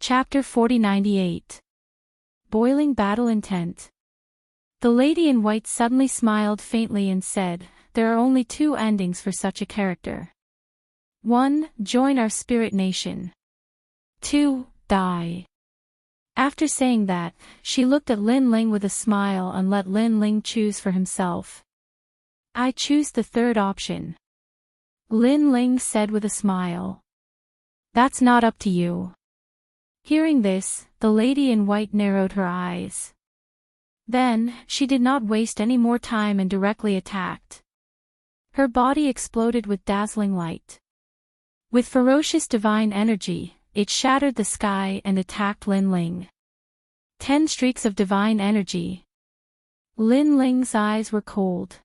Chapter 4098. Boiling Battle Intent. The lady in white suddenly smiled faintly and said, "There are only two endings for such a character. 1. Join our spirit nation. 2. Die." After saying that, she looked at Lin Ling with a smile and let Lin Ling choose for himself. "I choose the third option," Lin Ling said with a smile. "That's not up to you." Hearing this, the lady in white narrowed her eyes. Then, she did not waste any more time and directly attacked. Her body exploded with dazzling light. With ferocious divine energy, it shattered the sky and attacked Lin Ling. 10 streaks of divine energy. Lin Ling's eyes were cold.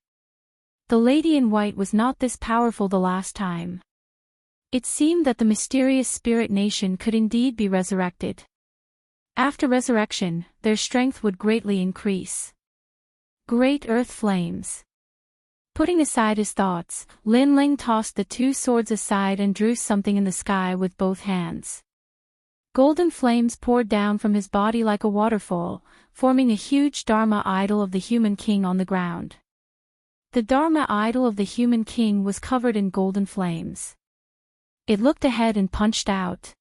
The lady in white was not this powerful the last time. It seemed that the mysterious spirit nation could indeed be resurrected. After resurrection, their strength would greatly increase. Great earth flames. Putting aside his thoughts, Lin Ling tossed the 2 swords aside and drew something in the sky with both hands. Golden flames poured down from his body like a waterfall, forming a huge Dharma idol of the human king on the ground. The Dharma idol of the human king was covered in golden flames. It looked ahead and punched out.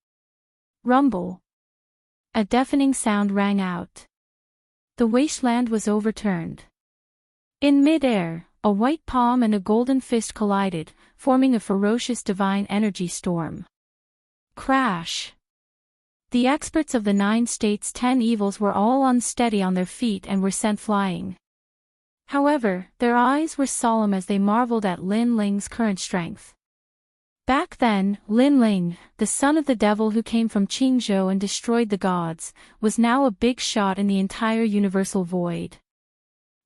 Rumble. A deafening sound rang out. The wasteland was overturned. In mid-air, a white palm and a golden fist collided, forming a ferocious divine energy storm. Crash. The experts of the 9 states' 10 evils were all unsteady on their feet and were sent flying. However, their eyes were solemn as they marveled at Lin Ling's current strength. Back then, Lin Ling, the son of the devil who came from Qingzhou and destroyed the gods, was now a big shot in the entire universal void.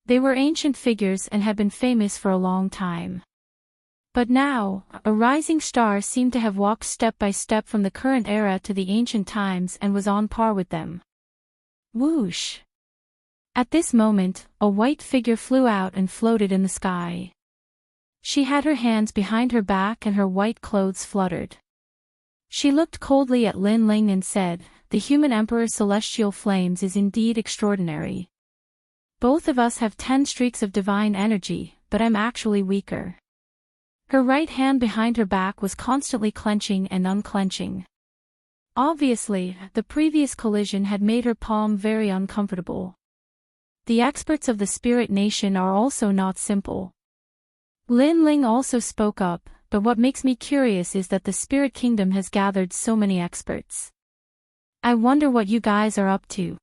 They were ancient figures and had been famous for a long time. But now, a rising star seemed to have walked step by step from the current era to the ancient times and was on par with them. Whoosh! At this moment, a white figure flew out and floated in the sky. She had her hands behind her back and her white clothes fluttered. She looked coldly at Lin Ling and said, "The human emperor's celestial flames is indeed extraordinary. Both of us have 10 streaks of divine energy, but I'm actually weaker." Her right hand behind her back was constantly clenching and unclenching. Obviously, the previous collision had made her palm very uncomfortable. The experts of the spirit nation are also not simple. Lin Ling also spoke up, "But what makes me curious is that the spirit kingdom has gathered so many experts. I wonder what you guys are up to.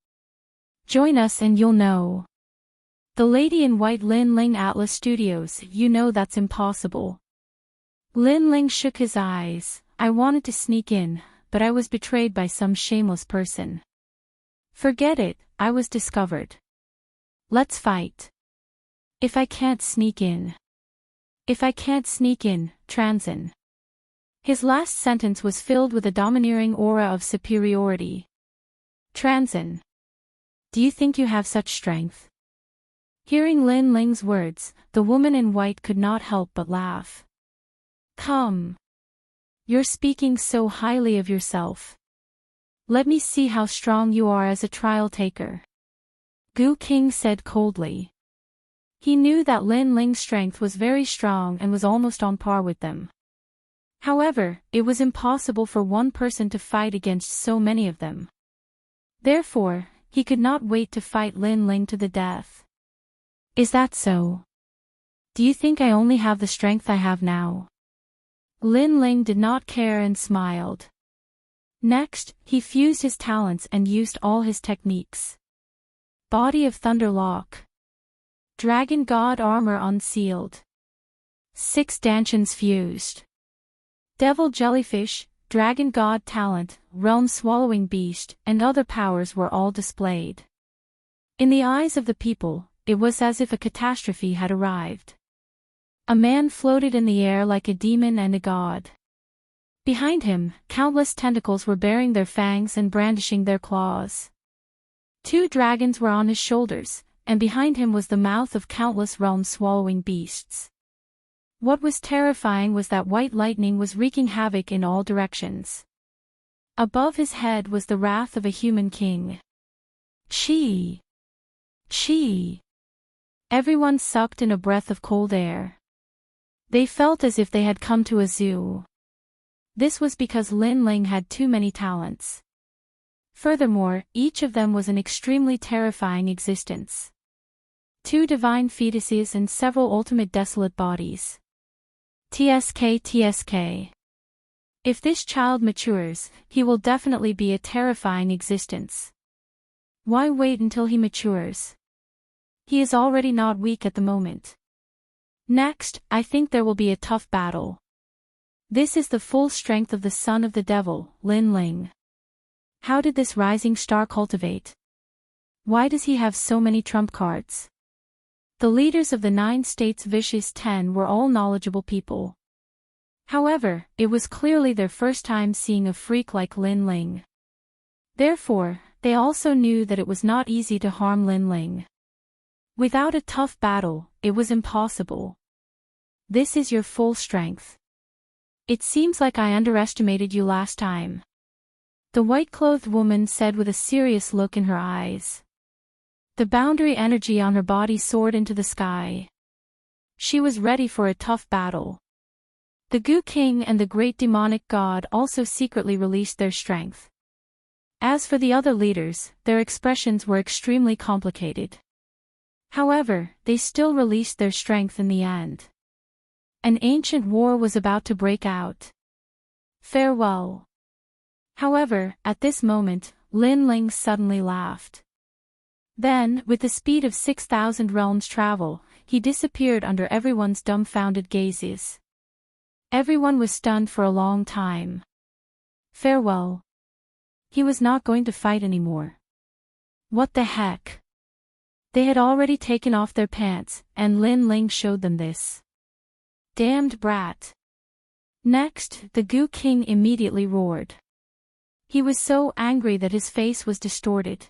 Join us and you'll know." The lady in white, Lin Ling Atlas Studios, "You know that's impossible." Lin Ling shook his eyes. "I wanted to sneak in, but I was betrayed by some shameless person." "Forget it, I was discovered. Let's fight." "If I can't sneak in. If I can't sneak in, Transin." His last sentence was filled with a domineering aura of superiority. "Transin. Do you think you have such strength?" Hearing Lin Ling's words, the woman in white could not help but laugh. "Come. You're speaking so highly of yourself. Let me see how strong you are as a trial taker," Gu King said coldly. He knew that Lin Ling's strength was very strong and was almost on par with them. However, it was impossible for one person to fight against so many of them. Therefore, he could not wait to fight Lin Ling to the death. "Is that so? Do you think I only have the strength I have now?" Lin Ling did not care and smiled. Next, he fused his talents and used all his techniques. Body of Thunder Lock. Dragon God Armor unsealed. 6 Dantians fused. Devil Jellyfish, Dragon God Talent, Realm Swallowing Beast, and other powers were all displayed. In the eyes of the people, it was as if a catastrophe had arrived. A man floated in the air like a demon and a god. Behind him, countless tentacles were baring their fangs and brandishing their claws. 2 dragons were on his shoulders, and behind him was the mouth of countless realm-swallowing beasts. What was terrifying was that white lightning was wreaking havoc in all directions. Above his head was the wrath of a human king. Chi! Chi! Everyone sucked in a breath of cold air. They felt as if they had come to a zoo. This was because Lin Ling had too many talents. Furthermore, each of them was an extremely terrifying existence. 2 divine fetuses and several ultimate desolate bodies. TSK. If this child matures, he will definitely be a terrifying existence. Why wait until he matures? He is already not weak at the moment. Next, I think there will be a tough battle. This is the full strength of the son of the devil, Lin Ling. How did this rising star cultivate? Why does he have so many trump cards? The leaders of the 9 states Vicious 10 were all knowledgeable people. However, it was clearly their first time seeing a freak like Lin Ling. Therefore, they also knew that it was not easy to harm Lin Ling. Without a tough battle, it was impossible. This is your full strength. It seems like I underestimated you last time. The white-clothed woman said with a serious look in her eyes. The boundary energy on her body soared into the sky. She was ready for a tough battle. The Gu King and the great demonic god also secretly released their strength. As for the other leaders, their expressions were extremely complicated. However, they still released their strength in the end. An ancient war was about to break out. Farewell. However, at this moment, Lin Ling suddenly laughed. Then, with the speed of 6,000 realms travel, he disappeared under everyone's dumbfounded gazes. Everyone was stunned for a long time. Farewell. He was not going to fight anymore. What the heck? They had already taken off their pants, and Lin Ling showed them this. Damned brat. Next, the Gu King immediately roared. He was so angry that his face was distorted.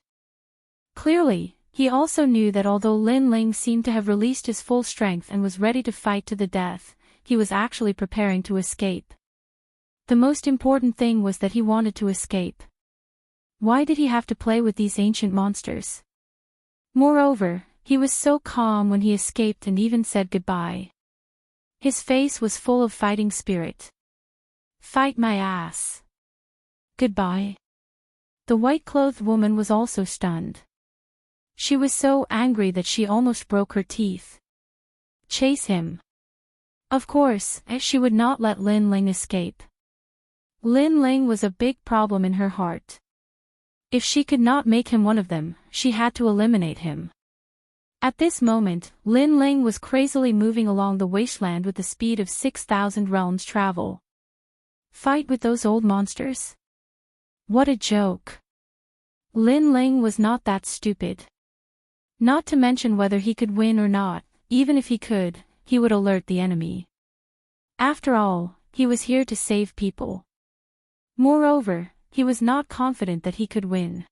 Clearly, he also knew that although Lin Ling seemed to have released his full strength and was ready to fight to the death, he was actually preparing to escape. The most important thing was that he wanted to escape. Why did he have to play with these ancient monsters? Moreover, he was so calm when he escaped and even said goodbye. His face was full of fighting spirit. Fight my ass. Goodbye. The white-clothed woman was also stunned. She was so angry that she almost broke her teeth. Chase him. Of course, she would not let Lin Ling escape. Lin Ling was a big problem in her heart. If she could not make him one of them, she had to eliminate him. At this moment, Lin Ling was crazily moving along the wasteland with the speed of 6,000 realms travel. Fight with those old monsters? What a joke. Lin Ling was not that stupid. Not to mention whether he could win or not, even if he could, he would alert the enemy. After all, he was here to save people. Moreover, he was not confident that he could win.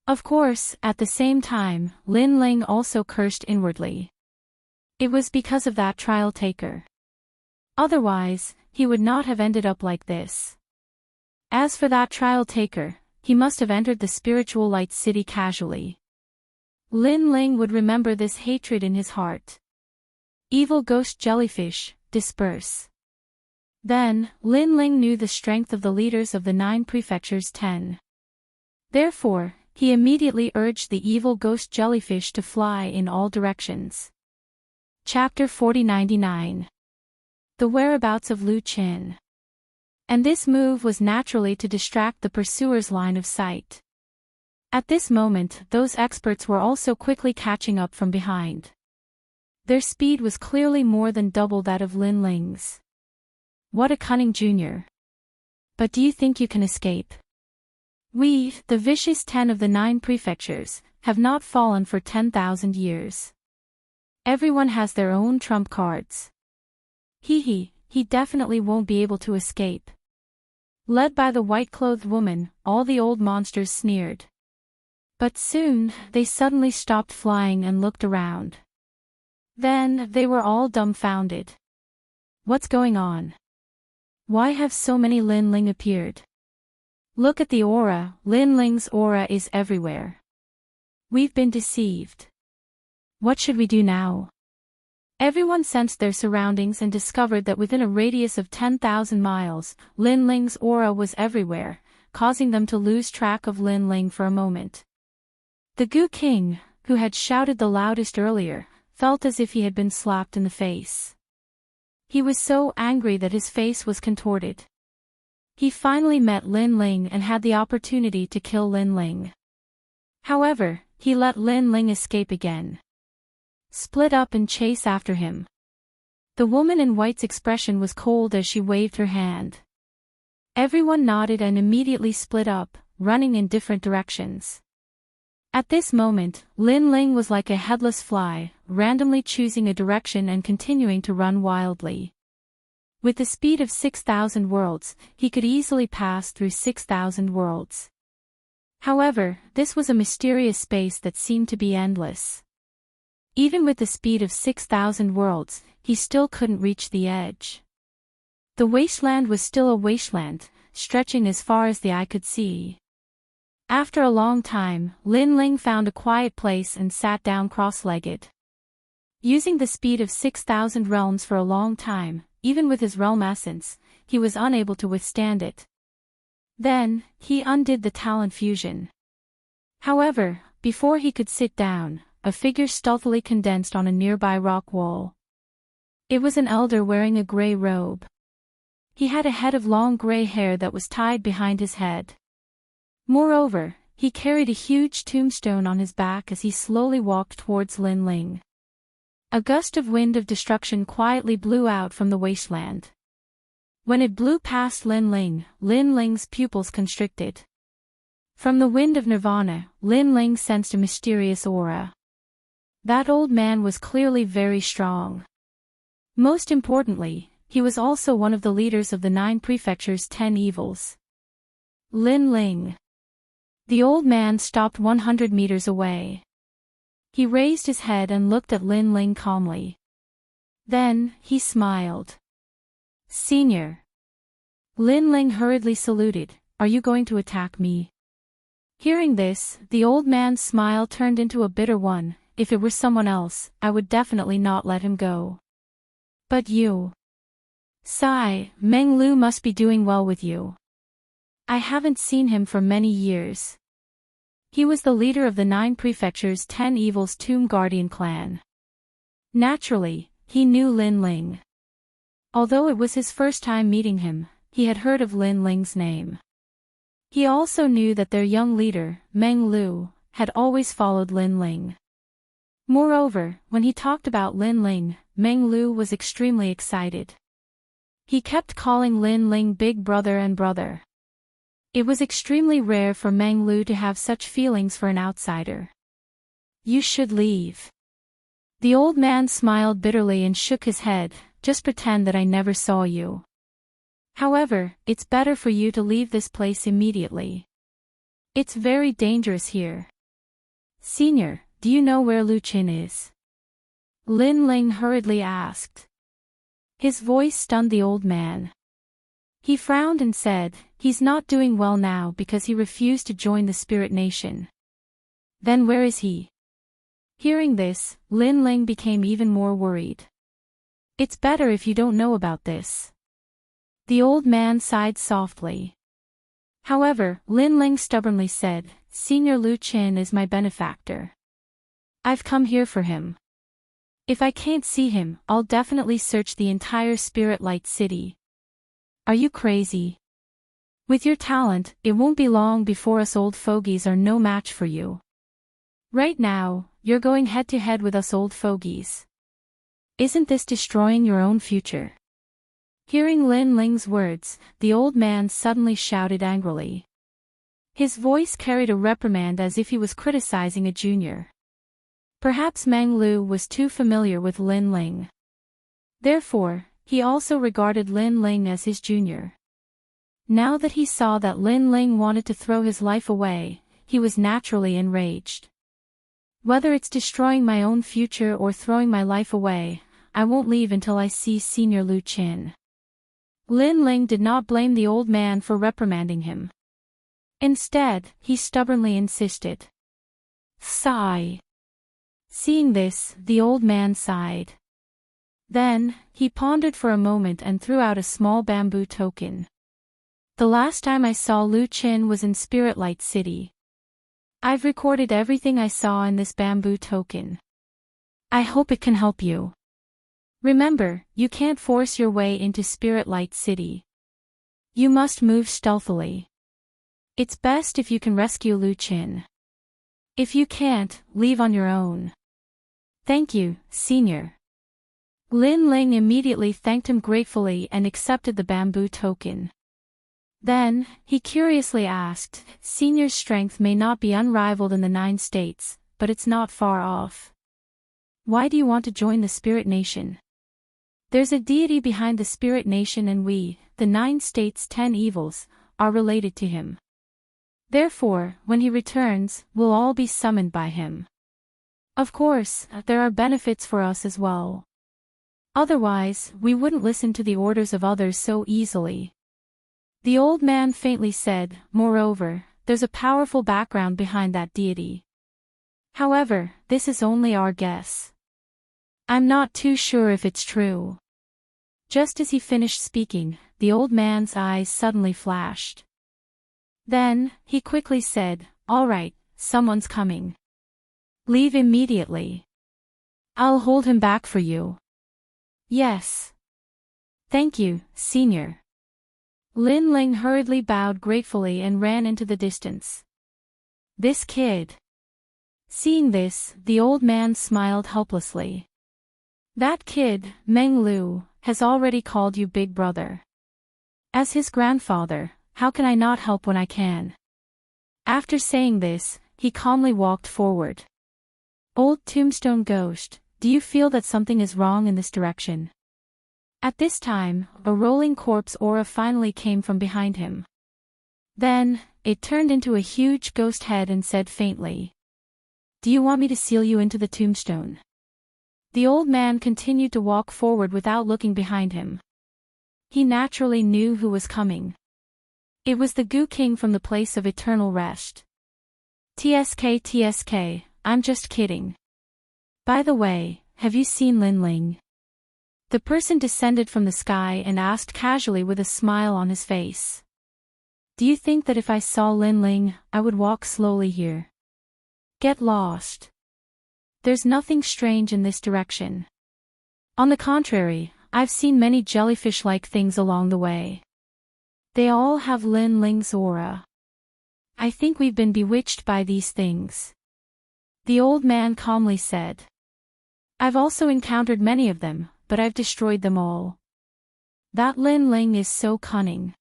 Of course, at the same time, Lin Ling also cursed inwardly. It was because of that trial taker. Otherwise, he would not have ended up like this. As for that trial taker, he must have entered the spiritual light city casually. Lin Ling would remember this hatred in his heart. Evil ghost jellyfish, disperse. Then, Lin Ling knew the strength of the leaders of the 9 prefectures 10. Therefore, he immediately urged the evil ghost jellyfish to fly in all directions. Chapter 4099. The whereabouts of Lu Qin. And this move was naturally to distract the pursuer's line of sight. At this moment, those experts were also quickly catching up from behind. Their speed was clearly more than double that of Lin Ling's. What a cunning junior. But do you think you can escape? We, the vicious 10 of the 9 prefectures, have not fallen for 10,000 years. Everyone has their own trump cards. He definitely won't be able to escape. Led by the white-clothed woman, all the old monsters sneered. But soon, they suddenly stopped flying and looked around. Then, they were all dumbfounded. What's going on? Why have so many Lin Ling appeared? Look at the aura, Lin Ling's aura is everywhere. We've been deceived. What should we do now? Everyone sensed their surroundings and discovered that within a radius of 10,000 miles, Lin Ling's aura was everywhere, causing them to lose track of Lin Ling for a moment. The Gu King, who had shouted the loudest earlier, felt as if he had been slapped in the face. He was so angry that his face was contorted. He finally met Lin Ling and had the opportunity to kill Lin Ling. However, he let Lin Ling escape again. Split up and chase after him. The woman in white's expression was cold as she waved her hand. Everyone nodded and immediately split up, running in different directions. At this moment, Lin Ling was like a headless fly, randomly choosing a direction and continuing to run wildly. With the speed of 6,000 worlds, he could easily pass through 6,000 worlds. However, this was a mysterious space that seemed to be endless. Even with the speed of 6,000 worlds, he still couldn't reach the edge. The wasteland was still a wasteland, stretching as far as the eye could see. After a long time, Lin Ling found a quiet place and sat down cross-legged. Using the speed of 6,000 realms for a long time, even with his realm essence, he was unable to withstand it. Then, he undid the talent fusion. However, before he could sit down, a figure stealthily condensed on a nearby rock wall. It was an elder wearing a gray robe. He had a head of long gray hair that was tied behind his head. Moreover, he carried a huge tombstone on his back as he slowly walked towards Lin Ling. A gust of wind of destruction quietly blew out from the wasteland. When it blew past Lin Ling's pupils constricted. From the wind of nirvana, Lin Ling sensed a mysterious aura. That old man was clearly very strong. Most importantly, he was also one of the leaders of the 9 prefectures' 10 evils. Lin Ling. The old man stopped 100 meters away. He raised his head and looked at Lin Ling calmly. Then, he smiled. Senior. Lin Ling hurriedly saluted, "Are you going to attack me?" Hearing this, the old man's smile turned into a bitter one. If it were someone else, I would definitely not let him go. But you. Sigh, Meng Lu must be doing well with you. I haven't seen him for many years. He was the leader of the 9 prefectures' 10 evils Tomb Guardian clan. Naturally, he knew Lin Ling. Although it was his first time meeting him, he had heard of Lin Ling's name. He also knew that their young leader, Meng Lu, had always followed Lin Ling. Moreover, when he talked about Lin Ling, Meng Lu was extremely excited. He kept calling Lin Ling big brother and brother. It was extremely rare for Meng Lu to have such feelings for an outsider. You should leave. The old man smiled bitterly and shook his head, just pretend that I never saw you. However, it's better for you to leave this place immediately. It's very dangerous here. Senior, do you know where Lu Qin is? Lin Ling hurriedly asked. His voice stunned the old man. He frowned and said, he's not doing well now because he refused to join the Spirit Nation. Then where is he? Hearing this, Lin Ling became even more worried. It's better if you don't know about this. The old man sighed softly. However, Lin Ling stubbornly said, Senior Lu Qin is my benefactor. I've come here for him. If I can't see him, I'll definitely search the entire Spirit Light City. Are you crazy? With your talent, it won't be long before us old fogies are no match for you. Right now, you're going head-to-head with us old fogies. Isn't this destroying your own future? Hearing Lin Ling's words, the old man suddenly shouted angrily. His voice carried a reprimand as if he was criticizing a junior. Perhaps Meng Lu was too familiar with Lin Ling. Therefore, he also regarded Lin Ling as his junior. Now that he saw that Lin Ling wanted to throw his life away, he was naturally enraged. Whether it's destroying my own future or throwing my life away, I won't leave until I see Senior Lu Qin. Lin Ling did not blame the old man for reprimanding him. Instead, he stubbornly insisted. Sigh. Seeing this, the old man sighed. Then, he pondered for a moment and threw out a small bamboo token. The last time I saw Lu Qin was in Spirit Light City. I've recorded everything I saw in this bamboo token. I hope it can help you. Remember, you can't force your way into Spirit Light City. You must move stealthily. It's best if you can rescue Lu Qin. If you can't, leave on your own. Thank you, Senior. Lin Ling immediately thanked him gratefully and accepted the bamboo token. Then, he curiously asked, Senior's strength may not be unrivaled in the 9 states, but it's not far off. Why do you want to join the Spirit Nation? There's a deity behind the Spirit Nation and we, the 9 states' 10 evils, are related to him. Therefore, when he returns, we'll all be summoned by him. Of course, there are benefits for us as well. Otherwise, we wouldn't listen to the orders of others so easily. The old man faintly said, moreover, there's a powerful background behind that deity. However, this is only our guess. I'm not too sure if it's true. Just as he finished speaking, the old man's eyes suddenly flashed. Then, he quickly said, all right, someone's coming. Leave immediately. I'll hold him back for you. Yes. Thank you, Senior. Lin Ling hurriedly bowed gratefully and ran into the distance. This kid. Seeing this, the old man smiled helplessly. That kid, Meng Lu, has already called you Big Brother. As his grandfather, how can I not help when I can? After saying this, he calmly walked forward. Old Tombstone Ghost, do you feel that something is wrong in this direction? At this time, a rolling corpse aura finally came from behind him. Then, it turned into a huge ghost head and said faintly. Do you want me to seal you into the tombstone? The old man continued to walk forward without looking behind him. He naturally knew who was coming. It was the Gu King from the place of eternal rest. TSK, I'm just kidding. By the way, have you seen Lin Ling? The person descended from the sky and asked casually with a smile on his face. Do you think that if I saw Lin Ling, I would walk slowly here? Get lost. There's nothing strange in this direction. On the contrary, I've seen many jellyfish-like things along the way. They all have Lin Ling's aura. I think we've been bewitched by these things. The old man calmly said. I've also encountered many of them, but I've destroyed them all. That Lin Ling is so cunning.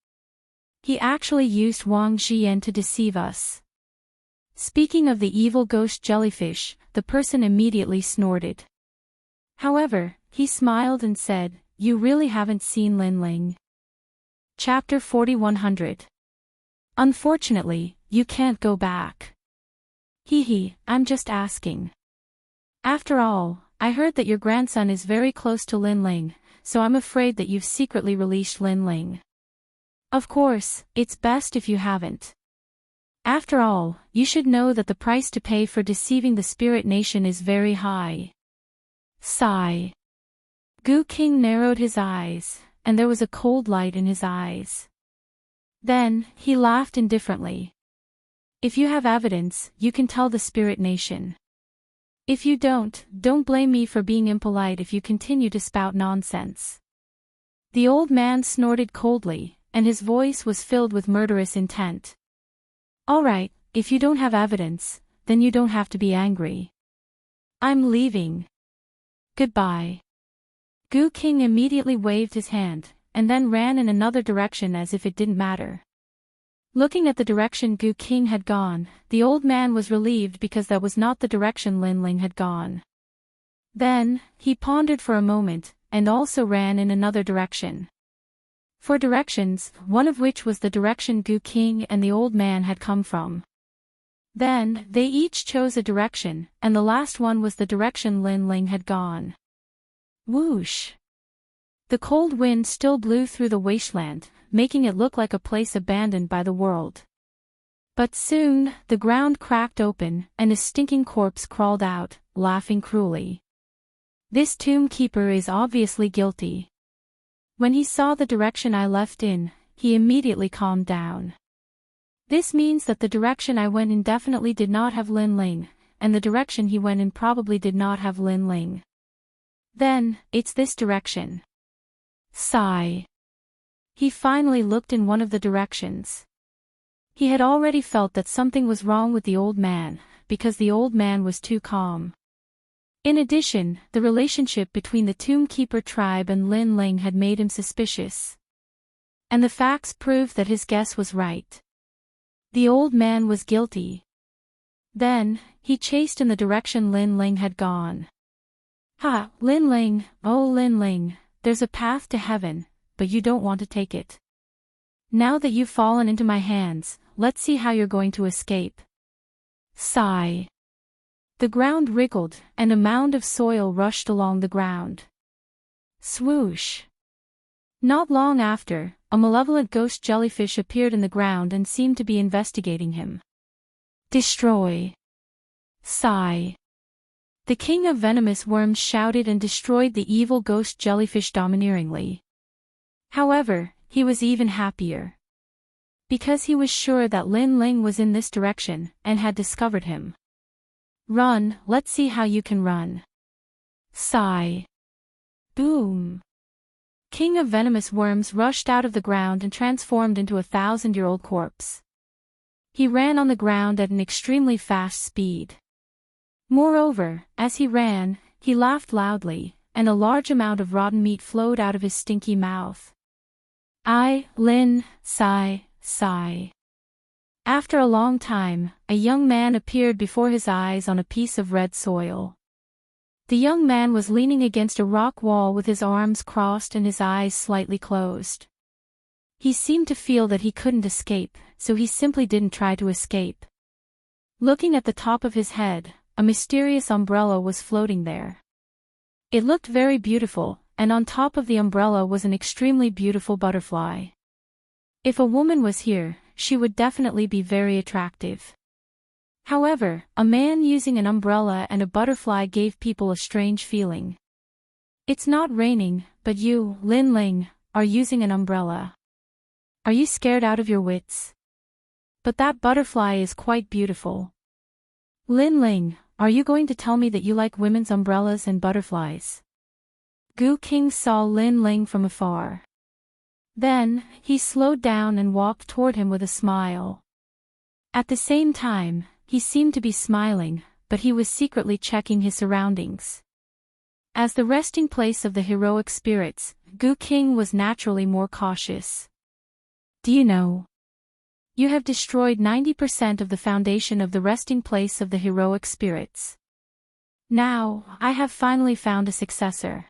He actually used Wang Zhiyan to deceive us. Speaking of the evil ghost jellyfish, the person immediately snorted. However, he smiled and said, you really haven't seen Lin Ling. Chapter 4100. Unfortunately, you can't go back. I'm just asking. After all, I heard that your grandson is very close to Lin Ling, so I'm afraid that you've secretly released Lin Ling. Of course, it's best if you haven't. After all, you should know that the price to pay for deceiving the Spirit Nation is very high. Sigh. Gu King narrowed his eyes, and there was a cold light in his eyes. Then, he laughed indifferently. If you have evidence, you can tell the Spirit Nation. If you don't blame me for being impolite if you continue to spout nonsense. The old man snorted coldly, and his voice was filled with murderous intent. All right, if you don't have evidence, then you don't have to be angry. I'm leaving. Goodbye. Gu King immediately waved his hand, and then ran in another direction as if it didn't matter. Looking at the direction Gu King had gone, the old man was relieved because that was not the direction Lin Ling had gone. Then, he pondered for a moment, and also ran in another direction. For directions, one of which was the direction Gu King and the old man had come from. Then, they each chose a direction, and the last one was the direction Lin Ling had gone. Whoosh! The cold wind still blew through the wasteland, making it look like a place abandoned by the world. But soon, the ground cracked open, and a stinking corpse crawled out, laughing cruelly. This tomb keeper is obviously guilty. When he saw the direction I left in, he immediately calmed down. This means that the direction I went in definitely did not have Lin Ling, and the direction he went in probably did not have Lin Ling. Then, it's this direction. Sigh. He finally looked in one of the directions. He had already felt that something was wrong with the old man, because the old man was too calm. In addition, the relationship between the Tomb Keeper tribe and Lin Ling had made him suspicious. And the facts proved that his guess was right. The old man was guilty. Then, he chased in the direction Lin Ling had gone. Ha, Lin Ling, oh Lin Ling, there's a path to heaven, but you don't want to take it. Now that you've fallen into my hands, let's see how you're going to escape. Sigh. The ground wriggled, and a mound of soil rushed along the ground. Swoosh. Not long after, a malevolent ghost jellyfish appeared in the ground and seemed to be investigating him. Destroy. Sigh. The king of venomous worms shouted and destroyed the evil ghost jellyfish domineeringly. However, he was even happier. Because he was sure that Lin Ling was in this direction, and had discovered him. Run, let's see how you can run. Sigh. Boom. King of venomous worms rushed out of the ground and transformed into a 1,000-year-old corpse. He ran on the ground at an extremely fast speed. Moreover, as he ran, he laughed loudly, and a large amount of rotten meat flowed out of his stinky mouth. Lin, sigh, sigh. After a long time, a young man appeared before his eyes on a piece of red soil. The young man was leaning against a rock wall with his arms crossed and his eyes slightly closed. He seemed to feel that he couldn't escape, so he simply didn't try to escape. Looking at the top of his head, a mysterious umbrella was floating there. It looked very beautiful, and on top of the umbrella was an extremely beautiful butterfly. If a woman was here, she would definitely be very attractive. However, a man using an umbrella and a butterfly gave people a strange feeling. It's not raining, but you, Lin Ling, are using an umbrella. Are you scared out of your wits? But that butterfly is quite beautiful. Lin Ling, are you going to tell me that you like women's umbrellas and butterflies? Gu King saw Lin Ling from afar. Then, he slowed down and walked toward him with a smile. At the same time, he seemed to be smiling, but he was secretly checking his surroundings. As the resting place of the heroic spirits, Gu King was naturally more cautious. Do you know? You have destroyed 90% of the foundation of the resting place of the heroic spirits. Now, I have finally found a successor.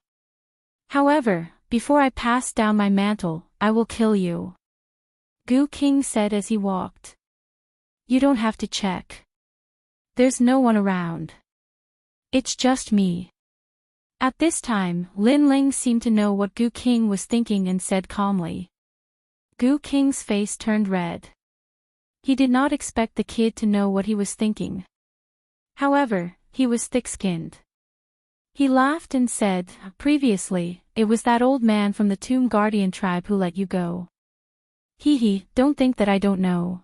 However, before I pass down my mantle, I will kill you. Gu King said as he walked. You don't have to check. There's no one around. It's just me. At this time, Lin Ling seemed to know what Gu King was thinking and said calmly. Gu King's face turned red. He did not expect the kid to know what he was thinking. However, he was thick-skinned. He laughed and said, previously, it was that old man from the Tomb Guardian tribe who let you go. Hee, don't think that I don't know.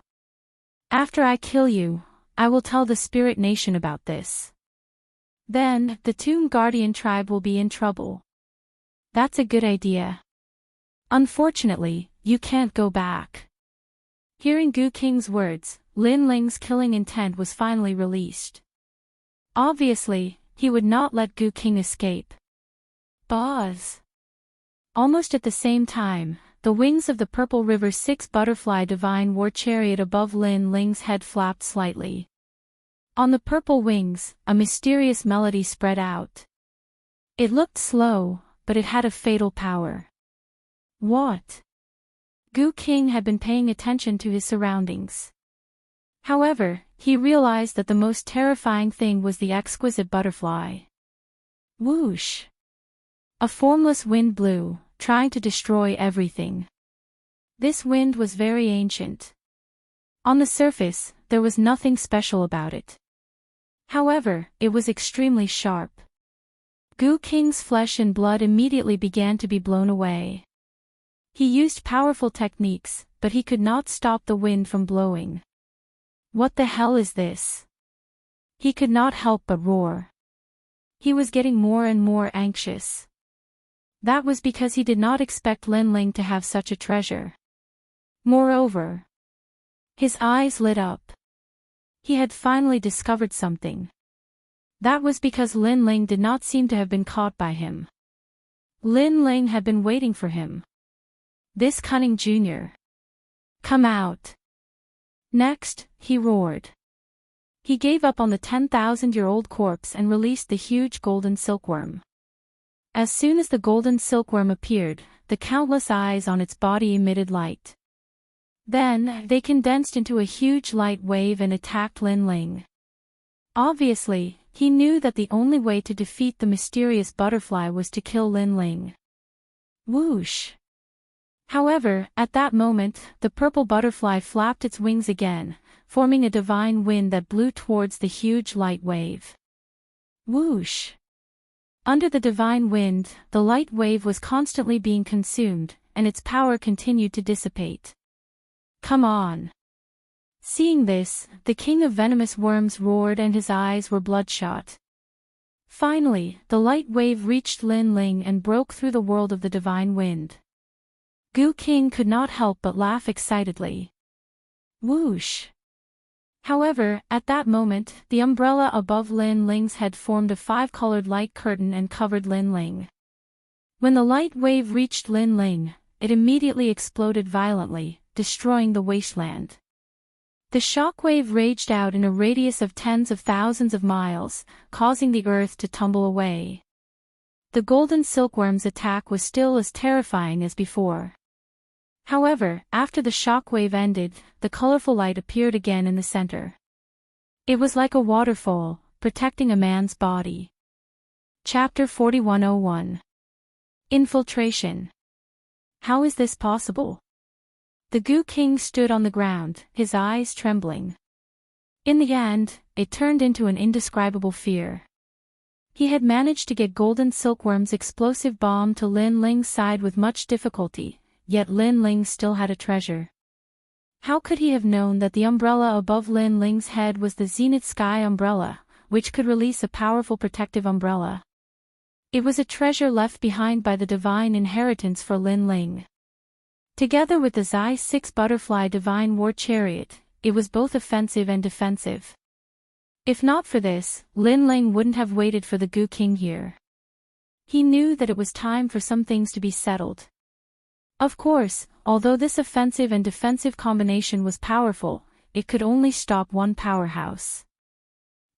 After I kill you, I will tell the Spirit Nation about this. Then, the Tomb Guardian tribe will be in trouble. That's a good idea. Unfortunately, you can't go back. Hearing Gu King's words, Lin Ling's killing intent was finally released. Obviously, he would not let Gu King escape. Buzz. Almost at the same time, the wings of the Purple River 6 butterfly divine war chariot above Lin Ling's head flapped slightly. On the purple wings, a mysterious melody spread out. It looked slow, but it had a fatal power. What? Gu King had been paying attention to his surroundings. However, he realized that the most terrifying thing was the exquisite butterfly. Whoosh! A formless wind blew, trying to destroy everything. This wind was very ancient. On the surface, there was nothing special about it. However, it was extremely sharp. Gu King's flesh and blood immediately began to be blown away. He used powerful techniques, but he could not stop the wind from blowing. What the hell is this? He could not help but roar. He was getting more and more anxious. That was because he did not expect Lin Ling to have such a treasure. Moreover, his eyes lit up. He had finally discovered something. That was because Lin Ling did not seem to have been caught by him. Lin Ling had been waiting for him. This cunning junior. Come out. Next, he roared. He gave up on the 10,000-year-old corpse and released the huge golden silkworm. As soon as the golden silkworm appeared, the countless eyes on its body emitted light. Then, they condensed into a huge light wave and attacked Lin Ling. Obviously, he knew that the only way to defeat the mysterious butterfly was to kill Lin Ling. Whoosh! However, at that moment, the purple butterfly flapped its wings again, forming a divine wind that blew towards the huge light wave. Whoosh! Under the divine wind, the light wave was constantly being consumed, and its power continued to dissipate. Come on! Seeing this, the king of venomous worms roared and his eyes were bloodshot. Finally, the light wave reached Lin Ling and broke through the world of the divine wind. Gu King could not help but laugh excitedly. Whoosh! However, at that moment, the umbrella above Lin Ling's head formed a 5-colored light curtain and covered Lin Ling. When the light wave reached Lin Ling, it immediately exploded violently, destroying the wasteland. The shockwave raged out in a radius of tens of thousands of miles, causing the earth to tumble away. The golden silkworm's attack was still as terrifying as before. However, after the shockwave ended, the colorful light appeared again in the center. It was like a waterfall, protecting a man's body. Chapter 4101. Infiltration. How is this possible? The Gu King stood on the ground, his eyes trembling. In the end, it turned into an indescribable fear. He had managed to get Golden Silkworm's explosive bomb to Lin Ling's side with much difficulty, yet Lin Ling still had a treasure. How could he have known that the umbrella above Lin Ling's head was the Zenith Sky umbrella, which could release a powerful protective umbrella? It was a treasure left behind by the divine inheritance for Lin Ling. Together with the Zai 6 Butterfly Divine War Chariot, it was both offensive and defensive. If not for this, Lin Ling wouldn't have waited for the Gu King here. He knew that it was time for some things to be settled. Of course, although this offensive and defensive combination was powerful, it could only stop one powerhouse.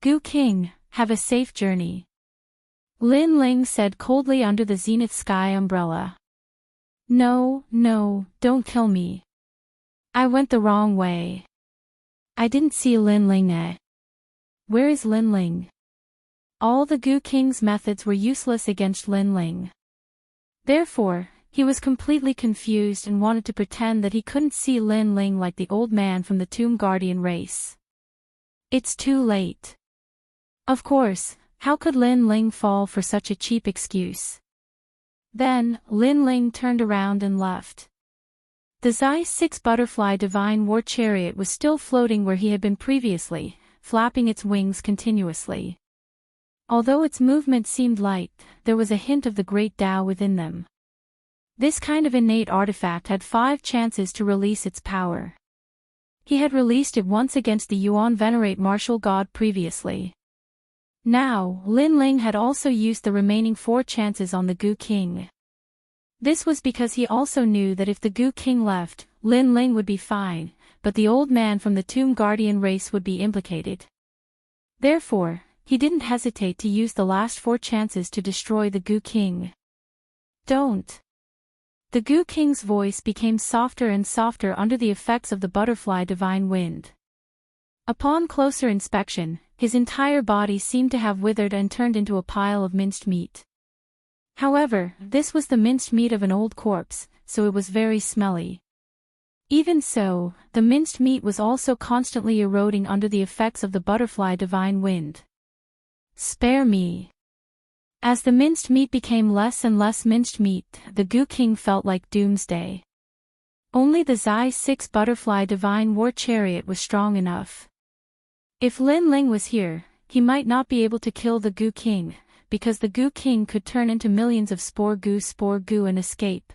Gu King, have a safe journey. Lin Ling said coldly under the Zenith Sky umbrella. No, don't kill me. I went the wrong way. I didn't see Lin Ling. Where is Lin Ling? All the Gu King's methods were useless against Lin Ling. Therefore, he was completely confused and wanted to pretend that he couldn't see Lin Ling like the old man from the Tomb Guardian race. It's too late. Of course, how could Lin Ling fall for such a cheap excuse? Then, Lin Ling turned around and left. The Zai 6 Butterfly Divine War Chariot was still floating where he had been previously, flapping its wings continuously. Although its movement seemed light, there was a hint of the great Tao within them. This kind of innate artifact had 5 chances to release its power. He had released it once against the Yuan Venerate Martial God previously. Now, Lin Ling had also used the remaining 4 chances on the Gu King. This was because he also knew that if the Gu King left, Lin Ling would be fine, but the old man from the Tomb Guardian race would be implicated. Therefore, he didn't hesitate to use the last 4 chances to destroy the Gu King. Don't. The Gu King's voice became softer and softer under the effects of the butterfly divine wind. Upon closer inspection, his entire body seemed to have withered and turned into a pile of minced meat. However, this was the minced meat of an old corpse, so it was very smelly. Even so, the minced meat was also constantly eroding under the effects of the butterfly divine wind. Spare me. As the minced meat became less and less minced meat, the Goo King felt like doomsday. Only the Zai 6 butterfly divine war chariot was strong enough. If Lin Ling was here, he might not be able to kill the Goo King, because the Goo King could turn into millions of spore goo and escape.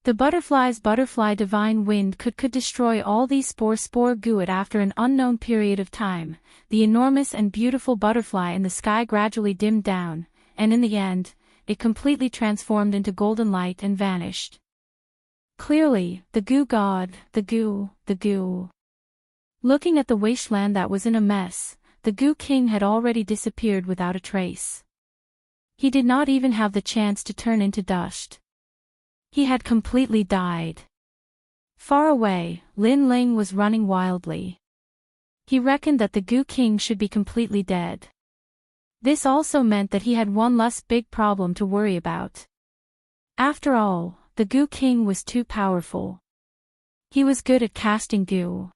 The butterfly's butterfly divine wind could destroy all these spore goo after an unknown period of time. The enormous and beautiful butterfly in the sky gradually dimmed down, and in the end, it completely transformed into golden light and vanished. Clearly, the goo god, the goo. Looking at the wasteland that was in a mess, the Goo King had already disappeared without a trace. He did not even have the chance to turn into dust. He had completely died. Far away, Lin Ling was running wildly. He reckoned that the Goo King should be completely dead. This also meant that he had one less big problem to worry about. After all, the Goo King was too powerful. He was good at casting goo.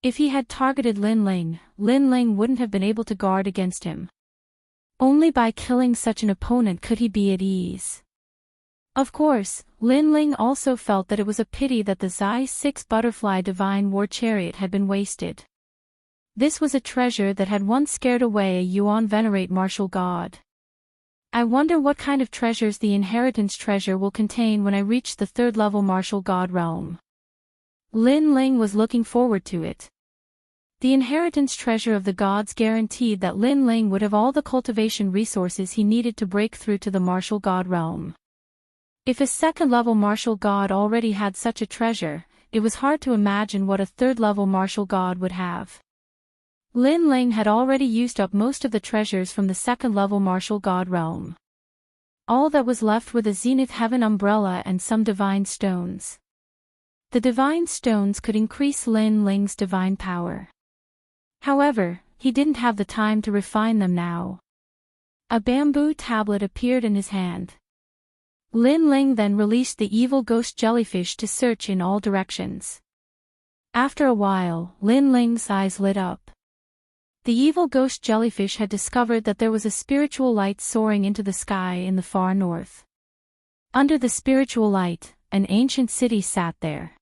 If he had targeted Lin Ling wouldn't have been able to guard against him. Only by killing such an opponent could he be at ease. Of course, Lin Ling also felt that it was a pity that the Zai 6 butterfly divine war chariot had been wasted. This was a treasure that had once scared away a Yuan venerate martial god. I wonder what kind of treasures the inheritance treasure will contain when I reach the 3rd level martial god realm. Lin Ling was looking forward to it. The inheritance treasure of the gods guaranteed that Lin Ling would have all the cultivation resources he needed to break through to the martial god realm. If a 2nd level martial god already had such a treasure, it was hard to imagine what a 3rd level martial god would have. Lin Ling had already used up most of the treasures from the 2nd level martial god realm. All that was left were the Zenith Heaven umbrella and some divine stones. The divine stones could increase Lin Ling's divine power. However, he didn't have the time to refine them now. A bamboo tablet appeared in his hand. Lin Ling then released the evil ghost jellyfish to search in all directions. After a while, Lin Ling's eyes lit up. The evil ghost jellyfish had discovered that there was a spiritual light soaring into the sky in the far north. Under the spiritual light, an ancient city sat there.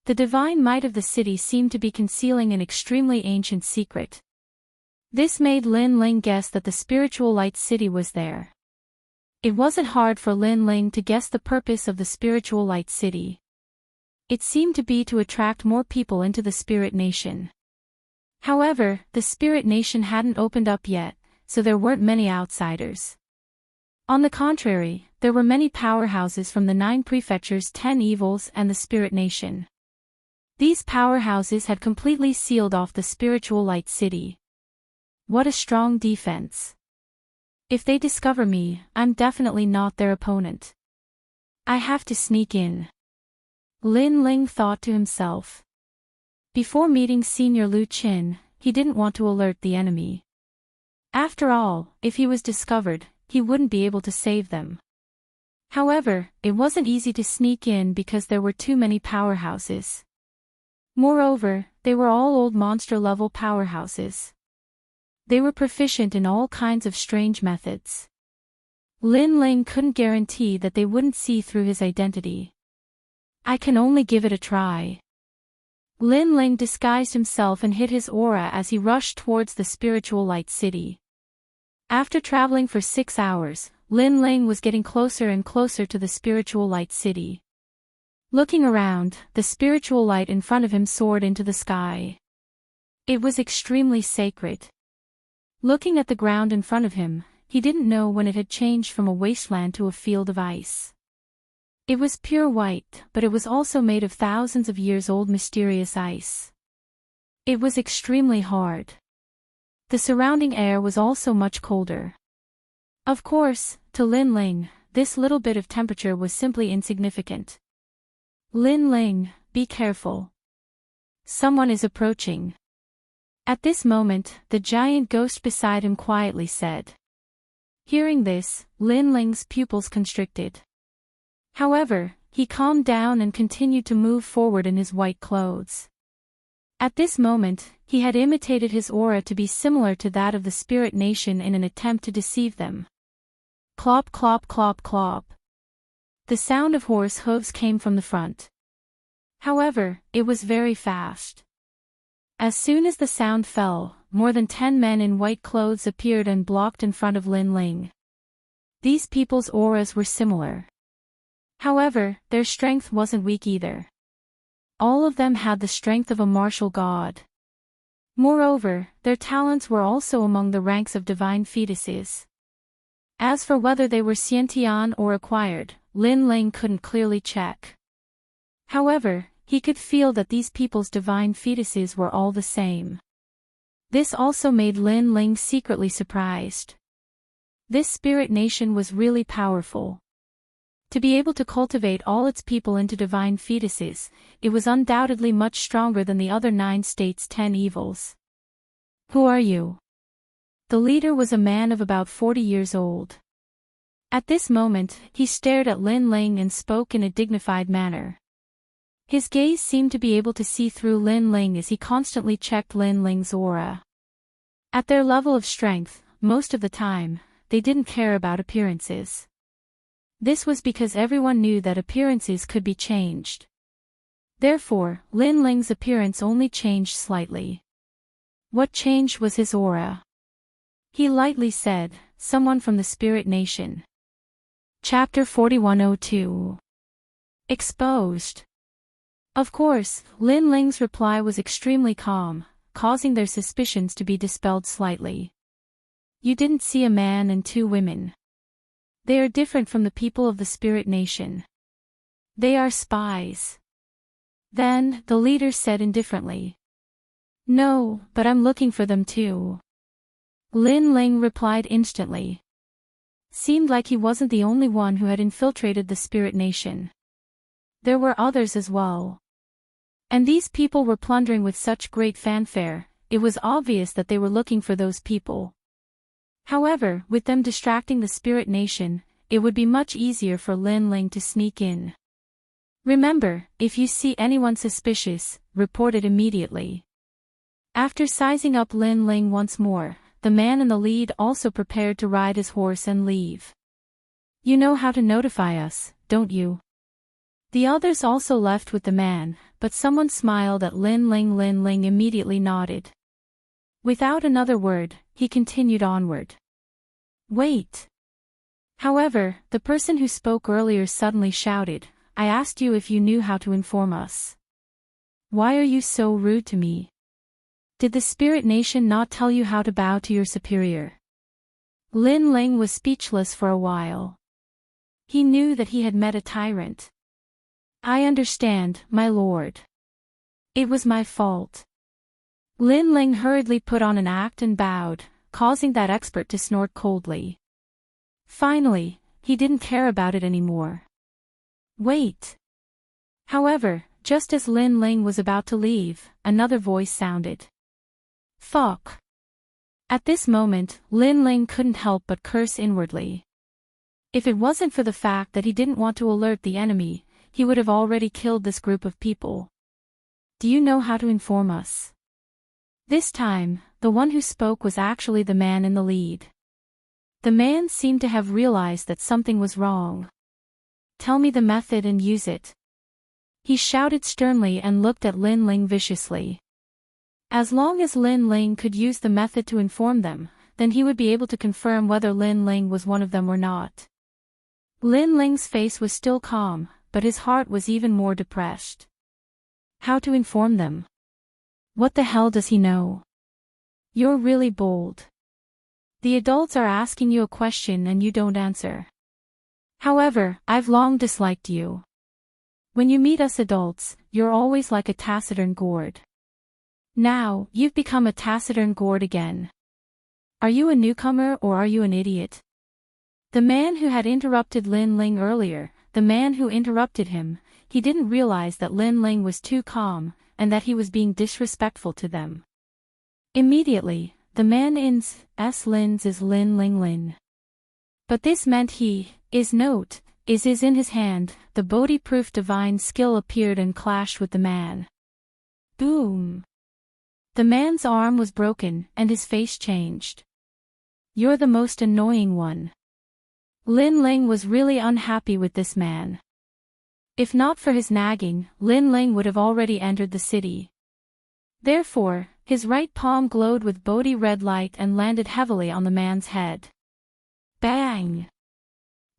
The divine might of the city seemed to be concealing an extremely ancient secret. This made Lin Ling guess that the spiritual light city was there. It wasn't hard for Lin Ling to guess the purpose of the spiritual light city. It seemed to be to attract more people into the spirit nation. However, the spirit nation hadn't opened up yet, so there weren't many outsiders. On the contrary, there were many powerhouses from the 9 prefectures, 10 evils, and the spirit nation. These powerhouses had completely sealed off the spiritual light city. What a strong defense. If they discover me, I'm definitely not their opponent. I have to sneak in. Lin Ling thought to himself. Before meeting Senior Lu Qin, he didn't want to alert the enemy. After all, if he was discovered, he wouldn't be able to save them. However, it wasn't easy to sneak in because there were too many powerhouses. Moreover, they were all old monster-level powerhouses. They were proficient in all kinds of strange methods. Lin Ling couldn't guarantee that they wouldn't see through his identity. I can only give it a try. Lin Ling disguised himself and hid his aura as he rushed towards the spiritual light city. After traveling for 6 hours, Lin Ling was getting closer and closer to the spiritual light city. Looking around, the spiritual light in front of him soared into the sky. It was extremely sacred. Looking at the ground in front of him, he didn't know when it had changed from a wasteland to a field of ice. It was pure white, but it was also made of thousands of years old mysterious ice. It was extremely hard. The surrounding air was also much colder. Of course, to Lin Ling, this little bit of temperature was simply insignificant. Lin Ling, be careful. Someone is approaching. At this moment, the giant ghost beside him quietly said. Hearing this, Lin Ling's pupils constricted. However, he calmed down and continued to move forward in his white clothes. At this moment, he had imitated his aura to be similar to that of the spirit nation in an attempt to deceive them. Clop clop clop clop. The sound of horse hooves came from the front. However, it was very fast. As soon as the sound fell, more than 10 men in white clothes appeared and blocked in front of Lin Ling. These people's auras were similar. However, their strength wasn't weak either. All of them had the strength of a martial god. Moreover, their talents were also among the ranks of divine fetuses. As for whether they were Xiantian or acquired, Lin Ling couldn't clearly check. However, he could feel that these people's divine fetuses were all the same. This also made Lin Ling secretly surprised. This spirit nation was really powerful. To be able to cultivate all its people into divine fetuses, it was undoubtedly much stronger than the other 9 states' 10 evils. Who are you? The leader was a man of about 40 years old. At this moment, he stared at Lin Ling and spoke in a dignified manner. His gaze seemed to be able to see through Lin Ling as he constantly checked Lin Ling's aura. At their level of strength, most of the time, they didn't care about appearances. This was because everyone knew that appearances could be changed. Therefore, Lin Ling's appearance only changed slightly. What changed was his aura. He lightly said, "Someone from the Spirit Nation." Chapter 4102. Exposed. Of course, Lin Ling's reply was extremely calm, causing their suspicions to be dispelled slightly. You didn't see a man and 2 women. They are different from the people of the Spirit Nation. They are spies. Then, the leader said indifferently. No, but I'm looking for them too. Lin Ling replied instantly. Seemed like he wasn't the only one who had infiltrated the Spirit Nation. There were others as well. And these people were plundering with such great fanfare, it was obvious that they were looking for those people. However, with them distracting the Spirit Nation, it would be much easier for Lin Ling to sneak in. Remember, if you see anyone suspicious, report it immediately. After sizing up Lin Ling once more, the man in the lead also prepared to ride his horse and leave. You know how to notify us, don't you? The others also left with the man, but someone smiled at Lin Ling. Lin Ling immediately nodded. Without another word, he continued onward. Wait. However, the person who spoke earlier suddenly shouted, I asked you if you knew how to inform us. Why are you so rude to me? Did the Spirit Nation not tell you how to bow to your superior? Lin Ling was speechless for a while. He knew that he had met a tyrant. I understand, my lord. It was my fault. Lin Ling hurriedly put on an act and bowed, causing that expert to snort coldly. Finally, he didn't care about it anymore. Wait. However, just as Lin Ling was about to leave, another voice sounded. Fuck. At this moment, Lin Ling couldn't help but curse inwardly. If it wasn't for the fact that he didn't want to alert the enemy, he would have already killed this group of people. Do you know how to inform us? This time, the one who spoke was actually the man in the lead. The man seemed to have realized that something was wrong. Tell me the method and use it. He shouted sternly and looked at Lin Ling viciously. As long as Lin Ling could use the method to inform them, then he would be able to confirm whether Lin Ling was one of them or not. Lin Ling's face was still calm, but his heart was even more depressed. How to inform them? What the hell does he know? You're really bold. The adults are asking you a question and you don't answer. However, I've long disliked you. When you meet us adults, you're always like a taciturn gourd. Now, you've become a taciturn gourd again. Are you a newcomer or are you an idiot? The man who had interrupted Lin Ling earlier, the man who interrupted him, he didn't realize that Lin Ling was too calm, and that he was being disrespectful to them. Immediately, the man Lin's is Lin Ling Lin. But this meant he is note, is in his hand. The Bodhi-proof divine skill appeared and clashed with the man. Boom! The man's arm was broken, and his face changed. You're the most annoying one. Lin Ling was really unhappy with this man. If not for his nagging, Lin Ling would have already entered the city. Therefore, his right palm glowed with Bodhi red light and landed heavily on the man's head. Bang!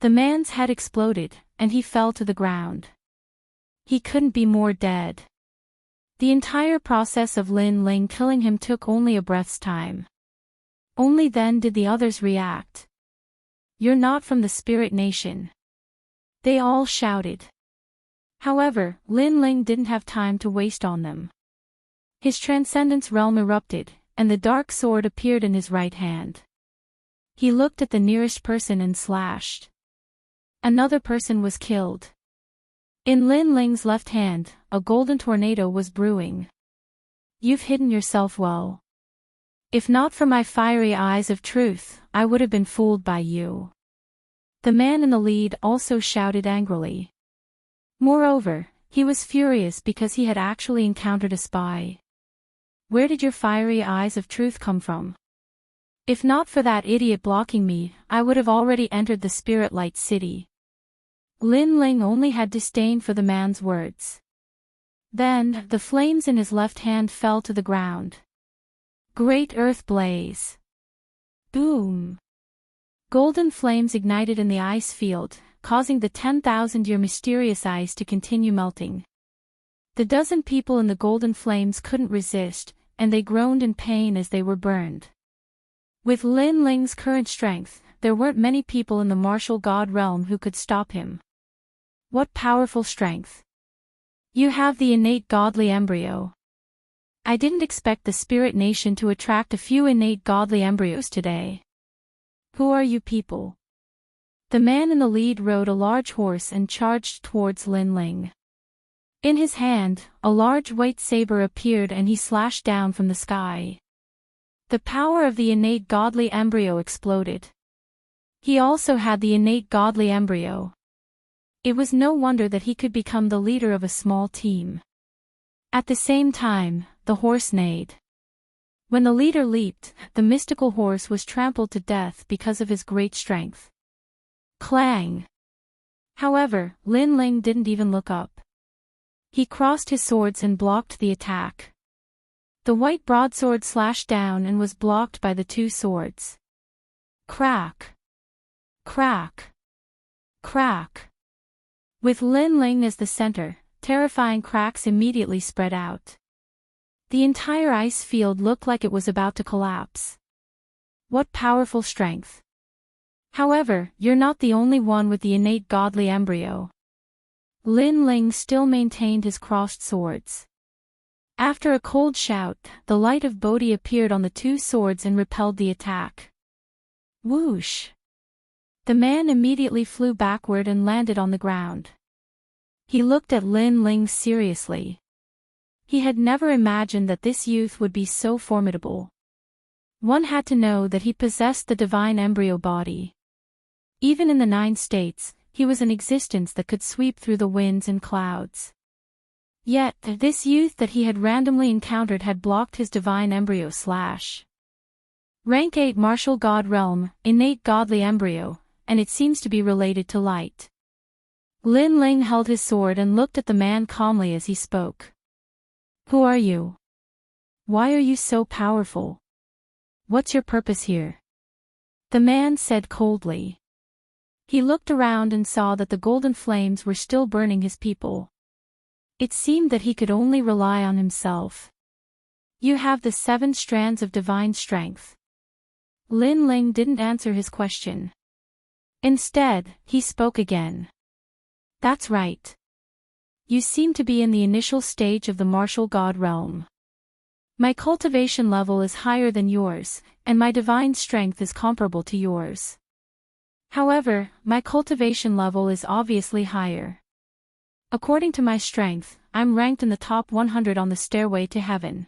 The man's head exploded, and he fell to the ground. He couldn't be more dead. The entire process of Lin Ling killing him took only a breath's time. Only then did the others react. You're not from the spirit nation. They all shouted. However, Lin Ling didn't have time to waste on them. His transcendence realm erupted, and the dark sword appeared in his right hand. He looked at the nearest person and slashed. Another person was killed. In Lin Ling's left hand, a golden tornado was brewing. You've hidden yourself well. If not for my fiery eyes of truth, I would have been fooled by you. The man in the lead also shouted angrily. Moreover, he was furious because he had actually encountered a spy. Where did your fiery eyes of truth come from? If not for that idiot blocking me, I would have already entered the Spirit Light City. Lin Ling only had disdain for the man's words. Then, the flames in his left hand fell to the ground. Great earth blaze. Boom! Golden flames ignited in the ice field, causing the 10,000-year mysterious ice to continue melting. The dozen people in the golden flames couldn't resist, and they groaned in pain as they were burned. With Lin Ling's current strength, there weren't many people in the martial god realm who could stop him. What powerful strength! You have the innate godly embryo. I didn't expect the spirit nation to attract a few innate godly embryos today. Who are you people? The man in the lead rode a large horse and charged towards Lin Ling. In his hand, a large white saber appeared and he slashed down from the sky. The power of the innate godly embryo exploded. He also had the innate godly embryo. It was no wonder that he could become the leader of a small team. At the same time, the horse neighed. When the leader leaped, the mystical horse was trampled to death because of his great strength. Clang! However, Lin Ling didn't even look up. He crossed his swords and blocked the attack. The white broadsword slashed down and was blocked by the two swords. Crack! Crack! Crack! With Lin Ling as the center, terrifying cracks immediately spread out. The entire ice field looked like it was about to collapse. What powerful strength! However, you're not the only one with the innate godly embryo. Lin Ling still maintained his crossed swords. After a cold shout, the light of Bodhi appeared on the two swords and repelled the attack. Whoosh! The man immediately flew backward and landed on the ground. He looked at Lin Ling seriously. He had never imagined that this youth would be so formidable. One had to know that he possessed the divine embryo body. Even in the 9 states, he was an existence that could sweep through the winds and clouds. Yet, this youth that he had randomly encountered had blocked his divine embryo slash. Rank 8 martial god realm, innate godly embryo, and it seems to be related to light. Lin Ling held his sword and looked at the man calmly as he spoke. Who are you? Why are you so powerful? What's your purpose here? The man said coldly. He looked around and saw that the golden flames were still burning his people. It seemed that he could only rely on himself. You have the 7 strands of divine strength. Lin Ling didn't answer his question. Instead, he spoke again. That's right. You seem to be in the initial stage of the martial god realm. My cultivation level is higher than yours, and my divine strength is comparable to yours. However, my cultivation level is obviously higher. According to my strength, I'm ranked in the top 100 on the stairway to heaven.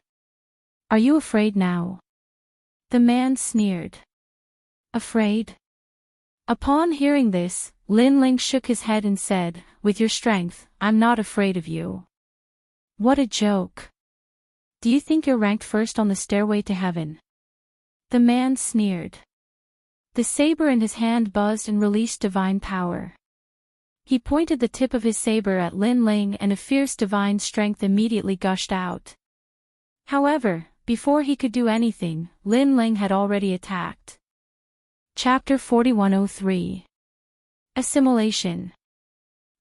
Are you afraid now? The man sneered. Afraid? Upon hearing this, Lin Ling shook his head and said, "With your strength, I'm not afraid of you." What a joke. Do you think you're ranked first on the stairway to heaven? The man sneered. The saber in his hand buzzed and released divine power. He pointed the tip of his saber at Lin Ling and a fierce divine strength immediately gushed out. However, before he could do anything, Lin Ling had already attacked. Chapter 4103. Assimilation.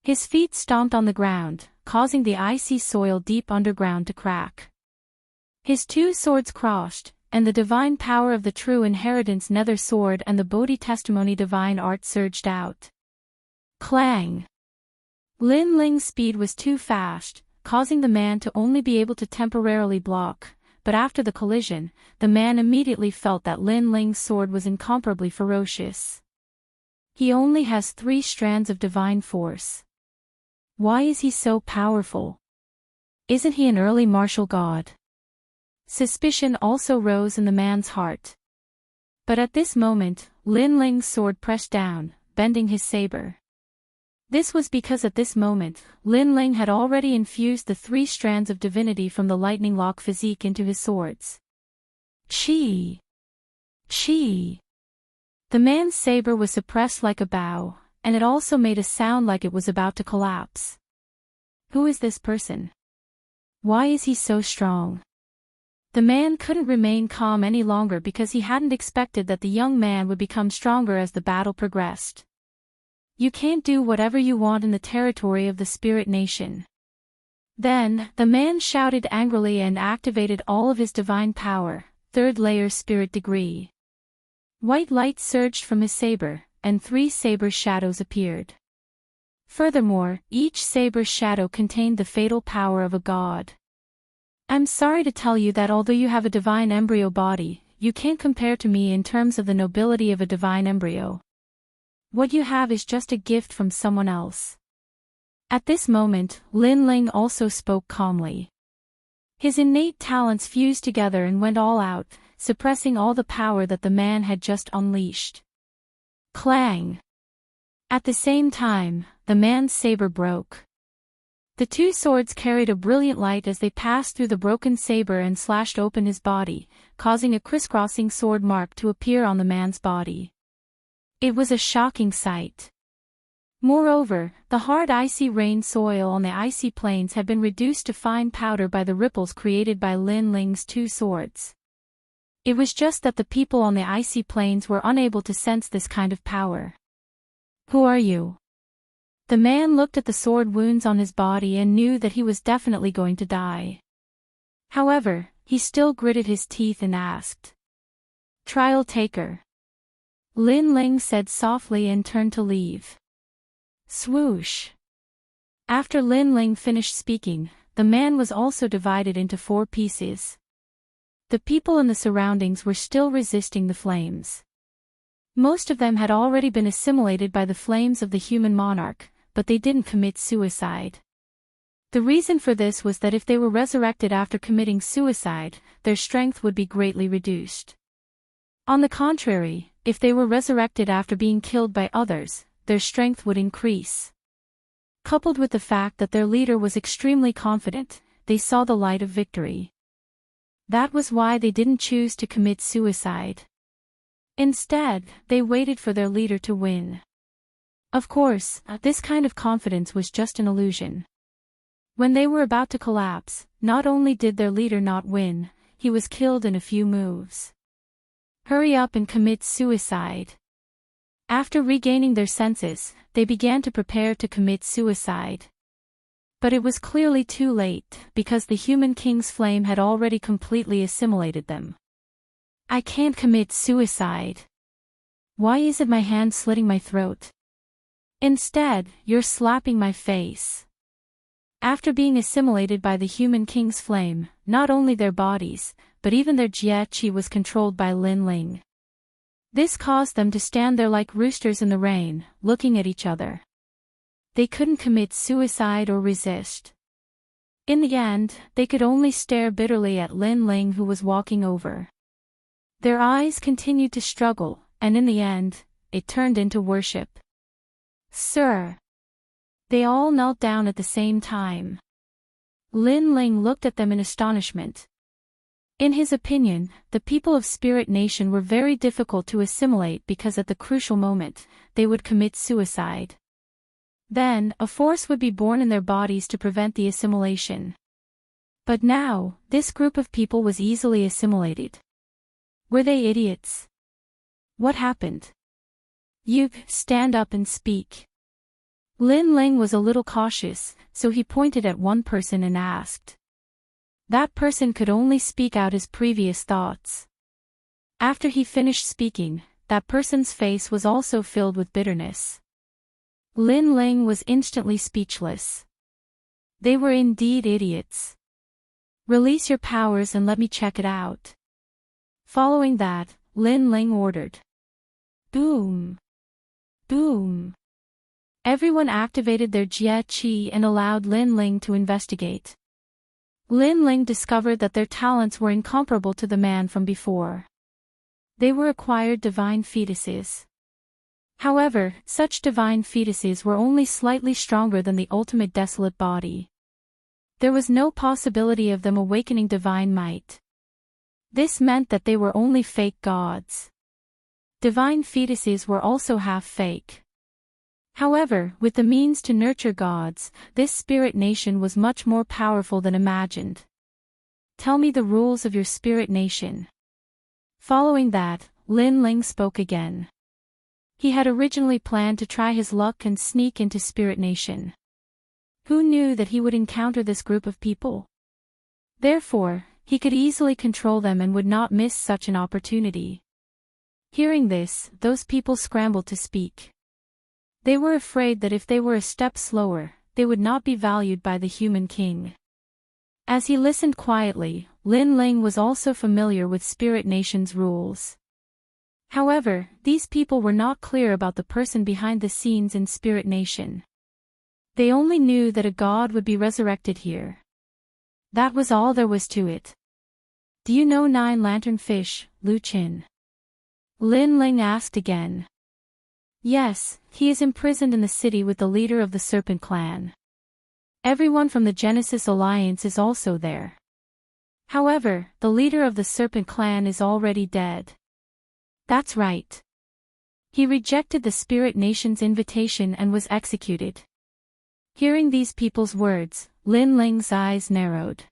His feet stomped on the ground, causing the icy soil deep underground to crack. His two swords crossed, and the divine power of the true inheritance nether sword and the Bodhi testimony divine art surged out. Clang! Lin Ling's speed was too fast, causing the man to only be able to temporarily block, but after the collision, the man immediately felt that Lin Ling's sword was incomparably ferocious. He only has 3 strands of divine force. Why is he so powerful? Isn't he an early martial god? Suspicion also rose in the man's heart. But at this moment, Lin Ling's sword pressed down, bending his saber. This was because at this moment, Lin Ling had already infused the 3 strands of divinity from the lightning lock physique into his swords. Chi! Chi! The man's saber was suppressed like a bow, and it also made a sound like it was about to collapse. Who is this person? Why is he so strong? The man couldn't remain calm any longer because he hadn't expected that the young man would become stronger as the battle progressed. You can't do whatever you want in the territory of the spirit nation. Then, the man shouted angrily and activated all of his divine power, 3rd layer spirit degree. White light surged from his saber, and 3 saber shadows appeared. Furthermore, each saber shadow contained the fatal power of a god. I'm sorry to tell you that although you have a divine embryo body, you can't compare to me in terms of the nobility of a divine embryo. What you have is just a gift from someone else. At this moment, Lin Ling also spoke calmly. His innate talents fused together and went all out, suppressing all the power that the man had just unleashed. Clang! At the same time, the man's saber broke. The 2 swords carried a brilliant light as they passed through the broken saber and slashed open his body, causing a crisscrossing sword mark to appear on the man's body. It was a shocking sight. Moreover, the hard icy rain soil on the icy plains had been reduced to fine powder by the ripples created by Lin Ling's 2 swords. It was just that the people on the icy plains were unable to sense this kind of power. Who are you? The man looked at the sword wounds on his body and knew that he was definitely going to die. However, he still gritted his teeth and asked. Trial taker. Lin Ling said softly and turned to leave. Swoosh. After Lin Ling finished speaking, the man was also divided into 4 pieces. The people in the surroundings were still resisting the flames. Most of them had already been assimilated by the flames of the human monarch, but they didn't commit suicide. The reason for this was that if they were resurrected after committing suicide, their strength would be greatly reduced. On the contrary, if they were resurrected after being killed by others, their strength would increase. Coupled with the fact that their leader was extremely confident, they saw the light of victory. That was why they didn't choose to commit suicide. Instead, they waited for their leader to win. Of course, this kind of confidence was just an illusion. When they were about to collapse, not only did their leader not win, he was killed in a few moves. Hurry up and commit suicide. After regaining their senses, they began to prepare to commit suicide. But it was clearly too late, because the human king's flame had already completely assimilated them. I can't commit suicide. Why isn't my hand slitting my throat? Instead, you're slapping my face. After being assimilated by the human king's flame, not only their bodies, but even their jie qi was controlled by Lin Ling. This caused them to stand there like roosters in the rain, looking at each other. They couldn't commit suicide or resist. In the end, they could only stare bitterly at Lin Ling who was walking over. Their eyes continued to struggle, and in the end, it turned into worship. Sir. They all knelt down at the same time. Lin Ling looked at them in astonishment. In his opinion, the people of Spirit Nation were very difficult to assimilate because at the crucial moment, they would commit suicide. Then, a force would be born in their bodies to prevent the assimilation. But now, this group of people was easily assimilated. Were they idiots? What happened? You, stand up and speak. Lin Ling was a little cautious, so he pointed at one person and asked. That person could only speak out his previous thoughts. After he finished speaking, that person's face was also filled with bitterness. Lin Ling was instantly speechless. They were indeed idiots. Release your powers and let me check it out. Following that, Lin Ling ordered. Boom. Boom. Everyone activated their Jie Qi and allowed Lin Ling to investigate. Lin Ling discovered that their talents were incomparable to the man from before. They were acquired divine fetuses. However, such divine fetuses were only slightly stronger than the ultimate desolate body. There was no possibility of them awakening divine might. This meant that they were only fake gods. Divine fetuses were also half fake. However, with the means to nurture gods, this spirit nation was much more powerful than imagined. Tell me the rules of your spirit nation. Following that, Lin Ling spoke again. He had originally planned to try his luck and sneak into Spirit Nation. Who knew that he would encounter this group of people? Therefore, he could easily control them and would not miss such an opportunity. Hearing this, those people scrambled to speak. They were afraid that if they were a step slower, they would not be valued by the human king. As he listened quietly, Lin Ling was also familiar with Spirit Nation's rules. However, these people were not clear about the person behind the scenes in Spirit Nation. They only knew that a god would be resurrected here. That was all there was to it. Do you know Nine Lantern Fish, Lu Qin? Lin Ling asked again. Yes, he is imprisoned in the city with the leader of the Serpent Clan. Everyone from the Genesis Alliance is also there. However, the leader of the Serpent Clan is already dead. That's right. He rejected the Spirit Nation's invitation and was executed. Hearing these people's words, Lin Ling's eyes narrowed.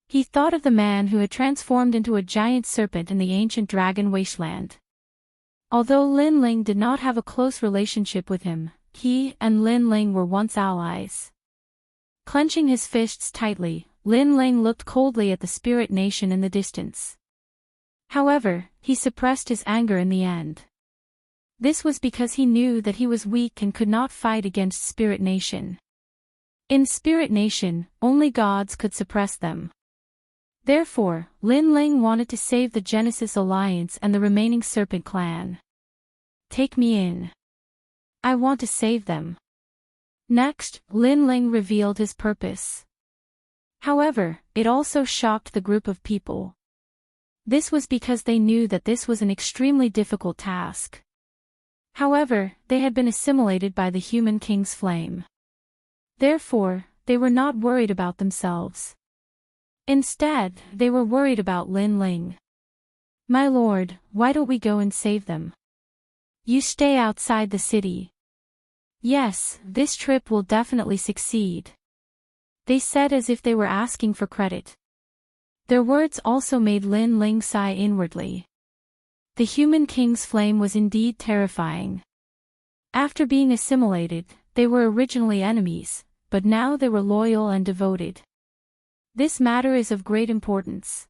He thought of the man who had transformed into a giant serpent in the ancient dragon wasteland. Although Lin Ling did not have a close relationship with him, he and Lin Ling were once allies. Clenching his fists tightly, Lin Ling looked coldly at the Spirit Nation in the distance. However, he suppressed his anger in the end. This was because he knew that he was weak and could not fight against Spirit Nation. In Spirit Nation, only gods could suppress them. Therefore, Lin Ling wanted to save the Genesis Alliance and the remaining Serpent Clan. Take me in. I want to save them. Next, Lin Ling revealed his purpose. However, it also shocked the group of people. This was because they knew that this was an extremely difficult task. However, they had been assimilated by the human king's flame. Therefore, they were not worried about themselves. Instead, they were worried about Lin Ling. My lord, why don't we go and save them? You stay outside the city. Yes, this trip will definitely succeed. They said as if they were asking for credit. Their words also made Lin Ling sigh inwardly. The human king's flame was indeed terrifying. After being assimilated, they were originally enemies, but now they were loyal and devoted. This matter is of great importance.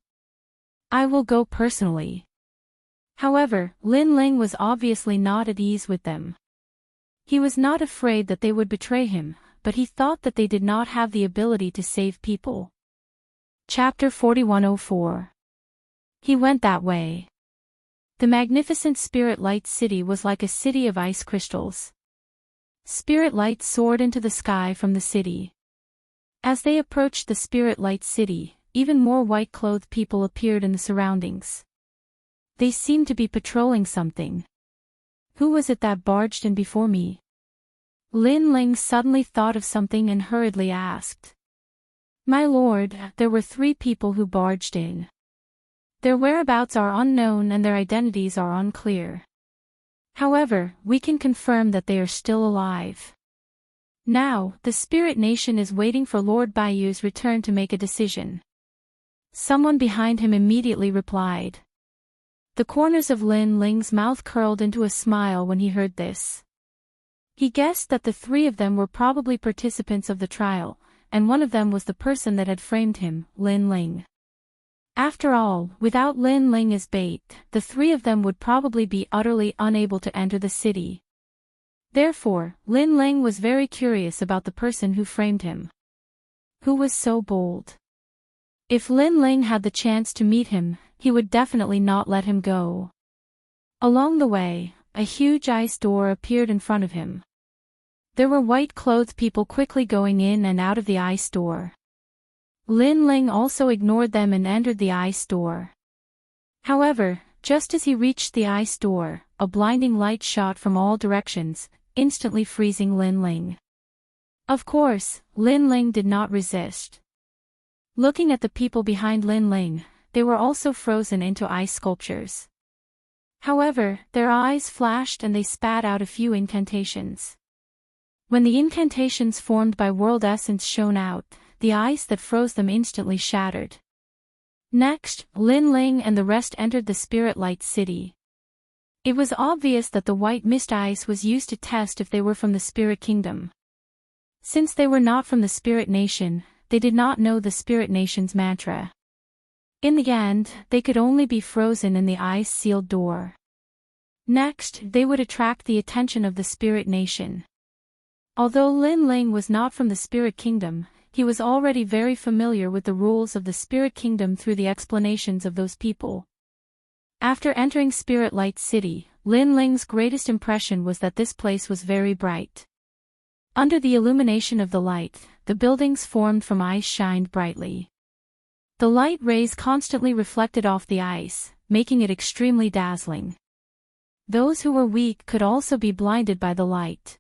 I will go personally. However, Lin Ling was obviously not at ease with them. He was not afraid that they would betray him, but he thought that they did not have the ability to save people. Chapter 4104. He went that way. The magnificent Spirit Light City was like a city of ice crystals. Spirit Light soared into the sky from the city. As they approached the Spirit Light City, even more white-clothed people appeared in the surroundings. They seemed to be patrolling something. Who was it that barged in before me? Lin Ling suddenly thought of something and hurriedly asked. My lord, there were 3 people who barged in. Their whereabouts are unknown and their identities are unclear. However, we can confirm that they are still alive. Now, the Spirit Nation is waiting for Lord Baiyu's return to make a decision. Someone behind him immediately replied. The corners of Lin Ling's mouth curled into a smile when he heard this. He guessed that the 3 of them were probably participants of the trial, and one of them was the person that had framed him, Lin Ling. After all, without Lin Ling as bait, the 3 of them would probably be utterly unable to enter the city. Therefore, Lin Ling was very curious about the person who framed him. Who was so bold? If Lin Ling had the chance to meet him, he would definitely not let him go. Along the way, a huge ice door appeared in front of him. There were white-clothed people quickly going in and out of the ice door. Lin Ling also ignored them and entered the ice door. However, just as he reached the ice door, a blinding light shot from all directions, instantly freezing Lin Ling. Of course, Lin Ling did not resist. Looking at the people behind Lin Ling, they were also frozen into ice sculptures. However, their eyes flashed and they spat out a few incantations. When the incantations formed by world essence shone out, the ice that froze them instantly shattered. Next, Lin Ling and the rest entered the Spirit Light City. It was obvious that the white mist ice was used to test if they were from the Spirit Kingdom. Since they were not from the Spirit Nation, they did not know the Spirit Nation's mantra. In the end, they could only be frozen in the ice-sealed door. Next, they would attract the attention of the Spirit Nation. Although Lin Ling was not from the Spirit Kingdom, he was already very familiar with the rules of the Spirit Kingdom through the explanations of those people. After entering Spirit Light City, Lin Ling's greatest impression was that this place was very bright. Under the illumination of the light, the buildings formed from ice shined brightly. The light rays constantly reflected off the ice, making it extremely dazzling. Those who were weak could also be blinded by the light.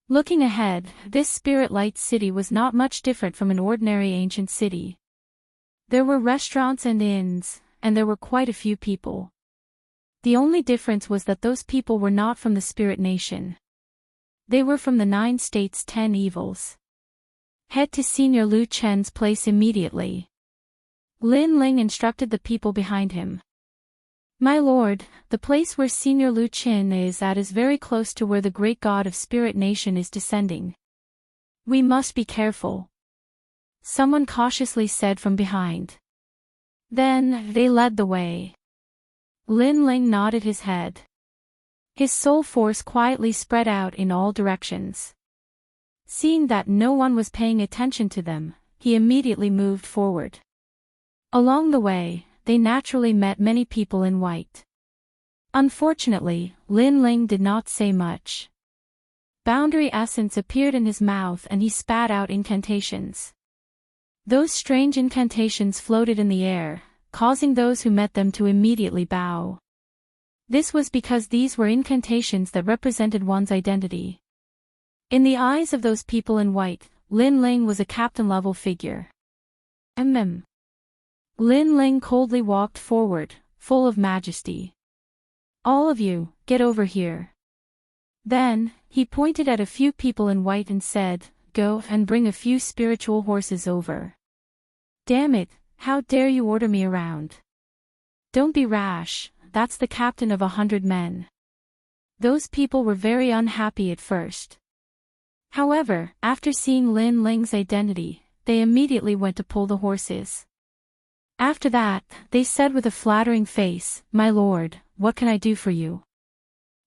Looking ahead, this Spirit Light City was not much different from an ordinary ancient city. There were restaurants and inns, and there were quite a few people. The only difference was that those people were not from the Spirit Nation. They were from the 9 states' 10 evils. Head to Senior Lu Chen's place immediately. Lin Ling instructed the people behind him. My lord, the place where Senior Lu Chen is at is very close to where the great god of Spirit Nation is descending. We must be careful. Someone cautiously said from behind. Then, they led the way. Lin Ling nodded his head. His soul force quietly spread out in all directions. Seeing that no one was paying attention to them, he immediately moved forward. Along the way, they naturally met many people in white. Unfortunately, Lin Ling did not say much. Boundary essence appeared in his mouth and he spat out incantations. Those strange incantations floated in the air, causing those who met them to immediately bow. This was because these were incantations that represented one's identity. In the eyes of those people in white, Lin Ling was a captain-level figure. Lin Ling coldly walked forward, full of majesty. All of you, get over here. Then, he pointed at a few people in white and said, go and bring a few spiritual horses over. Damn it, how dare you order me around? Don't be rash, that's the captain of 100 men. Those people were very unhappy at first. However, after seeing Lin Ling's identity, they immediately went to pull the horses. After that, they said with a flattering face, my lord, what can I do for you?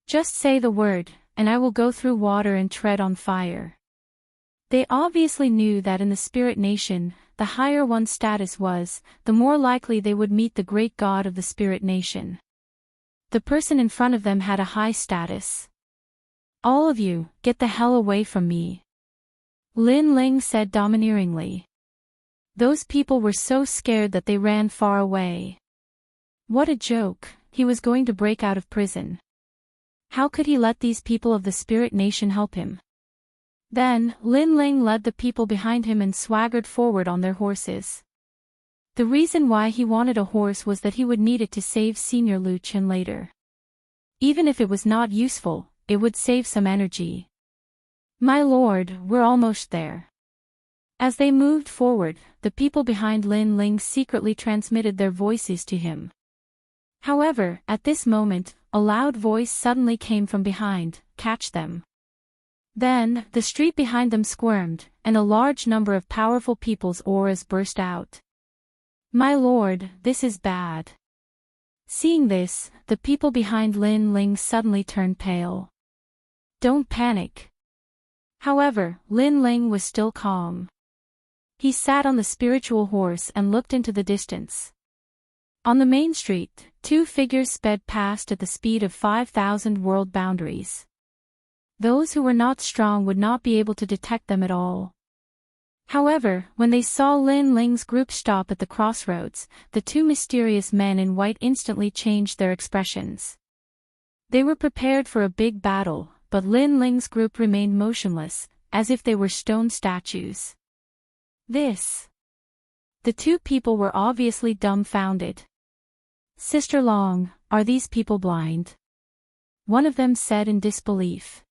Just say the word, and I will go through water and tread on fire. They obviously knew that in the Spirit Nation, the higher one's status was, the more likely they would meet the great god of the Spirit Nation. The person in front of them had a high status. All of you, get the hell away from me. Lin Ling said domineeringly. Those people were so scared that they ran far away. What a joke, he was going to break out of prison. How could he let these people of the Spirit Nation help him? Then, Lin Ling led the people behind him and swaggered forward on their horses. The reason why he wanted a horse was that he would need it to save Senior Lu Chen later. Even if it was not useful, it would save some energy. My lord, we're almost there. As they moved forward, the people behind Lin Ling secretly transmitted their voices to him. However, at this moment, a loud voice suddenly came from behind, "Catch them." Then, the street behind them squirmed, and a large number of powerful people's auras burst out. My lord, this is bad. Seeing this, the people behind Lin Ling suddenly turned pale. Don't panic. However, Lin Ling was still calm. He sat on the spiritual horse and looked into the distance. On the main street, two figures sped past at the speed of 5,000 world boundaries. Those who were not strong would not be able to detect them at all. However, when they saw Lin Ling's group stop at the crossroads, the two mysterious men in white instantly changed their expressions. They were prepared for a big battle, but Lin Ling's group remained motionless, as if they were stone statues. The two people were obviously dumbfounded. Sister Long, are these people blind? One of them said in disbelief.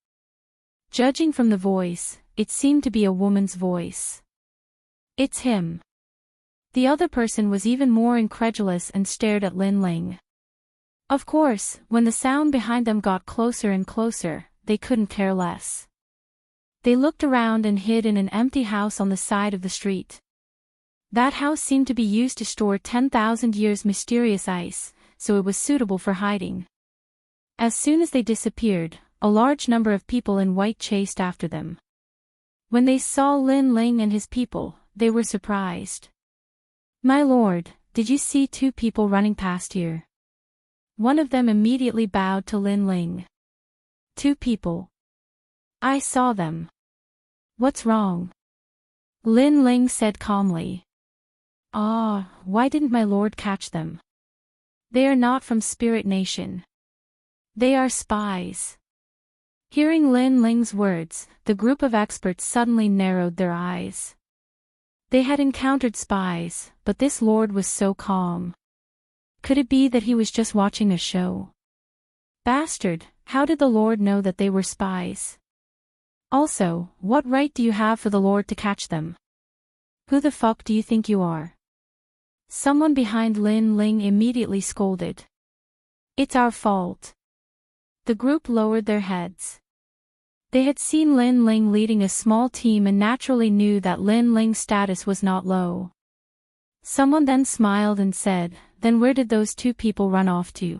Judging from the voice, it seemed to be a woman's voice. It's him. The other person was even more incredulous and stared at Lin Ling. Of course, when the sound behind them got closer and closer, they couldn't care less. They looked around and hid in an empty house on the side of the street. That house seemed to be used to store 10,000 years mysterious ice, so it was suitable for hiding. As soon as they disappeared, a large number of people in white chased after them. When they saw Lin Ling and his people, they were surprised. My lord, did you see two people running past here? One of them immediately bowed to Lin Ling. Two people. I saw them. What's wrong? Lin Ling said calmly. Why didn't my lord catch them? They are not from Spirit Nation. They are spies. Hearing Lin Ling's words, the group of experts suddenly narrowed their eyes. They had encountered spies, but this lord was so calm. Could it be that he was just watching a show? Bastard, how did the lord know that they were spies? Also, what right do you have for the lord to catch them? Who the fuck do you think you are? Someone behind Lin Ling immediately scolded. It's our fault. The group lowered their heads. They had seen Lin Ling leading a small team and naturally knew that Lin Ling's status was not low. Someone then smiled and said, then where did those two people run off to?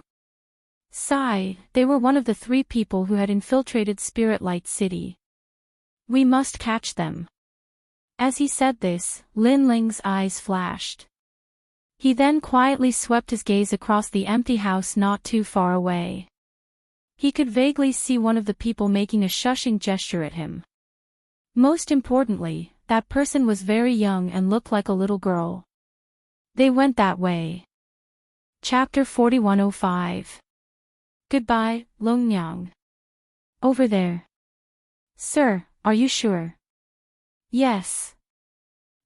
Sigh, they were one of the three people who had infiltrated Spirit Light City. We must catch them. As he said this, Lin Ling's eyes flashed. He then quietly swept his gaze across the empty house not too far away. He could vaguely see one of the people making a shushing gesture at him. Most importantly, that person was very young and looked like a little girl. They went that way. Chapter 4105. Goodbye, Longyang. Over there. Sir, are you sure? Yes.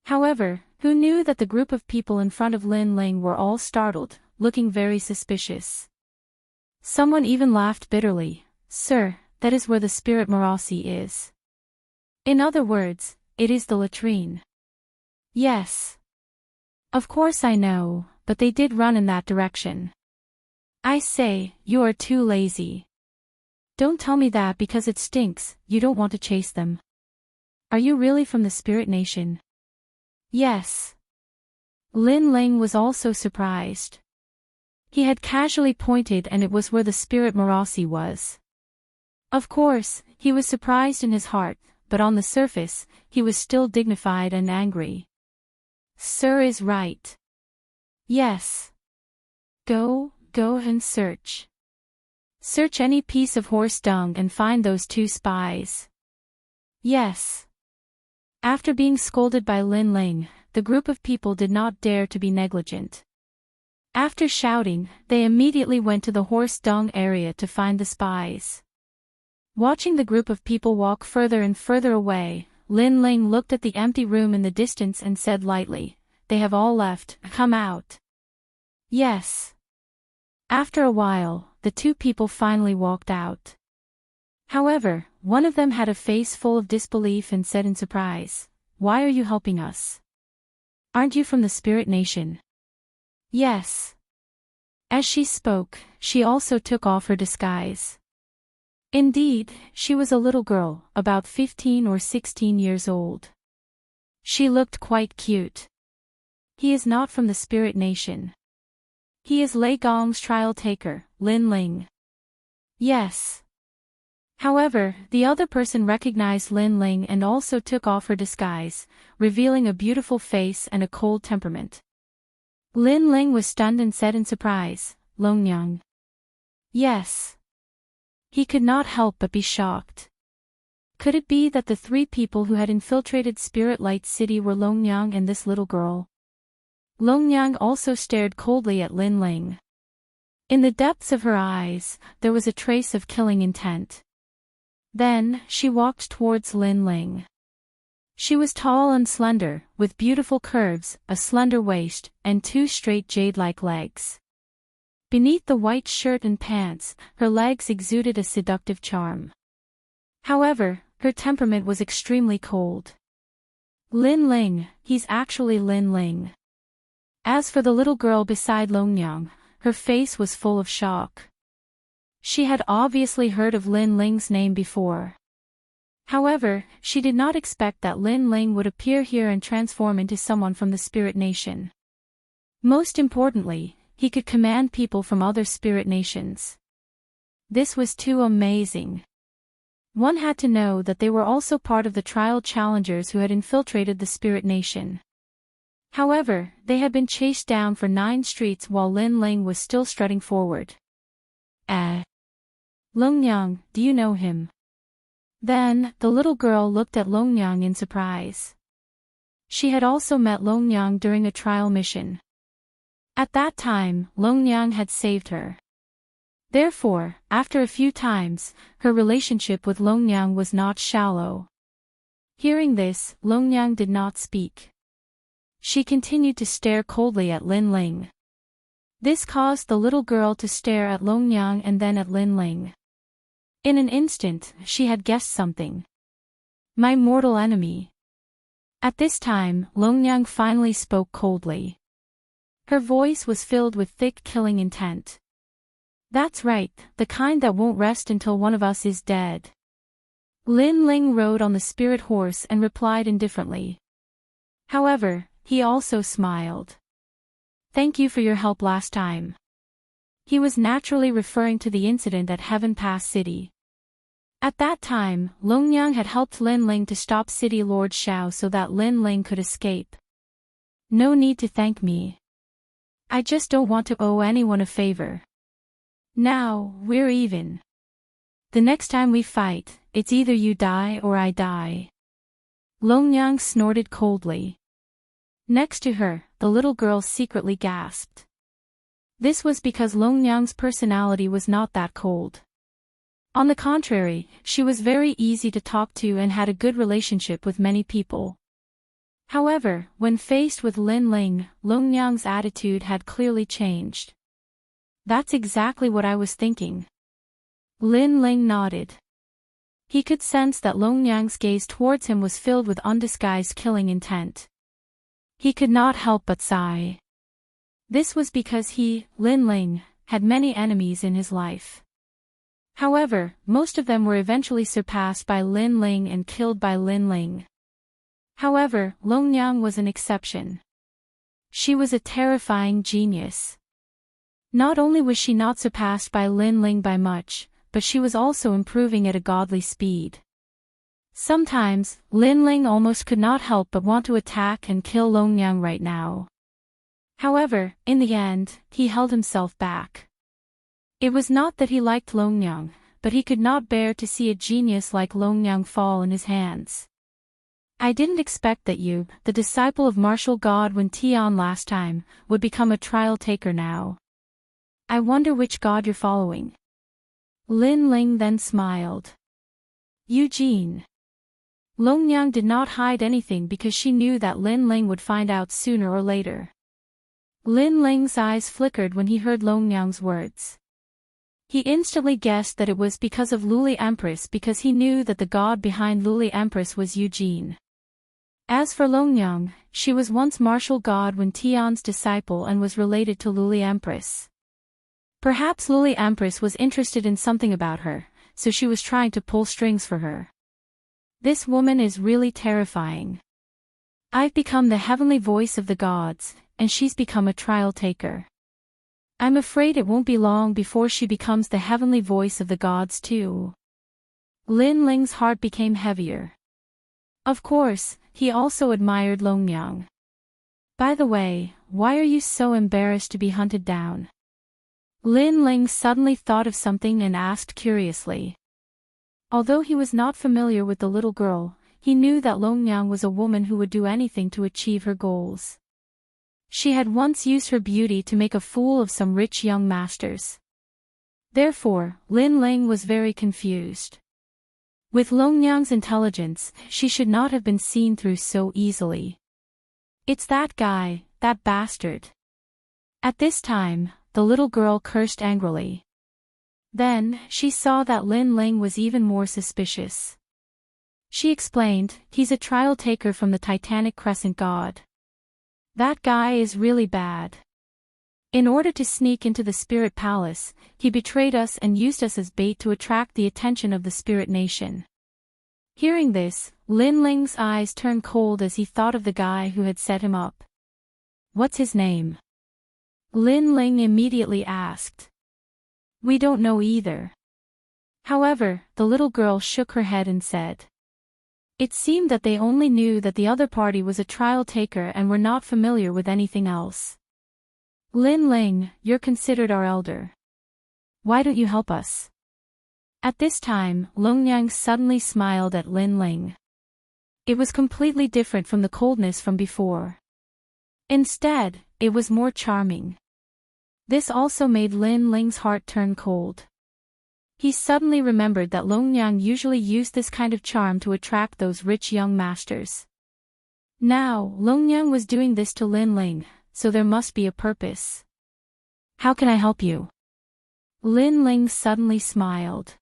However, who knew that the group of people in front of Lin Ling were all startled, looking very suspicious. Someone even laughed bitterly. Sir, that is where the spirit Marasi is. In other words, it is the latrine. Yes. Of course I know, but they did run in that direction. I say, you are too lazy. Don't tell me that because it stinks, you don't want to chase them. Are you really from the Spirit Nation? Yes. Lin Ling was also surprised. He had casually pointed and it was where the spirit Marasi was. Of course, he was surprised in his heart, but on the surface, he was still dignified and angry. Sir is right. Yes. Go and search. Search any piece of horse dung and find those two spies. Yes. After being scolded by Lin Ling, the group of people did not dare to be negligent. After shouting, they immediately went to the horse dung area to find the spies. Watching the group of people walk further and further away, Lin Ling looked at the empty room in the distance and said lightly, "They have all left, come out." Yes. After a while, the two people finally walked out. However, one of them had a face full of disbelief and said in surprise, "Why are you helping us? Aren't you from the Spirit Nation?" Yes. As she spoke, she also took off her disguise. Indeed, she was a little girl, about 15 or 16 years old. She looked quite cute. "He is not from the Spirit Nation. He is Lei Gong's trial taker, Lin Ling." Yes. However, the other person recognized Lin Ling and also took off her disguise, revealing a beautiful face and a cold temperament. Lin Ling was stunned and said in surprise, "Longyang." Yes. He could not help but be shocked. Could it be that the three people who had infiltrated Spirit Light City were Longyang and this little girl? Longyang also stared coldly at Lin Ling. In the depths of her eyes, there was a trace of killing intent. Then, she walked towards Lin Ling. She was tall and slender, with beautiful curves, a slender waist, and two straight jade-like legs. Beneath the white shirt and pants, her legs exuded a seductive charm. However, her temperament was extremely cold. "Lin Ling, he's actually Lin Ling." As for the little girl beside Longyang, her face was full of shock. She had obviously heard of Lin Ling's name before. However, she did not expect that Lin Ling would appear here and transform into someone from the Spirit Nation. Most importantly, he could command people from other Spirit Nations. This was too amazing. One had to know that they were also part of the trial challengers who had infiltrated the Spirit Nation. However, they had been chased down for 9 streets while Lin Ling was still strutting forward. Longyang, do you know him?" Then, the little girl looked at Longyang in surprise. She had also met Longyang during a trial mission. At that time, Longyang had saved her. Therefore, after a few times, her relationship with Longyang was not shallow. Hearing this, Longyang did not speak. She continued to stare coldly at Lin Ling. This caused the little girl to stare at Longyang and then at Lin Ling. In an instant, she had guessed something. "My mortal enemy." At this time, Longyang finally spoke coldly. Her voice was filled with thick killing intent. "That's right, the kind that won't rest until one of us is dead." Lin Ling rode on the spirit horse and replied indifferently. However, he also smiled. "Thank you for your help last time." He was naturally referring to the incident at Heaven Pass City. At that time, Longyang had helped Lin Ling to stop City Lord Xiao so that Lin Ling could escape. "No need to thank me. I just don't want to owe anyone a favor. Now, we're even. The next time we fight, it's either you die or I die." Longyang snorted coldly. Next to her, the little girl secretly gasped. This was because Longyang's personality was not that cold. On the contrary, she was very easy to talk to and had a good relationship with many people. However, when faced with Lin Ling, Longyang's attitude had clearly changed. "That's exactly what I was thinking." Lin Ling nodded. He could sense that Longyang's gaze towards him was filled with undisguised killing intent. He could not help but sigh. This was because he, Lin Ling, had many enemies in his life. However, most of them were eventually surpassed by Lin Ling and killed by Lin Ling. However, Longyang was an exception. She was a terrifying genius. Not only was she not surpassed by Lin Ling by much, but she was also improving at a godly speed. Sometimes, Lin Ling almost could not help but want to attack and kill Longyang right now. However, in the end, he held himself back. It was not that he liked Longyang, but he could not bear to see a genius like Longyang fall in his hands. "I didn't expect that you, the disciple of martial god Wen Tian last time, would become a trial taker now. I wonder which god you're following." Lin Ling then smiled. Eugene. Long Yang did not hide anything because she knew that Lin Ling would find out sooner or later. Lin Ling's eyes flickered when he heard Long Yang's words. He instantly guessed that it was because of Luli Empress because he knew that the god behind Luli Empress was Eugene. As for Long Yang, she was once martial god when Tian's disciple and was related to Luli Empress. Perhaps Luli Empress was interested in something about her, so she was trying to pull strings for her. This woman is really terrifying. I've become the heavenly voice of the gods, and she's become a trial taker. I'm afraid it won't be long before she becomes the heavenly voice of the gods too. Lin Ling's heart became heavier. Of course, he also admired Long Yang. By the way, why are you so embarrassed to be hunted down? Lin Ling suddenly thought of something and asked curiously. Although he was not familiar with the little girl, he knew that Long Yang was a woman who would do anything to achieve her goals. She had once used her beauty to make a fool of some rich young masters. Therefore, Lin Ling was very confused. With Long Yang's intelligence, she should not have been seen through so easily. It's that guy, that bastard. At this time, the little girl cursed angrily. Then, she saw that Lin Ling was even more suspicious. She explained, he's a trial taker from the Titanic Crescent god. That guy is really bad. In order to sneak into the spirit palace, he betrayed us and used us as bait to attract the attention of the spirit nation. Hearing this, Lin Ling's eyes turned cold as he thought of the guy who had set him up. What's his name? Lin Ling immediately asked. We don't know either. However, the little girl shook her head and said. It seemed that they only knew that the other party was a trial taker and were not familiar with anything else. Lin Ling, you're considered our elder. Why don't you help us? At this time, Long Yang suddenly smiled at Lin Ling. It was completely different from the coldness from before. Instead, it was more charming. This also made Lin Ling's heart turn cold. He suddenly remembered that Long Yang usually used this kind of charm to attract those rich young masters. Now, Long Yang was doing this to Lin Ling, so there must be a purpose. How can I help you? Lin Ling suddenly smiled.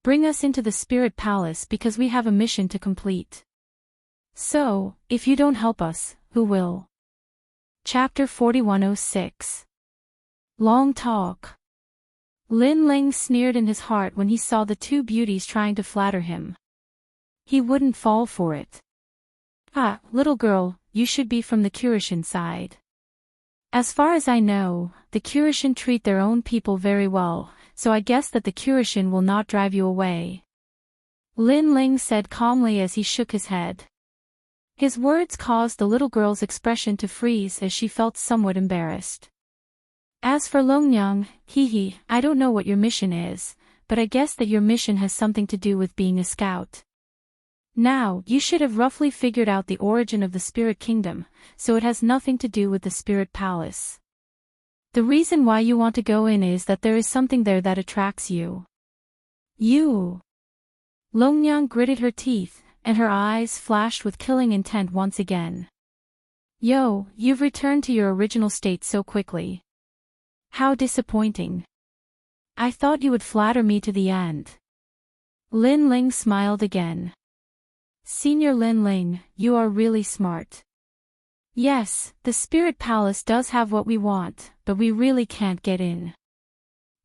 Bring us into the spirit palace because we have a mission to complete. So, if you don't help us, who will? Chapter 4106. Long talk. Lin Ling sneered in his heart when he saw the two beauties trying to flatter him. He wouldn't fall for it. Ah, little girl, you should be from the Curishan side. As far as I know, the Curishan treat their own people very well, so I guess that the Curishan will not drive you away. Lin Ling said calmly as he shook his head. His words caused the little girl's expression to freeze as she felt somewhat embarrassed. As for Long Yang, I don't know what your mission is, but I guess that your mission has something to do with being a scout. Now, you should have roughly figured out the origin of the spirit kingdom, so it has nothing to do with the spirit palace. The reason why you want to go in is that there is something there that attracts you. You. Long Yang gritted her teeth, and her eyes flashed with killing intent once again. Yo, you've returned to your original state so quickly. How disappointing. I thought you would flatter me to the end. Lin Ling smiled again. Senior Lin Ling, you are really smart. Yes, the spirit palace does have what we want, but we really can't get in.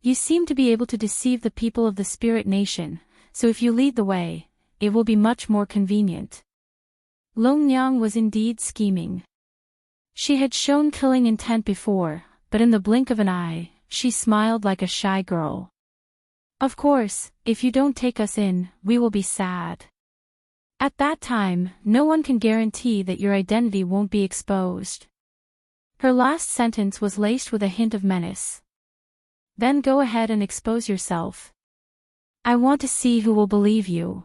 You seem to be able to deceive the people of the spirit nation, so if you lead the way, it will be much more convenient. Long Yang was indeed scheming. She had shown killing intent before, but in the blink of an eye, she smiled like a shy girl. Of course, if you don't take us in, we will be sad. At that time, no one can guarantee that your identity won't be exposed. Her last sentence was laced with a hint of menace. Then go ahead and expose yourself. I want to see who will believe you.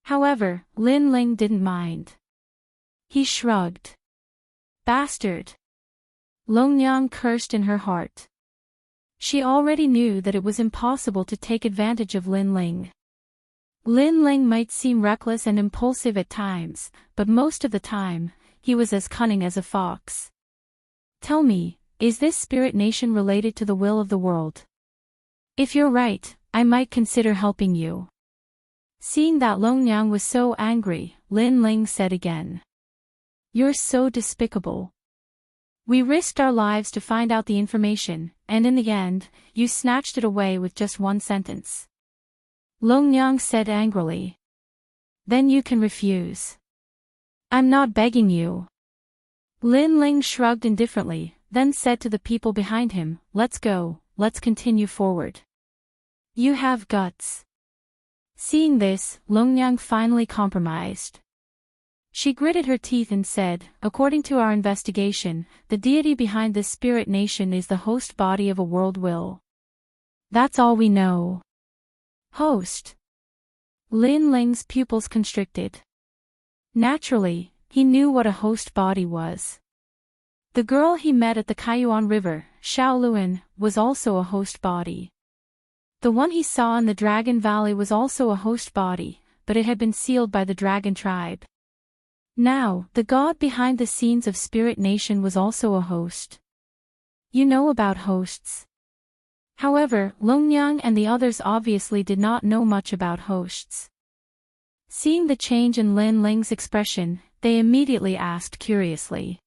However, Lin Ling didn't mind. He shrugged. Bastard. Long Yang cursed in her heart. She already knew that it was impossible to take advantage of Lin Ling. Lin Ling might seem reckless and impulsive at times, but most of the time, he was as cunning as a fox. Tell me, is this spirit nation related to the will of the world? If you're right, I might consider helping you. Seeing that Long Yang was so angry, Lin Ling said again. You're so despicable. We risked our lives to find out the information, and in the end, you snatched it away with just one sentence. Long Yang said angrily. Then you can refuse. I'm not begging you. Lin Ling shrugged indifferently, then said to the people behind him, let's go, let's continue forward. You have guts. Seeing this, Long Yang finally compromised. She gritted her teeth and said, according to our investigation, the deity behind this spirit nation is the host body of a world will. That's all we know. Host. Lin Ling's pupils constricted. Naturally, he knew what a host body was. The girl he met at the Kaiyuan River, Shaoluan, was also a host body. The one he saw in the Dragon Valley was also a host body, but it had been sealed by the Dragon tribe. Now, the god behind the scenes of Spirit Nation was also a host. You know about hosts. However, Long Yang and the others obviously did not know much about hosts. Seeing the change in Lin Ling's expression, they immediately asked curiously.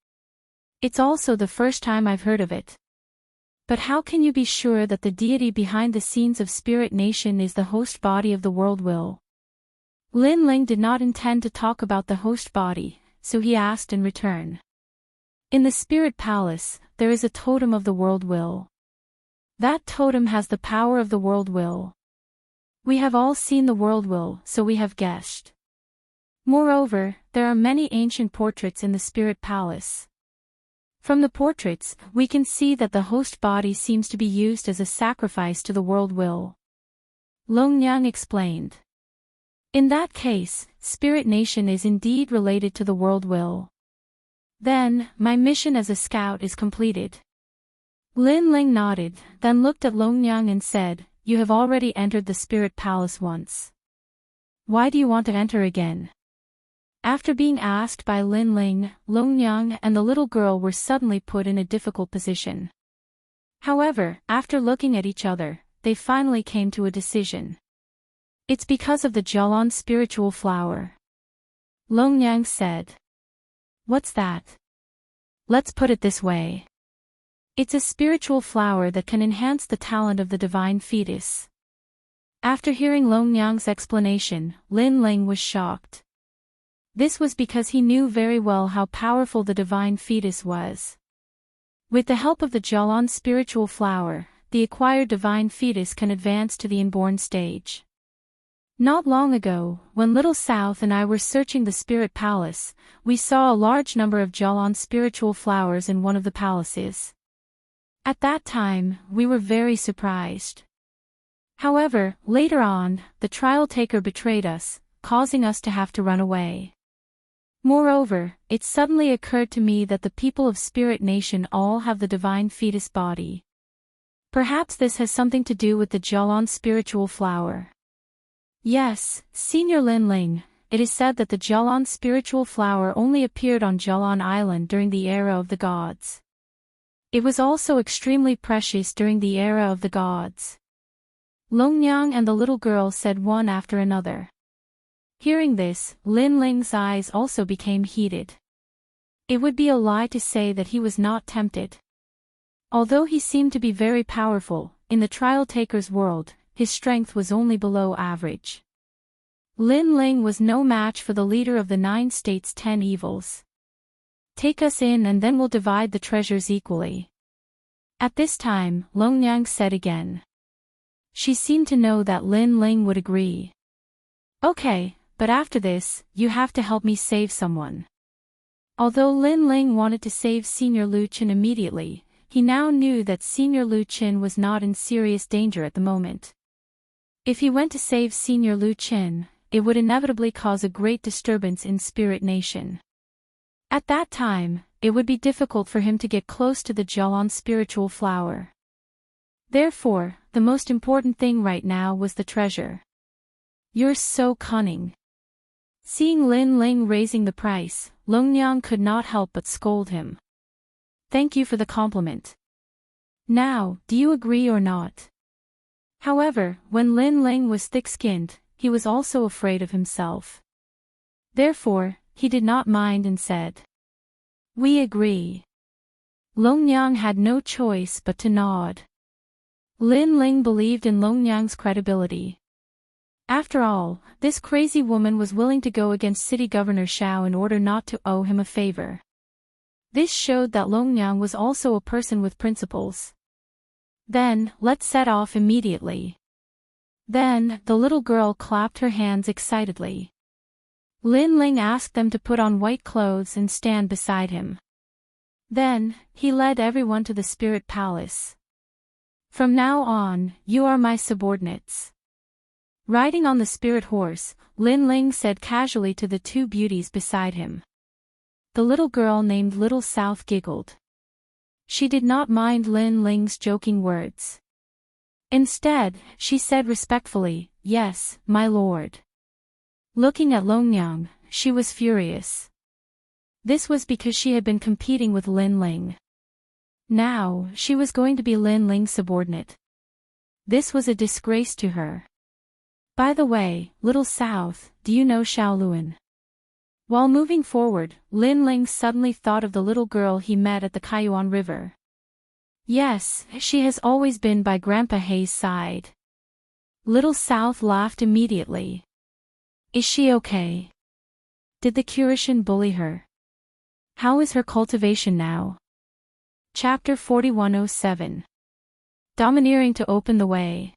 It's also the first time I've heard of it. But how can you be sure that the deity behind the scenes of Spirit Nation is the host body of the world will? Lin Ling did not intend to talk about the host body, so he asked in return. In the Spirit Palace, there is a totem of the world will. That totem has the power of the world will. We have all seen the world will, so we have guessed. Moreover, there are many ancient portraits in the Spirit Palace. From the portraits, we can see that the host body seems to be used as a sacrifice to the world will. Long Yang explained. In that case, Spirit Nation is indeed related to the world will. Then, my mission as a scout is completed. Lin Ling nodded, then looked at Long Yang and said, you have already entered the Spirit Palace once. Why do you want to enter again? After being asked by Lin Ling, Long Yang and the little girl were suddenly put in a difficult position. However, after looking at each other, they finally came to a decision. It's because of the Jialan spiritual flower. Long Yang said. What's that? Let's put it this way. It's a spiritual flower that can enhance the talent of the divine fetus. After hearing Long Yang's explanation, Lin Ling was shocked. This was because he knew very well how powerful the divine fetus was. With the help of the Jialan spiritual flower, the acquired divine fetus can advance to the inborn stage. Not long ago, when Little South and I were searching the Spirit Palace, we saw a large number of Jialan spiritual flowers in one of the palaces. At that time, we were very surprised. However, later on, the trial taker betrayed us, causing us to have to run away. Moreover, it suddenly occurred to me that the people of Spirit Nation all have the divine fetus body. Perhaps this has something to do with the Jialan spiritual flower. Yes, Senior Lin Ling, it is said that the Jialan spiritual flower only appeared on Jialan Island during the era of the gods. It was also extremely precious during the era of the gods. Long Yang and the little girl said one after another. Hearing this, Lin Ling's eyes also became heated. It would be a lie to say that he was not tempted. Although he seemed to be very powerful, in the trial taker's world, his strength was only below average. Lin Ling was no match for the leader of the 9 states' 10 evils. Take us in and then we'll divide the treasures equally. At this time, Long Yang said again. She seemed to know that Lin Ling would agree. Okay, but after this, you have to help me save someone. Although Lin Ling wanted to save Senior Lu Qin immediately, he now knew that Senior Lu Qin was not in serious danger at the moment. If he went to save Senior Lu Qin, it would inevitably cause a great disturbance in Spirit Nation. At that time, it would be difficult for him to get close to the Jialan spiritual flower. Therefore, the most important thing right now was the treasure. You're so cunning. Seeing Lin Ling raising the price, Longnyang could not help but scold him. Thank you for the compliment. Now, do you agree or not? However, when Lin Ling was thick-skinned, he was also afraid of himself. Therefore, he did not mind and said, "We agree." Longnyang had no choice but to nod. Lin Ling believed in Longnyang's credibility. After all, this crazy woman was willing to go against City Governor Xiao in order not to owe him a favor. This showed that Longnyang was also a person with principles. Then, let's set off immediately. Then, the little girl clapped her hands excitedly. Lin Ling asked them to put on white clothes and stand beside him. Then, he led everyone to the spirit palace. From now on, you are my subordinates. Riding on the spirit horse, Lin Ling said casually to the two beauties beside him. The little girl named Little South giggled. She did not mind Lin Ling's joking words. Instead, she said respectfully, "Yes, my lord." Looking at Longnyang, she was furious. This was because she had been competing with Lin Ling. Now, she was going to be Lin Ling's subordinate. This was a disgrace to her. By the way, Little South, do you know Shaoluan? While moving forward, Lin Ling suddenly thought of the little girl he met at the Kaiyuan River. Yes, she has always been by Grandpa Hei's side. Little South laughed immediately. Is she okay? Did the Curishan bully her? How is her cultivation now? Chapter 4107. Domineering to open the way.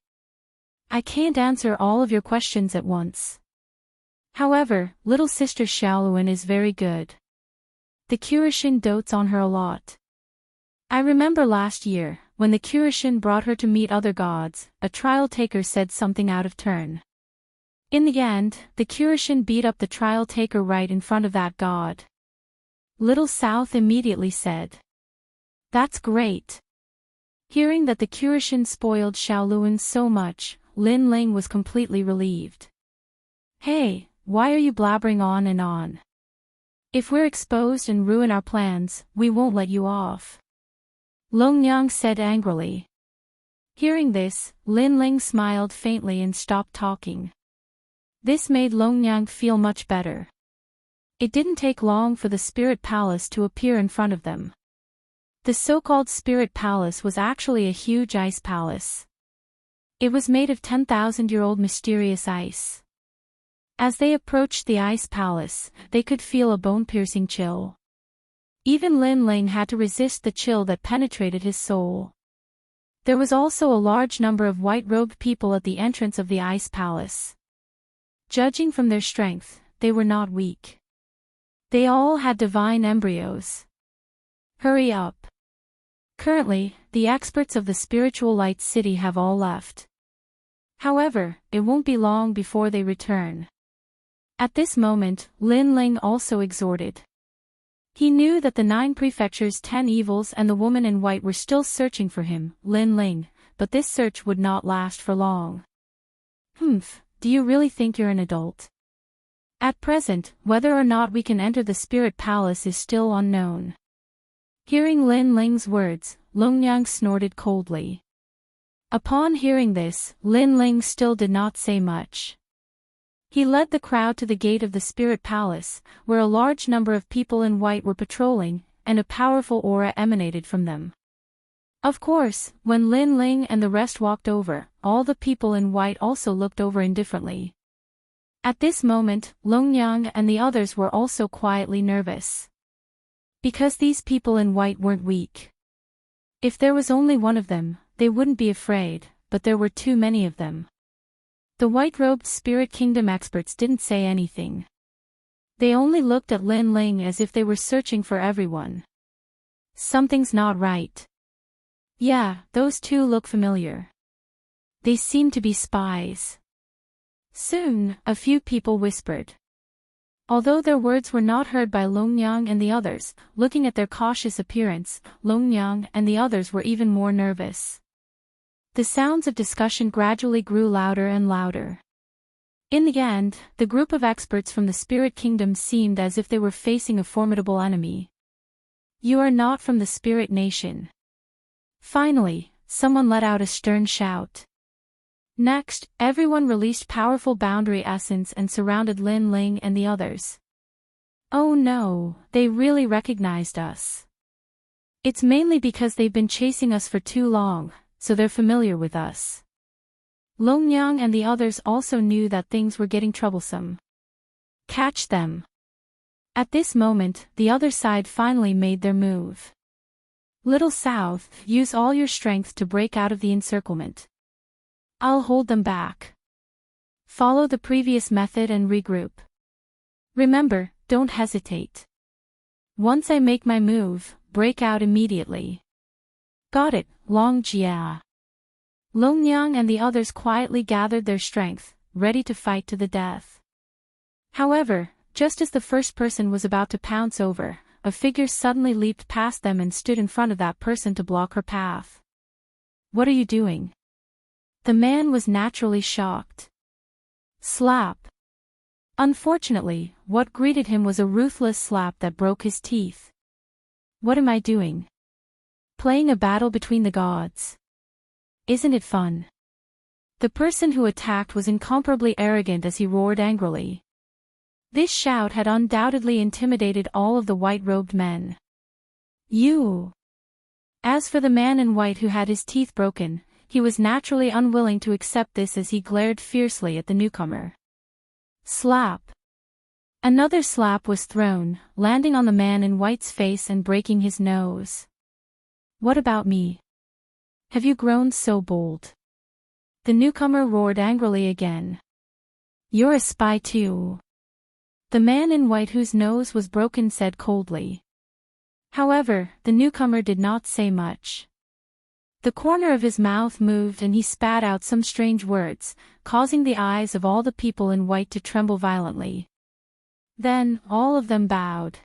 I can't answer all of your questions at once. However, little sister Shaoluan is very good. The Curishan dotes on her a lot. I remember last year, when the Curishan brought her to meet other gods, a trial taker said something out of turn. In the end, the Curishan beat up the trial taker right in front of that god. Little South immediately said, "That's great." Hearing that the Curishan spoiled Shaoluan so much, Lin Ling was completely relieved. Hey, why are you blabbering on and on? If we're exposed and ruin our plans, we won't let you off. Longnyang said angrily. Hearing this, Lin Ling smiled faintly and stopped talking. This made Longnyang feel much better. It didn't take long for the spirit palace to appear in front of them. The so-called spirit palace was actually a huge ice palace. It was made of 10,000-year-old mysterious ice. As they approached the ice palace, they could feel a bone-piercing chill. Even Lin Ling had to resist the chill that penetrated his soul. There was also a large number of white-robed people at the entrance of the ice palace. Judging from their strength, they were not weak. They all had divine embryos. Hurry up. Currently, the experts of the spiritual light city have all left. However, it won't be long before they return. At this moment, Lin Ling also exhorted. He knew that the 9 prefectures' 10 evils and the woman in white were still searching for him, Lin Ling, but this search would not last for long. Do you really think you're an adult? At present, whether or not we can enter the spirit palace is still unknown. Hearing Lin Ling's words, Longnyang snorted coldly. Upon hearing this, Lin Ling still did not say much. He led the crowd to the gate of the spirit palace, where a large number of people in white were patrolling, and a powerful aura emanated from them. Of course, when Lin Ling and the rest walked over, all the people in white also looked over indifferently. At this moment, Longnyang and the others were also quietly nervous. Because these people in white weren't weak. If there was only one of them, they wouldn't be afraid, but there were too many of them. The white-robed Spirit Kingdom experts didn't say anything. They only looked at Lin Ling as if they were searching for everyone. Something's not right. Yeah, those two look familiar. They seem to be spies. Soon, a few people whispered. Although their words were not heard by Longnyang and the others, looking at their cautious appearance, Longnyang and the others were even more nervous. The sounds of discussion gradually grew louder and louder. In the end, the group of experts from the spirit kingdom seemed as if they were facing a formidable enemy. You are not from the spirit nation. Finally, someone let out a stern shout. Next, everyone released powerful boundary essence and surrounded Lin Ling and the others. Oh no, they really recognized us. It's mainly because they've been chasing us for too long, so they're familiar with us. Longyang and the others also knew that things were getting troublesome. Catch them. At this moment, the other side finally made their move. Little South, use all your strength to break out of the encirclement. I'll hold them back. Follow the previous method and regroup. Remember, don't hesitate. Once I make my move, break out immediately. Got it, Long Jia. Longyang and the others quietly gathered their strength, ready to fight to the death. However, just as the first person was about to pounce over, a figure suddenly leaped past them and stood in front of that person to block her path. What are you doing? The man was naturally shocked. Slap. Unfortunately, what greeted him was a ruthless slap that broke his teeth. What am I doing? Playing a battle between the gods. Isn't it fun? The person who attacked was incomparably arrogant as he roared angrily. This shout had undoubtedly intimidated all of the white-robed men. You! As for the man in white who had his teeth broken, he was naturally unwilling to accept this as he glared fiercely at the newcomer. Slap! Another slap was thrown, landing on the man in white's face and breaking his nose. What about me? Have you grown so bold? The newcomer roared angrily again. You're a spy too. The man in white whose nose was broken said coldly. However, the newcomer did not say much. The corner of his mouth moved and he spat out some strange words, causing the eyes of all the people in white to tremble violently. Then, all of them bowed.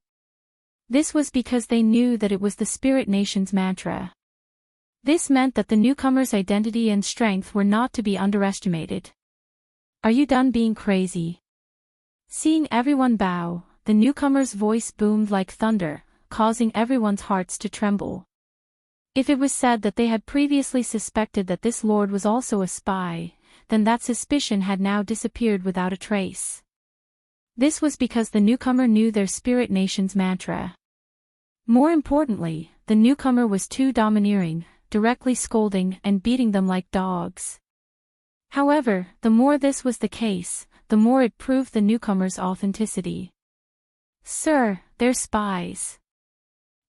This was because they knew that it was the Spirit Nation's mantra. This meant that the newcomer's identity and strength were not to be underestimated. Are you done being crazy? Seeing everyone bow, the newcomer's voice boomed like thunder, causing everyone's hearts to tremble. If it was said that they had previously suspected that this lord was also a spy, then that suspicion had now disappeared without a trace. This was because the newcomer knew their Spirit Nation's mantra. More importantly, the newcomer was too domineering, directly scolding and beating them like dogs. However, the more this was the case, the more it proved the newcomer's authenticity. Sir, they're spies.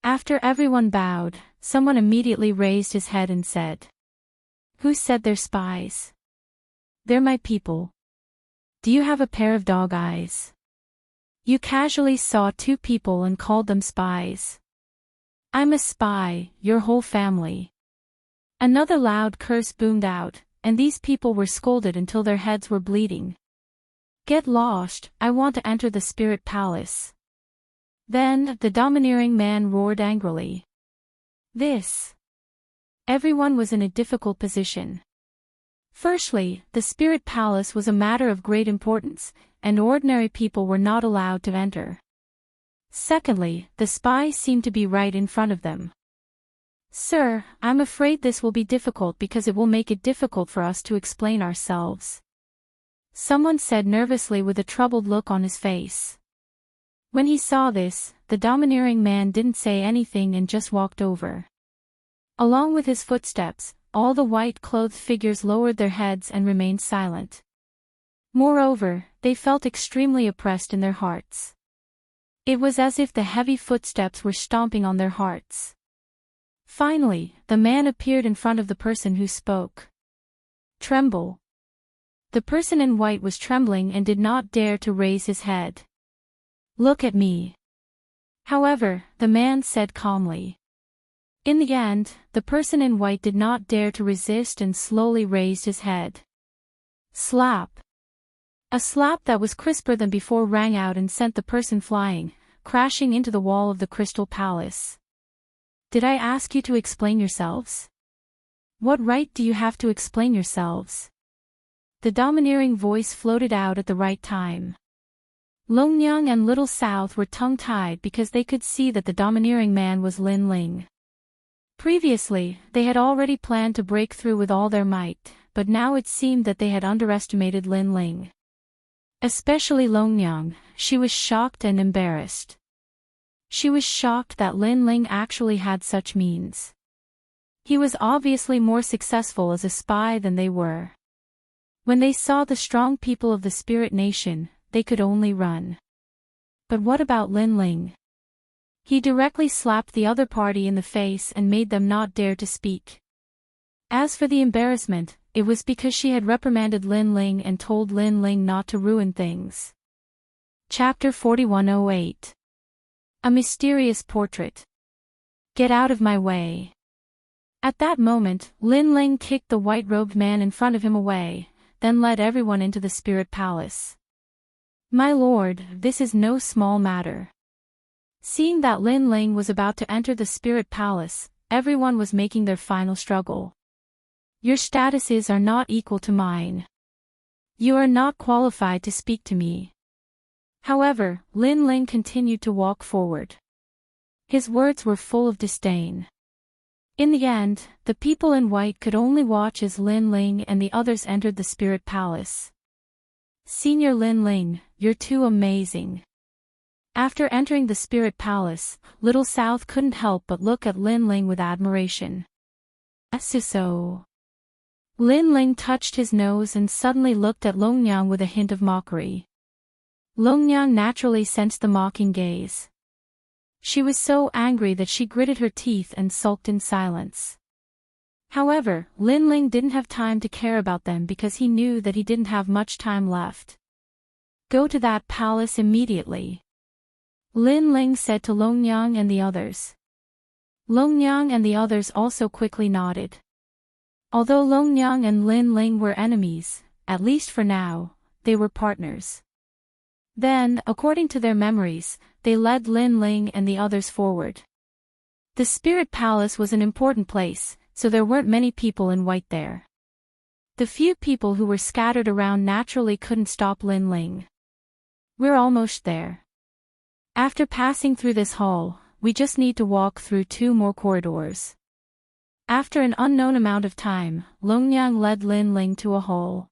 After everyone bowed, someone immediately raised his head and said. Who said they're spies? They're my people. Do you have a pair of dog eyes? You casually saw two people and called them spies. I'm a spy, your whole family. Another loud curse boomed out, and these people were scolded until their heads were bleeding. Get lost, I want to enter the spirit palace. Then, the domineering man roared angrily. This. Everyone was in a difficult position. Firstly, the spirit palace was a matter of great importance, and ordinary people were not allowed to enter. Secondly, the spy seemed to be right in front of them. Sir, I'm afraid this will be difficult because it will make it difficult for us to explain ourselves. Someone said nervously with a troubled look on his face. When he saw this, the domineering man didn't say anything and just walked over. Along with his footsteps, all the white-clothed figures lowered their heads and remained silent. Moreover, they felt extremely oppressed in their hearts. It was as if the heavy footsteps were stomping on their hearts. Finally, the man appeared in front of the person who spoke. Tremble. The person in white was trembling and did not dare to raise his head. Look at me. However, the man said calmly. In the end, the person in white did not dare to resist and slowly raised his head. Slap. A slap that was crisper than before rang out and sent the person flying, crashing into the wall of the Crystal Palace. Did I ask you to explain yourselves? What right do you have to explain yourselves? The domineering voice floated out at the right time. Longyang and Little South were tongue-tied because they could see that the domineering man was Lin Ling. Previously, they had already planned to break through with all their might, but now it seemed that they had underestimated Lin Ling. Especially Longyang, she was shocked and embarrassed. She was shocked that Lin Ling actually had such means. He was obviously more successful as a spy than they were. When they saw the strong people of the Spirit Nation, they could only run. But what about Lin Ling? He directly slapped the other party in the face and made them not dare to speak. As for the embarrassment, it was because she had reprimanded Lin Ling and told Lin Ling not to ruin things. Chapter 4108. A Mysterious Portrait. Get out of my way. At that moment, Lin Ling kicked the white-robed man in front of him away, then led everyone into the Spirit Palace. My lord, this is no small matter. Seeing that Lin Ling was about to enter the Spirit Palace, everyone was making their final struggle. Your statuses are not equal to mine. You are not qualified to speak to me. However, Lin Ling continued to walk forward. His words were full of disdain. In the end, the people in white could only watch as Lin Ling and the others entered the Spirit Palace. Senior Lin Ling, you're too amazing. After entering the Spirit Palace, Little South couldn't help but look at Lin Ling with admiration. So. Lin Ling touched his nose and suddenly looked at Longyang with a hint of mockery. Longyang naturally sensed the mocking gaze. She was so angry that she gritted her teeth and sulked in silence. However, Lin Ling didn't have time to care about them because he knew that he didn't have much time left. Go to that palace immediately. Lin Ling said to Longyang and the others. Longyang and the others also quickly nodded. Although Longyang and Lin Ling were enemies, at least for now, they were partners. Then, according to their memories, they led Lin Ling and the others forward. The Spirit Palace was an important place, so there weren't many people in white there. The few people who were scattered around naturally couldn't stop Lin Ling. We're almost there. After passing through this hall, we just need to walk through 2 more corridors. After an unknown amount of time, Longyang led Lin Ling to a hall.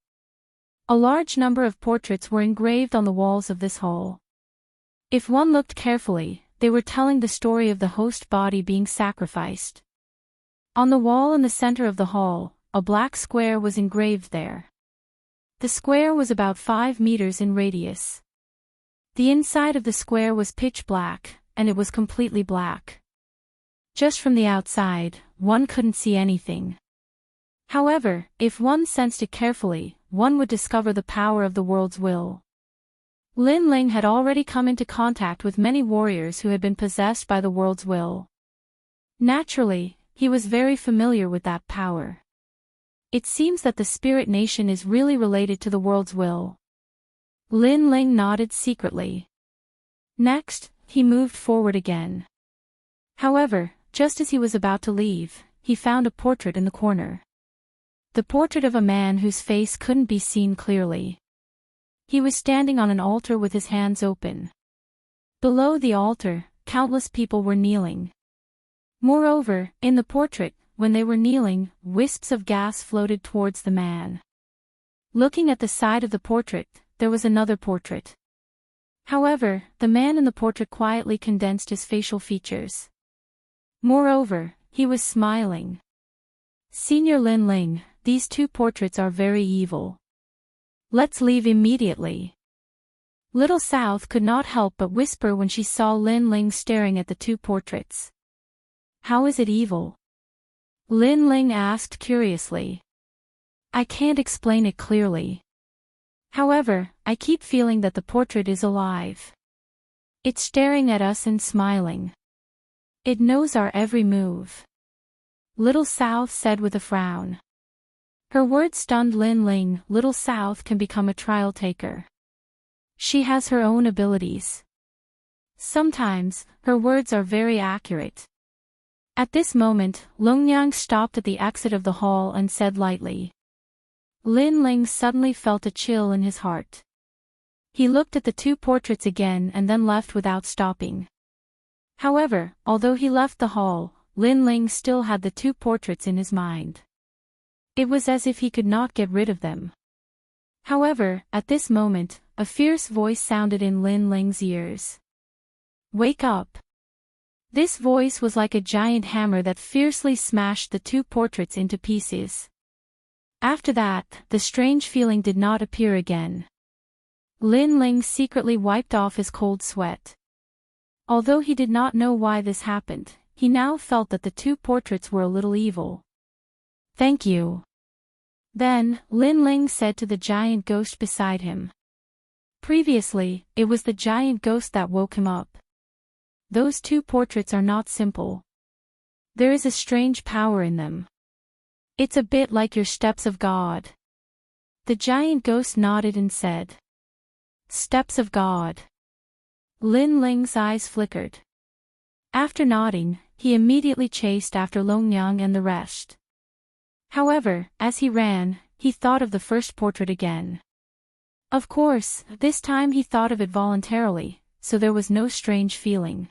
A large number of portraits were engraved on the walls of this hall. If one looked carefully, they were telling the story of the host body being sacrificed. On the wall in the center of the hall, a black square was engraved there. The square was about 5 meters in radius. The inside of the square was pitch black, and it was completely black. Just from the outside, one couldn't see anything. However, if one sensed it carefully, one would discover the power of the world's will. Lin Ling had already come into contact with many warriors who had been possessed by the world's will. Naturally, he was very familiar with that power. It seems that the Spirit Nation is really related to the world's will. Lin Ling nodded secretly. Next, he moved forward again. However, just as he was about to leave, he found a portrait in the corner. The portrait of a man whose face couldn't be seen clearly. He was standing on an altar with his hands open. Below the altar, countless people were kneeling. Moreover, in the portrait, when they were kneeling, wisps of gas floated towards the man. Looking at the side of the portrait, there was another portrait. However, the man in the portrait quietly condensed his facial features. Moreover, he was smiling. Senior Lin Ling, these 2 portraits are very evil. Let's leave immediately. Little South could not help but whisper when she saw Lin Ling staring at the 2 portraits. How is it evil? Lin Ling asked curiously. I can't explain it clearly. However, I keep feeling that the portrait is alive. It's staring at us and smiling. It knows our every move. Little South said with a frown. Her words stunned Lin Ling. Little South can become a trial taker. She has her own abilities. Sometimes, her words are very accurate. At this moment, Longyang stopped at the exit of the hall and said lightly. Lin Ling suddenly felt a chill in his heart. He looked at the two portraits again and then left without stopping. However, although he left the hall, Lin Ling still had the two portraits in his mind. It was as if he could not get rid of them. However, at this moment, a fierce voice sounded in Lin Ling's ears. "Wake up!" This voice was like a giant hammer that fiercely smashed the two portraits into pieces. After that, the strange feeling did not appear again. Lin Ling secretly wiped off his cold sweat. Although he did not know why this happened, he now felt that the two portraits were a little evil. "Thank you." Then, Lin Ling said to the giant ghost beside him. Previously, it was the giant ghost that woke him up. "Those two portraits are not simple. There is a strange power in them. It's a bit like your steps of God." The giant ghost nodded and said, "Steps of God." Lin Ling's eyes flickered. After nodding, he immediately chased after Longyang and the rest. However, as he ran, he thought of the first portrait again. Of course, this time he thought of it voluntarily, so there was no strange feeling.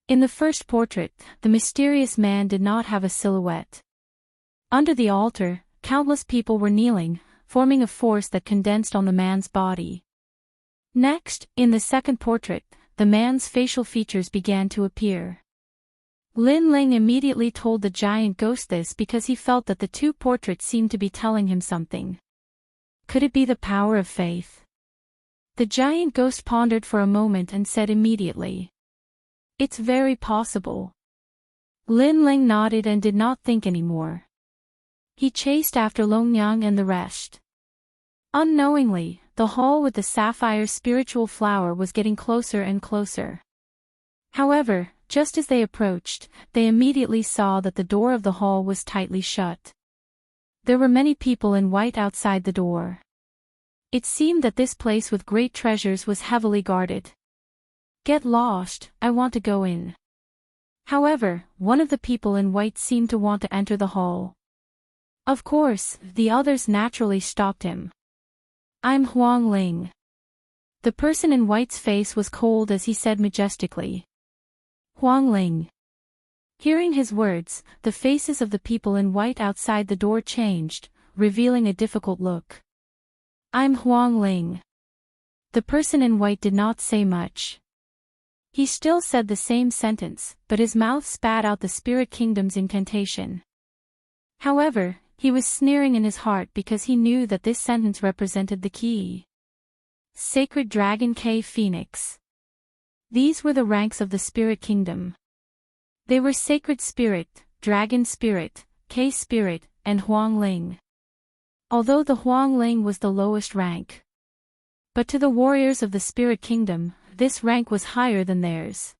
In the first portrait, the mysterious man did not have a silhouette. Under the altar, countless people were kneeling, forming a force that condensed on the man's body. Next, in the second portrait, the man's facial features began to appear. Lin Ling immediately told the giant ghost this because he felt that the two portraits seemed to be telling him something. Could it be the power of faith? The giant ghost pondered for a moment and said immediately, "It's very possible." Lin Ling nodded and did not think anymore. He chased after Longyang and the rest. Unknowingly, the hall with the sapphire spiritual flower was getting closer and closer. However, just as they approached, they immediately saw that the door of the hall was tightly shut. There were many people in white outside the door. It seemed that this place with great treasures was heavily guarded. "Get lost, I want to go in." However, one of the people in white seemed to want to enter the hall. Of course, the others naturally stopped him. "I'm Huang Ling." The person in white's face was cold as he said majestically, "Huang Ling." Hearing his words, the faces of the people in white outside the door changed, revealing a difficult look. "I'm Huang Ling." The person in white did not say much. He still said the same sentence, but his mouth spat out the spirit kingdom's incantation. However, he was sneering in his heart because he knew that this sentence represented the key. Sacred Dragon K Phoenix. These were the ranks of the spirit kingdom. They were Sacred Spirit, Dragon Spirit, K Spirit, and Huang Ling. Although the Huang Ling was the lowest rank. But to the warriors of the spirit kingdom, this rank was higher than theirs.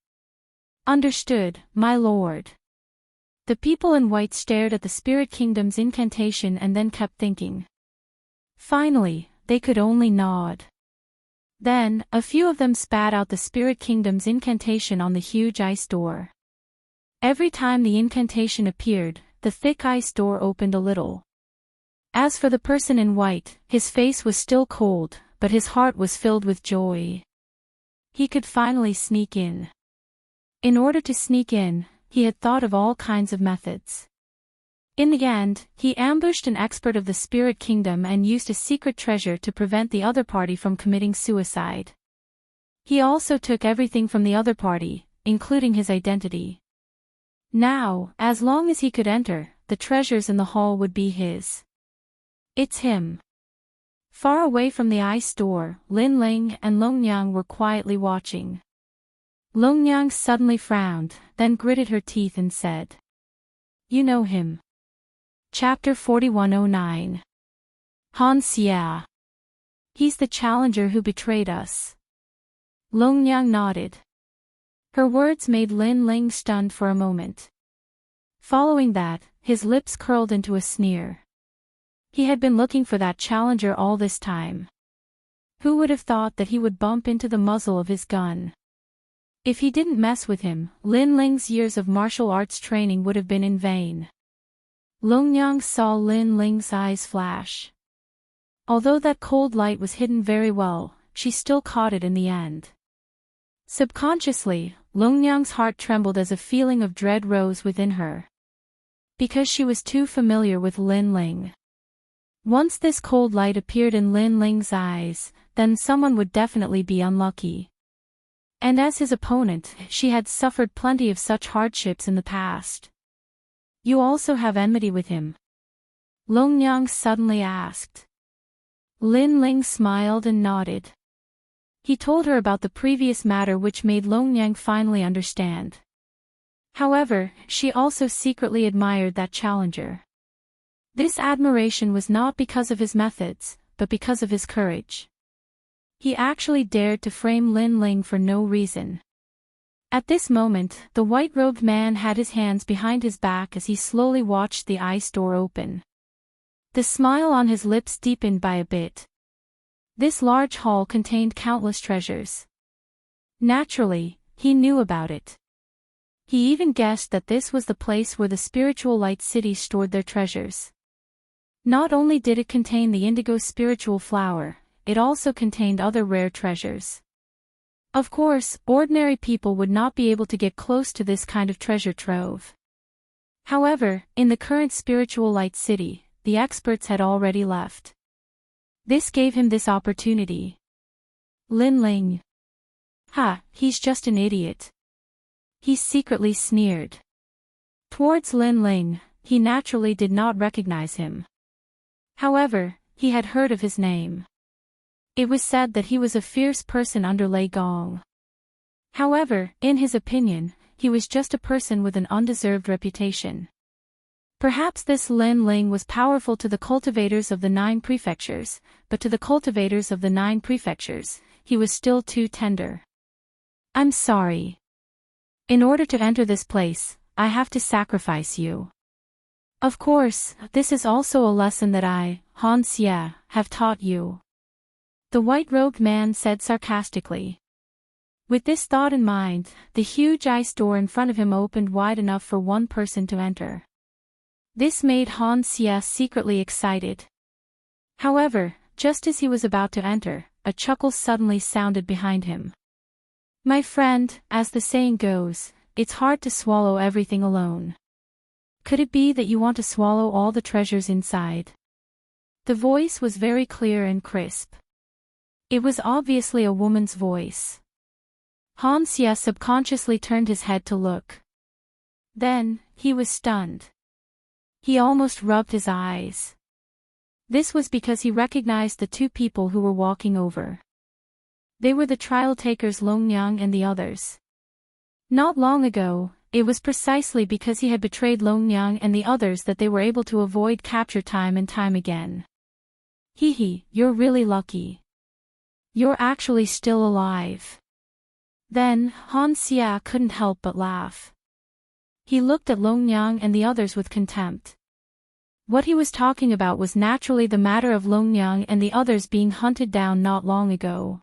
"Understood, my lord." The people in white stared at the spirit kingdom's incantation and then kept thinking. Finally, they could only nod. Then, a few of them spat out the spirit kingdom's incantation on the huge ice door. Every time the incantation appeared, the thick ice door opened a little. As for the person in white, his face was still cold, but his heart was filled with joy. He could finally sneak in. In order to sneak in, he had thought of all kinds of methods. In the end, he ambushed an expert of the spirit kingdom and used a secret treasure to prevent the other party from committing suicide. He also took everything from the other party, including his identity. Now, as long as he could enter, the treasures in the hall would be his. It's him. Far away from the ice door, Lin Ling and Longyang were quietly watching. Longyang suddenly frowned, then gritted her teeth and said, "You know him." Chapter 4109. Han Xia. He's the challenger who betrayed us. Longyang nodded. Her words made Lin Ling stunned for a moment. Following that, his lips curled into a sneer. He had been looking for that challenger all this time. Who would have thought that he would bump into the muzzle of his gun? If he didn't mess with him, Lin Ling's years of martial arts training would have been in vain. Longyang saw Lin Ling's eyes flash. Although that cold light was hidden very well, she still caught it in the end. Subconsciously, Longyang's heart trembled as a feeling of dread rose within her. Because she was too familiar with Lin Ling. Once this cold light appeared in Lin Ling's eyes, then someone would definitely be unlucky. And as his opponent, she had suffered plenty of such hardships in the past. You also have enmity with him? Longyang suddenly asked. Lin Ling smiled and nodded. He told her about the previous matter, which made Longyang finally understand. However, she also secretly admired that challenger. This admiration was not because of his methods, but because of his courage. He actually dared to frame Lin Ling for no reason. At this moment, the white-robed man had his hands behind his back as he slowly watched the ice door open. The smile on his lips deepened by a bit. This large hall contained countless treasures. Naturally, he knew about it. He even guessed that this was the place where the spiritual light city stored their treasures. Not only did it contain the indigo spiritual flower, it also contained other rare treasures. Of course, ordinary people would not be able to get close to this kind of treasure trove. However, in the current spiritual light city, the experts had already left. This gave him this opportunity. Lin Ling. Ha, he's just an idiot. He secretly sneered. Towards Lin Ling, he naturally did not recognize him. However, he had heard of his name. It was said that he was a fierce person under Lei Gong. However, in his opinion, he was just a person with an undeserved reputation. Perhaps this Lin Ling was powerful to the cultivators of the 9 prefectures, but to the cultivators of the 9 prefectures, he was still too tender. I'm sorry. In order to enter this place, I have to sacrifice you. Of course, this is also a lesson that I, Han Xie, have taught you. The white-robed man said sarcastically. With this thought in mind, the huge ice door in front of him opened wide enough for one person to enter. This made Han Xie secretly excited. However, just as he was about to enter, a chuckle suddenly sounded behind him. My friend, as the saying goes, it's hard to swallow everything alone. Could it be that you want to swallow all the treasures inside? The voice was very clear and crisp. It was obviously a woman's voice. Han Xie subconsciously turned his head to look. Then, he was stunned. He almost rubbed his eyes. This was because he recognized the 2 people who were walking over. They were the trial takers Longyang and the others. Not long ago, it was precisely because he had betrayed Longyang and the others that they were able to avoid capture time and time again. Hee, you're really lucky. You're actually still alive. Then, Han Xie couldn't help but laugh. He looked at Longyang and the others with contempt. What he was talking about was naturally the matter of Longyang and the others being hunted down not long ago.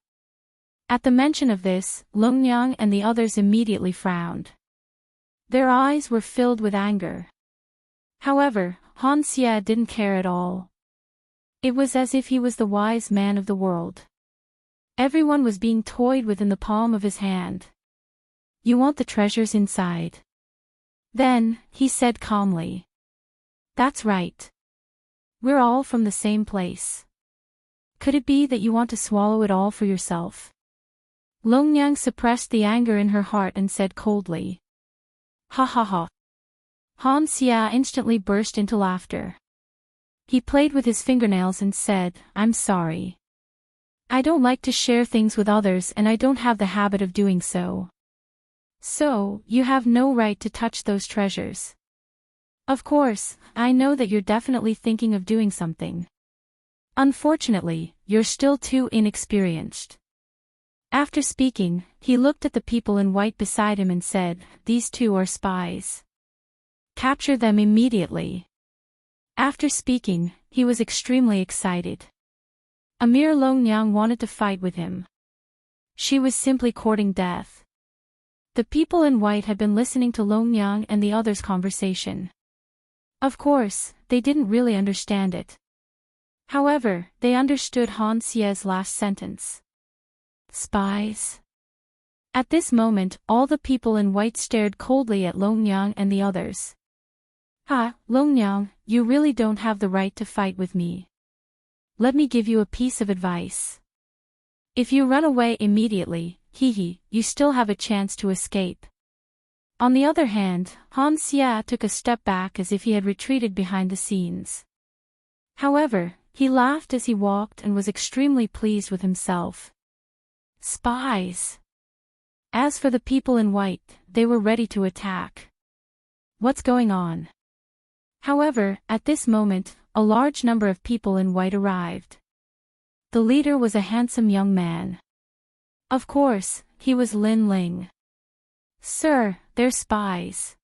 At the mention of this, Longyang and the others immediately frowned. Their eyes were filled with anger. However, Han Xie didn't care at all. It was as if he was the wise man of the world. Everyone was being toyed with in the palm of his hand. You want the treasures inside? Then, he said calmly. That's right. We're all from the same place. Could it be that you want to swallow it all for yourself? Longyang suppressed the anger in her heart and said coldly. Ha ha ha. Han Xie instantly burst into laughter. He played with his fingernails and said, I'm sorry. I don't like to share things with others and I don't have the habit of doing so. So, you have no right to touch those treasures. Of course, I know that you're definitely thinking of doing something. Unfortunately, you're still too inexperienced. After speaking, he looked at the people in white beside him and said, these 2 are spies. Capture them immediately. After speaking, he was extremely excited. Emir Longyang wanted to fight with him. She was simply courting death. The people in white had been listening to Longyang and the others' conversation. Of course, they didn't really understand it. However, they understood Han Xie's last sentence. Spies? At this moment, all the people in white stared coldly at Longyang and the others. Longyang, you really don't have the right to fight with me. Let me give you a piece of advice. If you run away immediately, you still have a chance to escape. On the other hand, Han Xie took a step back as if he had retreated behind the scenes. However, he laughed as he walked and was extremely pleased with himself. Spies! As for the people in white, they were ready to attack. What's going on? However, at this moment, a large number of people in white arrived. The leader was a handsome young man. Of course, he was Lin Ling. Sir, they're spies.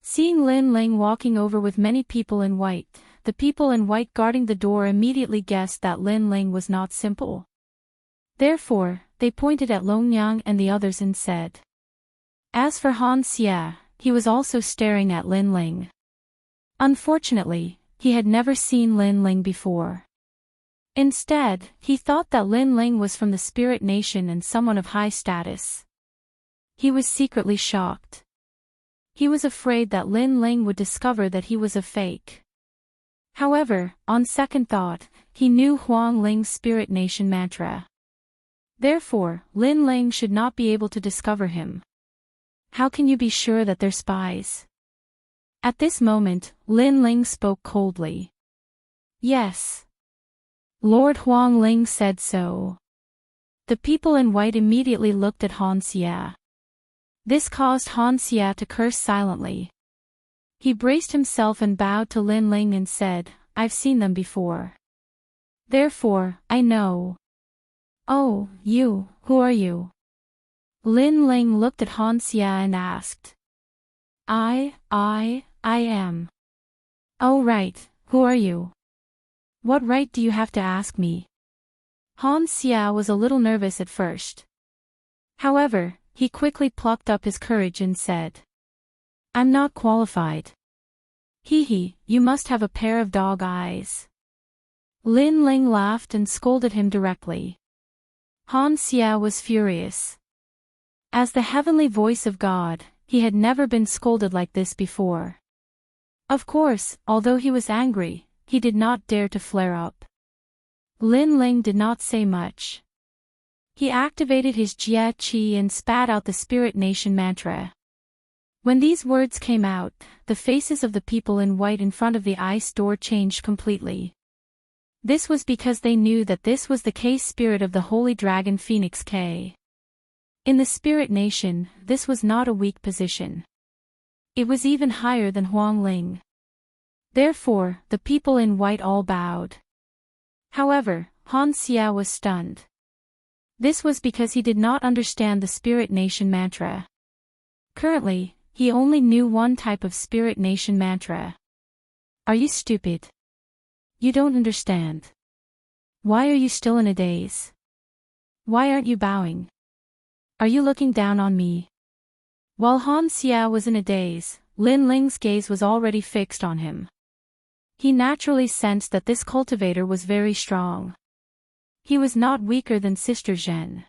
Seeing Lin Ling walking over with many people in white, the people in white guarding the door immediately guessed that Lin Ling was not simple. Therefore, they pointed at Longyang and the others and said. As for Han Xie, he was also staring at Lin Ling. Unfortunately, he had never seen Lin Ling before. Instead, he thought that Lin Ling was from the spirit nation and someone of high status. He was secretly shocked. He was afraid that Lin Ling would discover that he was a fake. However, on second thought, he knew Huang Ling's spirit nation mantra. Therefore, Lin Ling should not be able to discover him. How can you be sure that they're spies? At this moment, Lin Ling spoke coldly. Yes. Lord Huang Ling said so. The people in white immediately looked at Han Xie. This caused Han Xie to curse silently. He braced himself and bowed to Lin Ling and said, I've seen them before. Therefore, I know. Oh, you, who are you? Lin Ling looked at Han Xie and asked. I am. Oh right, who are you? What right do you have to ask me? Han Xie was a little nervous at first. However, he quickly plucked up his courage and said. I'm not qualified. You must have a pair of dog eyes. Lin Ling laughed and scolded him directly. Han Xie was furious. As the heavenly voice of God, he had never been scolded like this before. Of course, although he was angry, he did not dare to flare up. Lin Ling did not say much. He activated his Jia Qi and spat out the Spirit Nation mantra. When these words came out, the faces of the people in white in front of the ice door changed completely. This was because they knew that this was the K spirit of the Holy Dragon Phoenix K. In the Spirit Nation, this was not a weak position. It was even higher than Huang Ling. Therefore, the people in white all bowed. However, Han Xie was stunned. This was because he did not understand the Spirit Nation mantra. Currently, he only knew one type of Spirit Nation mantra. Are you stupid? You don't understand. Why are you still in a daze? Why aren't you bowing? Are you looking down on me? While Han Xie was in a daze, Lin Ling's gaze was already fixed on him. He naturally sensed that this cultivator was very strong. He was not weaker than Sister Zhen.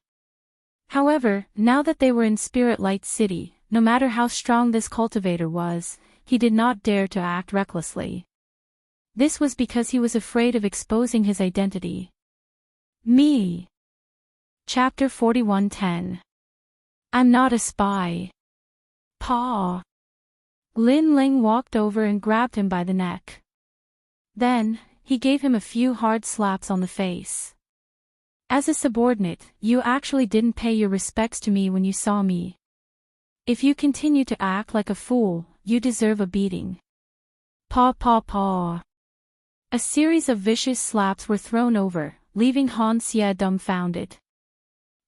However, now that they were in Spirit Light City, no matter how strong this cultivator was, he did not dare to act recklessly. This was because he was afraid of exposing his identity. Me. Chapter 41:10. I'm not a spy. Paw. Lin Ling walked over and grabbed him by the neck. Then, he gave him a few hard slaps on the face. As a subordinate, you actually didn't pay your respects to me when you saw me. If you continue to act like a fool, you deserve a beating. Paw paw paw. A series of vicious slaps were thrown over, leaving Han Xie dumbfounded.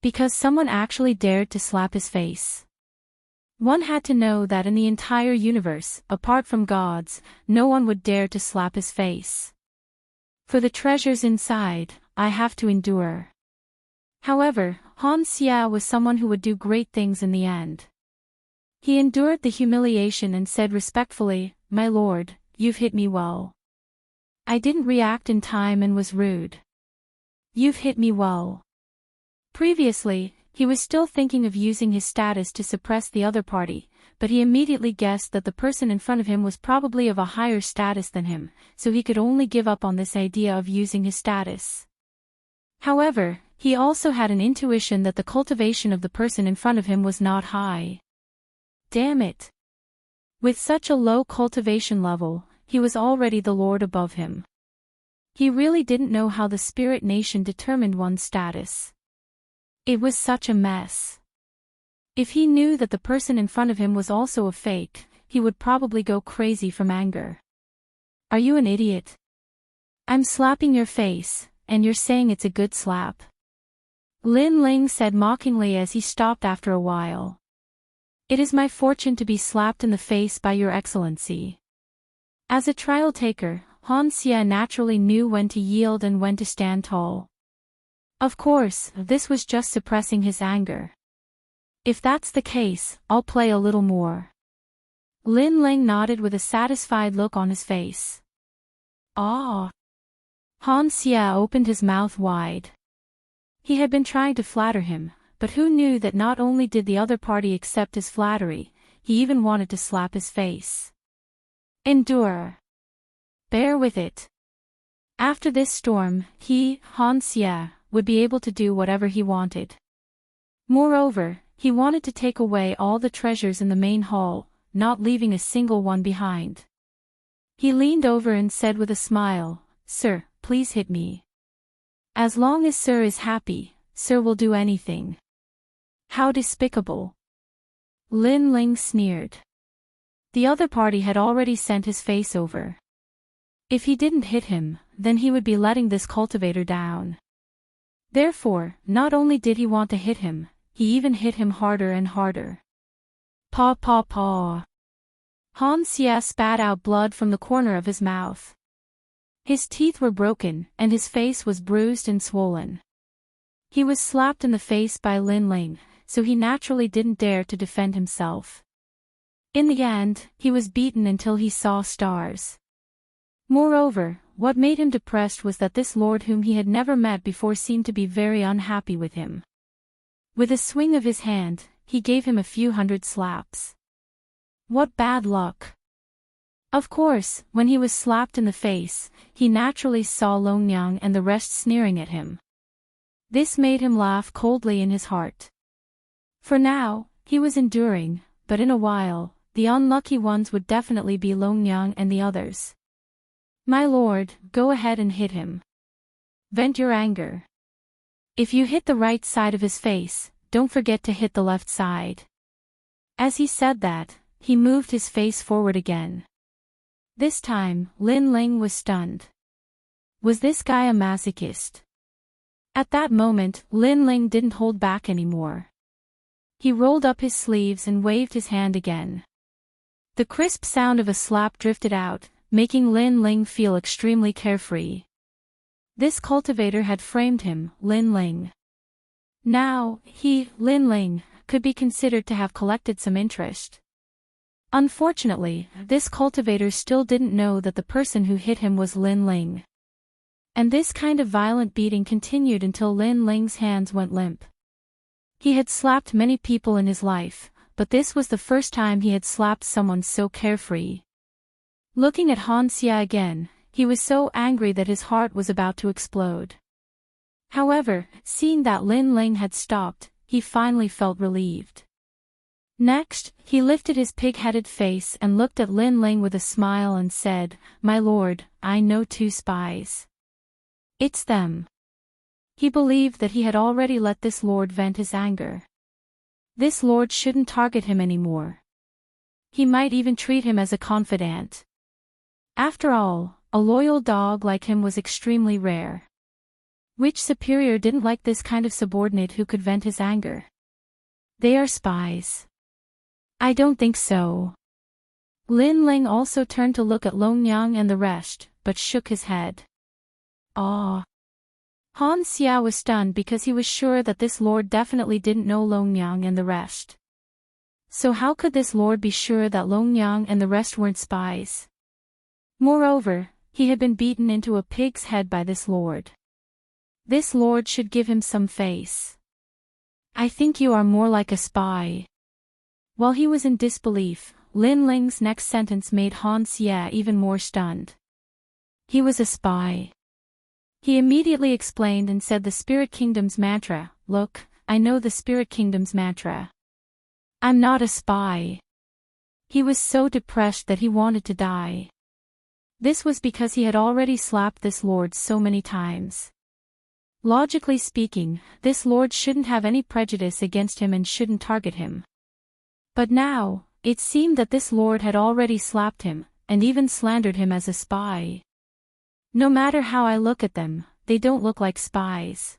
Because someone actually dared to slap his face. One had to know that in the entire universe, apart from gods, no one would dare to slap his face. For the treasures inside, I have to endure. However, Han Xie was someone who would do great things in the end. He endured the humiliation and said respectfully, My lord, you've hit me well. I didn't react in time and was rude. You've hit me well. Previously, he was still thinking of using his status to suppress the other party, but he immediately guessed that the person in front of him was probably of a higher status than him, so he could only give up on this idea of using his status. However, he also had an intuition that the cultivation of the person in front of him was not high. Damn it! With such a low cultivation level, he was already the lord above him. He really didn't know how the spirit nation determined one's status. It was such a mess. If he knew that the person in front of him was also a fake, he would probably go crazy from anger. Are you an idiot? I'm slapping your face, and you're saying it's a good slap. Lin Ling said mockingly as he stopped after a while. It is my fortune to be slapped in the face by your excellency. As a trial taker, Han Xia naturally knew when to yield and when to stand tall. Of course, this was just suppressing his anger. If that's the case, I'll play a little more. Lin Ling nodded with a satisfied look on his face. Ah! Han Xia opened his mouth wide. He had been trying to flatter him, but who knew that not only did the other party accept his flattery, he even wanted to slap his face. Endure. Bear with it. After this storm, he, Han Xia, would be able to do whatever he wanted. Moreover, he wanted to take away all the treasures in the main hall, not leaving a single one behind. He leaned over and said with a smile, "Sir, please hit me. As long as Sir is happy, Sir will do anything." How despicable. Lin Ling sneered. The other party had already sent his face over. If he didn't hit him, then he would be letting this cultivator down. Therefore, not only did he want to hit him, he even hit him harder and harder. Paw paw paw. Han Xia spat out blood from the corner of his mouth. His teeth were broken, and his face was bruised and swollen. He was slapped in the face by Lin Ling, so he naturally didn't dare to defend himself. In the end, he was beaten until he saw stars. Moreover, what made him depressed was that this lord whom he had never met before seemed to be very unhappy with him. With a swing of his hand, he gave him a few hundred slaps. What bad luck! Of course, when he was slapped in the face, he naturally saw Longyang and the rest sneering at him. This made him laugh coldly in his heart. For now, he was enduring, but in a while, the unlucky ones would definitely be Longyang and the others. My lord, go ahead and hit him. Vent your anger. If you hit the right side of his face, don't forget to hit the left side. As he said that, he moved his face forward again. This time, Lin Ling was stunned. Was this guy a masochist? At that moment, Lin Ling didn't hold back anymore. He rolled up his sleeves and waved his hand again. The crisp sound of a slap drifted out, making Lin Ling feel extremely carefree. This cultivator had framed him, Lin Ling. Now, he, Lin Ling, could be considered to have collected some interest. Unfortunately, this cultivator still didn't know that the person who hit him was Lin Ling. And this kind of violent beating continued until Lin Ling's hands went limp. He had slapped many people in his life, but this was the first time he had slapped someone so carefree. Looking at Han Xia again, he was so angry that his heart was about to explode. However, seeing that Lin Ling had stopped, he finally felt relieved. Next, he lifted his pig-headed face and looked at Lin Ling with a smile and said, "My lord, I know 2 spies. It's them." He believed that he had already let this lord vent his anger. This lord shouldn't target him anymore. He might even treat him as a confidant. After all, a loyal dog like him was extremely rare. Which superior didn't like this kind of subordinate who could vent his anger? They are spies. I don't think so. Lin Ling also turned to look at Longyang and the rest, but shook his head. Ah. Han Xia was stunned because he was sure that this lord definitely didn't know Longyang and the rest. So how could this lord be sure that Longyang and the rest weren't spies? Moreover, he had been beaten into a pig's head by this lord. This lord should give him some face. I think you are more like a spy. While he was in disbelief, Lin Ling's next sentence made Han Xie even more stunned. He was a spy. He immediately explained and said the Spirit Kingdom's mantra. Look, I know the Spirit Kingdom's mantra. I'm not a spy. He was so depressed that he wanted to die. This was because he had already slapped this lord so many times. Logically speaking, this lord shouldn't have any prejudice against him and shouldn't target him. But now, it seemed that this lord had already slapped him, and even slandered him as a spy. No matter how I look at them, they don't look like spies.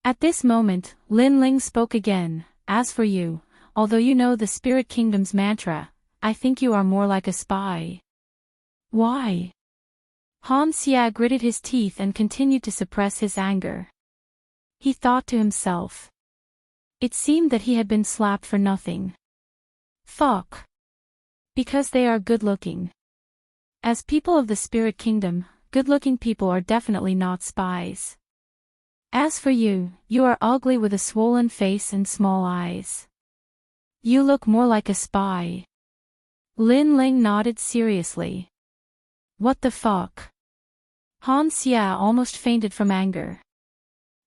At this moment, Lin Ling spoke again. As for you, although you know the Spirit Kingdom's mantra, I think you are more like a spy. Why? Han Xie gritted his teeth and continued to suppress his anger. He thought to himself. It seemed that he had been slapped for nothing. Fuck. Because they are good-looking. As people of the Spirit Kingdom, good-looking people are definitely not spies. As for you, you are ugly with a swollen face and small eyes. You look more like a spy. Lin Ling nodded seriously. What the fuck? Han Xie almost fainted from anger.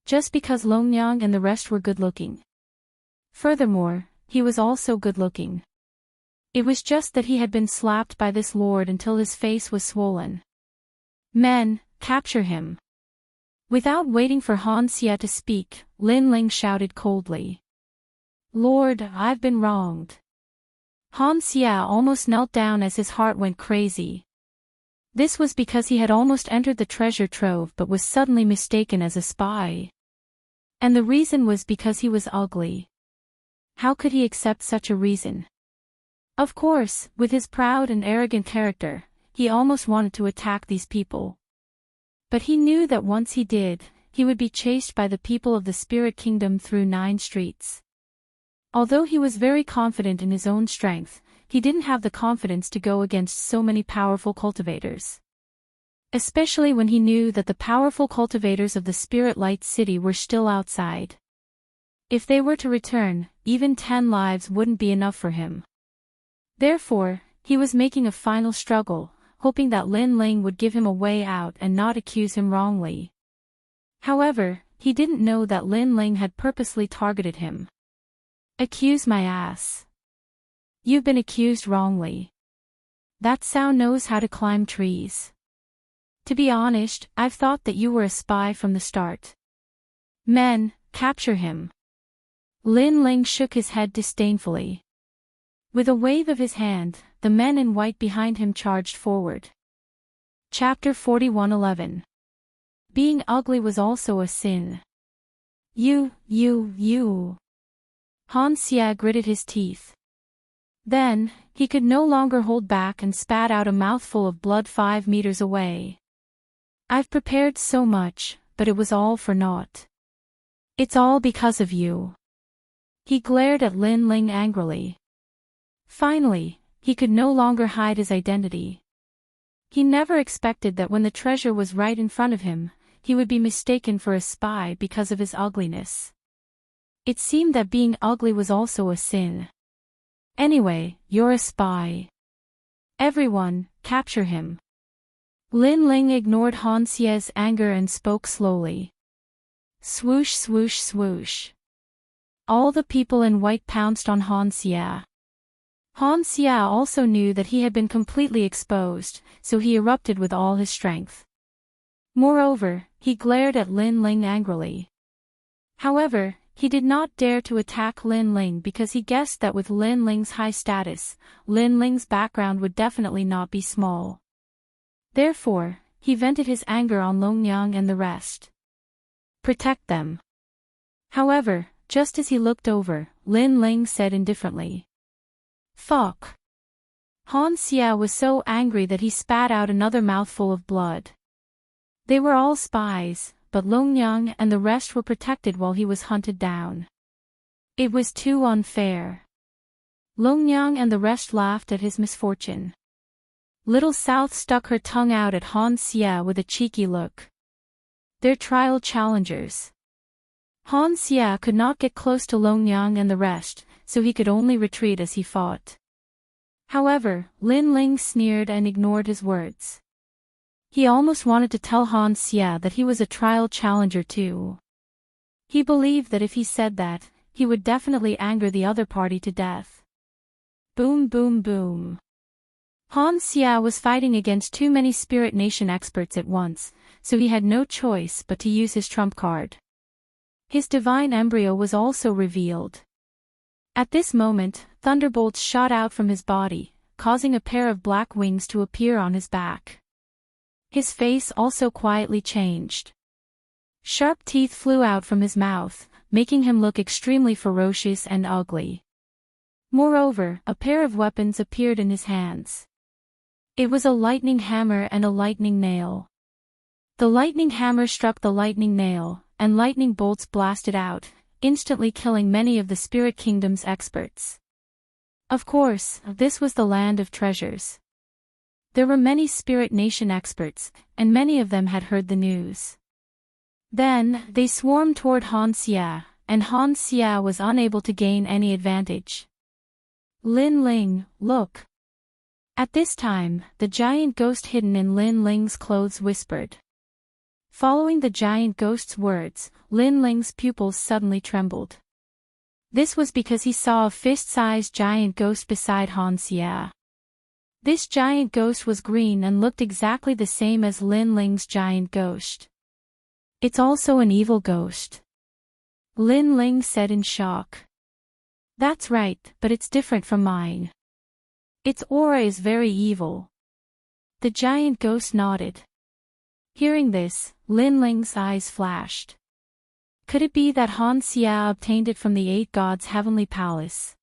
Just because Longyang and the rest were good-looking. Furthermore, he was also good-looking. It was just that he had been slapped by this lord until his face was swollen. Men, capture him. Without waiting for Han Xie to speak, Lin Ling shouted coldly. Lord, I've been wronged. Han Xie almost knelt down as his heart went crazy. This was because he had almost entered the treasure trove but was suddenly mistaken as a spy. And the reason was because he was ugly. How could he accept such a reason? Of course, with his proud and arrogant character, he almost wanted to attack these people. But he knew that once he did, he would be chased by the people of the Spirit Kingdom through 9 streets. Although he was very confident in his own strength, he didn't have the confidence to go against so many powerful cultivators. Especially when he knew that the powerful cultivators of the Spirit Light City were still outside. If they were to return, even 10 lives wouldn't be enough for him. Therefore, he was making a final struggle, hoping that Lin Ling would give him a way out and not accuse him wrongly. However, he didn't know that Lin Ling had purposely targeted him. Accuse my ass. You've been accused wrongly. That sow knows how to climb trees. To be honest, I've thought that you were a spy from the start. Men, capture him. Lin Ling shook his head disdainfully. With a wave of his hand, the men in white behind him charged forward. Chapter 41:11. Being ugly was also a sin. You. Han Xie gritted his teeth. Then, he could no longer hold back and spat out a mouthful of blood 5 meters away. I've prepared so much, but it was all for naught. It's all because of you. He glared at Lin Ling angrily. Finally, he could no longer hide his identity. He never expected that when the treasure was right in front of him, he would be mistaken for a spy because of his ugliness. It seemed that being ugly was also a sin. Anyway, you're a spy. Everyone, capture him. Lin Ling ignored Han Xie's anger and spoke slowly. Swoosh swoosh swoosh. All the people in white pounced on Han Xie. Han Xie also knew that he had been completely exposed, so he erupted with all his strength. Moreover, he glared at Lin Ling angrily. However, he did not dare to attack Lin Ling because he guessed that with Lin Ling's high status, Lin Ling's background would definitely not be small. Therefore, he vented his anger on Longyang and the rest. Protect them. However, just as he looked over, Lin Ling said indifferently. Fuck. Han Xie was so angry that he spat out another mouthful of blood. They were all spies, but Longyang and the rest were protected while he was hunted down. It was too unfair. Longyang and the rest laughed at his misfortune. Little South stuck her tongue out at Han Xia with a cheeky look. They're trial challengers. Han Xia could not get close to Longyang and the rest, so he could only retreat as he fought. However, Lin Ling sneered and ignored his words. He almost wanted to tell Han Xia that he was a trial challenger too. He believed that if he said that, he would definitely anger the other party to death. Boom boom boom. Han Xia was fighting against too many Spirit Nation experts at once, so he had no choice but to use his trump card. His divine embryo was also revealed. At this moment, thunderbolts shot out from his body, causing a pair of black wings to appear on his back. His face also quietly changed. Sharp teeth flew out from his mouth, making him look extremely ferocious and ugly. Moreover, a pair of weapons appeared in his hands. It was a lightning hammer and a lightning nail. The lightning hammer struck the lightning nail, and lightning bolts blasted out, instantly killing many of the Spirit Kingdom's experts. Of course, this was the land of treasures. There were many Spirit Nation experts, and many of them had heard the news. Then, they swarmed toward Han Xia, and Han Xia was unable to gain any advantage. Lin Ling, look. At this time, the giant ghost hidden in Lin Ling's clothes whispered. Following the giant ghost's words, Lin Ling's pupils suddenly trembled. This was because he saw a fist-sized giant ghost beside Han Xia. This giant ghost was green and looked exactly the same as Lin Ling's giant ghost. It's also an evil ghost. Lin Ling said in shock. That's right, but it's different from mine. Its aura is very evil. The giant ghost nodded. Hearing this, Lin Ling's eyes flashed. Could it be that Han Xia obtained it from the 8 gods' heavenly palace?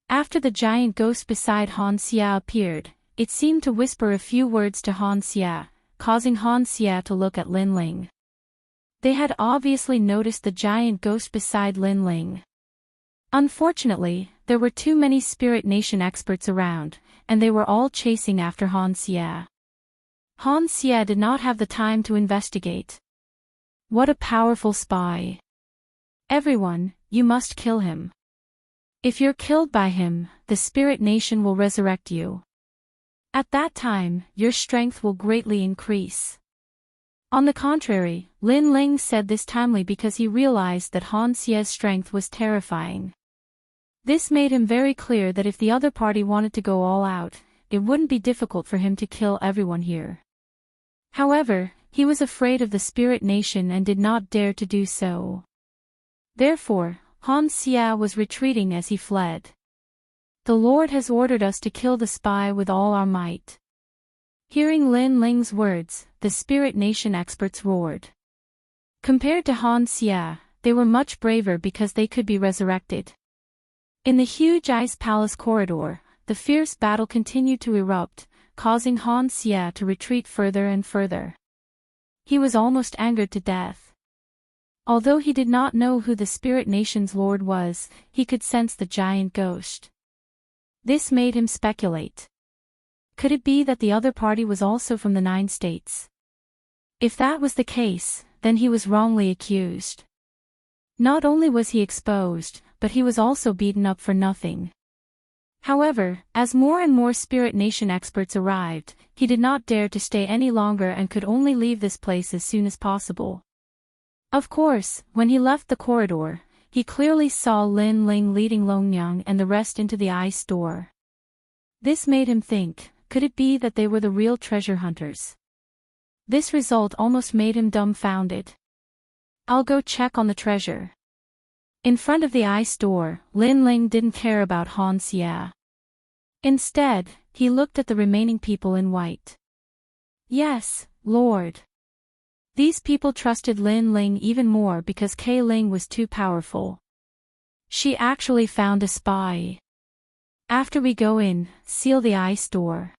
After the giant ghost beside Han Xia appeared, it seemed to whisper a few words to Han Xia, causing Han Xia to look at Lin Ling. They had obviously noticed the giant ghost beside Lin Ling. Unfortunately, there were too many Spirit Nation experts around, and they were all chasing after Han Xia. Han Xia did not have the time to investigate. What a powerful spy. Everyone, you must kill him. If you're killed by him, the Spirit Nation will resurrect you. At that time, your strength will greatly increase. On the contrary, Lin Ling said this timely because he realized that Han Xia's strength was terrifying. This made him very clear that if the other party wanted to go all out, it wouldn't be difficult for him to kill everyone here. However, he was afraid of the Spirit Nation and did not dare to do so. Therefore, Han Xia was retreating as he fled. The Lord has ordered us to kill the spy with all our might. Hearing Lin Ling's words, the Spirit Nation experts roared. Compared to Han Xia, they were much braver because they could be resurrected. In the huge ice palace corridor, the fierce battle continued to erupt, causing Han Xia to retreat further and further. He was almost angered to death. Although he did not know who the Spirit Nation's lord was, he could sense the giant ghost. This made him speculate. Could it be that the other party was also from the 9 states? If that was the case, then he was wrongly accused. Not only was he exposed, but he was also beaten up for nothing. However, as more and more Spirit Nation experts arrived, he did not dare to stay any longer and could only leave this place as soon as possible. Of course, when he left the corridor, he clearly saw Lin Ling leading Longyang and the rest into the ice store. This made him think, could it be that they were the real treasure hunters? This result almost made him dumbfounded. I'll go check on the treasure. In front of the ice door, Lin Ling didn't care about Han Xia. Instead, he looked at the remaining people in white. Yes, Lord. These people trusted Lin Ling even more because Kei Ling was too powerful. She actually found a spy. After we go in, seal the ice door.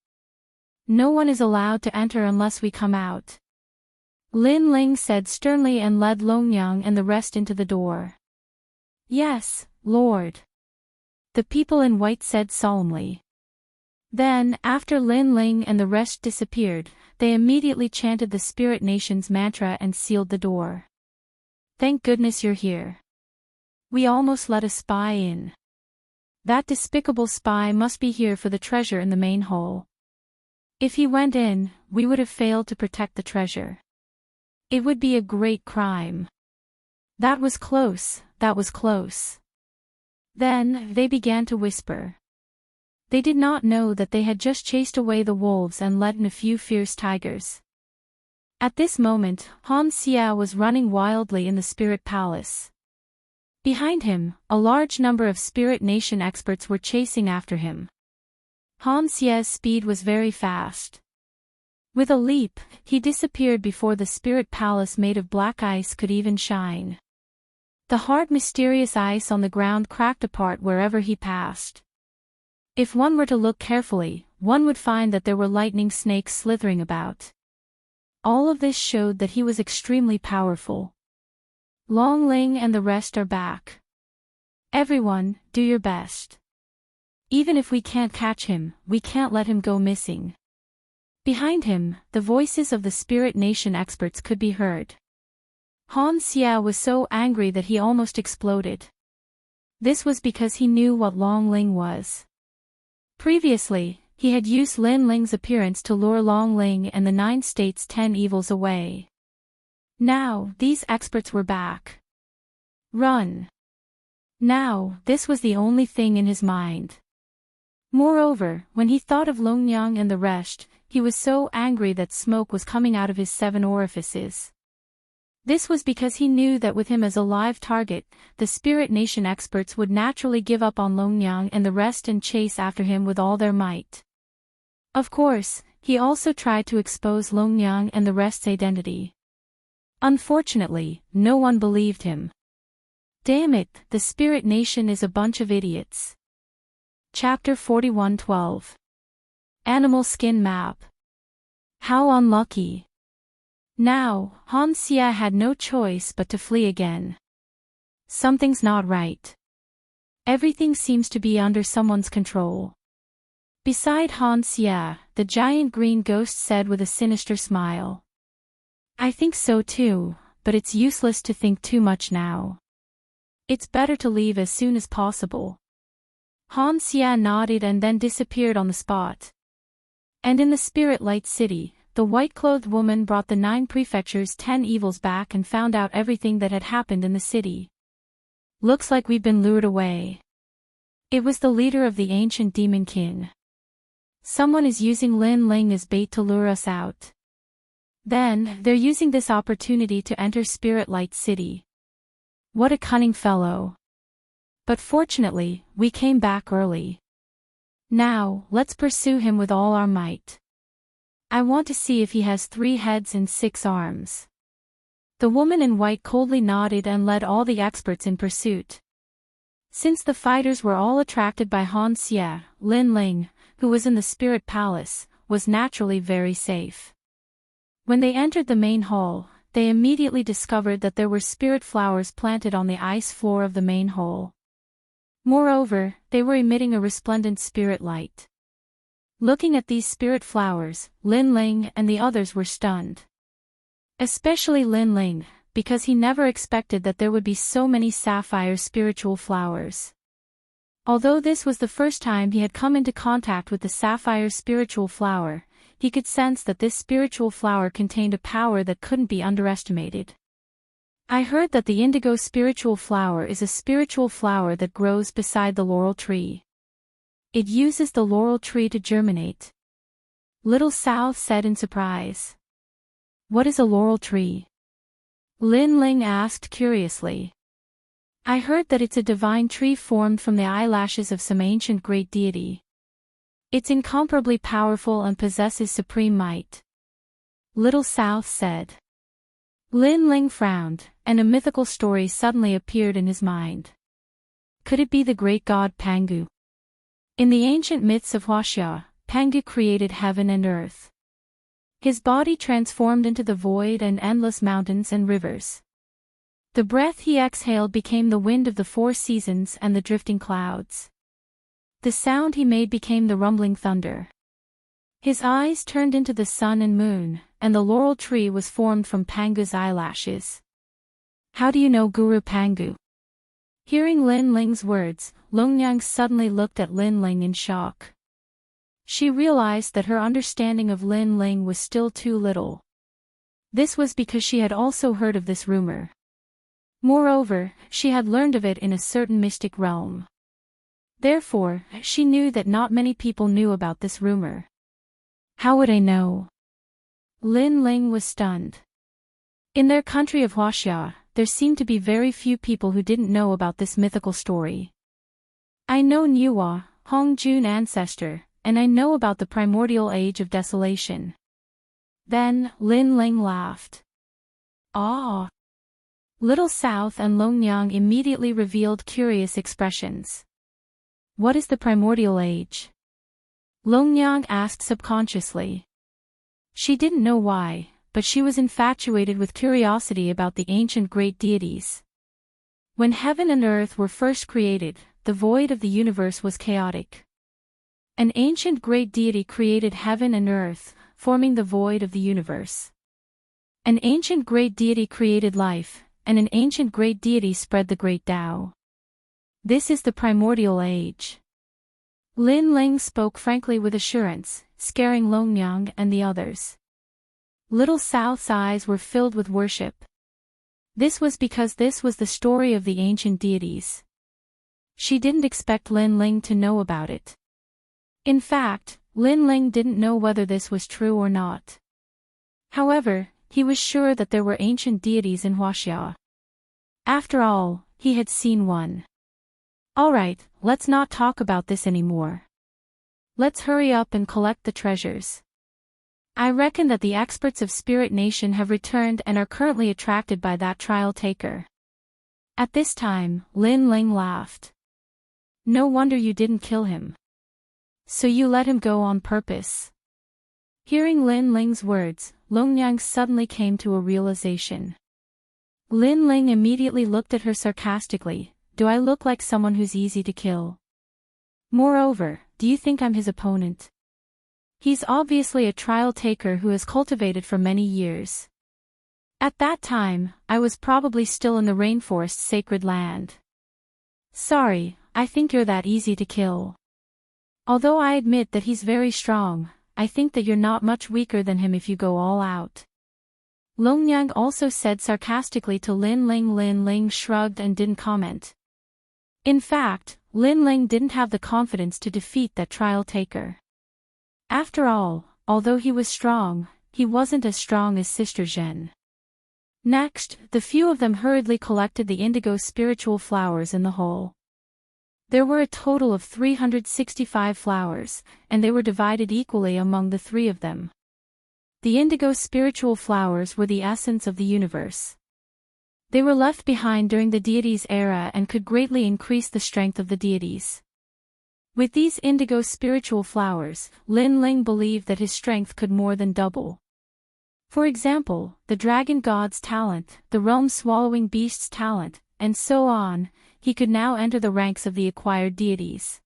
No one is allowed to enter unless we come out. Lin Ling said sternly and led Longyang and the rest into the door. Yes, Lord. The people in white said solemnly. Then, after Lin Ling and the rest disappeared, they immediately chanted the Spirit Nation's mantra and sealed the door. Thank goodness you're here. We almost let a spy in. That despicable spy must be here for the treasure in the main hall. If he went in, we would have failed to protect the treasure. It would be a great crime. That was close, that was close. Then, they began to whisper. They did not know that they had just chased away the wolves and let in a few fierce tigers. At this moment, Han Xia was running wildly in the Spirit Palace. Behind him, a large number of Spirit Nation experts were chasing after him. Han Xia's speed was very fast. With a leap, he disappeared before the Spirit Palace made of black ice could even shine. The hard mysterious ice on the ground cracked apart wherever he passed. If one were to look carefully, one would find that there were lightning snakes slithering about. All of this showed that he was extremely powerful. Long Ling and the rest are back. Everyone, do your best. Even if we can't catch him, we can't let him go missing. Behind him, the voices of the Spirit Nation experts could be heard. Han Xia was so angry that he almost exploded. This was because he knew what Long Ling was. Previously, he had used Lin Ling's appearance to lure Long Ling and the 9 states' 10 evils away. Now, these experts were back. Run. Now, this was the only thing in his mind. Moreover, when he thought of Longyang and the rest, he was so angry that smoke was coming out of his 7 orifices. This was because he knew that with him as a live target, the Spirit Nation experts would naturally give up on Longyang and the rest and chase after him with all their might. Of course, he also tried to expose Longyang and the rest's identity. Unfortunately, no one believed him. Damn it, the Spirit Nation is a bunch of idiots. Chapter 41:12. Animal Skin Map. How unlucky. Now, Han Xia had no choice but to flee again. Something's not right. Everything seems to be under someone's control. Beside Han Xia, the giant green ghost said with a sinister smile. I think so too, but it's useless to think too much now. It's better to leave as soon as possible. Han Xia nodded and then disappeared on the spot. And in the Spirit Light City, the white-clothed woman brought the 9 prefectures' 10 evils back and found out everything that had happened in the city. Looks like we've been lured away. It was the leader of the ancient demon kin. Someone is using Lin Ling as bait to lure us out. Then, they're using this opportunity to enter Spirit Light City. What a cunning fellow. But fortunately, we came back early. Now, let's pursue him with all our might. I want to see if he has 3 heads and 6 arms. The woman in white coldly nodded and led all the experts in pursuit. Since the fighters were all attracted by Han Xia, Lin Ling, who was in the Spirit Palace, was naturally very safe. When they entered the main hall, they immediately discovered that there were spirit flowers planted on the ice floor of the main hall. Moreover, they were emitting a resplendent spirit light. Looking at these spirit flowers, Lin Ling and the others were stunned. Especially Lin Ling, because he never expected that there would be so many sapphire spiritual flowers. Although this was the first time he had come into contact with the sapphire spiritual flower, he could sense that this spiritual flower contained a power that couldn't be underestimated. I heard that the indigo spiritual flower is a spiritual flower that grows beside the laurel tree. It uses the laurel tree to germinate. Little South said in surprise. What is a laurel tree? Lin Ling asked curiously. I heard that it's a divine tree formed from the eyelashes of some ancient great deity. It's incomparably powerful and possesses supreme might. Little South said. Lin Ling frowned, and a mythical story suddenly appeared in his mind. Could it be the great god Pangu? In the ancient myths of Wuxia, Pangu created heaven and earth. His body transformed into the void and endless mountains and rivers. The breath he exhaled became the wind of the 4 seasons and the drifting clouds. The sound he made became the rumbling thunder. His eyes turned into the sun and moon, and the laurel tree was formed from Pangu's eyelashes. How do you know Guru Pangu? Hearing Lin Ling's words, Longyang suddenly looked at Lin Ling in shock. She realized that her understanding of Lin Ling was still too little. This was because she had also heard of this rumor. Moreover, she had learned of it in a certain mystic realm. Therefore, she knew that not many people knew about this rumor. How would I know? Lin Ling was stunned. In their country of Wuxia, there seemed to be very few people who didn't know about this mythical story. I know Niwa, Hongjun ancestor, and I know about the primordial age of desolation. Then, Lin Ling laughed. Ah! Little South and Longyang immediately revealed curious expressions. What is the primordial age? Longyang asked subconsciously. She didn't know why, but she was infatuated with curiosity about the ancient great deities. When heaven and earth were first created, the void of the universe was chaotic. An ancient great deity created heaven and earth, forming the void of the universe. An ancient great deity created life, and an ancient great deity spread the great Tao. This is the primordial age. Lin Ling spoke frankly with assurance, scaring Longyang and the others. Little South's eyes were filled with worship. This was because this was the story of the ancient deities. She didn't expect Lin Ling to know about it. In fact, Lin Ling didn't know whether this was true or not. However, he was sure that there were ancient deities in Wuxia. After all, he had seen one. Alright, let's not talk about this anymore. Let's hurry up and collect the treasures. I reckon that the experts of Spirit Nation have returned and are currently attracted by that trial taker. At this time, Lin Ling laughed. No wonder you didn't kill him. So you let him go on purpose. Hearing Lin Ling's words, Longyang suddenly came to a realization. Lin Ling immediately looked at her sarcastically. Do I look like someone who's easy to kill? Moreover, do you think I'm his opponent? He's obviously a trial taker who has cultivated for many years. At that time, I was probably still in the rainforest's sacred land. Sorry, I think you're that easy to kill. Although I admit that he's very strong, I think that you're not much weaker than him if you go all out. Longyang also said sarcastically to Lin Ling. Lin Ling shrugged and didn't comment. In fact, Lin Ling didn't have the confidence to defeat that trial taker. After all, although he was strong, he wasn't as strong as Sister Zhen. Next, the few of them hurriedly collected the indigo spiritual flowers in the hole. There were a total of 365 flowers, and they were divided equally among the three of them. The indigo spiritual flowers were the essence of the universe. They were left behind during the deities' era and could greatly increase the strength of the deities. With these indigo spiritual flowers, Lin Ling believed that his strength could more than double. For example, the dragon god's talent, the realm-swallowing beast's talent, and so on, he could now enter the ranks of the acquired deities.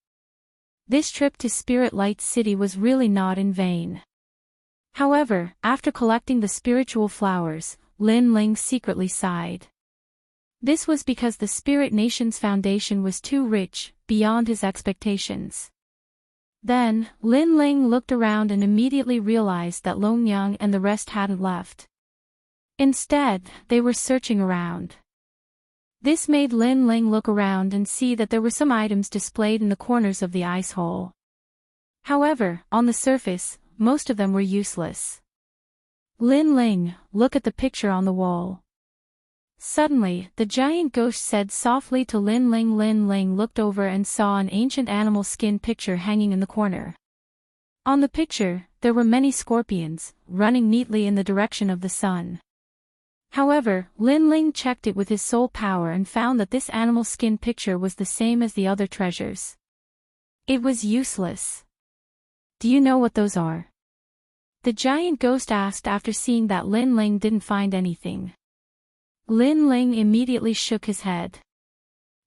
This trip to Spirit Light City was really not in vain. However, after collecting the spiritual flowers, Lin Ling secretly sighed. This was because the Spirit Nation's foundation was too rich, beyond his expectations. Then, Lin Ling looked around and immediately realized that Longyang and the rest hadn't left. Instead, they were searching around. This made Lin Ling look around and see that there were some items displayed in the corners of the ice hole. However, on the surface, most of them were useless. Lin Ling, look at the picture on the wall. Suddenly, the giant ghost said softly to Lin Ling. Lin Ling looked over and saw an ancient animal skin picture hanging in the corner. On the picture, there were many scorpions, running neatly in the direction of the sun. However, Lin Ling checked it with his soul power and found that this animal skin picture was the same as the other treasures. It was useless. Do you know what those are? The giant ghost asked after seeing that Lin Ling didn't find anything. Lin Ling immediately shook his head.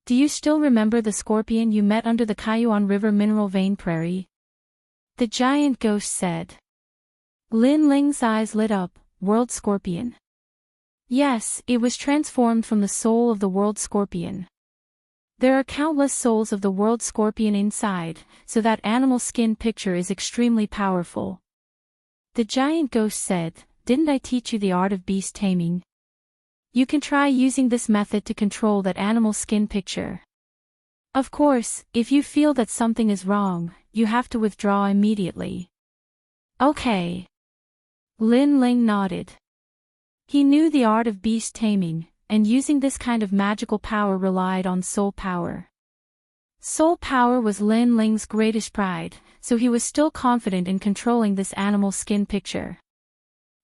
Do you still remember the scorpion you met under the Kayuan River mineral vein prairie? The giant ghost said. Lin Ling's eyes lit up. World scorpion. Yes, it was transformed from the soul of the world scorpion. There are countless souls of the world scorpion inside, so that animal skin picture is extremely powerful. The giant ghost said, didn't I teach you the art of beast taming? You can try using this method to control that animal skin picture. Of course, if you feel that something is wrong, you have to withdraw immediately. Okay. Lin Ling nodded. He knew the art of beast taming, and using this kind of magical power relied on soul power. Soul power was Lin Ling's greatest pride, so he was still confident in controlling this animal skin picture.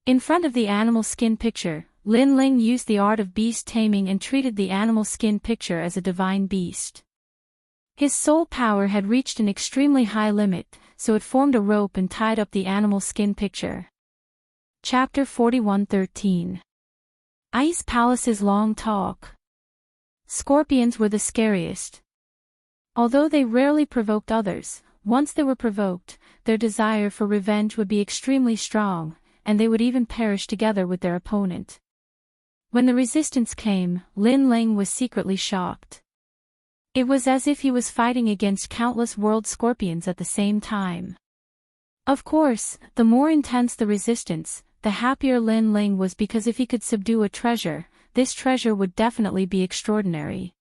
In front of the animal skin picture, Lin Ling used the art of beast taming and treated the animal skin picture as a divine beast. His soul power had reached an extremely high limit, so it formed a rope and tied up the animal skin picture. Chapter 41:13. Ice Palace's Long Talk. Scorpions were the scariest. Although they rarely provoked others, once they were provoked, their desire for revenge would be extremely strong, and they would even perish together with their opponent. When the resistance came, Lin Ling was secretly shocked. It was as if he was fighting against countless world scorpions at the same time. Of course, the more intense the resistance, the happier Lin Ling was, because if he could subdue a treasure, this treasure would definitely be extraordinary.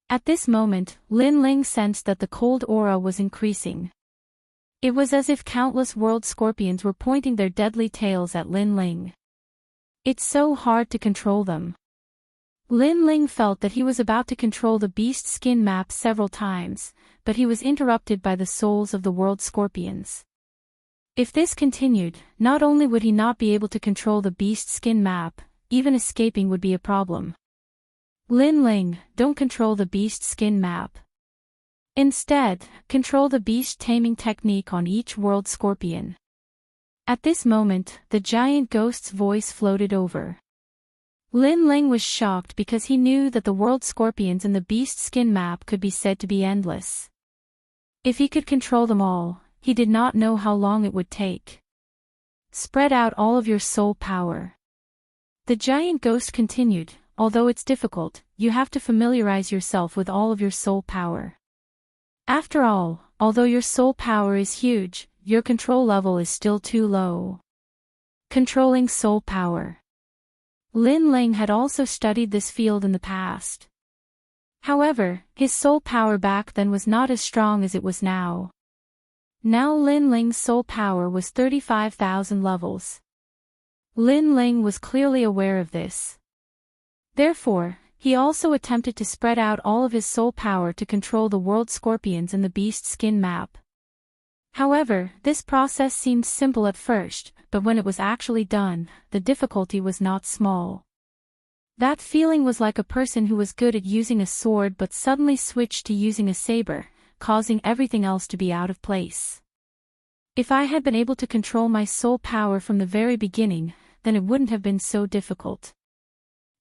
At this moment, Lin Ling sensed that the cold aura was increasing. It was as if countless world scorpions were pointing their deadly tails at Lin Ling. It's so hard to control them. Lin Ling felt that he was about to control the beast skin map several times, but he was interrupted by the souls of the world scorpions. If this continued, not only would he not be able to control the beast skin map, even escaping would be a problem. Lin Ling, don't control the beast skin map. Instead, control the beast taming technique on each world scorpion. At this moment, the giant ghost's voice floated over. Lin Ling was shocked because he knew that the world scorpions in the beast skin map could be said to be endless. If he could control them all, he did not know how long it would take. Spread out all of your soul power. The giant ghost continued, although it's difficult, you have to familiarize yourself with all of your soul power. After all, although your soul power is huge, your control level is still too low. Controlling soul power. Lin Ling had also studied this field in the past. However, his soul power back then was not as strong as it was now. Now Lin Ling's soul power was 35,000 levels. Lin Ling was clearly aware of this. Therefore, he also attempted to spread out all of his soul power to control the world scorpions in the beast skin map. However, this process seemed simple at first, but when it was actually done, the difficulty was not small. That feeling was like a person who was good at using a sword but suddenly switched to using a saber, causing everything else to be out of place. If I had been able to control my soul power from the very beginning, then it wouldn't have been so difficult.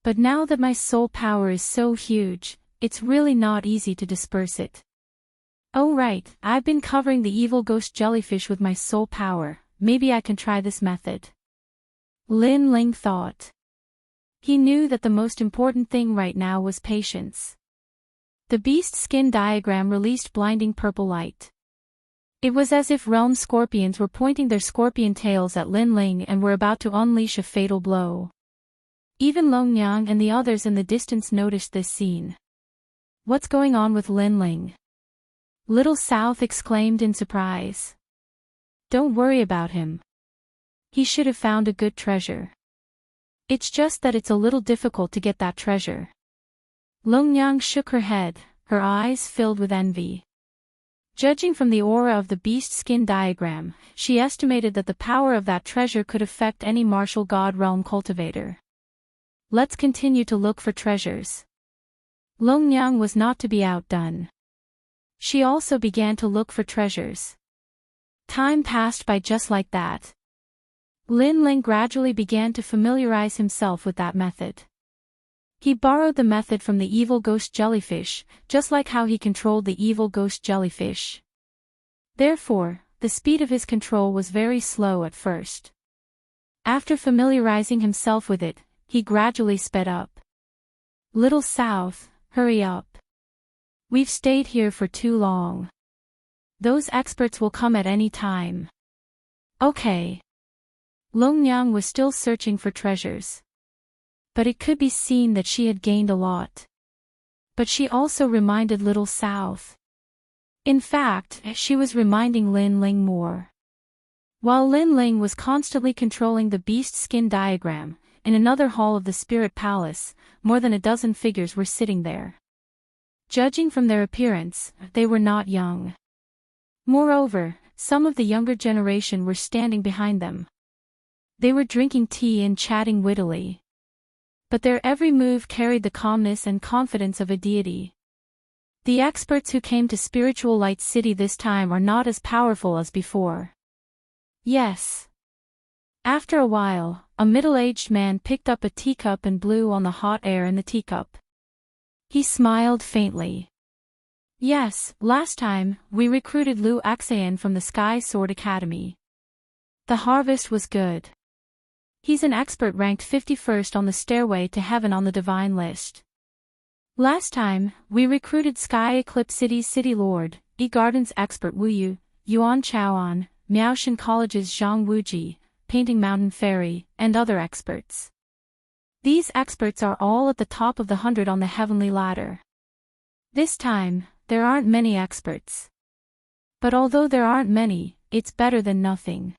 But now that my soul power is so huge, it's really not easy to disperse it. Oh right, I've been covering the evil ghost jellyfish with my soul power, maybe I can try this method. Lin Ling thought. He knew that the most important thing right now was patience. The beast skin diagram released blinding purple light. It was as if realm scorpions were pointing their scorpion tails at Lin Ling and were about to unleash a fatal blow. Even Long Yang and the others in the distance noticed this scene. What's going on with Lin Ling? Little South exclaimed in surprise. Don't worry about him. He should have found a good treasure. It's just that it's a little difficult to get that treasure. Long Yang shook her head, her eyes filled with envy. Judging from the aura of the beast skin diagram, she estimated that the power of that treasure could affect any martial god realm cultivator. Let's continue to look for treasures. Long Yang was not to be outdone. She also began to look for treasures. Time passed by just like that. Lin Ling gradually began to familiarize himself with that method. He borrowed the method from the evil ghost jellyfish, just like how he controlled the evil ghost jellyfish. Therefore, the speed of his control was very slow at first. After familiarizing himself with it, he gradually sped up. Little South, hurry up. We've stayed here for too long. Those experts will come at any time. Okay. Longnyang was still searching for treasures. But it could be seen that she had gained a lot. But she also reminded Little South. In fact, she was reminding Lin Ling more. While Lin Ling was constantly controlling the beast skin diagram, in another hall of the Spirit Palace, more than a dozen figures were sitting there. Judging from their appearance, they were not young. Moreover, some of the younger generation were standing behind them. They were drinking tea and chatting wittily. But their every move carried the calmness and confidence of a deity. The experts who came to Spiritual Light City this time are not as powerful as before. Yes. After a while, a middle-aged man picked up a teacup and blew on the hot air in the teacup. He smiled faintly. Yes, last time, we recruited Liu Axayan from the Sky Sword Academy. The harvest was good. He's an expert ranked 51st on the Stairway to Heaven on the Divine List. Last time, we recruited Sky Eclipse City's City Lord, E-Garden's expert Wu Yu, Yuan Chaoan, Miaoshan College's Zhang Wuji, Painting Mountain Fairy, and other experts. These experts are all at the top of the 100 on the heavenly ladder. This time, there aren't many experts. But although there aren't many, it's better than nothing.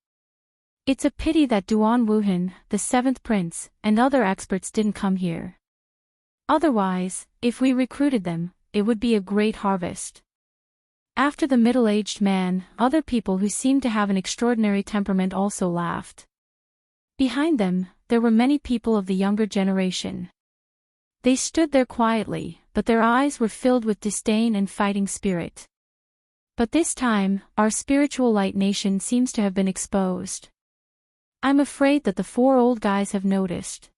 It's a pity that Duan Wuhan, the 7th prince, and other experts didn't come here. Otherwise, if we recruited them, it would be a great harvest. After the middle-aged man, other people who seemed to have an extraordinary temperament also laughed. Behind them, there were many people of the younger generation. They stood there quietly, but their eyes were filled with disdain and fighting spirit. But this time, our spiritual light nation seems to have been exposed. I'm afraid that the 4 old guys have noticed.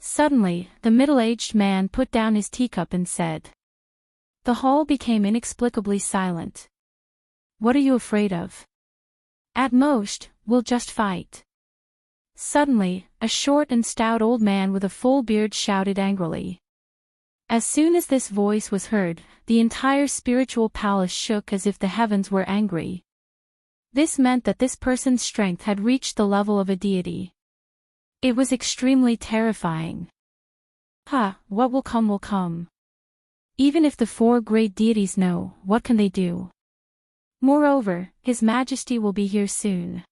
Suddenly, the middle-aged man put down his teacup and said. The hall became inexplicably silent. What are you afraid of? At most, we'll just fight. Suddenly, a short and stout old man with a full beard shouted angrily. As soon as this voice was heard, the entire spiritual palace shook as if the heavens were angry. This meant that this person's strength had reached the level of a deity. It was extremely terrifying. What will come will come. Even if the 4 great deities know, what can they do? Moreover, His Majesty will be here soon.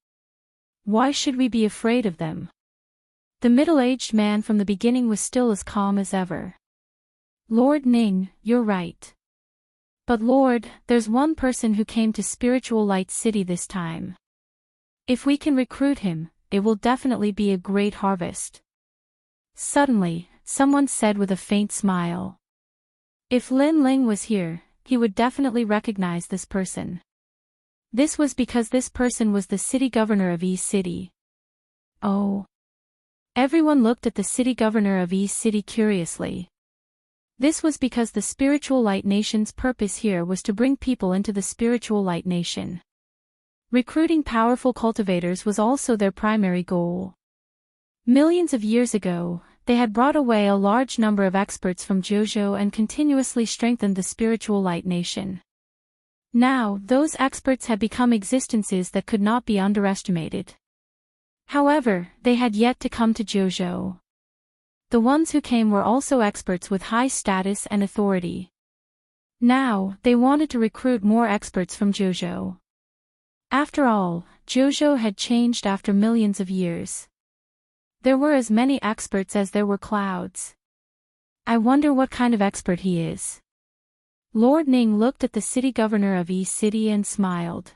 Why should we be afraid of them? The middle-aged man from the beginning was still as calm as ever. Lord Ning, you're right. But Lord, there's one person who came to Spiritual Light City this time. If we can recruit him, it will definitely be a great harvest. Suddenly, someone said with a faint smile. If Lin Ling was here, he would definitely recognize this person. This was because this person was the city governor of East City. Oh. Everyone looked at the city governor of East City curiously. This was because the Spiritual Light Nation's purpose here was to bring people into the Spiritual Light Nation. Recruiting powerful cultivators was also their primary goal. Millions of years ago, they had brought away a large number of experts from Zhuzhou and continuously strengthened the Spiritual Light Nation. Now, those experts had become existences that could not be underestimated. However, they had yet to come to Zhuzhou. The ones who came were also experts with high status and authority. Now, they wanted to recruit more experts from Zhuzhou. After all, Zhuzhou had changed after millions of years. There were as many experts as there were clouds. I wonder what kind of expert he is. Lord Ning looked at the city governor of East City and smiled.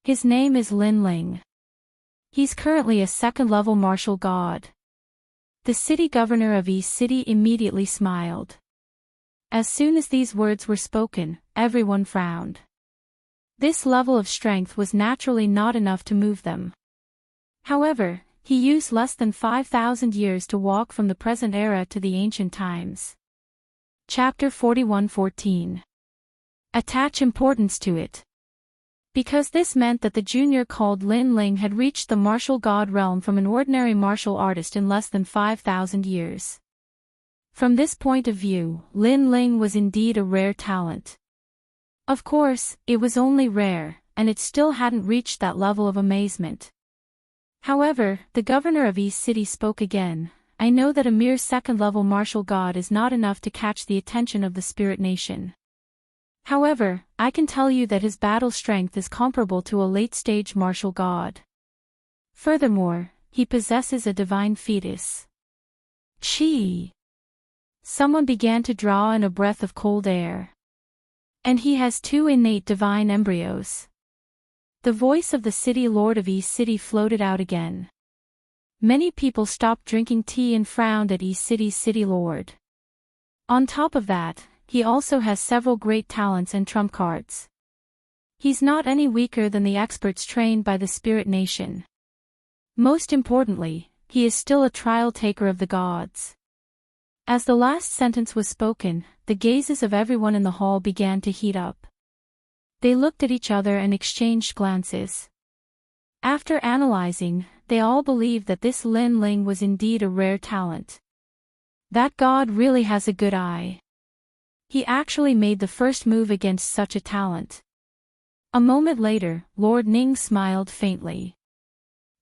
His name is Lin Ling. He's currently a 2nd-level martial god. The city governor of East City immediately smiled. As soon as these words were spoken, everyone frowned. This level of strength was naturally not enough to move them. However, He used less than 5,000 years to walk from the present era to the ancient times. Chapter 41:14. Attach importance to it. Because this meant that the junior called Lin Ling had reached the martial god realm from an ordinary martial artist in less than 5,000 years. From this point of view, Lin Ling was indeed a rare talent. Of course, it was only rare, and it still hadn't reached that level of amazement. However, the governor of East City spoke again. I know that a mere second-level martial god is not enough to catch the attention of the Spirit Nation. However, I can tell you that his battle strength is comparable to a late-stage martial god. Furthermore, he possesses a divine fetus. Chi. Someone began to draw in a breath of cold air. And he has 2 innate divine embryos. The voice of the city lord of East City floated out again. Many people stopped drinking tea and frowned at East City's city lord. On top of that, he also has several great talents and trump cards. He's not any weaker than the experts trained by the Spirit Nation. Most importantly, he is still a trial taker of the gods. As the last sentence was spoken, the gazes of everyone in the hall began to heat up. They looked at each other and exchanged glances. After analyzing, they all believed that this Lin Ling was indeed a rare talent. That god really has a good eye. He actually made the first move against such a talent. A moment later, Lord Ning smiled faintly.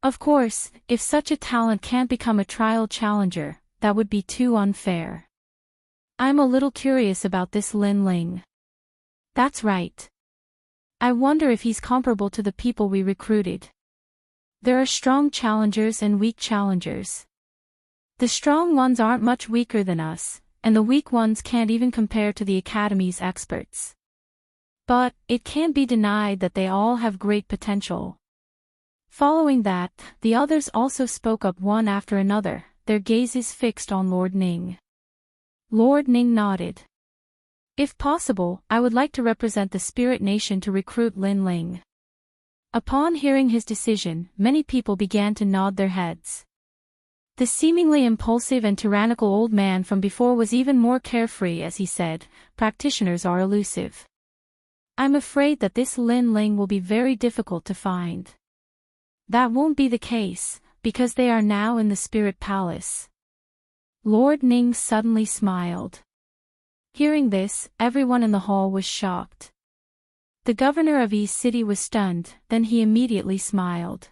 Of course, if such a talent can't become a trial challenger, that would be too unfair. I'm a little curious about this Lin Ling. That's right. I wonder if he's comparable to the people we recruited. There are strong challengers and weak challengers. The strong ones aren't much weaker than us, and the weak ones can't even compare to the Academy's experts. But, it can't be denied that they all have great potential. Following that, the others also spoke up one after another, their gazes fixed on Lord Ning. Lord Ning nodded. If possible, I would like to represent the Spirit Nation to recruit Lin Ling. Upon hearing his decision, many people began to nod their heads. The seemingly impulsive and tyrannical old man from before was even more carefree as he said, "Practitioners are elusive. I'm afraid that this Lin Ling will be very difficult to find." That won't be the case, because they are now in the Spirit Palace. Lord Ning suddenly smiled. Hearing this, everyone in the hall was shocked. The governor of East City was stunned, then he immediately smiled.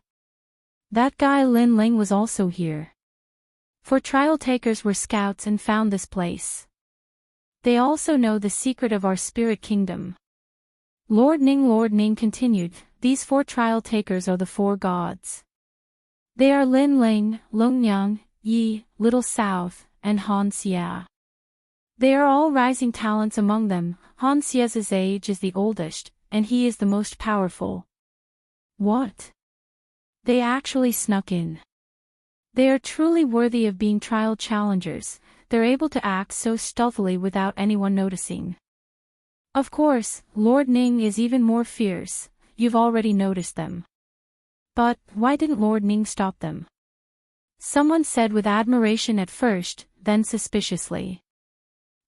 That guy Lin Ling was also here. For trial takers were scouts and found this place. They also know the secret of our spirit kingdom. Lord Ning continued, these 4 trial takers are the 4 gods. They are Lin Ling, Longnyang, Yi, Little South, and Han Xia. They are all rising talents among them. Han Xia's age is the oldest, and he is the most powerful. What? They actually snuck in. They are truly worthy of being trial challengers. They're able to act so stealthily without anyone noticing. Of course, Lord Ning is even more fierce. You've already noticed them. But, why didn't Lord Ning stop them? Someone said with admiration at first, then suspiciously.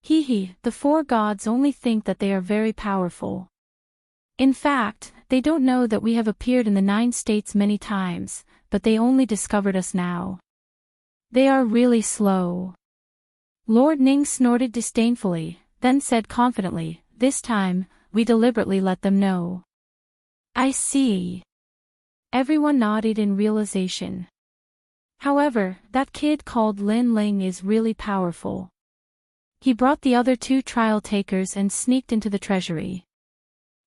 The 4 gods only think that they are very powerful. In fact, they don't know that we have appeared in the 9 states many times, but they only discovered us now. They are really slow. Lord Ning snorted disdainfully, then said confidently, this time, we deliberately let them know. I see. Everyone nodded in realization. However, that kid called Lin Ling is really powerful. He brought the other 2 trial takers and sneaked into the treasury.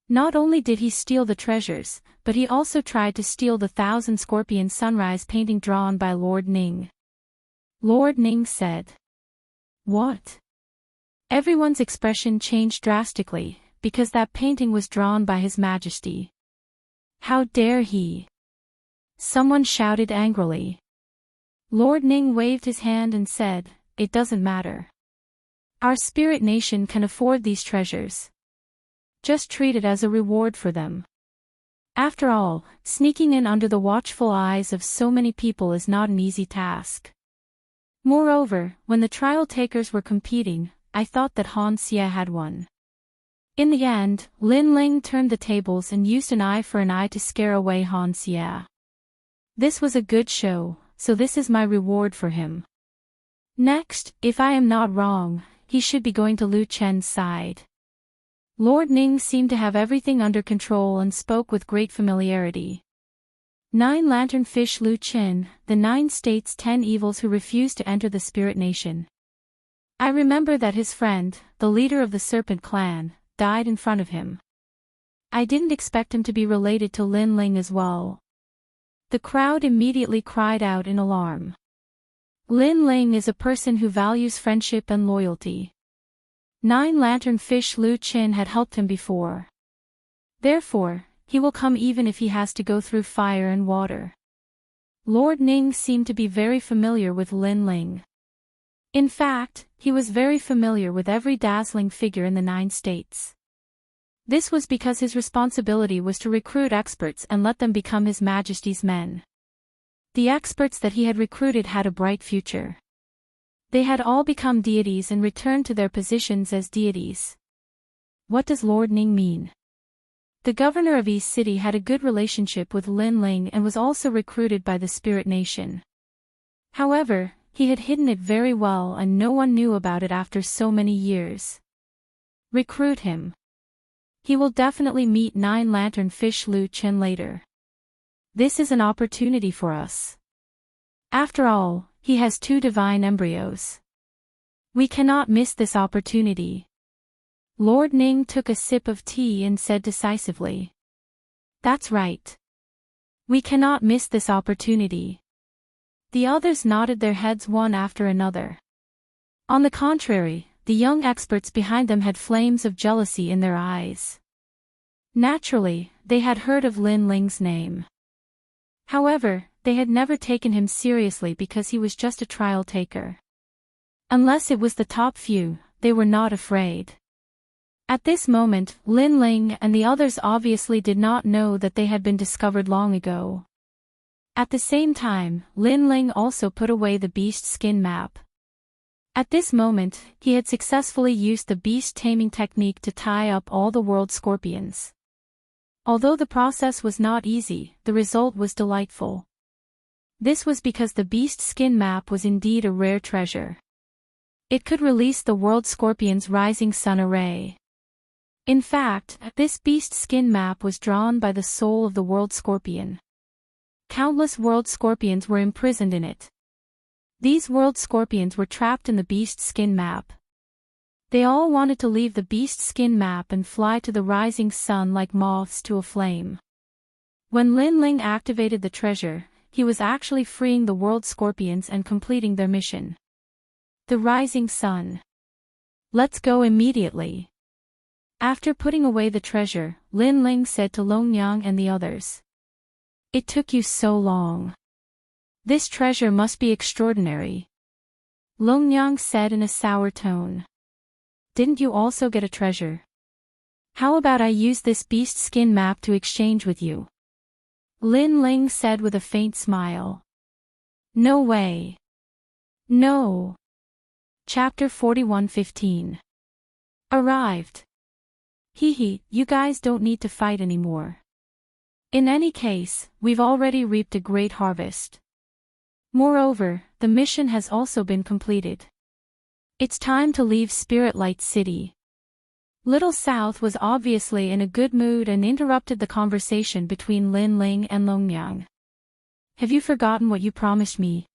Not only did he steal the treasures, but he also tried to steal the 1,000 scorpion sunrise painting drawn by Lord Ning. Lord Ning said. What? Everyone's expression changed drastically, because that painting was drawn by His Majesty. How dare he? Someone shouted angrily. Lord Ning waved his hand and said, it doesn't matter. Our Spirit Nation can afford these treasures. Just treat it as a reward for them. After all, sneaking in under the watchful eyes of so many people is not an easy task. Moreover, when the trial takers were competing, I thought that Wuxia had won. In the end, Lin Ling turned the tables and used an eye for an eye to scare away Wuxia. This was a good show, so this is my reward for him. Next, if I am not wrong, he should be going to Lu Chen's side. Lord Ning seemed to have everything under control and spoke with great familiarity. 9 Lanternfish Lu Chen, the 9 states 10 evils who refused to enter the Spirit Nation. I remember that his friend, the leader of the Serpent Clan, died in front of him. I didn't expect him to be related to Lin Ling as well. The crowd immediately cried out in alarm. Lin Ling is a person who values friendship and loyalty. 9 Lanternfish Lu Chen had helped him before. Therefore, he will come even if he has to go through fire and water. Lord Ning seemed to be very familiar with Lin Ling. In fact, he was very familiar with every dazzling figure in the 9 states. This was because his responsibility was to recruit experts and let them become His Majesty's men. The experts that he had recruited had a bright future. They had all become deities and returned to their positions as deities. What does Lord Ning mean? The governor of East City had a good relationship with Lin Ling and was also recruited by the Spirit Nation. However, he had hidden it very well and no one knew about it after so many years. Recruit him. He will definitely meet 9 Lanternfish Lu Chen later. This is an opportunity for us. After all, he has 2 divine embryos. We cannot miss this opportunity. Lord Ning took a sip of tea and said decisively. That's right. We cannot miss this opportunity. The others nodded their heads one after another. On the contrary, the young experts behind them had flames of jealousy in their eyes. Naturally, they had heard of Lin Ling's name. However, they had never taken him seriously because he was just a trial taker. Unless it was the top few, they were not afraid. At this moment, Lin Ling and the others obviously did not know that they had been discovered long ago. At the same time, Lin Ling also put away the beast skin map. At this moment, he had successfully used the beast taming technique to tie up all the world scorpions. Although the process was not easy, the result was delightful. This was because the beast skin map was indeed a rare treasure. It could release the world scorpion's rising sun array. In fact, this beast skin map was drawn by the soul of the world scorpion. Countless world scorpions were imprisoned in it. These world scorpions were trapped in the beast skin map. They all wanted to leave the beast skin map and fly to the rising sun like moths to a flame. When Lin Ling activated the treasure, he was actually freeing the world scorpions and completing their mission. The rising sun. Let's go immediately. After putting away the treasure, Lin Ling said to Longyang and the others. It took you so long. This treasure must be extraordinary. Longyang said in a sour tone. Didn't you also get a treasure? How about I use this beast skin map to exchange with you? Lin Ling said with a faint smile. No way. No. Chapter 41:15. Arrived. Hee, you guys don't need to fight anymore. In any case, we've already reaped a great harvest. Moreover, the mission has also been completed. It's time to leave Spirit Light City. Little South was obviously in a good mood and interrupted the conversation between Lin Ling and Longyang. Have you forgotten what you promised me?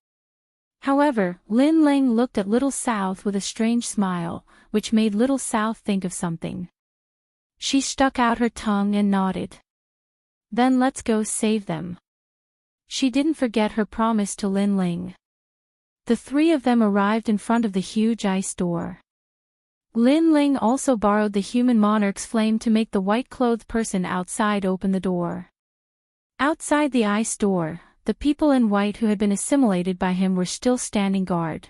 However, Lin Ling looked at Little South with a strange smile, which made Little South think of something. She stuck out her tongue and nodded. Then let's go save them. She didn't forget her promise to Lin Ling. The 3 of them arrived in front of the huge ice door. Lin Ling also borrowed the human monarch's flame to make the white-clothed person outside open the door. Outside the ice door, the people in white who had been assimilated by him were still standing guard.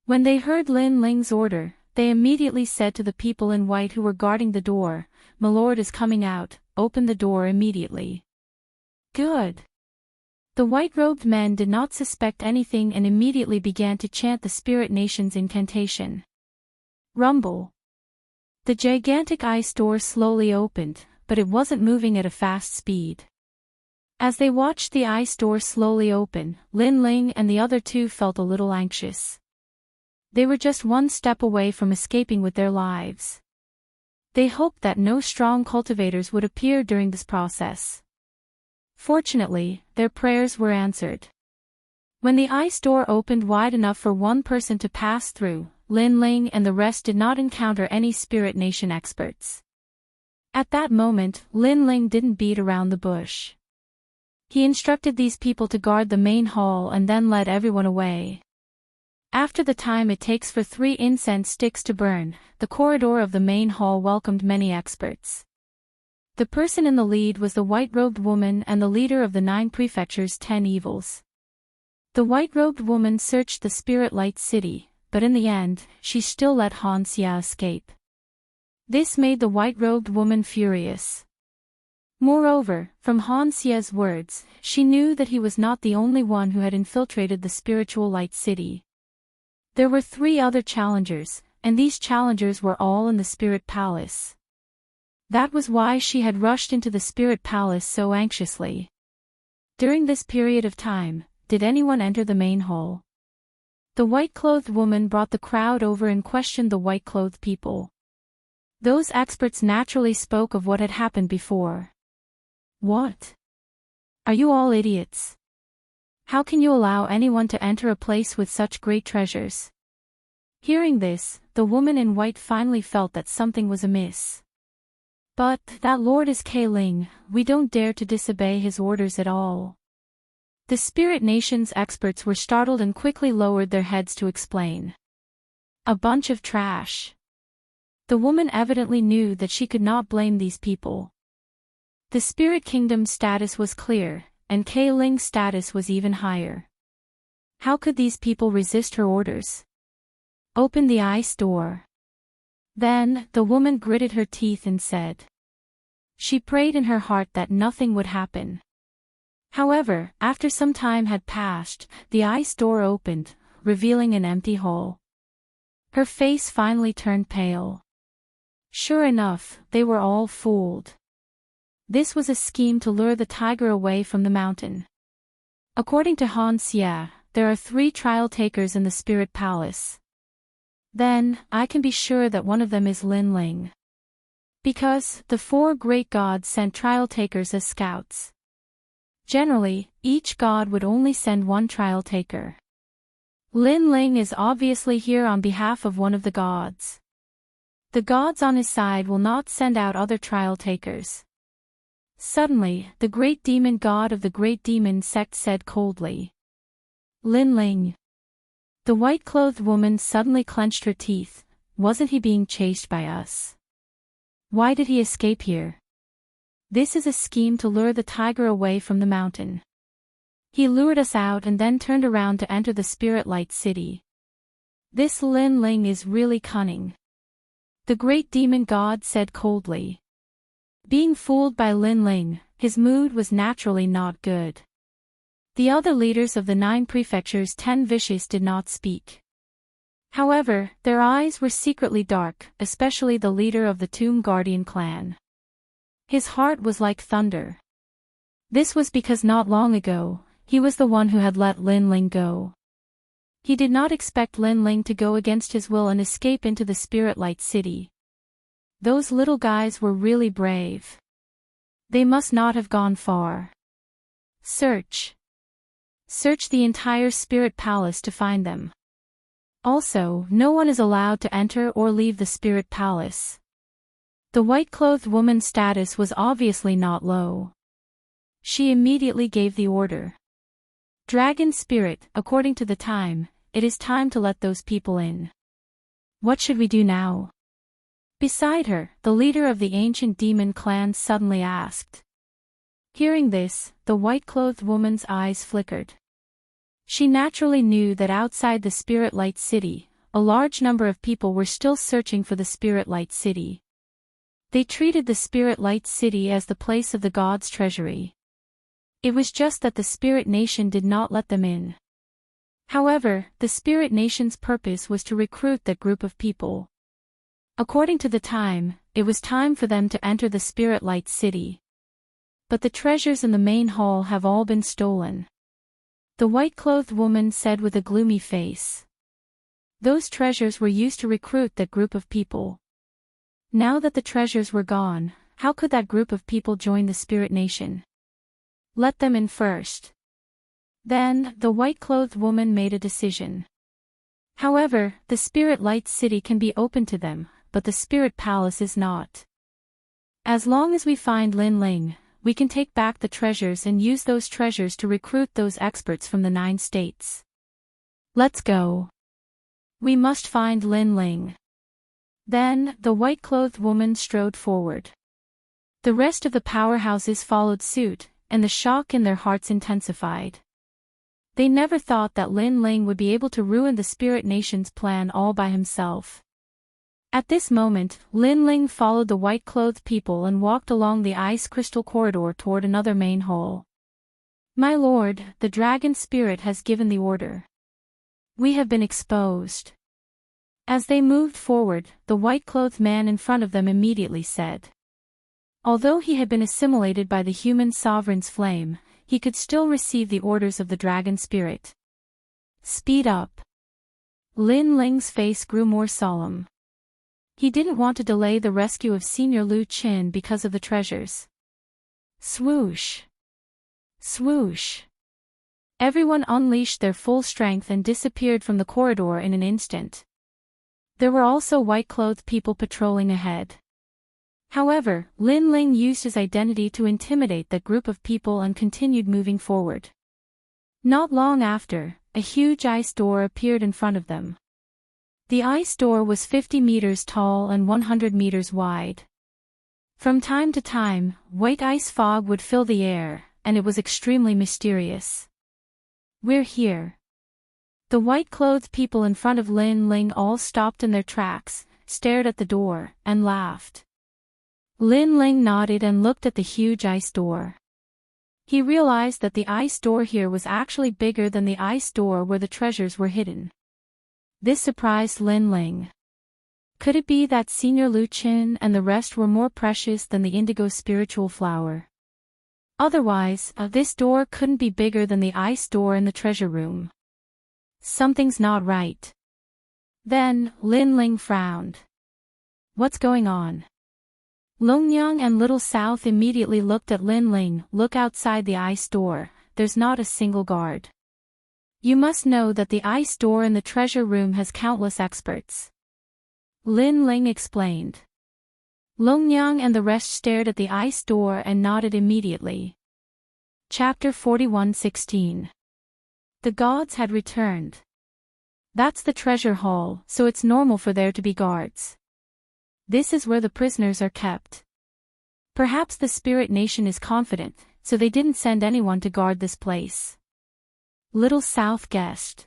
When they heard Lin Ling's order, they immediately said to the people in white who were guarding the door, "My lord is coming out, open the door immediately." Good. The white-robed men did not suspect anything and immediately began to chant the Spirit Nation's incantation. Rumble. The gigantic ice door slowly opened, but it wasn't moving at a fast speed. As they watched the ice door slowly open, Lin Ling and the other two felt a little anxious. They were just one step away from escaping with their lives. They hoped that no strong cultivators would appear during this process. Fortunately, their prayers were answered. When the ice door opened wide enough for one person to pass through, Lin Ling and the rest did not encounter any Spirit Nation experts. At that moment, Lin Ling didn't beat around the bush. He instructed these people to guard the main hall and then led everyone away. After the time it takes for 3 incense sticks to burn, the corridor of the main hall welcomed many experts. The person in the lead was the white-robed woman and the leader of the 9 prefectures' 10 evils. The white-robed woman searched the Spirit Light City, but in the end, she still let Han Xia escape. This made the white-robed woman furious. Moreover, from Han Xia's words, she knew that he was not the only one who had infiltrated the Spiritual Light City. There were 3 other challengers, and these challengers were all in the Spirit Palace. That was why she had rushed into the Spirit Palace so anxiously. During this period of time, did anyone enter the main hall? The white-clothed woman brought the crowd over and questioned the white-clothed people. Those experts naturally spoke of what had happened before. What? Are you all idiots? How can you allow anyone to enter a place with such great treasures? Hearing this, the woman in white finally felt that something was amiss. But, that lord is Kai Ling, we don't dare to disobey his orders at all. The Spirit Nation's experts were startled and quickly lowered their heads to explain. A bunch of trash. The woman evidently knew that she could not blame these people. The Spirit Kingdom's status was clear, and Kai Ling's status was even higher. How could these people resist her orders? Open the ice door. Then, the woman gritted her teeth and said. She prayed in her heart that nothing would happen. However, after some time had passed, the ice door opened, revealing an empty hall. Her face finally turned pale. Sure enough, they were all fooled. This was a scheme to lure the tiger away from the mountain. According to Han Xia, there are 3 trial takers in the Spirit Palace. Then, I can be sure that one of them is Lin Ling. Because, the 4 great gods sent trial takers as scouts. Generally, each god would only send 1 trial taker. Lin Ling is obviously here on behalf of one of the gods. The gods on his side will not send out other trial takers. Suddenly, the great demon god of the great demon sect said coldly. Lin Ling. The white-clothed woman suddenly clenched her teeth. Wasn't he being chased by us? Why did he escape here? This is a scheme to lure the tiger away from the mountain. He lured us out and then turned around to enter the Spirit Light City. This Lin Ling is really cunning. The great demon god said coldly. Being fooled by Lin Ling, his mood was naturally not good. The other leaders of the 9 prefectures' 10 vicious did not speak. However, their eyes were secretly dark, especially the leader of the Tomb Guardian clan. His heart was like thunder. This was because not long ago, he was the one who had let Lin Ling go. He did not expect Lin Ling to go against his will and escape into the Spirit Light City. Those little guys were really brave. They must not have gone far. Search. Search the entire Spirit Palace to find them. Also, no one is allowed to enter or leave the Spirit Palace. The white-clothed woman's status was obviously not low. She immediately gave the order. Dragon Spirit, according to the time, it is time to let those people in. What should we do now? Beside her, the leader of the ancient demon clan suddenly asked. Hearing this, the white-clothed woman's eyes flickered. She naturally knew that outside the Spirit Light City, a large number of people were still searching for the Spirit Light City. They treated the Spirit Light City as the place of the gods' treasury. It was just that the Spirit Nation did not let them in. However, the Spirit Nation's purpose was to recruit that group of people. According to the time, it was time for them to enter the Spirit Light City. But the treasures in the main hall have all been stolen. The white-clothed woman said with a gloomy face. Those treasures were used to recruit that group of people. Now that the treasures were gone, how could that group of people join the Spirit Nation? Let them in first. Then, the white-clothed woman made a decision. However, the Spirit Light City can be open to them, but the Spirit Palace is not. As long as we find Lin Ling, we can take back the treasures and use those treasures to recruit those experts from the 9 states. Let's go. We must find Lin Ling. Then, the white-clothed woman strode forward. The rest of the powerhouses followed suit, and the shock in their hearts intensified. They never thought that Lin Ling would be able to ruin the Spirit Nation's plan all by himself. At this moment, Lin Ling followed the white-clothed people and walked along the ice crystal corridor toward another main hall. My lord, the dragon spirit has given the order. We have been exposed. As they moved forward, the white-clothed man in front of them immediately said. Although he had been assimilated by the human sovereign's flame, he could still receive the orders of the dragon spirit. Speed up. Lin Ling's face grew more solemn. He didn't want to delay the rescue of Senior Lu Qin because of the treasures. Swoosh. Swoosh. Everyone unleashed their full strength and disappeared from the corridor in an instant. There were also white-clothed people patrolling ahead. However, Lin Ling used his identity to intimidate that group of people and continued moving forward. Not long after, a huge ice door appeared in front of them. The ice door was 50 meters tall and 100 meters wide. From time to time, white ice fog would fill the air, and it was extremely mysterious. We're here. The white-clothed people in front of Lin Ling all stopped in their tracks, stared at the door, and laughed. Lin Ling nodded and looked at the huge ice door. He realized that the ice door here was actually bigger than the ice door where the treasures were hidden. This surprised Lin Ling. Could it be that Senior Lu Qin and the rest were more precious than the indigo spiritual flower? Otherwise, this door couldn't be bigger than the ice door in the treasure room. Something's not right. Then, Lin Ling frowned. What's going on? Longnyang and Little South immediately looked at Lin Ling. Look outside the ice door, there's not a single guard. You must know that the ice door in the treasure room has countless experts. Lin Ling explained. Longnyang and the rest stared at the ice door and nodded immediately. Chapter 41:16. The gods had returned. That's the treasure hall, so it's normal for there to be guards. This is where the prisoners are kept. Perhaps the Spirit Nation is confident, so they didn't send anyone to guard this place. Little South guessed.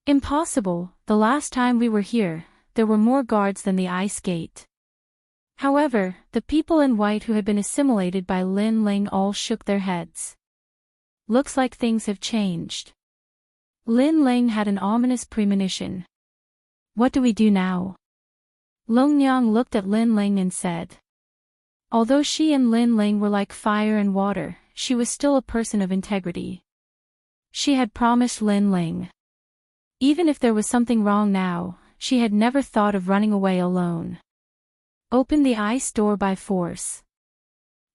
Impossible, the last time we were here, there were more guards than the ice gate. However, the people in white who had been assimilated by Lin Ling all shook their heads. Looks like things have changed. Lin Ling had an ominous premonition. What do we do now? Longnyang looked at Lin Ling and said. Although she and Lin Ling were like fire and water, she was still a person of integrity. She had promised Lin Ling. Even if there was something wrong now, she had never thought of running away alone. Open the ice door by force.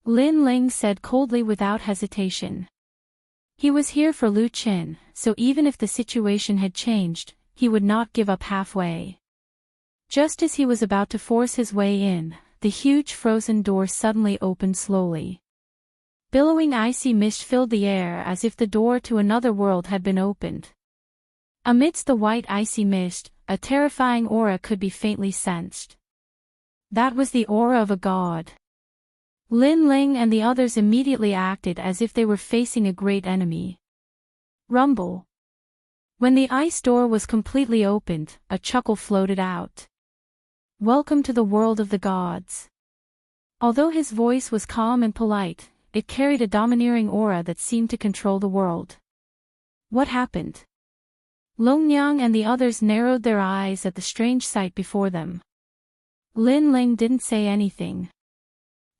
Lin Ling said coldly without hesitation. He was here for Lu Qin, so even if the situation had changed, he would not give up halfway. Just as he was about to force his way in, the huge frozen door suddenly opened slowly. Billowing icy mist filled the air as if the door to another world had been opened. Amidst the white icy mist, a terrifying aura could be faintly sensed. That was the aura of a god. Lin Ling and the others immediately acted as if they were facing a great enemy. Rumble. When the ice door was completely opened, a chuckle floated out. "Welcome to the world of the gods." Although his voice was calm and polite, it carried a domineering aura that seemed to control the world. What happened? Longnyang and the others narrowed their eyes at the strange sight before them. Lin Ling didn't say anything.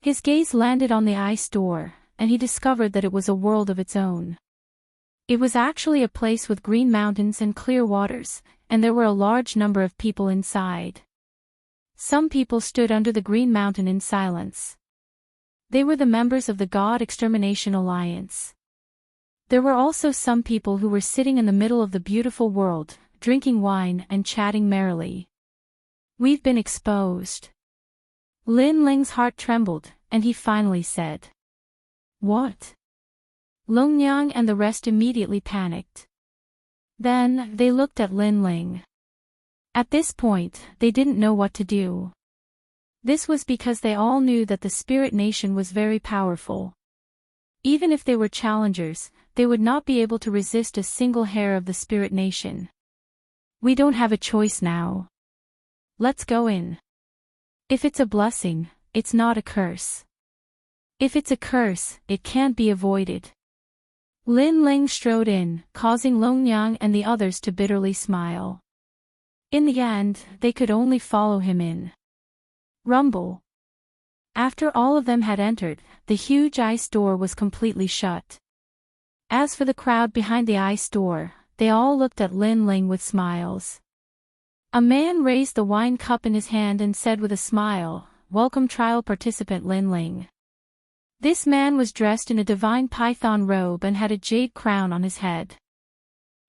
His gaze landed on the ice door, and he discovered that it was a world of its own. It was actually a place with green mountains and clear waters, and there were a large number of people inside. Some people stood under the green mountain in silence. They were the members of the God Extermination Alliance. There were also some people who were sitting in the middle of the beautiful world, drinking wine and chatting merrily. "We've been exposed." Lin Ling's heart trembled, and he finally said, "What?" Longnyang and the rest immediately panicked. Then, they looked at Lin Ling. At this point, they didn't know what to do. This was because they all knew that the Spirit Nation was very powerful. Even if they were challengers, they would not be able to resist a single hair of the Spirit Nation. "We don't have a choice now. Let's go in. If it's a blessing, it's not a curse. If it's a curse, it can't be avoided." Lin Ling strode in, causing Longnyang and the others to bitterly smile. In the end, they could only follow him in. Rumble. After all of them had entered, the huge ice door was completely shut. As for the crowd behind the ice door, they all looked at Lin Ling with smiles. A man raised the wine cup in his hand and said with a smile, "Welcome trial participant Lin Ling." This man was dressed in a divine python robe and had a jade crown on his head.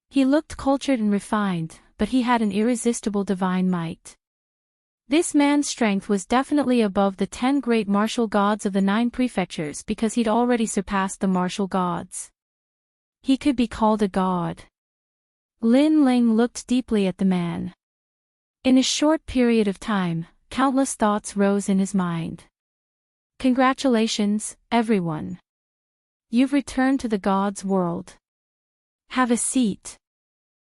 He looked cultured and refined, but he had an irresistible divine might. This man's strength was definitely above the 10 great martial gods of the 9 prefectures because he'd already surpassed the martial gods. He could be called a god. Lin Ling looked deeply at the man. In a short period of time, countless thoughts rose in his mind. "Congratulations, everyone. You've returned to the gods' world. Have a seat."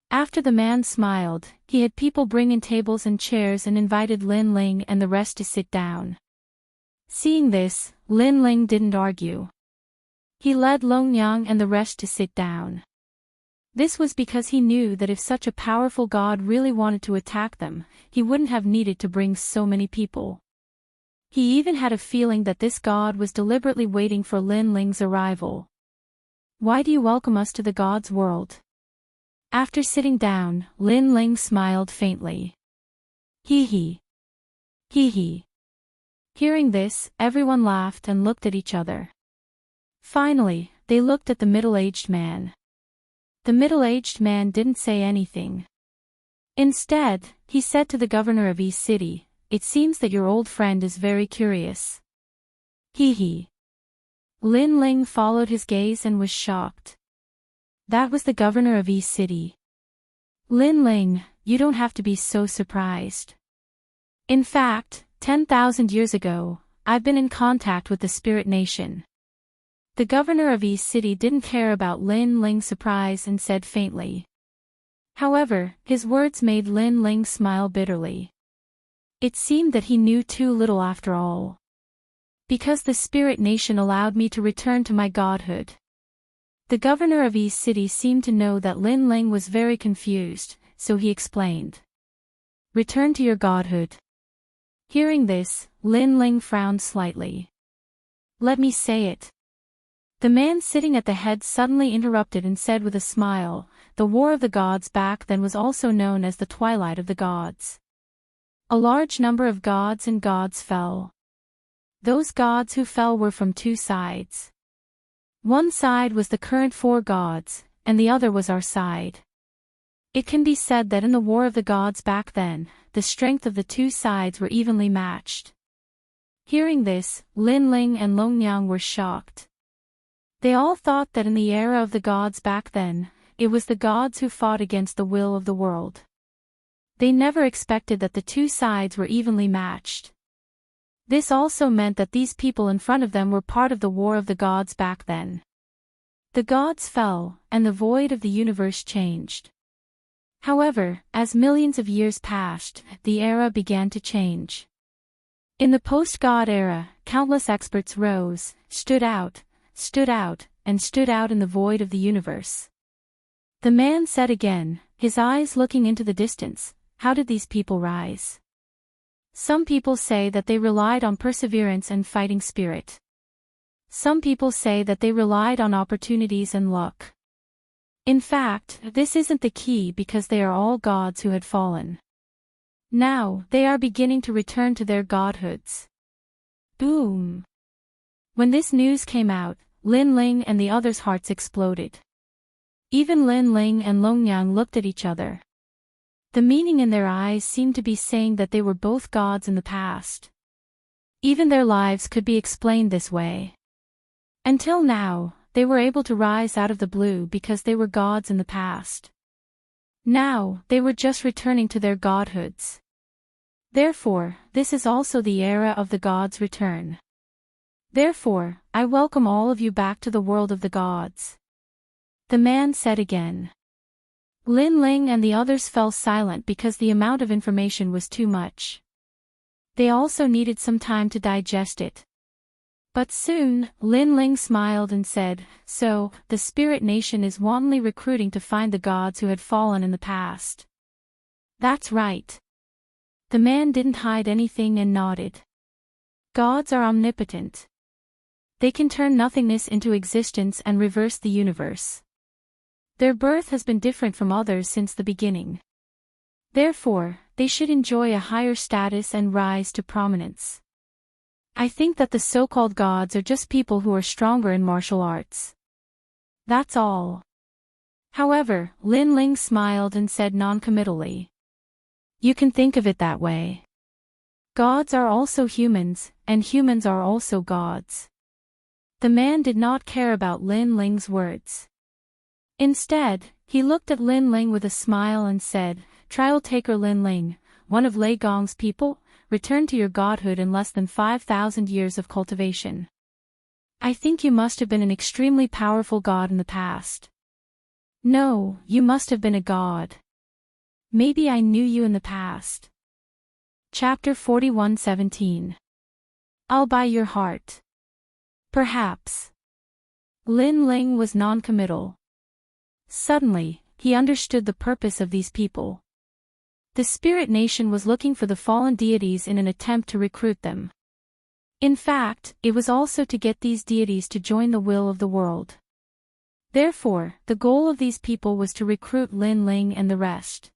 After the man smiled, he had people bring in tables and chairs and invited Lin Ling and the rest to sit down. Seeing this, Lin Ling didn't argue. He led Longnyang and the rest to sit down. This was because he knew that if such a powerful god really wanted to attack them, he wouldn't have needed to bring so many people. He even had a feeling that this god was deliberately waiting for Lin Ling's arrival. "Why do you welcome us to the god's world?" After sitting down, Lin Ling smiled faintly. "Hee hee. Hee hee." Hearing this, everyone laughed and looked at each other. Finally, they looked at the middle-aged man. The middle-aged man didn't say anything. Instead, he said to the governor of East City, "It seems that your old friend is very curious." Hee hee. Lin Ling followed his gaze and was shocked. That was the governor of East City. "Lin Ling, you don't have to be so surprised. In fact, 10,000 years ago, I've been in contact with the Spirit Nation." The governor of East City didn't care about Lin Ling's surprise and said faintly. However, his words made Lin Ling smile bitterly. It seemed that he knew too little after all. "Because the Spirit Nation allowed me to return to my godhood." The governor of East City seemed to know that Lin Ling was very confused, so he explained. "Return to your godhood." Hearing this, Lin Ling frowned slightly. "Let me say it." The man sitting at the head suddenly interrupted and said with a smile, "The War of the Gods back then was also known as the Twilight of the Gods. A large number of gods and gods fell. Those gods who fell were from 2 sides. One side was the current 4 gods, and the other was our side. It can be said that in the War of the Gods back then, the strength of the 2 sides were evenly matched." Hearing this, Lin Ling and Longnyang were shocked. They all thought that in the era of the gods back then, it was the gods who fought against the will of the world. They never expected that the 2 sides were evenly matched. This also meant that these people in front of them were part of the War of the Gods back then. The gods fell, and the void of the universe changed. However, as millions of years passed, the era began to change. In the post-God era, countless experts rose, stood out, and stood out in the void of the universe. The man said again, his eyes looking into the distance, "How did these people rise?" Some people say that they relied on perseverance and fighting spirit. Some people say that they relied on opportunities and luck. In fact, this isn't the key because they are all gods who had fallen. Now, they are beginning to return to their godhoods. Boom! When this news came out, Lin Ling and the others' hearts exploded. Even Lin Ling and Longyang looked at each other. The meaning in their eyes seemed to be saying that they were both gods in the past. Even their lives could be explained this way. Until now, they were able to rise out of the blue because they were gods in the past. Now, they were just returning to their godhoods. Therefore, this is also the era of the gods' return. Therefore, I welcome all of you back to the world of the gods. The man said again. Lin Ling and the others fell silent because the amount of information was too much. They also needed some time to digest it. But soon, Lin Ling smiled and said, "So, the spirit nation is wantonly recruiting to find the gods who had fallen in the past." That's right. The man didn't hide anything and nodded. Gods are omnipotent. They can turn nothingness into existence and reverse the universe. Their birth has been different from others since the beginning. Therefore, they should enjoy a higher status and rise to prominence. I think that the so-called gods are just people who are stronger in martial arts. That's all. However, Lin Ling smiled and said non-committally. You can think of it that way. Gods are also humans, and humans are also gods. The man did not care about Lin Ling's words. Instead, he looked at Lin Ling with a smile and said, "Trial taker Lin Ling, one of Lei Gong's people, return to your godhood in less than 5,000 years of cultivation. I think you must have been an extremely powerful god in the past. No, you must have been a god. Maybe I knew you in the past." Chapter 41:17. I'll buy your heart. Perhaps. Lin Ling was non-committal. Suddenly, he understood the purpose of these people. The spirit nation was looking for the fallen deities in an attempt to recruit them. In fact, it was also to get these deities to join the will of the world. Therefore, the goal of these people was to recruit Lin Ling and the rest.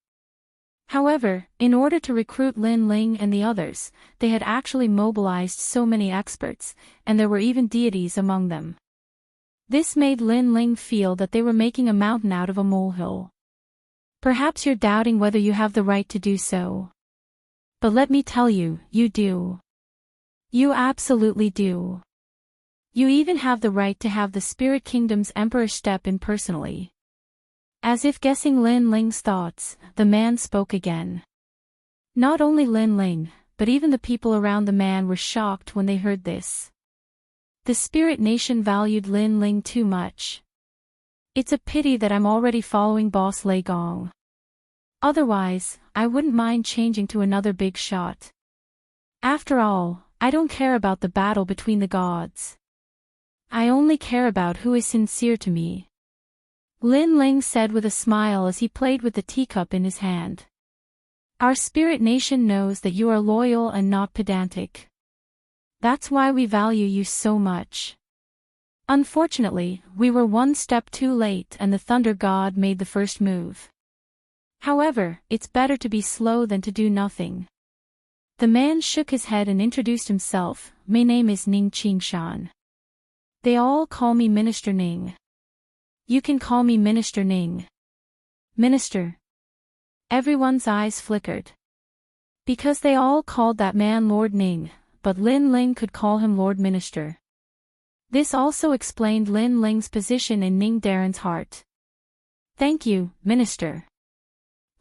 However, in order to recruit Lin Ling and the others, they had actually mobilized so many experts, and there were even deities among them. This made Lin Ling feel that they were making a mountain out of a molehill. Perhaps you're doubting whether you have the right to do so. But let me tell you, you do. You absolutely do. You even have the right to have the Spirit Kingdom's Emperor step in personally. As if guessing Lin Ling's thoughts, the man spoke again. Not only Lin Ling, but even the people around the man were shocked when they heard this. The Spirit Nation valued Lin Ling too much. It's a pity that I'm already following Boss Lei Gong. Otherwise, I wouldn't mind changing to another big shot. After all, I don't care about the battle between the gods. I only care about who is sincere to me. Lin Ling said with a smile as he played with the teacup in his hand. Our spirit nation knows that you are loyal and not pedantic. That's why we value you so much. Unfortunately, we were one step too late and the Thunder God made the first move. However, it's better to be slow than to do nothing. The man shook his head and introduced himself. My name is Ning Qingshan. They all call me Minister Ning. You can call me Minister Ning. Minister. Everyone's eyes flickered. Because they all called that man Lord Ning, but Lin Ling could call him Lord Minister. This also explained Lin Ling's position in Ning Darren's heart. Thank you, Minister.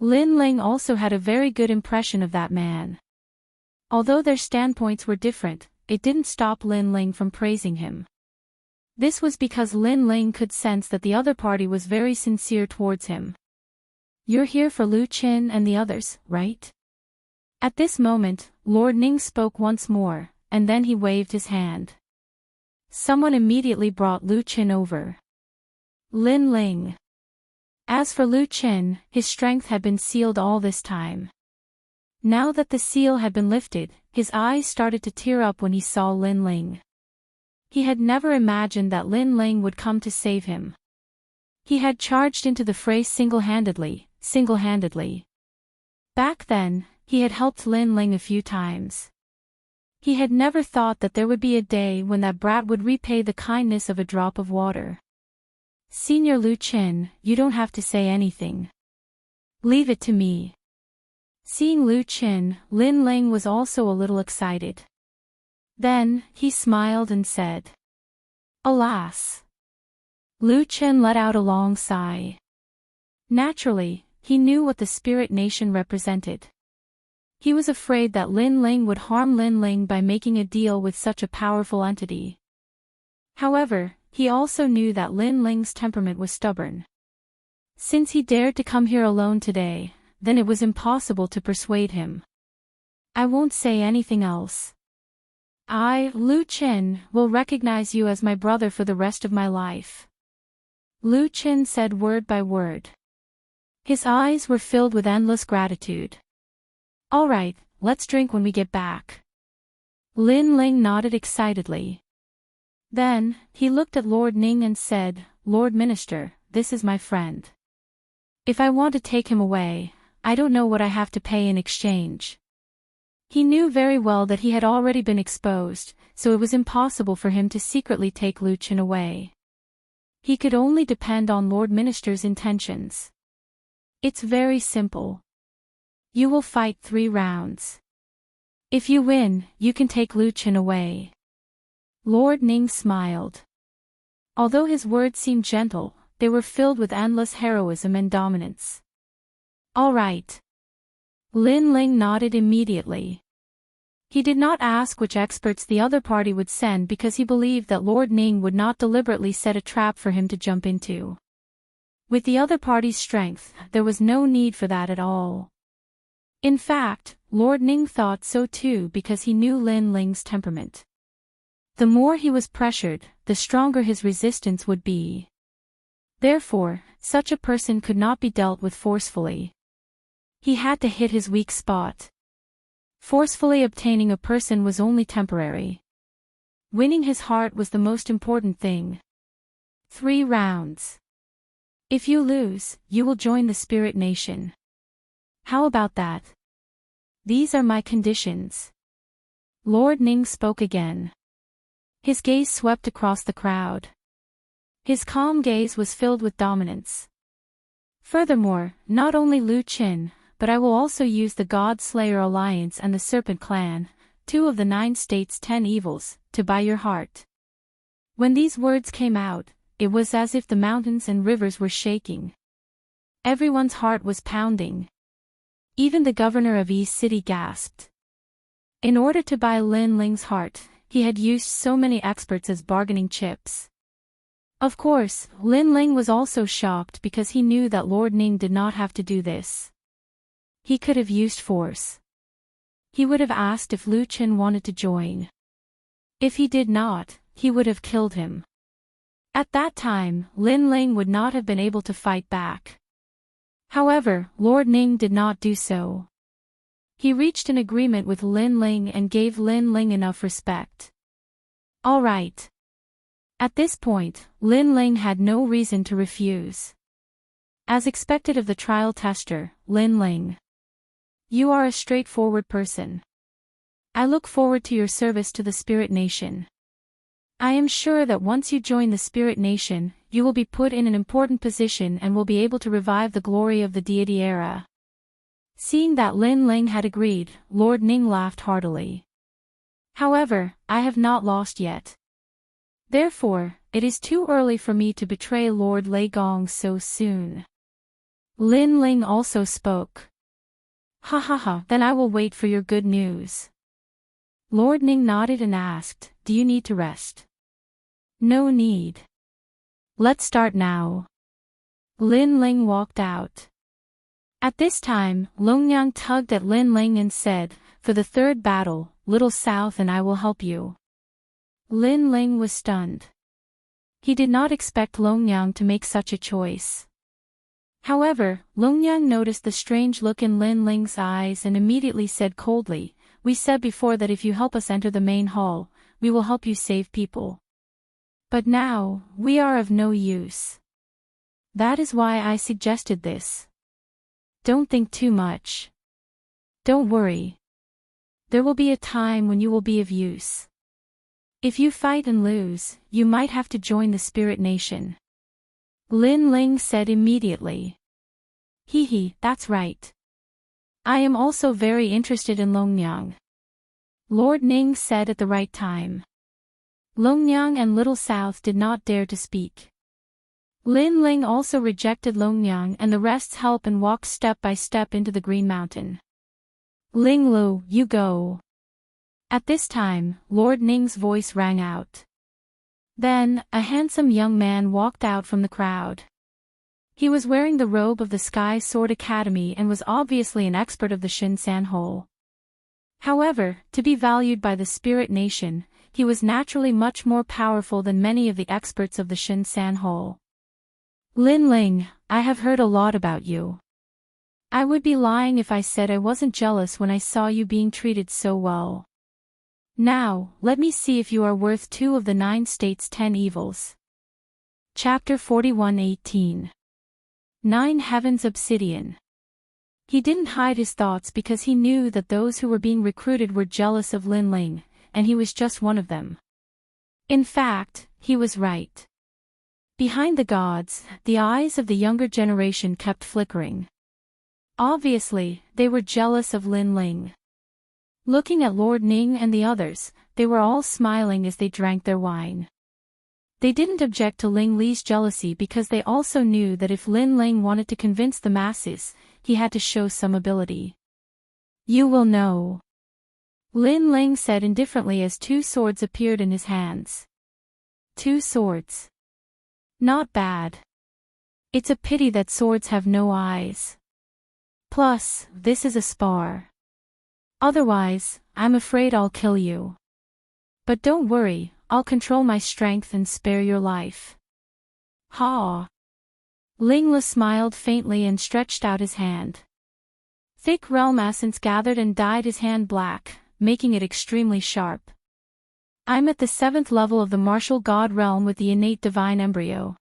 Lin Ling also had a very good impression of that man. Although their standpoints were different, it didn't stop Lin Ling from praising him. This was because Lin Ling could sense that the other party was very sincere towards him. You're here for Lu Qin and the others, right? At this moment, Lord Ning spoke once more, and then he waved his hand. Someone immediately brought Lu Qin over. Lin Ling. As for Lu Qin, his strength had been sealed all this time. Now that the seal had been lifted, his eyes started to tear up when he saw Lin Ling. He had never imagined that Lin Ling would come to save him. He had charged into the fray single-handedly. Back then, he had helped Lin Ling a few times. He had never thought that there would be a day when that brat would repay the kindness of a drop of water. Senior Lu Qin, you don't have to say anything. Leave it to me. Seeing Lu Qin, Lin Ling was also a little excited. Then, he smiled and said, "Alas." Lu Qin let out a long sigh. Naturally, he knew what the spirit nation represented. He was afraid that Lin Ling would harm Lin Ling by making a deal with such a powerful entity. However, he also knew that Lin Ling's temperament was stubborn. Since he dared to come here alone today, then it was impossible to persuade him. I won't say anything else. I, Lu Qin, will recognize you as my brother for the rest of my life. Lu Qin said word by word. His eyes were filled with endless gratitude. All right, let's drink when we get back. Lin Ling nodded excitedly. Then, he looked at Lord Ning and said, Lord Minister, this is my friend. If I want to take him away, I don't know what I have to pay in exchange. He knew very well that he had already been exposed, so it was impossible for him to secretly take Lu Qin away. He could only depend on Lord Minister's intentions. It's very simple. You will fight 3 rounds. If you win, you can take Lu Qin away. Lord Ning smiled. Although his words seemed gentle, they were filled with endless heroism and dominance. All right. Lin Ling nodded immediately. He did not ask which experts the other party would send because he believed that Lord Ning would not deliberately set a trap for him to jump into. With the other party's strength, there was no need for that at all. In fact, Lord Ning thought so too because he knew Lin Ling's temperament. The more he was pressured, the stronger his resistance would be. Therefore, such a person could not be dealt with forcefully. He had to hit his weak spot. Forcefully obtaining a person was only temporary. Winning his heart was the most important thing. 3 rounds. If you lose, you will join the spirit nation. How about that? These are my conditions. Lord Ning spoke again. His gaze swept across the crowd. His calm gaze was filled with dominance. Furthermore, not only Lu Qin, but I will also use the God Slayer Alliance and the Serpent Clan, 2 of the 9 states' 10 evils, to buy your heart. When these words came out, it was as if the mountains and rivers were shaking. Everyone's heart was pounding. Even the governor of East City gasped. In order to buy Lin Ling's heart, he had used so many experts as bargaining chips. Of course, Lin Ling was also shocked because he knew that Lord Ning did not have to do this. He could have used force. He would have asked if Lu Qin wanted to join. If he did not, he would have killed him. At that time, Lin Ling would not have been able to fight back. However, Lord Ning did not do so. He reached an agreement with Lin Ling and gave Lin Ling enough respect. All right. At this point, Lin Ling had no reason to refuse. As expected of the trial tester, Lin Ling. You are a straightforward person. I look forward to your service to the Spirit Nation. I am sure that once you join the Spirit Nation, you will be put in an important position and will be able to revive the glory of the deity era. Seeing that Lin Ling had agreed, Lord Ning laughed heartily. However, I have not lost yet. Therefore, it is too early for me to betray Lord Lei Gong so soon. Lin Ling also spoke. Ha ha ha, then I will wait for your good news. Lord Ning nodded and asked, do you need to rest? No need. Let's start now. Lin Ling walked out. At this time, Longyang tugged at Lin Ling and said, "For the third battle, Little South and I will help you." Lin Ling was stunned. He did not expect Longyang to make such a choice. However, Longyang noticed the strange look in Lin Ling's eyes and immediately said coldly, "We said before that if you help us enter the main hall, we will help you save people. But now, we are of no use. That is why I suggested this. Don't think too much. Don't worry. There will be a time when you will be of use. If you fight and lose, you might have to join the Spirit Nation." Lin Ling said immediately. Hee, that's right. I am also very interested in Longyang. Lord Ning said at the right time. Longyang and Little South did not dare to speak. Lin Ling also rejected Longyang and the rest's help and walked step by step into the Green Mountain. "Ling Lu, you go." At this time, Lord Ning's voice rang out. Then, a handsome young man walked out from the crowd. He was wearing the robe of the Sky Sword Academy and was obviously an expert of the Shin San Hole. However, to be valued by the Spirit Nation, he was naturally much more powerful than many of the experts of the Shin San Hole. "Lin Ling, I have heard a lot about you. I would be lying if I said I wasn't jealous when I saw you being treated so well. Now, let me see if you are worth 2 of the 9 states' 10 evils." Chapter 41:18. 9 Heavens Obsidian. He didn't hide his thoughts because he knew that those who were being recruited were jealous of Lin Ling, and he was just one of them. In fact, he was right. Behind the gods, the eyes of the younger generation kept flickering. Obviously, they were jealous of Lin Ling. Looking at Lord Ning and the others, they were all smiling as they drank their wine. They didn't object to Ling Li's jealousy because they also knew that if Lin Ling wanted to convince the masses, he had to show some ability. "You will know," Lin Ling said indifferently as 2 swords appeared in his hands. 2 swords. Not bad. It's a pity that swords have no eyes. Plus, this is a spar. Otherwise, I'm afraid I'll kill you. But don't worry, I'll control my strength and spare your life. Ha! Ling Lu smiled faintly and stretched out his hand. Thick realm essence gathered and dyed his hand black, making it extremely sharp. I'm at the 7th level of the martial god realm with the innate divine embryo.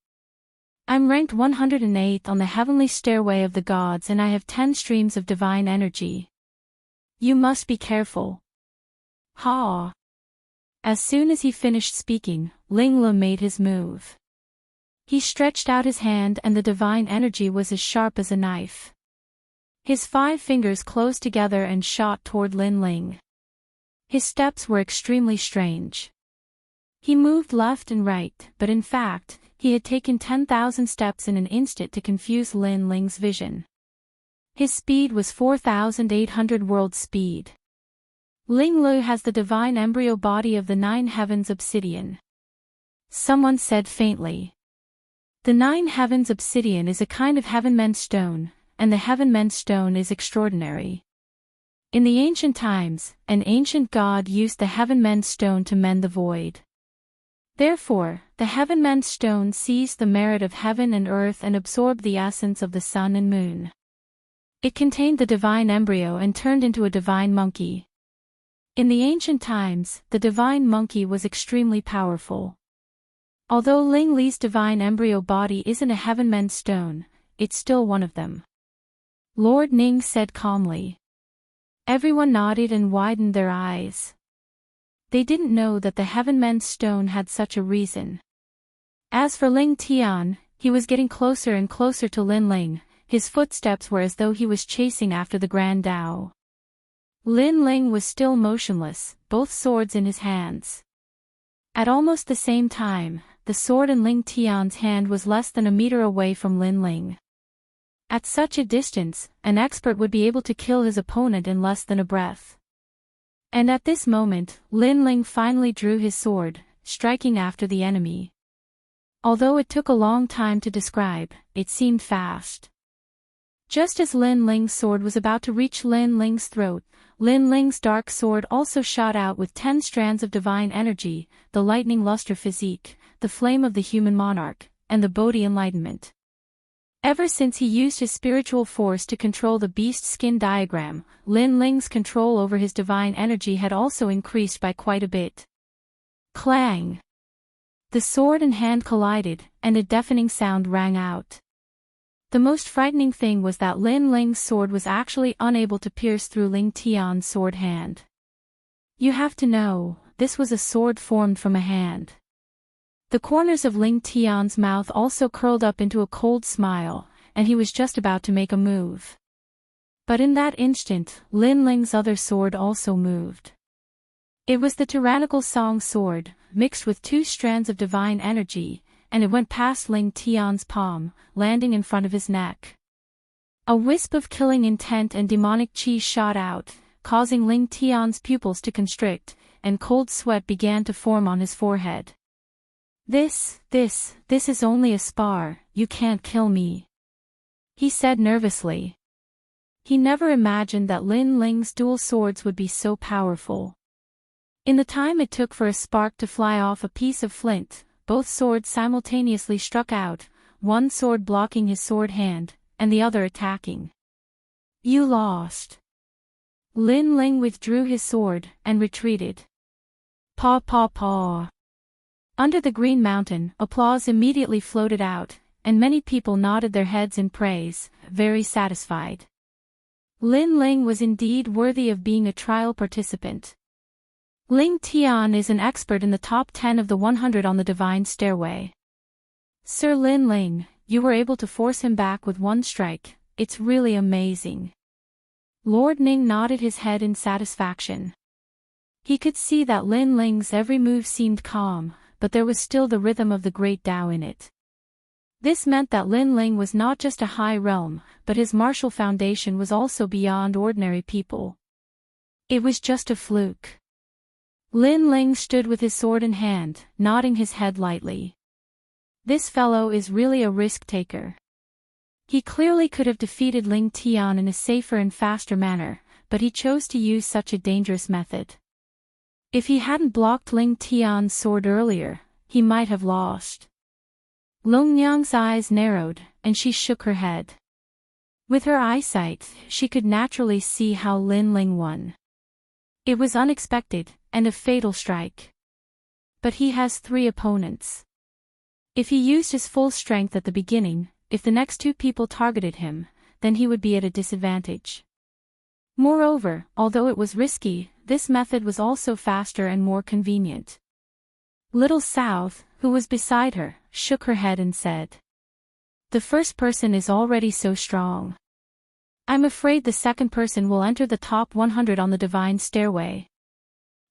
I'm ranked 108th on the heavenly stairway of the gods and I have 10 streams of divine energy. You must be careful. Ha! As soon as he finished speaking, Ling Lu made his move. He stretched out his hand and the divine energy was as sharp as a knife. His 5 fingers closed together and shot toward Lin Ling. His steps were extremely strange. He moved left and right, but in fact, he had taken 10,000 steps in an instant to confuse Lin Ling's vision. His speed was 4,800 world speed. Ling Lu has the divine embryo body of the 9 Heavens Obsidian. Someone said faintly. The 9 Heavens Obsidian is a kind of heaven-mend stone, and the heaven-mend stone is extraordinary. In the ancient times, an ancient god used the heaven-mend stone to mend the void. Therefore, the heaven-mend stone seized the merit of heaven and earth and absorbed the essence of the sun and moon. It contained the divine embryo and turned into a divine monkey. In the ancient times, the divine monkey was extremely powerful. Although Ling Li's divine embryo body isn't a heaven-mend stone, it's still one of them. Lord Ning said calmly. Everyone nodded and widened their eyes. They didn't know that the heaven-mend stone had such a reason. As for Ling Tian, he was getting closer and closer to Lin Ling. His footsteps were as though he was chasing after the Grand Dao. Lin Ling was still motionless, both swords in his hands. At almost the same time, the sword in Ling Tian's hand was less than a meter away from Lin Ling. At such a distance, an expert would be able to kill his opponent in less than a breath. And at this moment, Lin Ling finally drew his sword, striking after the enemy. Although it took a long time to describe, it seemed fast. Just as Lin Ling's sword was about to reach Lin Ling's throat, Lin Ling's dark sword also shot out with 10 strands of divine energy, the lightning luster physique, the flame of the human monarch, and the Bodhi enlightenment. Ever since he used his spiritual force to control the beast skin diagram, Lin Ling's control over his divine energy had also increased by quite a bit. Clang! The sword and hand collided, and a deafening sound rang out. The most frightening thing was that Lin Ling's sword was actually unable to pierce through Ling Tian's sword hand. You have to know, this was a sword formed from a hand. The corners of Ling Tian's mouth also curled up into a cold smile, and he was just about to make a move. But in that instant, Lin Ling's other sword also moved. It was the tyrannical Song sword, mixed with 2 strands of divine energy, and it went past Ling Tian's palm, landing in front of his neck. A wisp of killing intent and demonic chi shot out, causing Ling Tian's pupils to constrict, and cold sweat began to form on his forehead. This is only a spar, you can't kill me," he said nervously. He never imagined that Lin Ling's dual swords would be so powerful. In the time it took for a spark to fly off a piece of flint, both swords simultaneously struck out, one sword blocking his sword hand, and the other attacking. "You lost." Lin Ling withdrew his sword, and retreated. Paw paw paw. Under the Green Mountain, applause immediately floated out, and many people nodded their heads in praise, very satisfied. Lin Ling was indeed worthy of being a trial participant. Ling Tian is an expert in the top 10 of the 100 on the Divine Stairway. Sir Lin Ling, you were able to force him back with one strike, it's really amazing. Lord Ning nodded his head in satisfaction. He could see that Lin Ling's every move seemed calm, but there was still the rhythm of the great Tao in it. This meant that Lin Ling was not just a high realm, but his martial foundation was also beyond ordinary people. It was just a fluke. Lin Ling stood with his sword in hand, nodding his head lightly. This fellow is really a risk-taker. He clearly could have defeated Ling Tian in a safer and faster manner, but he chose to use such a dangerous method. If he hadn't blocked Ling Tian's sword earlier, he might have lost. Long Nyang's eyes narrowed, and she shook her head. With her eyesight, she could naturally see how Lin Ling won. It was unexpected, and a fatal strike. But he has 3 opponents. If he used his full strength at the beginning, if the next 2 people targeted him, then he would be at a disadvantage. Moreover, although it was risky, this method was also faster and more convenient. Little South, who was beside her, shook her head and said, "The first person is already so strong. I'm afraid the second person will enter the top 100 on the Divine Stairway."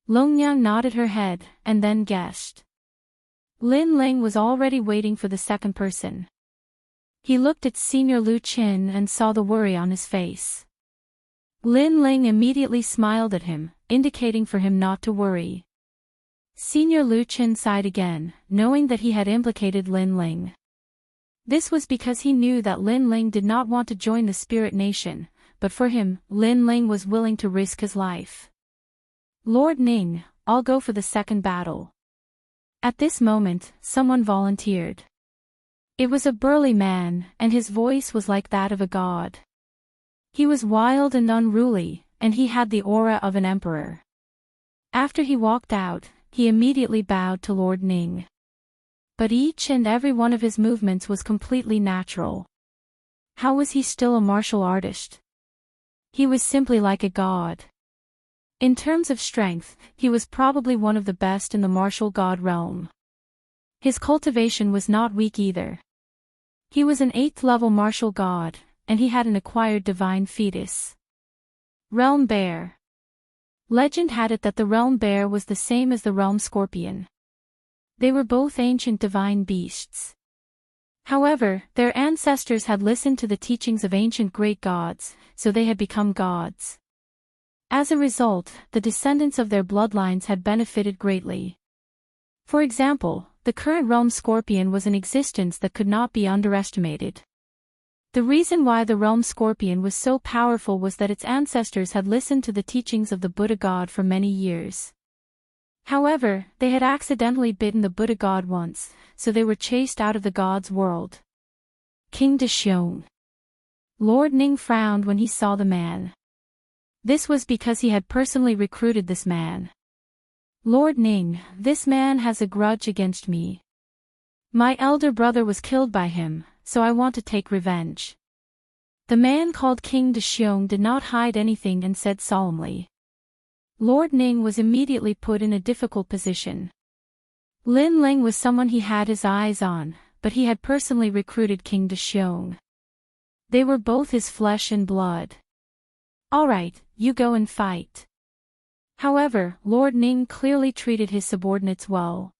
Longyang nodded her head, and then guessed. Lin Ling was already waiting for the second person. He looked at Senior Lu Qin and saw the worry on his face. Lin Ling immediately smiled at him, indicating for him not to worry. Senior Lu Qin sighed again, knowing that he had implicated Lin Ling. This was because he knew that Lin Ling did not want to join the Spirit Nation, but for him, Lin Ling was willing to risk his life. "Lord Ning, I'll go for the second battle." At this moment, someone volunteered. It was a burly man, and his voice was like that of a god. He was wild and unruly, and he had the aura of an emperor. After he walked out, he immediately bowed to Lord Ning. But each and every one of his movements was completely natural. How was he still a martial artist? He was simply like a god. In terms of strength, he was probably one of the best in the martial god realm. His cultivation was not weak either. He was an 8th-level martial god, and he had an acquired divine fetus. Realm Bear. Legend had it that the Realm Bear was the same as the Realm Scorpion. They were both ancient divine beasts. However, their ancestors had listened to the teachings of ancient great gods, so they had become gods. As a result, the descendants of their bloodlines had benefited greatly. For example, the current Realm Scorpion was an existence that could not be underestimated. The reason why the realm scorpion was so powerful was that its ancestors had listened to the teachings of the Buddha god for many years. However, they had accidentally bitten the Buddha god once, so they were chased out of the god's world. King Dexiong. Lord Ning frowned when he saw the man. This was because he had personally recruited this man. Lord Ning, this man has a grudge against me. My elder brother was killed by him, so I want to take revenge. The man called King Dexiong did not hide anything and said solemnly. Lord Ning was immediately put in a difficult position. Lin Ling was someone he had his eyes on, but he had personally recruited King Dexiong. They were both his flesh and blood. Alright, you go and fight. However, Lord Ning clearly treated his subordinates well.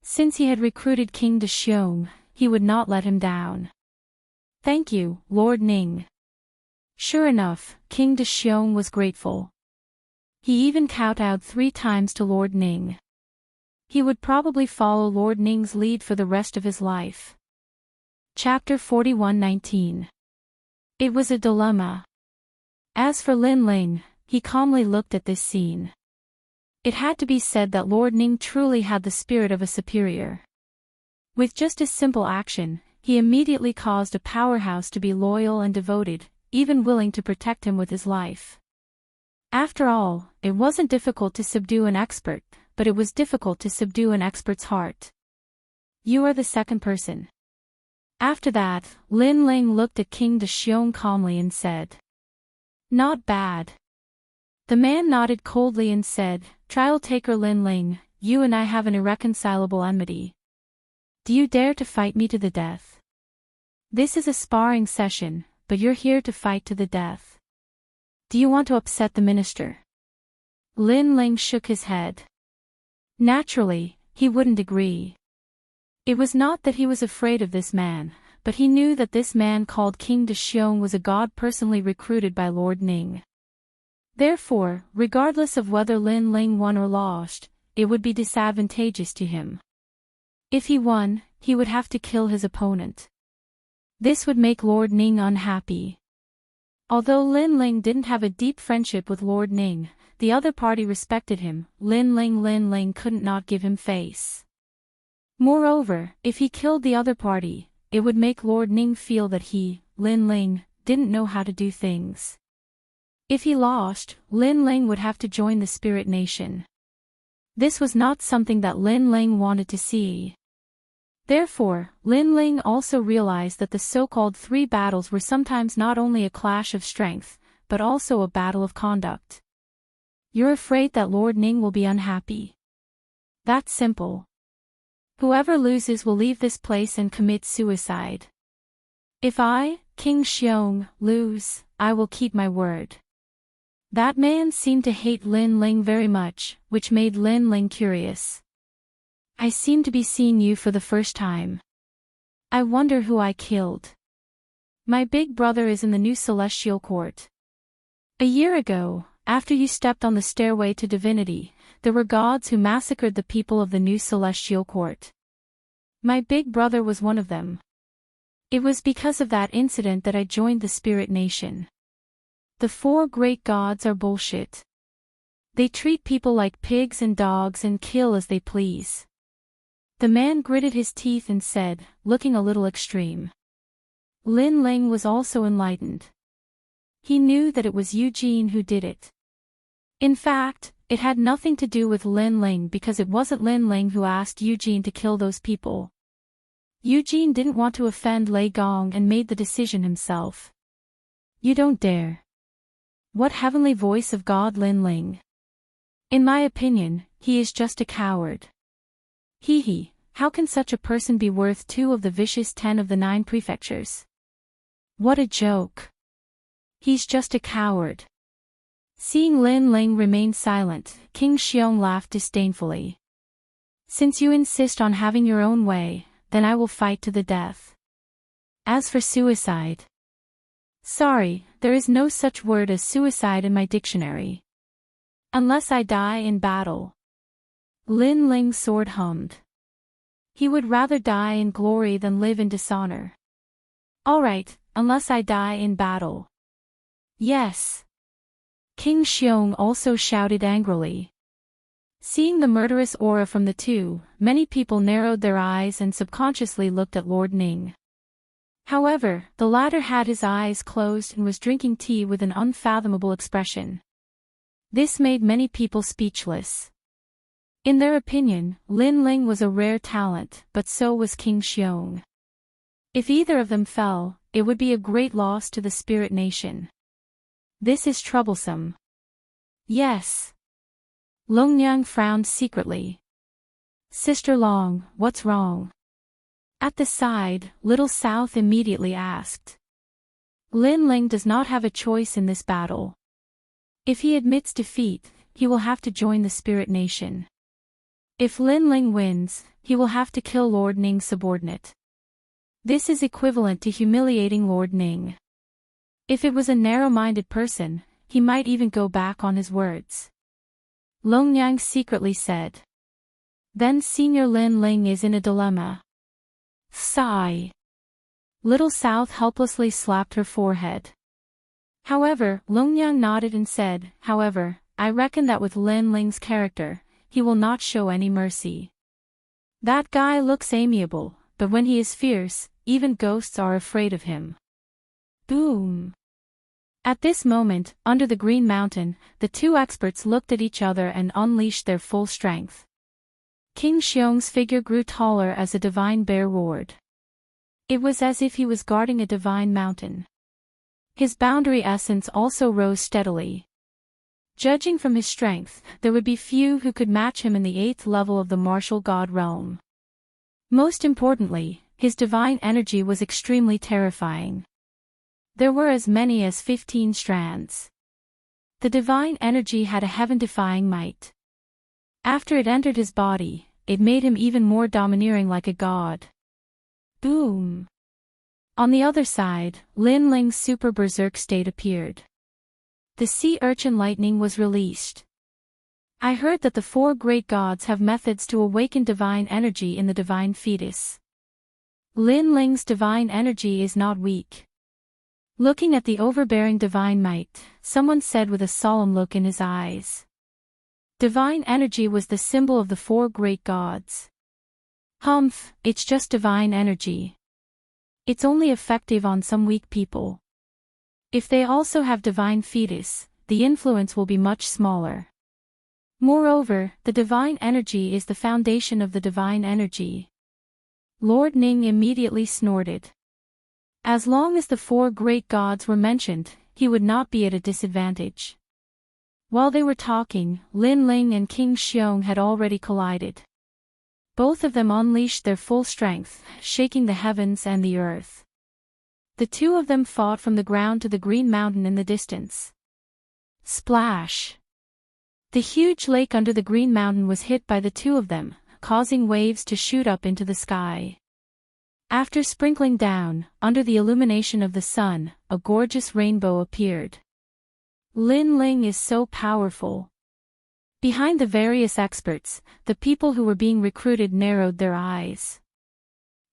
Since he had recruited King Dexiong, he would not let him down. Thank you, Lord Ning. Sure enough, King Dexiong was grateful. He even kowtowed 3 times to Lord Ning. He would probably follow Lord Ning's lead for the rest of his life. Chapter 41:19. It was a dilemma. As for Lin Ling, he calmly looked at this scene. It had to be said that Lord Ning truly had the spirit of a superior. With just a simple action, he immediately caused a powerhouse to be loyal and devoted, even willing to protect him with his life. After all, it wasn't difficult to subdue an expert, but it was difficult to subdue an expert's heart. You are the second person. After that, Lin Ling looked at King Dexiong calmly and said. Not bad. The man nodded coldly and said, Trial taker Lin Ling, you and I have an irreconcilable enmity. Do you dare to fight me to the death? This is a sparring session, but you're here to fight to the death. Do you want to upset the minister? Lin Ling shook his head. Naturally, he wouldn't agree. It was not that he was afraid of this man, but he knew that this man called King Dexiong was a god personally recruited by Lord Ning. Therefore, regardless of whether Lin Ling won or lost, it would be disadvantageous to him. If he won, he would have to kill his opponent. This would make Lord Ning unhappy. Although Lin Ling didn't have a deep friendship with Lord Ning, the other party respected him. Lin Ling couldn't not give him face. Moreover, if he killed the other party, it would make Lord Ning feel that he, Lin Ling, didn't know how to do things. If he lost, Lin Ling would have to join the Spirit Nation. This was not something that Lin Ling wanted to see. Therefore, Lin Ling also realized that the so-called 3 battles were sometimes not only a clash of strength, but also a battle of conduct. You're afraid that Lord Ning will be unhappy. That's simple. Whoever loses will leave this place and commit suicide. If I, King Dexiong, lose, I will keep my word. That man seemed to hate Lin Ling very much, which made Lin Ling curious. I seem to be seeing you for the first time. I wonder who I killed. My big brother is in the new celestial court. A year ago, after you stepped on the stairway to divinity, there were gods who massacred the people of the new celestial court. My big brother was one of them. It was because of that incident that I joined the Spirit Nation. The 4 great gods are bullshit. They treat people like pigs and dogs and kill as they please. The man gritted his teeth and said, looking a little extreme. Lin Ling was also enlightened. He knew that it was Eugene who did it. In fact, it had nothing to do with Lin Ling because it wasn't Lin Ling who asked Eugene to kill those people. Eugene didn't want to offend Lei Gong and made the decision himself. You don't dare. What heavenly voice of God Lin Ling? In my opinion, he is just a coward. Hee, how can such a person be worth 2 of the vicious 10 of the 9 prefectures? What a joke. He's just a coward. Seeing Lin Ling remain silent, King Dexiong laughed disdainfully. Since you insist on having your own way, then I will fight to the death. As for suicide. Sorry, there is no such word as suicide in my dictionary. Unless I die in battle. Lin Ling's sword hummed. He would rather die in glory than live in dishonor. Alright, unless I die in battle. Yes. King Xiong also shouted angrily. Seeing the murderous aura from the two, many people narrowed their eyes and subconsciously looked at Lord Ning. However, the latter had his eyes closed and was drinking tea with an unfathomable expression. This made many people speechless. In their opinion, Lin Ling was a rare talent, but so was King Xiong. If either of them fell, it would be a great loss to the spirit nation. This is troublesome. Yes. Longnyang frowned secretly. Sister Long, what's wrong? At the side, Little South immediately asked. Lin Ling does not have a choice in this battle. If he admits defeat, he will have to join the spirit nation. If Lin Ling wins, he will have to kill Lord Ning's subordinate. This is equivalent to humiliating Lord Ning. If it was a narrow-minded person, he might even go back on his words. Longnyang secretly said. Then Senior Lin Ling is in a dilemma. Sigh. Little South helplessly slapped her forehead. However, Longnyang nodded and said, however, I reckon that with Lin Ling's character, he will not show any mercy. That guy looks amiable, but when he is fierce, even ghosts are afraid of him. Boom. At this moment, under the Green Mountain, the two experts looked at each other and unleashed their full strength. King Xiong's figure grew taller as a divine bear roared. It was as if he was guarding a divine mountain. His boundary essence also rose steadily. Judging from his strength, there would be few who could match him in the 8th level of the martial god realm. Most importantly, his divine energy was extremely terrifying. There were as many as 15 strands. The divine energy had a heaven-defying might. After it entered his body, it made him even more domineering like a god. Boom! On the other side, Lin Ling's super berserk state appeared. The sea urchin lightning was released. I heard that the 4 great gods have methods to awaken divine energy in the divine fetus. Lin Ling's divine energy is not weak. Looking at the overbearing divine might, someone said with a solemn look in his eyes. Divine energy was the symbol of the 4 great gods. Humph, it's just divine energy. It's only effective on some weak people. If they also have divine fetus, the influence will be much smaller. Moreover, the divine energy is the foundation of the divine energy. Lord Ning immediately snorted. As long as the 4 great gods were mentioned, he would not be at a disadvantage. While they were talking, Lin Ling and King Xiong had already collided. Both of them unleashed their full strength, shaking the heavens and the earth. The two of them fought from the ground to the Green Mountain in the distance. Splash! The huge lake under the Green Mountain was hit by the two of them, causing waves to shoot up into the sky. After sprinkling down, under the illumination of the sun, a gorgeous rainbow appeared. Lin Ling is so powerful. Behind the various experts, the people who were being recruited narrowed their eyes.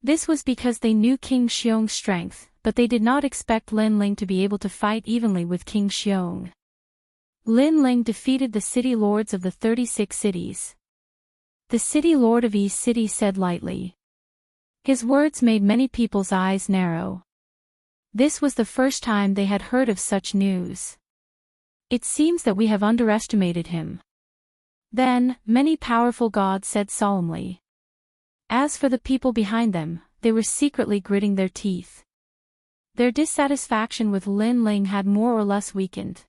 This was because they knew King Xiong's strength, but they did not expect Lin Ling to be able to fight evenly with King Xiong. Lin Ling defeated the city lords of the 36 cities. The city lord of East City said lightly. His words made many people's eyes narrow. This was the first time they had heard of such news. It seems that we have underestimated him. Then, many powerful gods said solemnly. As for the people behind them, they were secretly gritting their teeth. Their dissatisfaction with Lin Ling had more or less weakened.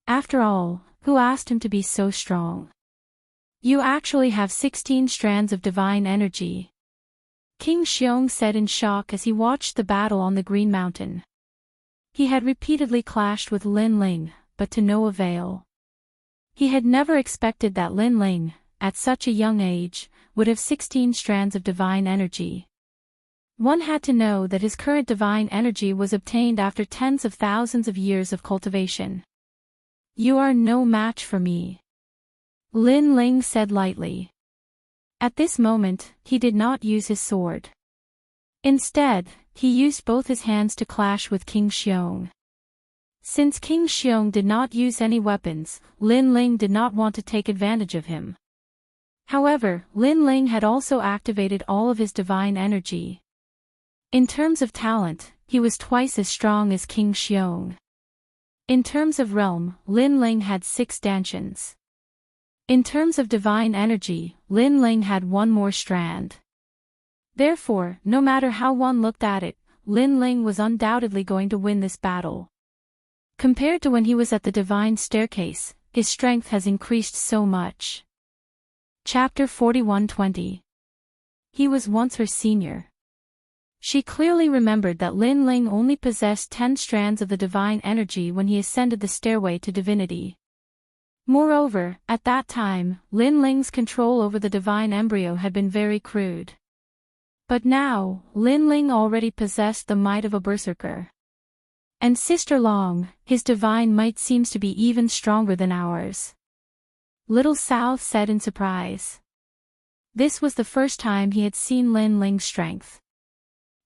After all, who asked him to be so strong? You actually have 16 strands of divine energy. King Xiong said in shock as he watched the battle on the Green Mountain. He had repeatedly clashed with Lin Ling, but to no avail. He had never expected that Lin Ling, at such a young age, would have 16 strands of divine energy. One had to know that his current divine energy was obtained after tens of thousands of years of cultivation. You are no match for me. Lin Ling said lightly. At this moment, he did not use his sword. Instead, he used both his hands to clash with King Xiong. Since King Xiong did not use any weapons, Lin Ling did not want to take advantage of him. However, Lin Ling had also activated all of his divine energy. In terms of talent, he was twice as strong as King Xiong. In terms of realm, Lin Ling had 6 dantians. In terms of divine energy, Lin Ling had one more strand. Therefore, no matter how one looked at it, Lin Ling was undoubtedly going to win this battle. Compared to when he was at the divine staircase, his strength has increased so much. Chapter 41:20. He was once her senior. She clearly remembered that Lin Ling only possessed 10 strands of the divine energy when he ascended the stairway to divinity. Moreover, at that time, Lin Ling's control over the divine embryo had been very crude. But now, Lin Ling already possessed the might of a berserker. And Sister Long, his divine might seems to be even stronger than ours. Little South said in surprise. This was the first time he had seen Lin Ling's strength.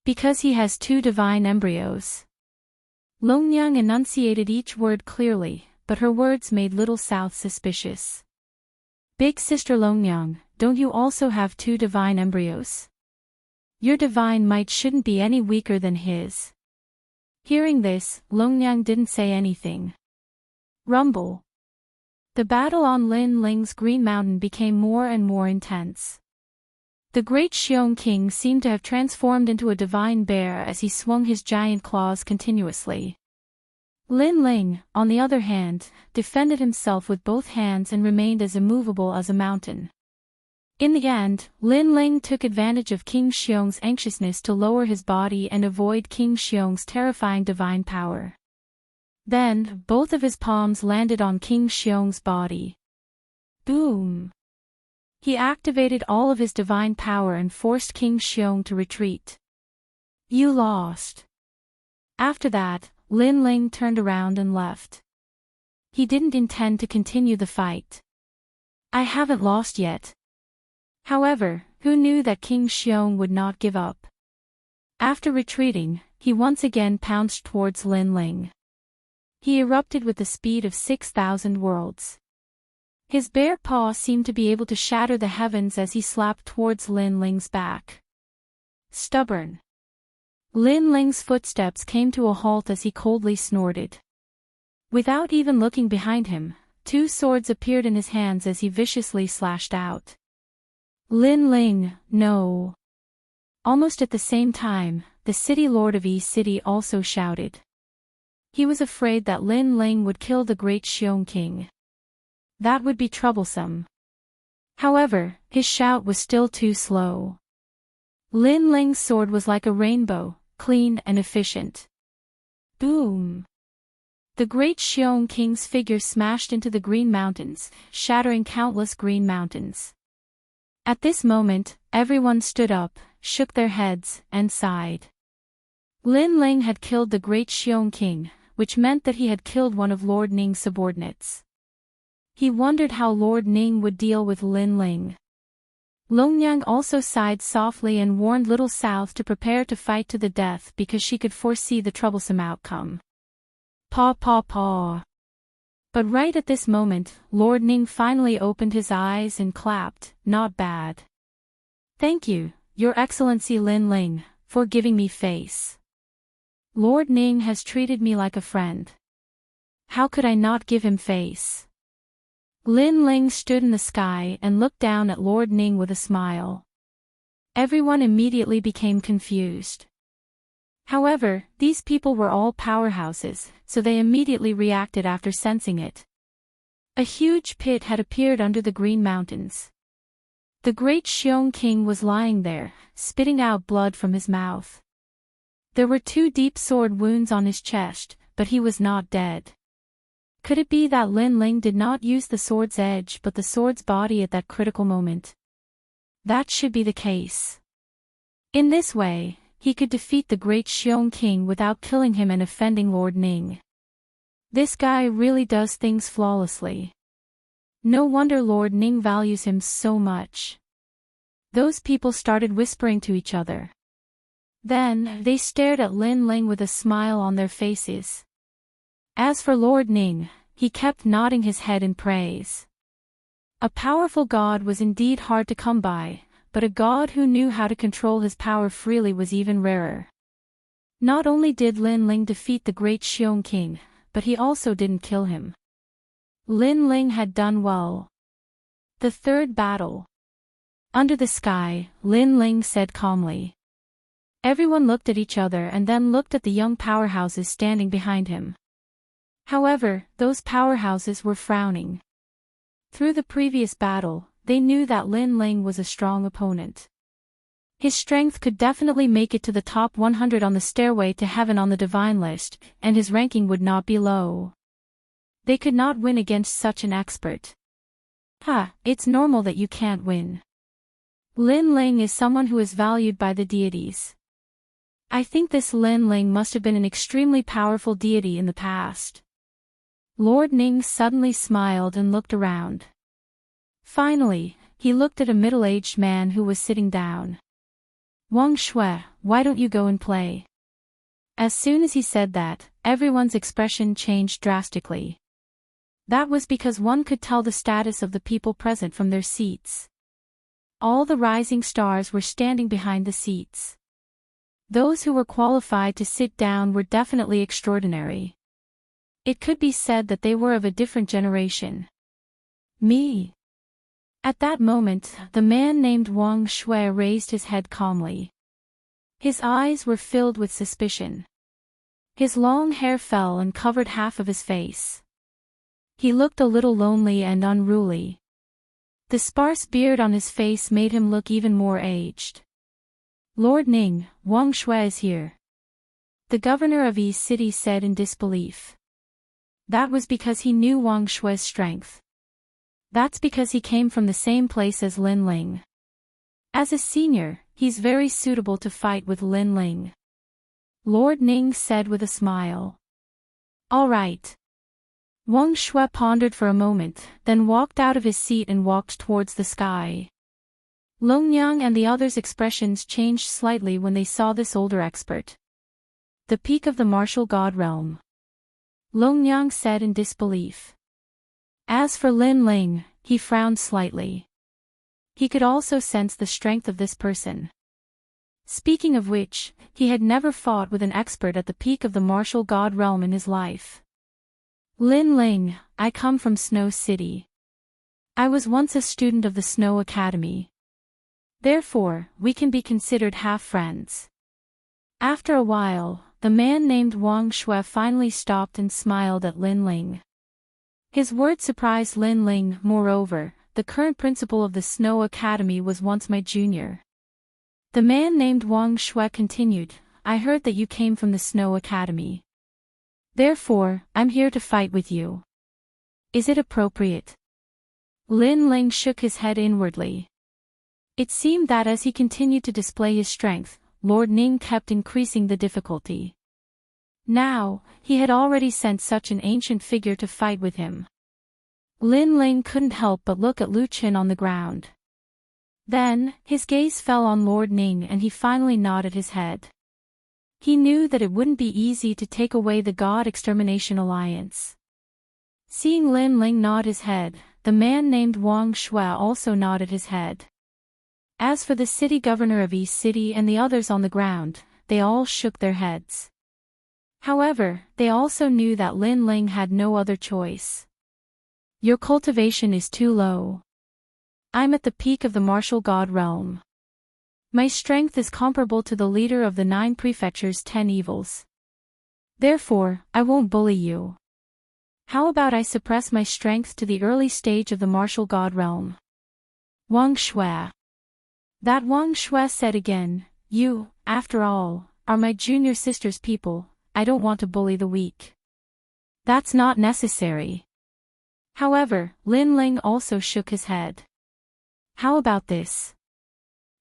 Because he has 2 divine embryos. Longyang enunciated each word clearly, but her words made Little South suspicious. Big Sister Longyang, don't you also have 2 divine embryos? Your divine might shouldn't be any weaker than his. Hearing this, Longyang didn't say anything. Rumble. The battle on Lin Ling's Green Mountain became more and more intense. The great Xiong King seemed to have transformed into a divine bear as he swung his giant claws continuously. Lin Ling, on the other hand, defended himself with both hands and remained as immovable as a mountain. In the end, Lin Ling took advantage of King Xiong's anxiousness to lower his body and avoid King Xiong's terrifying divine power. Then, both of his palms landed on King Xiong's body. Boom! He activated all of his divine power and forced King Xiong to retreat. You lost. After that, Lin Ling turned around and left. He didn't intend to continue the fight. I haven't lost yet. However, who knew that King Xiong would not give up? After retreating, he once again pounced towards Lin Ling. He erupted with the speed of 6,000 worlds. His bare paw seemed to be able to shatter the heavens as he slapped towards Lin Ling's back. Stubborn. Lin Ling's footsteps came to a halt as he coldly snorted. Without even looking behind him, 2 swords appeared in his hands as he viciously slashed out. Lin Ling, no. Almost at the same time, the city lord of Yi City also shouted. He was afraid that Lin Ling would kill the great Xiong King. That would be troublesome. However, his shout was still too slow. Lin Ling's sword was like a rainbow, clean and efficient. Boom! The great Xiong King's figure smashed into the Green Mountains, shattering countless green mountains. At this moment, everyone stood up, shook their heads, and sighed. Lin Ling had killed the great Xiong King, which meant that he had killed one of Lord Ning's subordinates. He wondered how Lord Ning would deal with Lin Ling. Longyang also sighed softly and warned Little South to prepare to fight to the death because she could foresee the troublesome outcome. Paw paw paw. But right at this moment, Lord Ning finally opened his eyes and clapped, not bad. Thank you, Your Excellency Lin Ling, for giving me face. Lord Ning has treated me like a friend. How could I not give him face? Lin Ling stood in the sky and looked down at Lord Ning with a smile. Everyone immediately became confused. However, these people were all powerhouses, so they immediately reacted after sensing it. A huge pit had appeared under the Green Mountains. The great Xiong King was lying there, spitting out blood from his mouth. There were 2 deep sword wounds on his chest, but he was not dead. Could it be that Lin Ling did not use the sword's edge but the sword's body at that critical moment? That should be the case. In this way, he could defeat the great Xiong King without killing him and offending Lord Ning. This guy really does things flawlessly. No wonder Lord Ning values him so much. Those people started whispering to each other. Then, they stared at Lin Ling with a smile on their faces. As for Lord Ning, he kept nodding his head in praise. A powerful god was indeed hard to come by, but a god who knew how to control his power freely was even rarer. Not only did Lin Ling defeat the great Xiong king, but he also didn't kill him. Lin Ling had done well. The third battle. Under the sky, Lin Ling said calmly. Everyone looked at each other and then looked at the young powerhouses standing behind him. However, those powerhouses were frowning. Through the previous battle, they knew that Lin Ling was a strong opponent. His strength could definitely make it to the top 100 on the stairway to heaven on the divine list, and his ranking would not be low. They could not win against such an expert. It's normal that you can't win. Lin Ling is someone who is valued by the deities. I think this Lin Ling must have been an extremely powerful deity in the past. Lord Ning suddenly smiled and looked around. Finally, he looked at a middle-aged man who was sitting down. Wang Shui, why don't you go and play? As soon as he said that, everyone's expression changed drastically. That was because one could tell the status of the people present from their seats. All the rising stars were standing behind the seats. Those who were qualified to sit down were definitely extraordinary. It could be said that they were of a different generation. Me. At that moment, the man named Wang Shui raised his head calmly. His eyes were filled with suspicion. His long hair fell and covered half of his face. He looked a little lonely and unruly. The sparse beard on his face made him look even more aged. Lord Ning, Wang Shui is here. The governor of Yi City said in disbelief. That was because he knew Wang Shui's strength. That's because he came from the same place as Lin Ling. As a senior, he's very suitable to fight with Lin Ling. Lord Ning said with a smile. All right. Wang Shui pondered for a moment, then walked out of his seat and walked towards the sky. Long Yang and the others' expressions changed slightly when they saw this older expert. The peak of the martial god realm. Long Yang said in disbelief. As for Lin Ling, he frowned slightly. He could also sense the strength of this person. Speaking of which, he had never fought with an expert at the peak of the martial god realm in his life. Lin Ling, I come from Snow City. I was once a student of the Snow Academy. Therefore, we can be considered half friends. After a while, the man named Wang Shui finally stopped and smiled at Lin Ling. His words surprised Lin Ling. Moreover, the current principal of the Snow Academy was once my junior. The man named Wang Shui continued, I heard that you came from the Snow Academy. Therefore, I'm here to fight with you. Is it appropriate? Lin Ling shook his head inwardly. It seemed that as he continued to display his strength, Lord Ning kept increasing the difficulty. Now, he had already sent such an ancient figure to fight with him. Lin Ling couldn't help but look at Lu Qin on the ground. Then, his gaze fell on Lord Ning and he finally nodded his head. He knew that it wouldn't be easy to take away the God Extermination Alliance. Seeing Lin Ling nod his head, the man named Wang Shui also nodded his head. As for the city governor of Yi City and the others on the ground, they all shook their heads. However, they also knew that Lin Ling had no other choice. Your cultivation is too low. I'm at the peak of the martial god realm. My strength is comparable to the leader of the 9 prefectures' 10 evils. Therefore, I won't bully you. How about I suppress my strength to the early stage of the martial god realm? Wang Shui. That Wang Shui said again, you, after all, are my junior sister's people, I don't want to bully the weak. That's not necessary. However, Lin Ling also shook his head. How about this?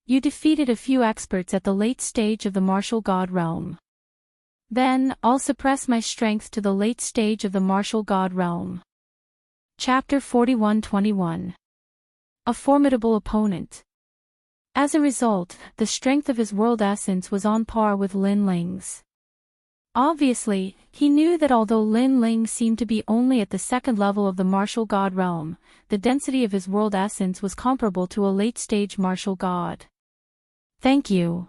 You defeated a few experts at the late stage of the martial god realm. Then, I'll suppress my strength to the late stage of the martial god realm. Chapter 41-21. A formidable opponent. As a result, the strength of his world essence was on par with Lin Ling's. Obviously, he knew that although Lin Ling seemed to be only at the second level of the martial god realm, the density of his world essence was comparable to a late-stage martial god. Thank you.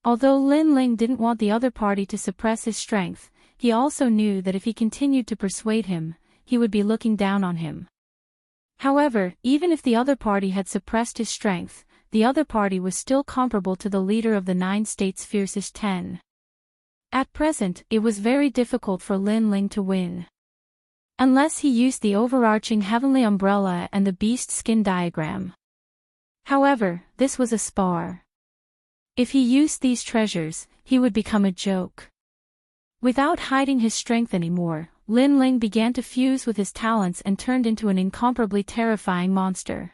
Although Lin Ling didn't want the other party to suppress his strength, he also knew that if he continued to persuade him, he would be looking down on him. However, even if the other party had suppressed his strength, the other party was still comparable to the leader of the 9 states' fiercest 10. At present, it was very difficult for Lin Ling to win. Unless he used the overarching heavenly umbrella and the beast skin diagram. However, this was a spar. If he used these treasures, he would become a joke. Without hiding his strength anymore, Lin Ling began to fuse with his talents and turned into an incomparably terrifying monster.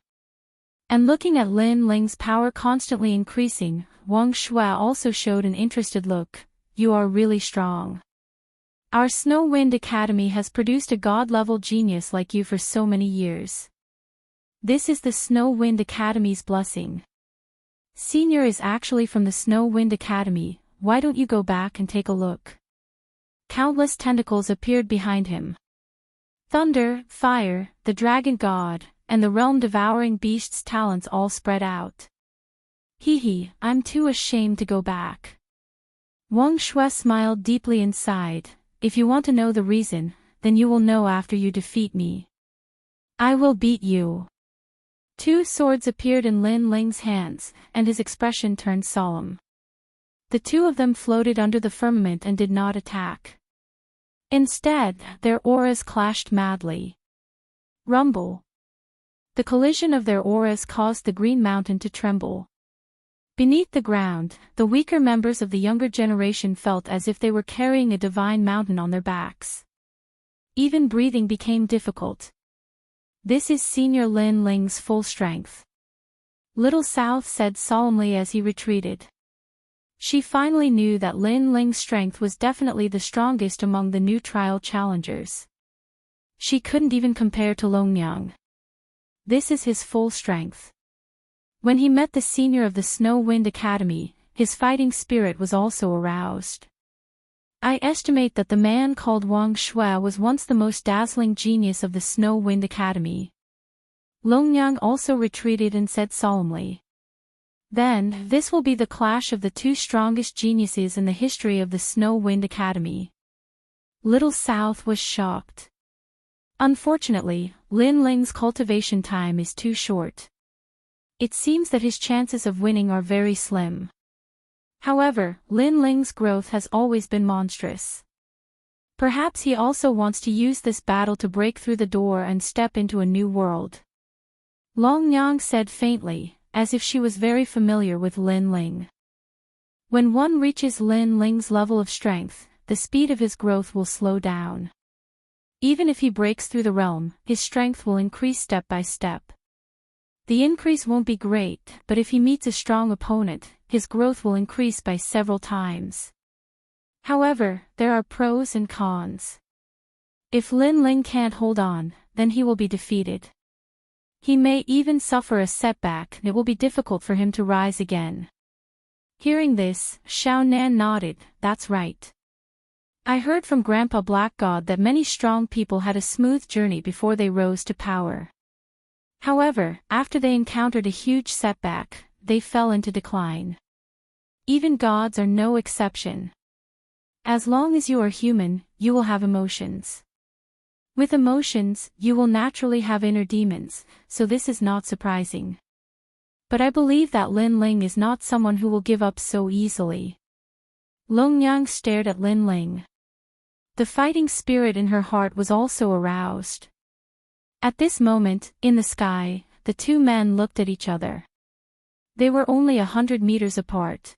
And looking at Lin Ling's power constantly increasing, Wang Shuai also showed an interested look. You are really strong. Our Snow Wind Academy has produced a god-level genius like you for so many years. This is the Snow Wind Academy's blessing. Senior is actually from the Snow Wind Academy, why don't you go back and take a look? Countless tentacles appeared behind him. Thunder, fire, the dragon god, and the realm-devouring beast's talents all spread out. Hee, I'm too ashamed to go back. Wang Shuai smiled deeply inside. If you want to know the reason, then you will know after you defeat me. I will beat you. 2 swords appeared in Lin Ling's hands, and his expression turned solemn. The 2 of them floated under the firmament and did not attack. Instead, their auras clashed madly. Rumble. The collision of their auras caused the Green Mountain to tremble. Beneath the ground, the weaker members of the younger generation felt as if they were carrying a divine mountain on their backs. Even breathing became difficult. This is Senior Lin Ling's full strength. Little South said solemnly as he retreated. She finally knew that Lin Ling's strength was definitely the strongest among the new trial challengers. She couldn't even compare to Longyang. This is his full strength. When he met the senior of the Snow Wind Academy, his fighting spirit was also aroused. I estimate that the man called Wang Shuai was once the most dazzling genius of the Snow Wind Academy. Longyang also retreated and said solemnly. Then, this will be the clash of the 2 strongest geniuses in the history of the Snow Wind Academy. Little South was shocked. Unfortunately, Lin Ling's cultivation time is too short. It seems that his chances of winning are very slim. However, Lin Ling's growth has always been monstrous. Perhaps he also wants to use this battle to break through the door and step into a new world. Longyang said faintly, as if she was very familiar with Lin Ling. When one reaches Lin Ling's level of strength, the speed of his growth will slow down. Even if he breaks through the realm, his strength will increase step by step. The increase won't be great, but if he meets a strong opponent, his growth will increase by several times. However, there are pros and cons. If Lin Ling can't hold on, then he will be defeated. He may even suffer a setback and it will be difficult for him to rise again. Hearing this, Xiao Nan nodded, that's right. I heard from Grandpa Black God that many strong people had a smooth journey before they rose to power. However, after they encountered a huge setback, they fell into decline. Even gods are no exception. As long as you are human, you will have emotions. With emotions, you will naturally have inner demons, so this is not surprising. But I believe that Lin Ling is not someone who will give up so easily. Longyang stared at Lin Ling. The fighting spirit in her heart was also aroused. At this moment, in the sky, the 2 men looked at each other. They were only 100 meters apart.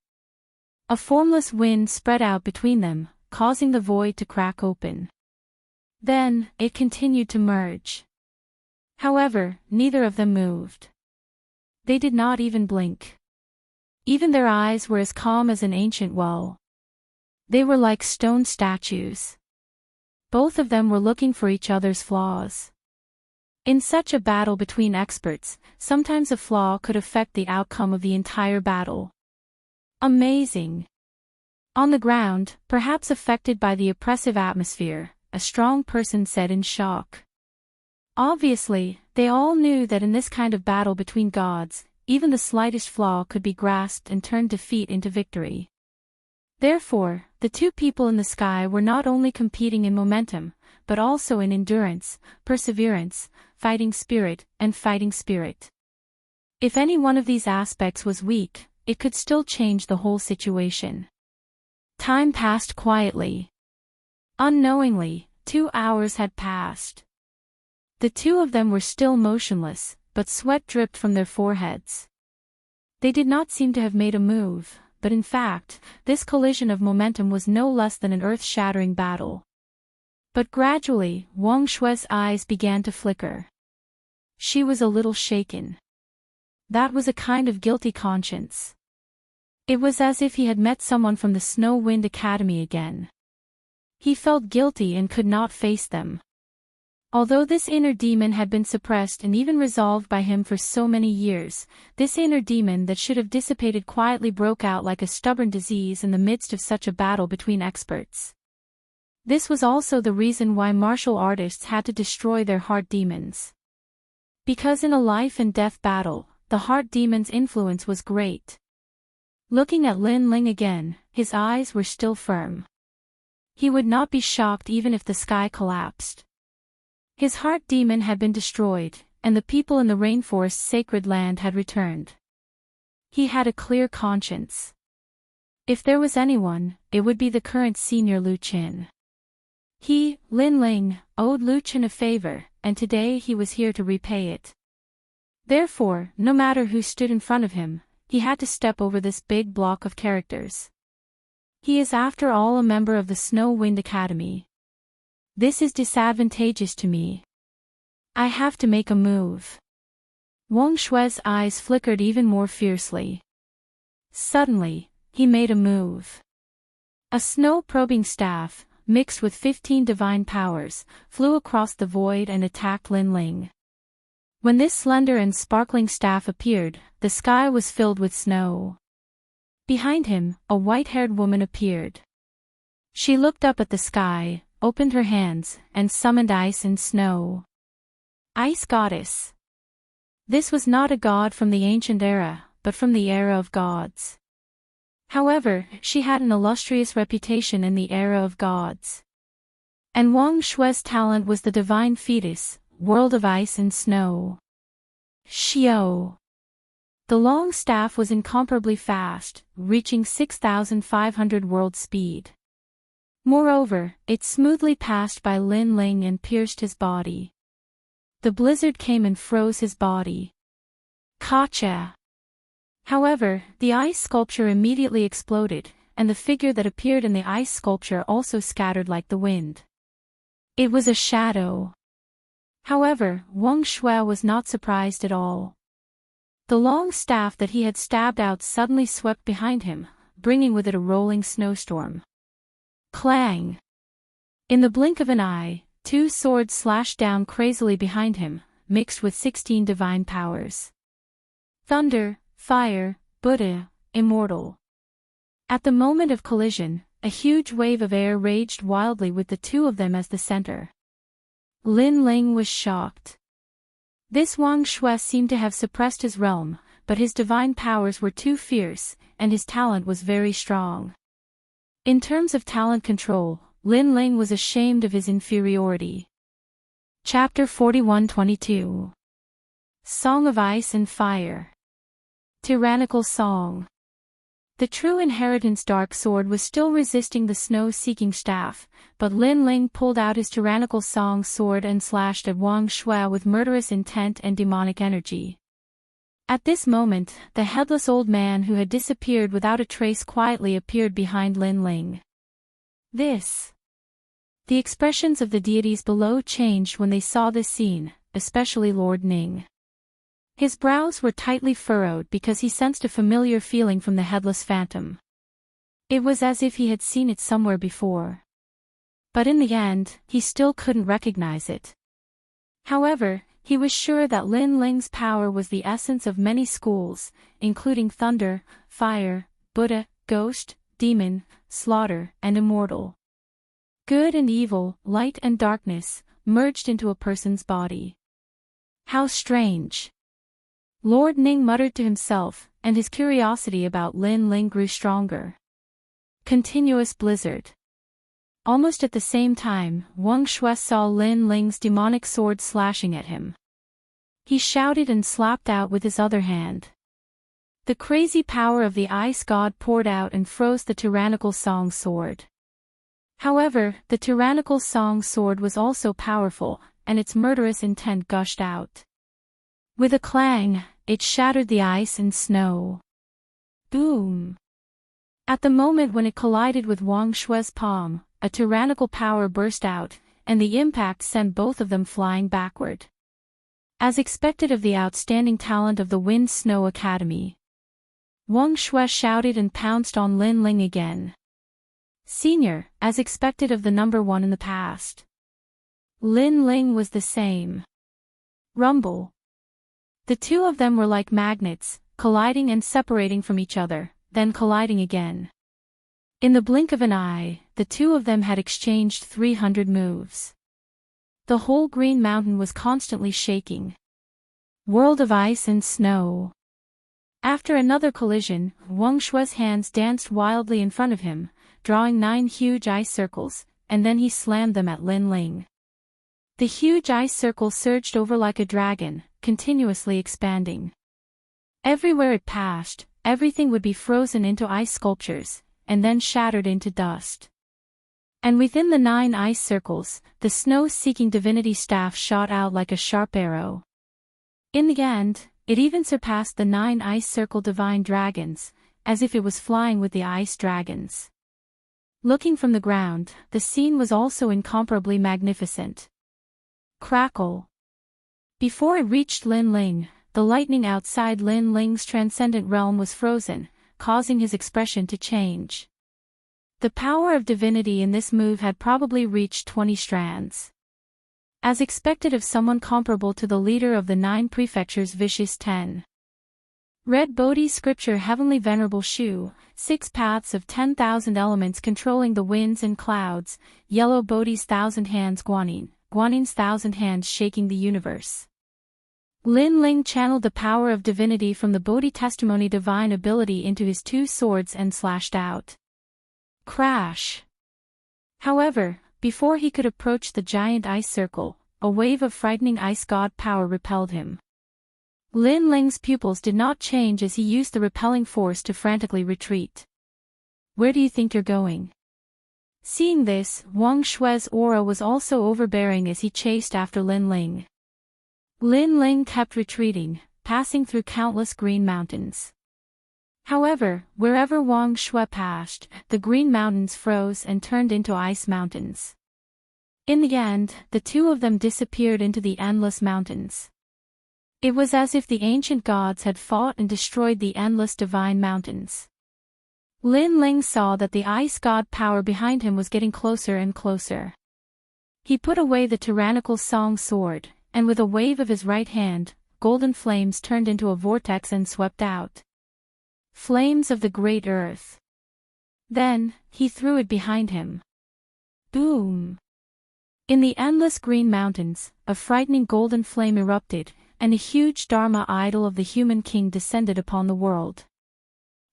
A formless wind spread out between them, causing the void to crack open. Then, it continued to merge. However, neither of them moved. They did not even blink. Even their eyes were as calm as an ancient well. They were like stone statues. Both of them were looking for each other's flaws. In such a battle between experts, sometimes a flaw could affect the outcome of the entire battle. Amazing. On the ground, perhaps affected by the oppressive atmosphere, a strong person said in shock. Obviously, they all knew that in this kind of battle between gods, even the slightest flaw could be grasped and turned defeat into victory. Therefore, the two people in the sky were not only competing in momentum, but also in endurance, perseverance, fighting spirit, and fighting spirit. If any one of these aspects was weak, it could still change the whole situation. Time passed quietly. Unknowingly, 2 hours had passed. The two of them were still motionless, but sweat dripped from their foreheads. They did not seem to have made a move, but in fact, this collision of momentum was no less than an earth-shattering battle. But gradually, Wang Shui's eyes began to flicker. She was a little shaken. That was a kind of guilty conscience. It was as if he had met someone from the Snow Wind Academy again. He felt guilty and could not face them. Although this inner demon had been suppressed and even resolved by him for so many years, this inner demon that should have dissipated quietly broke out like a stubborn disease in the midst of such a battle between experts. This was also the reason why martial artists had to destroy their heart demons. Because in a life and death battle, the heart demon's influence was great. Looking at Lin Ling again, his eyes were still firm. He would not be shocked even if the sky collapsed. His heart demon had been destroyed, and the people in the rainforest's sacred land had returned. He had a clear conscience. If there was anyone, it would be the current senior Lu Qin. He, Lin Ling, owed Lu Qin a favor, and today he was here to repay it. Therefore, no matter who stood in front of him, he had to step over this big block of characters. He is after all a member of the Snow Wind Academy. This is disadvantageous to me. I have to make a move. Wang Shui's eyes flickered even more fiercely. Suddenly, he made a move. A snow-probing staff, mixed with 15 divine powers, flew across the void and attacked Lin Ling. When this slender and sparkling staff appeared, the sky was filled with snow. Behind him, a white-haired woman appeared. She looked up at the sky, opened her hands, and summoned ice and snow. Ice Goddess. This was not a god from the ancient era, but from the era of gods. However, she had an illustrious reputation in the era of gods. And Wang Shui's talent was the divine fetus, world of ice and snow. Xiao. The long staff was incomparably fast, reaching 6,500 world speed. Moreover, it smoothly passed by Lin Ling and pierced his body. The blizzard came and froze his body. Gotcha! However, the ice sculpture immediately exploded, and the figure that appeared in the ice sculpture also scattered like the wind. It was a shadow. However, Wang Shui was not surprised at all. The long staff that he had stabbed out suddenly swept behind him, bringing with it a rolling snowstorm. Clang! In the blink of an eye, 2 swords slashed down crazily behind him, mixed with 16 divine powers. Thunder, fire, Buddha, immortal. At the moment of collision, a huge wave of air raged wildly with the two of them as the center. Lin Ling was shocked. This Wang Shui seemed to have suppressed his realm, but his divine powers were too fierce, and his talent was very strong. In terms of talent control, Lin Ling was ashamed of his inferiority. Chapter 41-22. Song of Ice and Fire. Tyrannical Song. The true inheritance dark sword was still resisting the snow-seeking staff, but Lin Ling pulled out his tyrannical song sword and slashed at Wang Shui with murderous intent and demonic energy. At this moment, the headless old man who had disappeared without a trace quietly appeared behind Lin Ling. The expressions of the deities below changed when they saw this scene, especially Lord Ning. His brows were tightly furrowed because he sensed a familiar feeling from the headless phantom. It was as if he had seen it somewhere before. But in the end, he still couldn't recognize it. However, He was sure that Lin Ling's power was the essence of many schools, including thunder, fire, Buddha, ghost, demon, slaughter, and immortal. Good and evil, light and darkness, merged into a person's body. How strange! Lord Ning muttered to himself, and his curiosity about Lin Ling grew stronger. Continuous blizzard. Almost at the same time, Wang Shui saw Lin Ling's demonic sword slashing at him. He shouted and slapped out with his other hand. The crazy power of the ice god poured out and froze the tyrannical Song sword. However, the tyrannical Song sword was also powerful, and its murderous intent gushed out. With a clang, it shattered the ice and snow. Boom! At the moment when it collided with Wang Shui's palm, a tyrannical power burst out, and the impact sent both of them flying backward. As expected of the outstanding talent of the Wind Snow Academy, Wang Shui shouted and pounced on Lin Ling again. Senior, as expected of the number one in the past. Lin Ling was the same. Rumble. The two of them were like magnets, colliding and separating from each other, then colliding again. In the blink of an eye, the two of them had exchanged 300 moves. The whole Green Mountain was constantly shaking. World of ice and snow. After another collision, Wang Shui's hands danced wildly in front of him, drawing 9 huge ice circles, and then he slammed them at Lin Ling. The huge ice circle surged over like a dragon, continuously expanding. Everywhere it passed, everything would be frozen into ice sculptures, and then shattered into dust. And within the 9 ice circles, the snow-seeking divinity staff shot out like a sharp arrow. In the end, it even surpassed the 9 ice circle divine dragons, as if it was flying with the ice dragons. Looking from the ground, the scene was also incomparably magnificent. Crackle. Before it reached Lin Ling, the lightning outside Lin Ling's transcendent realm was frozen, causing his expression to change. The power of divinity in this move had probably reached 20 strands. As expected of someone comparable to the leader of the 9 prefectures Vicious 10. Red Bodhi Scripture Heavenly Venerable Shu, 6 paths of 10,000 elements controlling the winds and clouds, Yellow Bodhi's 1,000 hands Guanyin, Guanin's 1,000 hands shaking the universe. Lin Ling channeled the power of divinity from the Bodhi testimony divine ability into his 2 swords and slashed out. Crash! However, before he could approach the giant ice circle, a wave of frightening ice god power repelled him. Lin Ling's pupils did not change as he used the repelling force to frantically retreat. Where do you think you're going? Seeing this, Wang Shui's aura was also overbearing as he chased after Lin Ling. Lin Ling kept retreating, passing through countless green mountains. However, wherever Wang Shui passed, the green mountains froze and turned into ice mountains. In the end, the two of them disappeared into the endless mountains. It was as if the ancient gods had fought and destroyed the endless divine mountains. Lin Ling saw that the ice god power behind him was getting closer and closer. He put away the tyrannical Song sword, and with a wave of his right hand, golden flames turned into a vortex and swept out. Flames of the great earth. Then, he threw it behind him. Boom! In the endless green mountains, a frightening golden flame erupted, and a huge Dharma idol of the human king descended upon the world.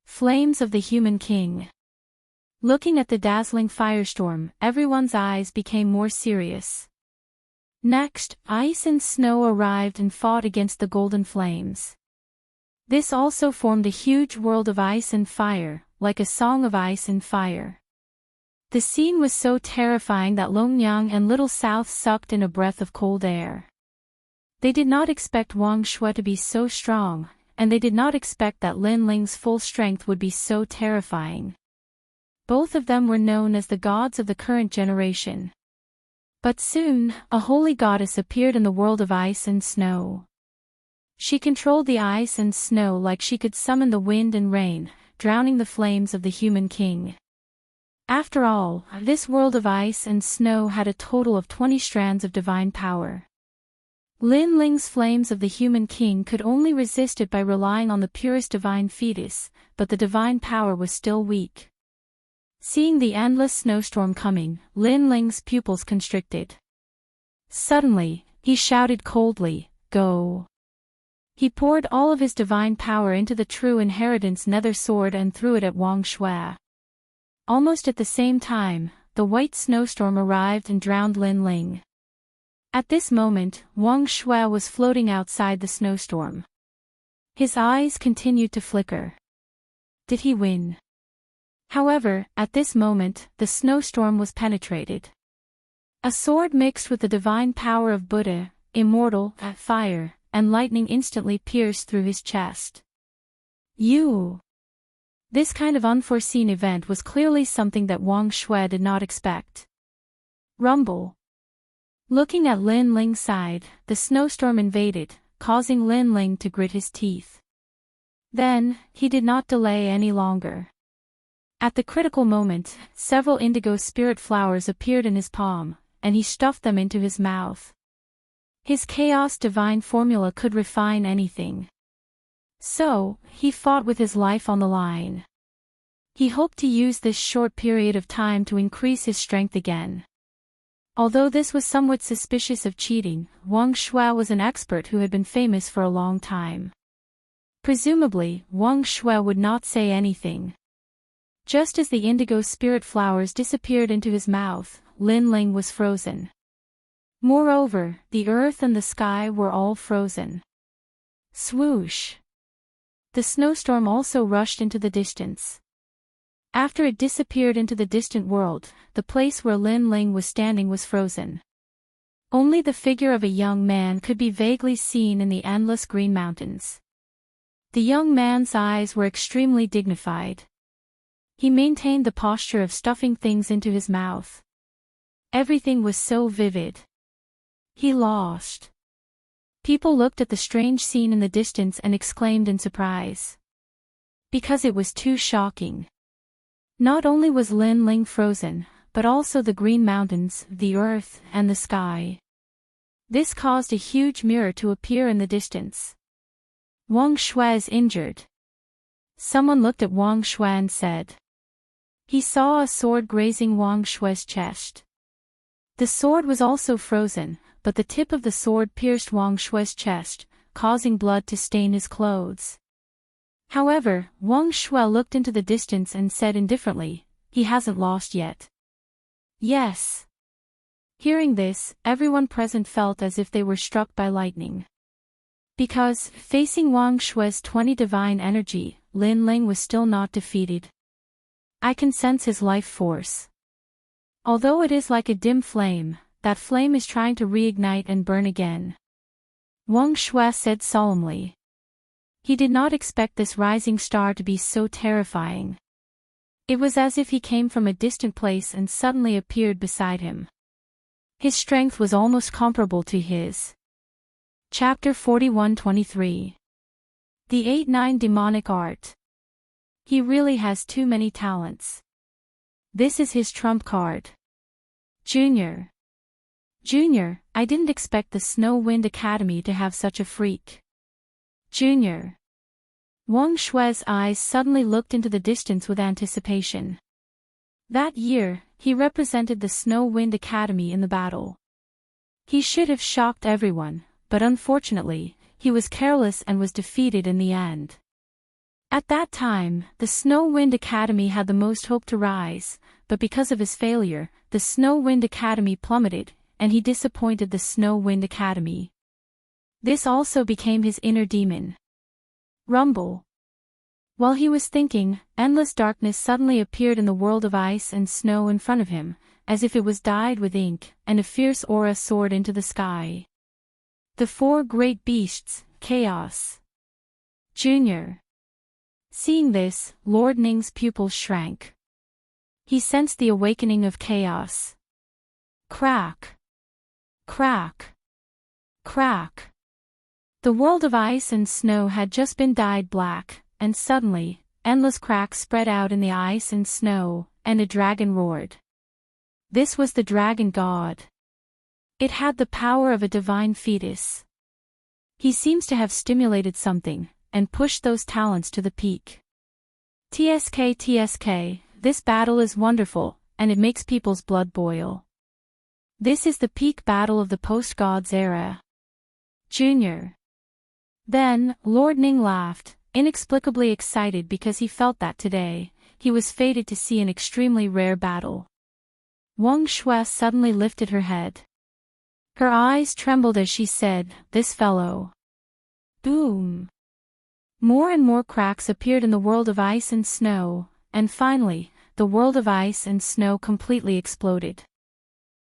Flames of the human king. Looking at the dazzling firestorm, everyone's eyes became more serious. Next, ice and snow arrived and fought against the golden flames. This also formed a huge world of ice and fire, like a song of ice and fire. The scene was so terrifying that Longyang and Little South sucked in a breath of cold air. They did not expect Wang Shui to be so strong, and they did not expect that Lin Ling's full strength would be so terrifying. Both of them were known as the gods of the current generation. But soon, a holy goddess appeared in the world of ice and snow. She controlled the ice and snow like she could summon the wind and rain, drowning the flames of the human king. After all, this world of ice and snow had a total of 20 strands of divine power. Lin Ling's flames of the human king could only resist it by relying on the purest divine fetus, but the divine power was still weak. Seeing the endless snowstorm coming, Lin Ling's pupils constricted. Suddenly, he shouted coldly, "Go!" He poured all of his divine power into the true inheritance nether sword and threw it at Wang Shui. Almost at the same time, the white snowstorm arrived and drowned Lin Ling. At this moment, Wang Shui was floating outside the snowstorm. His eyes continued to flicker. Did he win? However, at this moment, the snowstorm was penetrated. A sword mixed with the divine power of Buddha, Immortal, fire, and lightning instantly pierced through his chest. You! This kind of unforeseen event was clearly something that Wang Shui did not expect. Rumble. Looking at Lin Ling's side, the snowstorm invaded, causing Lin Ling to grit his teeth. Then, he did not delay any longer. At the critical moment, several indigo spirit flowers appeared in his palm, and he stuffed them into his mouth. His chaos divine formula could refine anything. So, he fought with his life on the line. He hoped to use this short period of time to increase his strength again. Although this was somewhat suspicious of cheating, Wang Shui was an expert who had been famous for a long time. Presumably, Wang Shui would not say anything. Just as the indigo spirit flowers disappeared into his mouth, Lin Ling was frozen. Moreover, the earth and the sky were all frozen. Swoosh! The snowstorm also rushed into the distance. After it disappeared into the distant world, the place where Lin Ling was standing was frozen. Only the figure of a young man could be vaguely seen in the endless green mountains. The young man's eyes were extremely dignified. He maintained the posture of stuffing things into his mouth. Everything was so vivid. He lost. People looked at the strange scene in the distance and exclaimed in surprise. Because it was too shocking. Not only was Lin Ling frozen, but also the green mountains, the earth, and the sky. This caused a huge mirror to appear in the distance. Wang Shui is injured. Someone looked at Wang Shui and said. He saw a sword grazing Wang Shui's chest. The sword was also frozen, but the tip of the sword pierced Wang Shui's chest, causing blood to stain his clothes. However, Wang Shui looked into the distance and said indifferently, "He hasn't lost yet." Yes. Hearing this, everyone present felt as if they were struck by lightning. Because, facing Wang Shui's 20 divine energy, Lin Ling was still not defeated. I can sense his life force. Although it is like a dim flame, that flame is trying to reignite and burn again. Wang Shui said solemnly. He did not expect this rising star to be so terrifying. It was as if he came from a distant place and suddenly appeared beside him. His strength was almost comparable to his. Chapter 41-23. The 8-9 Demonic Art. He really has too many talents. This is his trump card. Junior. Junior, I didn't expect the Snow Wind Academy to have such a freak. Junior. Wang Shui's eyes suddenly looked into the distance with anticipation. That year, he represented the Snow Wind Academy in the battle. He should have shocked everyone, but unfortunately, he was careless and was defeated in the end. At that time, the Snow Wind Academy had the most hope to rise, but because of his failure, the Snow Wind Academy plummeted, and he disappointed the Snow Wind Academy. This also became his inner demon. Rumble. While he was thinking, endless darkness suddenly appeared in the world of ice and snow in front of him, as if it was dyed with ink, and a fierce aura soared into the sky. The 4 great beasts, Chaos. Junior. Seeing this, Lord Ning's pupils shrank. He sensed the awakening of chaos. Crack. Crack. Crack. The world of ice and snow had just been dyed black, and suddenly, endless cracks spread out in the ice and snow, and a dragon roared. This was the dragon god. It had the power of a divine fetus. He seems to have stimulated something, and pushed those talents to the peak. TSK, this battle is wonderful, and it makes people's blood boil. This is the peak battle of the post-gods era. Junior. Then, Lord Ning laughed, inexplicably excited because he felt that today, he was fated to see an extremely rare battle. Wang Shui suddenly lifted her head. Her eyes trembled as she said, "This fellow." Boom. More and more cracks appeared in the world of ice and snow, and finally, the world of ice and snow completely exploded.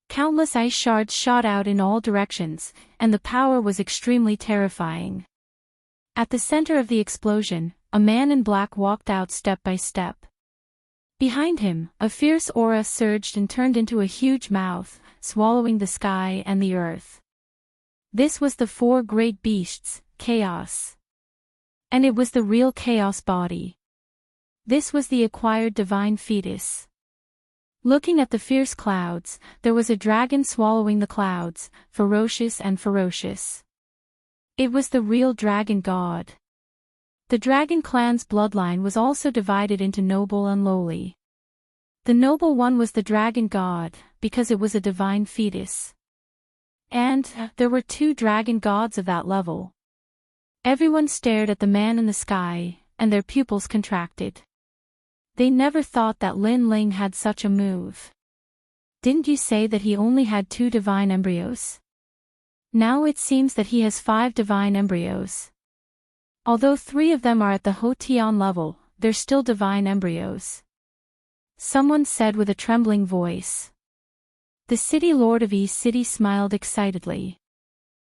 Countless ice shards shot out in all directions, and the power was extremely terrifying. At the center of the explosion, a man in black walked out step by step. Behind him, a fierce aura surged and turned into a huge mouth, swallowing the sky and the earth. This was the four great beasts, chaos. And it was the real chaos body. This was the acquired divine fetus. Looking at the fierce clouds, there was a dragon swallowing the clouds, ferocious and ferocious. It was the real dragon god. The dragon clan's bloodline was also divided into noble and lowly. The noble one was the dragon god, because it was a divine fetus. And there were two dragon gods of that level. Everyone stared at the man in the sky, and their pupils contracted. They never thought that Lin Ling had such a move. Didn't you say that he only had 2 divine embryos? Now it seems that he has 5 divine embryos. Although 3 of them are at the Hotian level, they're still divine embryos. Someone said with a trembling voice. The city lord of East City smiled excitedly.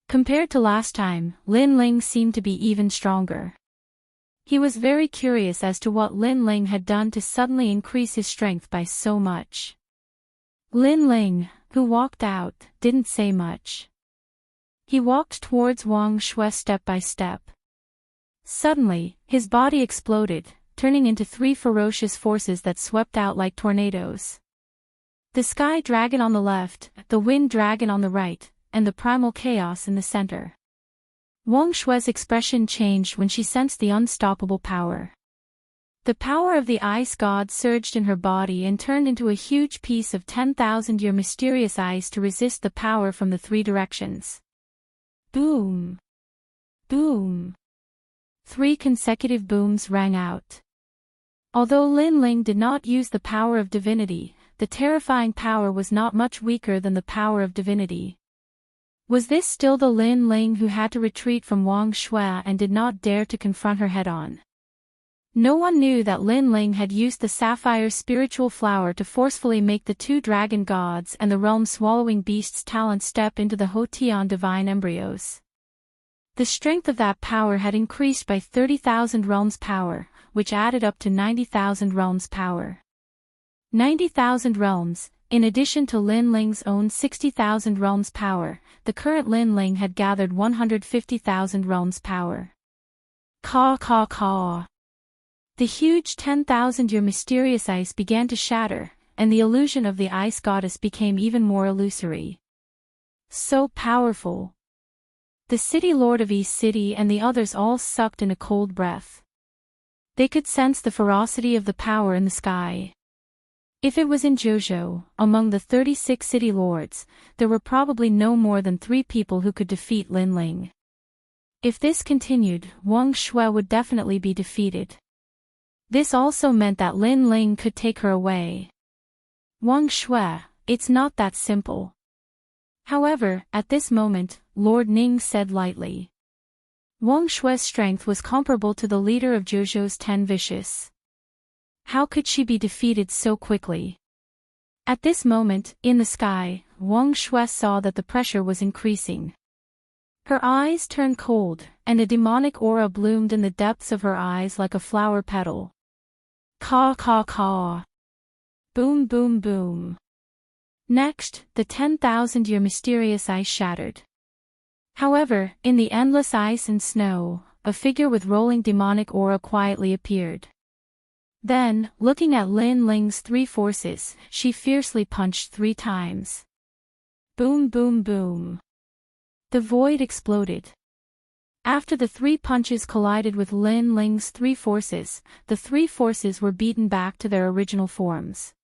Compared to last time, Lin Ling seemed to be even stronger. He was very curious as to what Lin Ling had done to suddenly increase his strength by so much. Lin Ling, who walked out, didn't say much. He walked towards Wang Shui step by step. Suddenly, his body exploded, turning into 3 ferocious forces that swept out like tornadoes. The sky dragon on the left, the wind dragon on the right, and the primal chaos in the center. Wang Shui's expression changed when she sensed the unstoppable power. The power of the ice god surged in her body and turned into a huge piece of 10,000-year mysterious ice to resist the power from the 3 directions. Boom! Boom! 3 consecutive booms rang out. Although Lin Ling did not use the power of divinity, the terrifying power was not much weaker than the power of divinity. Was this still the Lin Ling who had to retreat from Wang Shui and did not dare to confront her head-on? No one knew that Lin Ling had used the sapphire spiritual flower to forcefully make the 2 dragon gods and the realm-swallowing beast's talent step into the Hotian divine embryos. The strength of that power had increased by 30,000 realms power, which added up to 90,000 realms power. 90,000 realms, in addition to Lin Ling's own 60,000 realms power, the current Lin Ling had gathered 150,000 realms power. Caw caw caw. The huge 10,000-year mysterious ice began to shatter, and the illusion of the ice goddess became even more illusory. So powerful. The city lord of East City and the others all sucked in a cold breath. They could sense the ferocity of the power in the sky. If it was in Zhuzhou, among the 36 city lords, there were probably no more than 3 people who could defeat Lin Ling. If this continued, Wang Shui would definitely be defeated. This also meant that Lin Ling could take her away. Wang Shui, it's not that simple. However, at this moment, Lord Ning said lightly. Wang Shui's strength was comparable to the leader of Zhuzhou's 10 vicious. How could she be defeated so quickly? At this moment, in the sky, Wang Shui saw that the pressure was increasing. Her eyes turned cold, and a demonic aura bloomed in the depths of her eyes like a flower petal. Caw caw caw. Boom boom boom. Next, the 10,000-year mysterious ice shattered. However, in the endless ice and snow, a figure with rolling demonic aura quietly appeared. Then, looking at Lin Ling's 3 forces, she fiercely punched 3 times. Boom boom boom. The void exploded. After the three punches collided with Lin Ling's three forces, the three forces were beaten back to their original forms.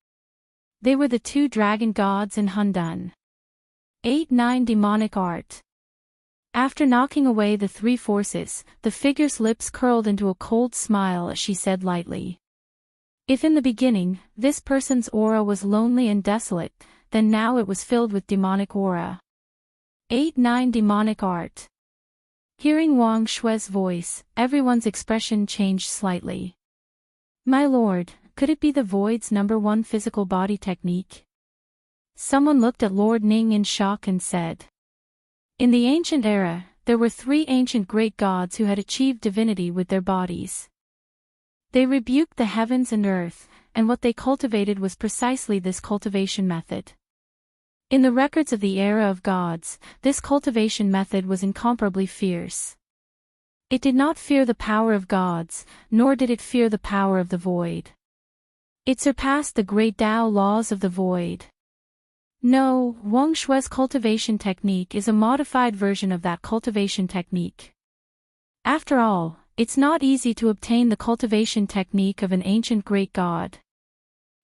They were the two dragon gods in Hundun. 8-9 Demonic Art. After knocking away the three forces, the figure's lips curled into a cold smile as she said lightly. If in the beginning, this person's aura was lonely and desolate, then now it was filled with demonic aura. 8-9 Demonic Art. Hearing Wang Shui's voice, everyone's expression changed slightly. My lord, could it be the Void's #1 physical body technique? Someone looked at Lord Ning in shock and said. In the ancient era, there were three ancient great gods who had achieved divinity with their bodies. They rebuked the heavens and earth, and what they cultivated was precisely this cultivation method. In the records of the era of gods, this cultivation method was incomparably fierce. It did not fear the power of gods, nor did it fear the power of the void. It surpassed the great Tao laws of the void. No, Wang Shui's cultivation technique is a modified version of that cultivation technique. After all, it's not easy to obtain the cultivation technique of an ancient great god.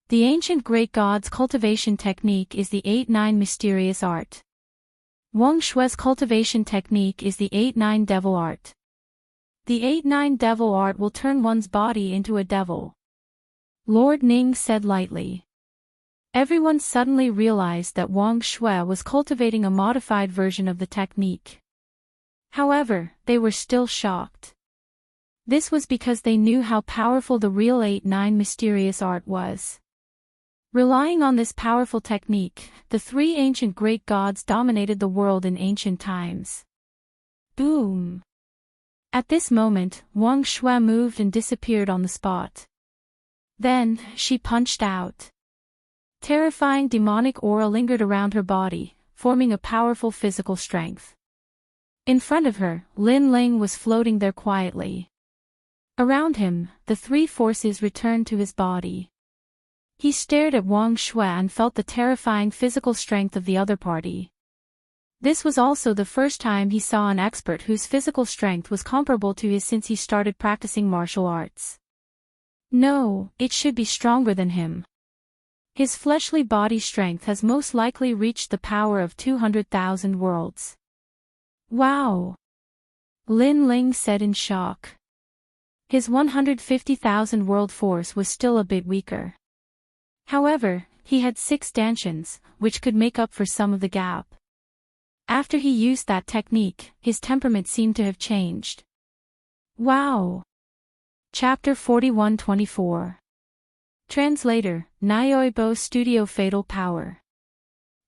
The ancient great god's cultivation technique is the 8-9 mysterious art. Wang Shui's cultivation technique is the 8-9 devil art. The 8-9 devil art will turn one's body into a devil. Lord Ning said lightly. Everyone suddenly realized that Wang Shui was cultivating a modified version of the technique. However, they were still shocked. This was because they knew how powerful the real 8-9 mysterious art was. Relying on this powerful technique, the three ancient great gods dominated the world in ancient times. Boom! At this moment, Wang Shui moved and disappeared on the spot. Then, she punched out. Terrifying demonic aura lingered around her body, forming a powerful physical strength. In front of her, Lin Ling was floating there quietly. Around him, the three forces returned to his body. He stared at Wang Shui and felt the terrifying physical strength of the other party. This was also the first time he saw an expert whose physical strength was comparable to his since he started practicing martial arts. No, it should be stronger than him. His fleshly body strength has most likely reached the power of 200,000 worlds. Wow! Lin Ling said in shock. His 150,000 world force was still a bit weaker. However, he had 6 stanchions, which could make up for some of the gap. After he used that technique, his temperament seemed to have changed. Wow! Chapter 41-24. Translator, Nyoibo Studio Fatal Power.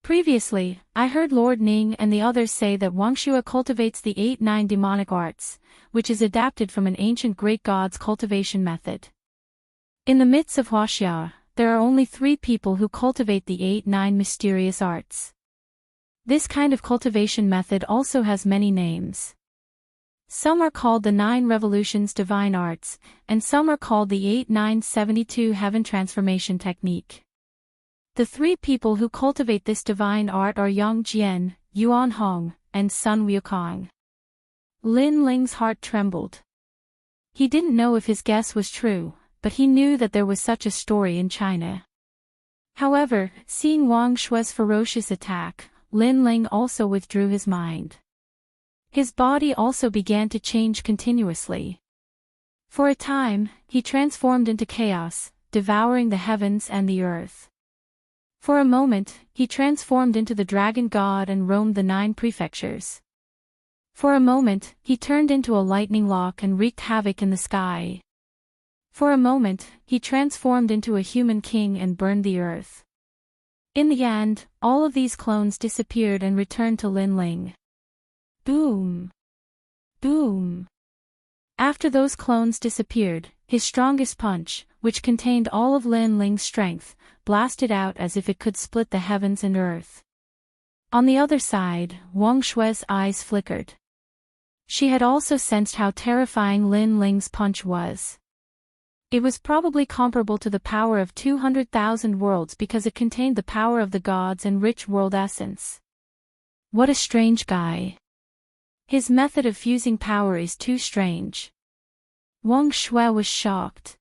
Previously, I heard Lord Ning and the others say that Wang Shui cultivates the 8-9 demonic arts, which is adapted from an ancient great god's cultivation method. In the midst of Wuxia, there are only 3 people who cultivate the 8-9 mysterious arts. This kind of cultivation method also has many names. Some are called the 9 Revolutions Divine Arts, and some are called the 8-9-72 Heaven Transformation Technique. The 3 people who cultivate this divine art are Yang Jian, Yuan Hong, and Sun Wukong. Lin Ling's heart trembled. He didn't know if his guess was true, but he knew that there was such a story in China. However, seeing Wang Shui's ferocious attack, Lin Ling also withdrew his mind. His body also began to change continuously. For a time, he transformed into chaos, devouring the heavens and the earth. For a moment, he transformed into the dragon god and roamed the 9 prefectures. For a moment, he turned into a lightning lock and wreaked havoc in the sky. For a moment, he transformed into a human king and burned the earth. In the end, all of these clones disappeared and returned to Lin Ling. Boom! Boom! After those clones disappeared, his strongest punch, which contained all of Lin Ling's strength, blasted out as if it could split the heavens and earth. On the other side, Wang Shui's eyes flickered. She had also sensed how terrifying Lin Ling's punch was. It was probably comparable to the power of 200,000 worlds because it contained the power of the gods and rich world essence. What a strange guy. His method of fusing power is too strange. Wuxia was shocked.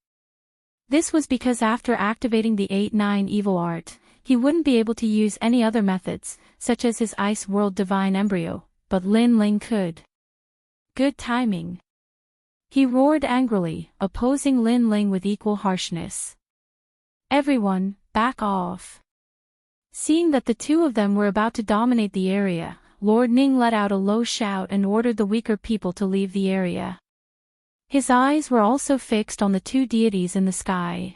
This was because after activating the 8-9 evil art, he wouldn't be able to use any other methods, such as his Ice World Divine Embryo, but Lin Ling could. Good timing. He roared angrily, opposing Lin Ling with equal harshness. Everyone, back off. Seeing that the two of them were about to dominate the area, Lord Ning let out a low shout and ordered the weaker people to leave the area. His eyes were also fixed on the two deities in the sky.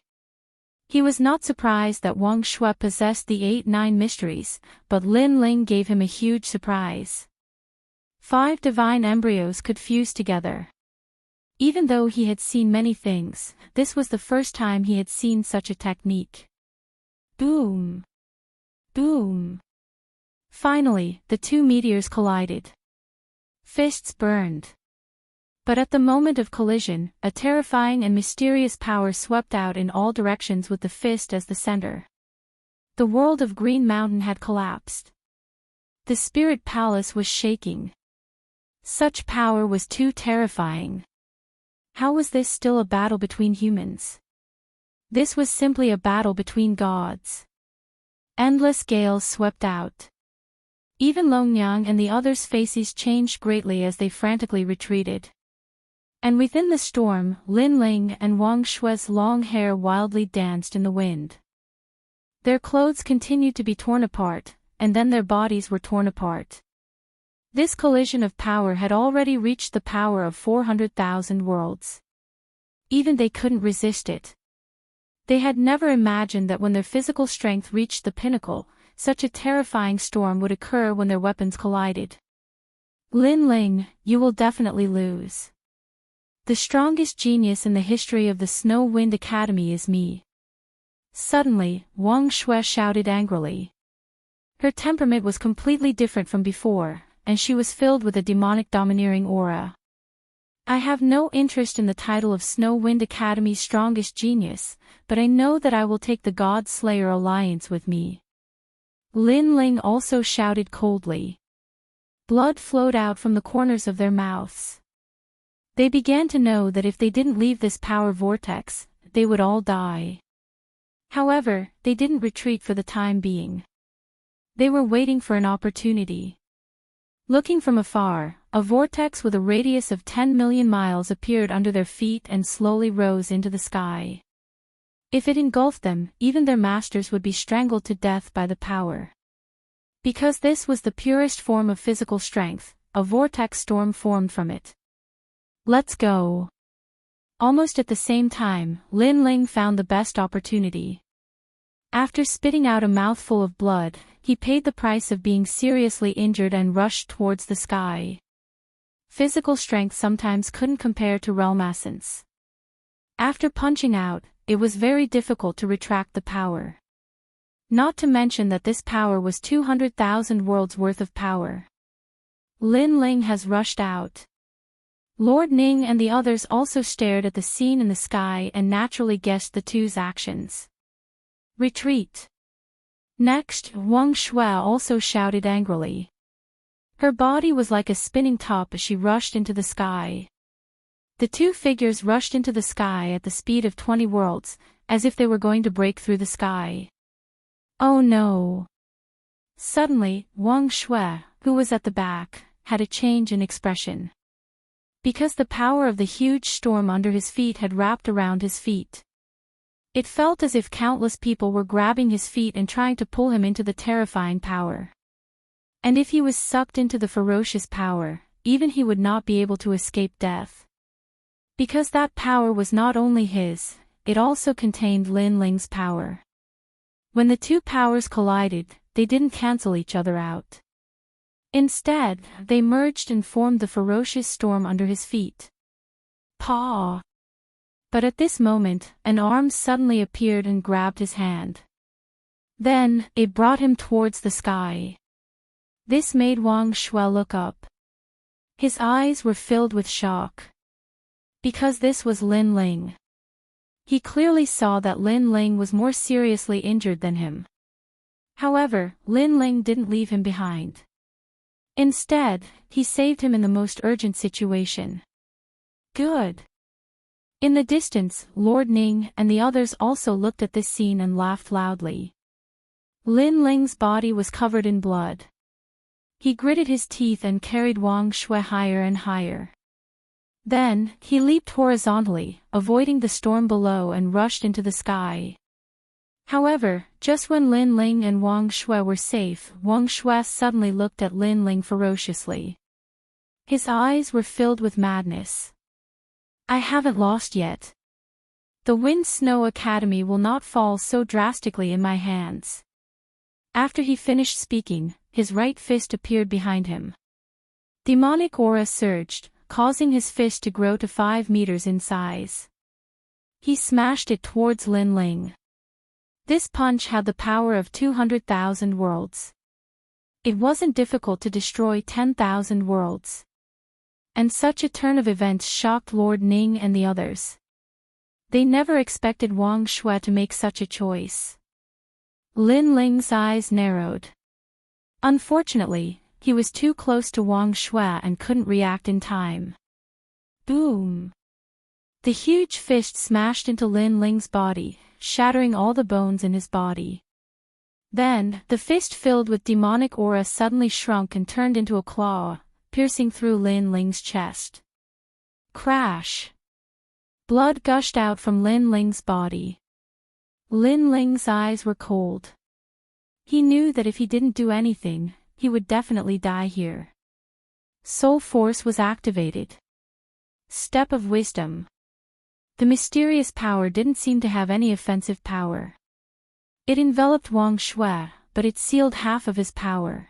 He was not surprised that Wuxia possessed the 8-9 mysteries, but Lin Ling gave him a huge surprise. 5 divine embryos could fuse together. Even though he had seen many things, this was the first time he had seen such a technique. Boom! Boom! Finally, the two meteors collided. Fists burned. But at the moment of collision, a terrifying and mysterious power swept out in all directions with the fist as the center. The world of Green Mountain had collapsed. The spirit palace was shaking. Such power was too terrifying. How was this still a battle between humans? This was simply a battle between gods. Endless gales swept out. Even Longyang and the others' faces changed greatly as they frantically retreated. And within the storm, Lin Ling and Wuxia's long hair wildly danced in the wind. Their clothes continued to be torn apart, and then their bodies were torn apart. This collision of power had already reached the power of 400,000 worlds. Even they couldn't resist it. They had never imagined that when their physical strength reached the pinnacle, such a terrifying storm would occur when their weapons collided. Lin Ling, you will definitely lose. The strongest genius in the history of the Snow Wind Academy is me. Suddenly, Wuxia shouted angrily. Her temperament was completely different from before, and she was filled with a demonic domineering aura. I have no interest in the title of Snow Wind Academy's strongest genius, but I know that I will take the God Slayer alliance with me. Lin Ling also shouted coldly. Blood flowed out from the corners of their mouths. They began to know that if they didn't leave this power vortex, they would all die. However, they didn't retreat for the time being. They were waiting for an opportunity. Looking from afar, a vortex with a radius of 10 million miles appeared under their feet and slowly rose into the sky. If it engulfed them, even their masters would be strangled to death by the power. Because this was the purest form of physical strength, a vortex storm formed from it. Let's go. Almost at the same time, Lin Ling found the best opportunity. After spitting out a mouthful of blood, he paid the price of being seriously injured and rushed towards the sky. Physical strength sometimes couldn't compare to realm essence. After punching out, it was very difficult to retract the power. Not to mention that this power was 200,000 worlds worth of power. Lin Ling has rushed out. Lord Ning and the others also stared at the scene in the sky and naturally guessed the two's actions. Retreat. Next, Wuxia also shouted angrily. Her body was like a spinning top as she rushed into the sky. The two figures rushed into the sky at the speed of 20 worlds, as if they were going to break through the sky. Oh no! Suddenly, Wuxia, who was at the back, had a change in expression. Because the power of the huge storm under his feet had wrapped around his feet. It felt as if countless people were grabbing his feet and trying to pull him into the terrifying power. And if he was sucked into the ferocious power, even he would not be able to escape death. Because that power was not only his, it also contained Lin Ling's power. When the two powers collided, they didn't cancel each other out. Instead, they merged and formed the ferocious storm under his feet. Paw! But at this moment, an arm suddenly appeared and grabbed his hand. Then, it brought him towards the sky. This made Wuxia look up. His eyes were filled with shock. Because this was Lin Ling. He clearly saw that Lin Ling was more seriously injured than him. However, Lin Ling didn't leave him behind. Instead, he saved him in the most urgent situation. Good. In the distance, Lord Ning and the others also looked at this scene and laughed loudly. Lin Ling's body was covered in blood. He gritted his teeth and carried Wang Shui higher and higher. Then, he leaped horizontally, avoiding the storm below and rushed into the sky. However, just when Lin Ling and Wang Shui were safe, Wang Shui suddenly looked at Lin Ling ferociously. His eyes were filled with madness. I haven't lost yet. The Wind Snow Academy will not fall so drastically in my hands. After he finished speaking, his right fist appeared behind him. Demonic aura surged, causing his fist to grow to 5 meters in size. He smashed it towards Lin Ling. This punch had the power of 200,000 worlds. It wasn't difficult to destroy 10,000 worlds. And such a turn of events shocked Lord Ning and the others. They never expected Wang Shui to make such a choice. Lin Ling's eyes narrowed. Unfortunately, he was too close to Wang Shui and couldn't react in time. Boom! The huge fist smashed into Lin Ling's body, shattering all the bones in his body. Then, the fist filled with demonic aura suddenly shrunk and turned into a claw, piercing through Lin Ling's chest. Crash! Blood gushed out from Lin Ling's body. Lin Ling's eyes were cold. He knew that if he didn't do anything, he would definitely die here. Soul Force was activated. Step of Wisdom. The mysterious power didn't seem to have any offensive power. It enveloped Wang Shui, but it sealed half of his power.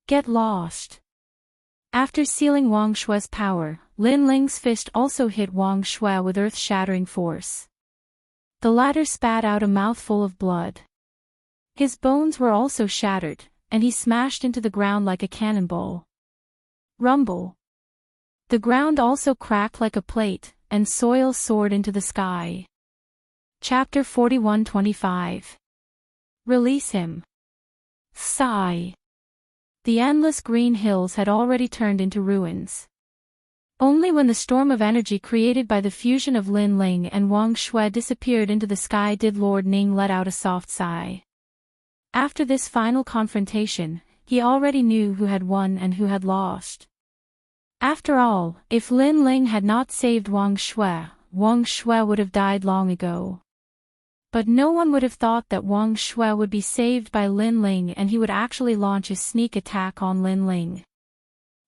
Get lost. After sealing Wang Shui's power, Lin Ling's fist also hit Wang Shui with earth-shattering force. The latter spat out a mouthful of blood. His bones were also shattered, and he smashed into the ground like a cannonball. Rumble. The ground also cracked like a plate, and soil soared into the sky. Chapter 41-25. Release him. Sigh. The endless green hills had already turned into ruins. Only when the storm of energy created by the fusion of Lin Ling and Wang Shui disappeared into the sky did Lord Ning let out a soft sigh. After this final confrontation, he already knew who had won and who had lost. After all, if Lin Ling had not saved Wang Shui would have died long ago. But no one would have thought that Wang Shui would be saved by Lin Ling and he would actually launch a sneak attack on Lin Ling.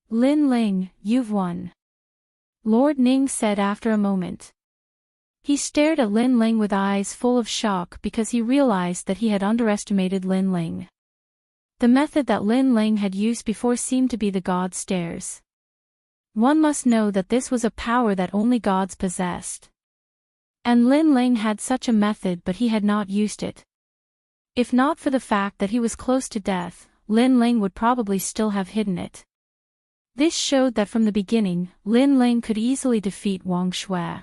Lin Ling, you've won. Lord Ning said after a moment. He stared at Lin Ling with eyes full of shock because he realized that he had underestimated Lin Ling. The method that Lin Ling had used before seemed to be the God stares. One must know that this was a power that only gods possessed. And Lin Ling had such a method but he had not used it. If not for the fact that he was close to death, Lin Ling would probably still have hidden it. This showed that from the beginning, Lin Ling could easily defeat Wang Shui.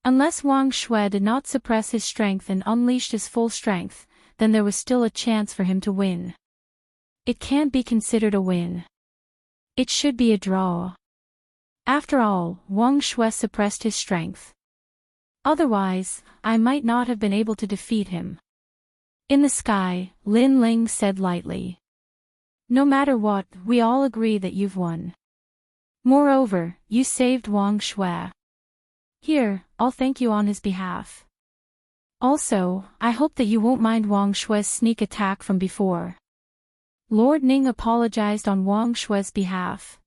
Unless Wang Shui did not suppress his strength and unleashed his full strength, then there was still a chance for him to win. It can't be considered a win. It should be a draw. After all, Wang Shui suppressed his strength. Otherwise, I might not have been able to defeat him. In the sky, Lin Ling said lightly. No matter what, we all agree that you've won. Moreover, you saved Wang Shui. Here, I'll thank you on his behalf. Also, I hope that you won't mind Wang Shui's sneak attack from before. Lord Ning apologized on Wang Shui's behalf.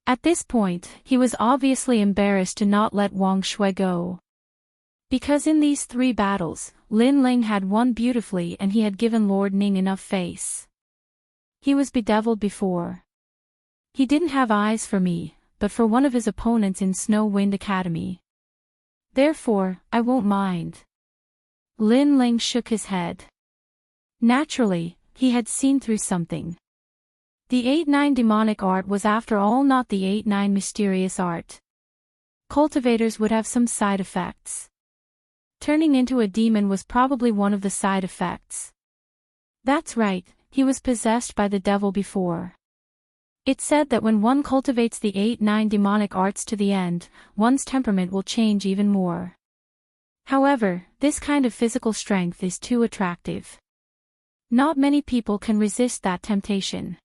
At this point, he was obviously embarrassed to not let Wang Shui go. Because in these 3 battles, Lin Ling had won beautifully and he had given Lord Ning enough face. He was bedeviled before. He didn't have eyes for me, but for one of his opponents in Snow Wind Academy. Therefore, I won't mind. Lin Ling shook his head. Naturally, he had seen through something. The 8-9 demonic art was after all not the 8-9 mysterious art. Cultivators would have some side effects. Turning into a demon was probably one of the side effects. That's right, he was possessed by the devil before. It said that when one cultivates the 8-9 demonic arts to the end, one's temperament will change even more. However, this kind of physical strength is too attractive. Not many people can resist that temptation.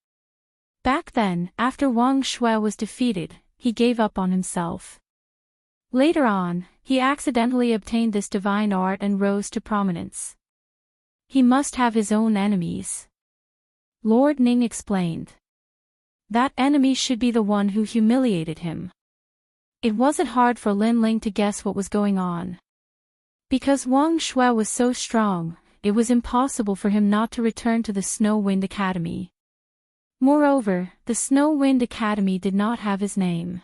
Back then, after Wang Shui was defeated, he gave up on himself. Later on, he accidentally obtained this divine art and rose to prominence. He must have his own enemies. Lord Ning explained. That enemy should be the one who humiliated him. It wasn't hard for Lin Ling to guess what was going on. Because Wang Shui was so strong, it was impossible for him not to return to the Snow Wind Academy. Moreover, the Snow Wind Academy did not have his name.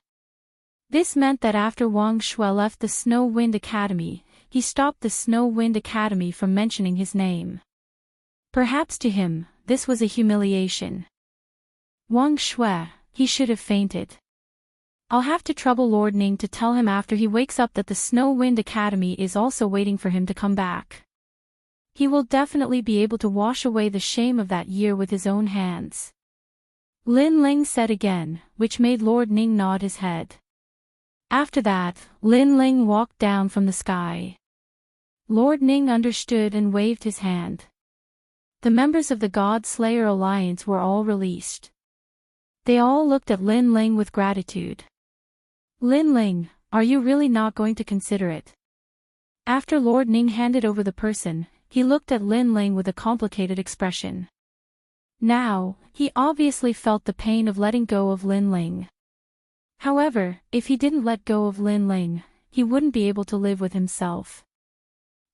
This meant that after Wang Shui left the Snow Wind Academy, he stopped the Snow Wind Academy from mentioning his name. Perhaps to him, this was a humiliation. Wang Shui, he should have fainted. I'll have to trouble Lord Ning to tell him after he wakes up that the Snow Wind Academy is also waiting for him to come back. He will definitely be able to wash away the shame of that year with his own hands. Lin Ling said again, which made Lord Ning nod his head. After that, Lin Ling walked down from the sky. Lord Ning understood and waved his hand. The members of the God Slayer Alliance were all released. They all looked at Lin Ling with gratitude. Lin Ling, are you really not going to consider it? After Lord Ning handed over the person, he looked at Lin Ling with a complicated expression. Now, he obviously felt the pain of letting go of Lin Ling. However, if he didn't let go of Lin Ling, he wouldn't be able to live with himself.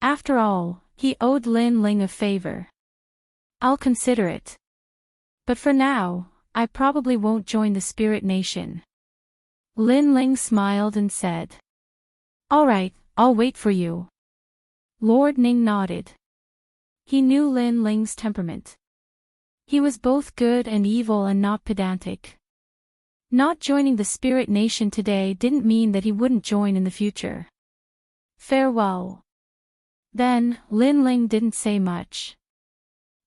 After all, he owed Lin Ling a favor. I'll consider it. But for now, I probably won't join the Spirit Nation. Lin Ling smiled and said. Alright, I'll wait for you. Lord Ning nodded. He knew Lin Ling's temperament. He was both good and evil and not pedantic. Not joining the Spirit Nation today didn't mean that he wouldn't join in the future. Farewell. Then, Lin Ling didn't say much.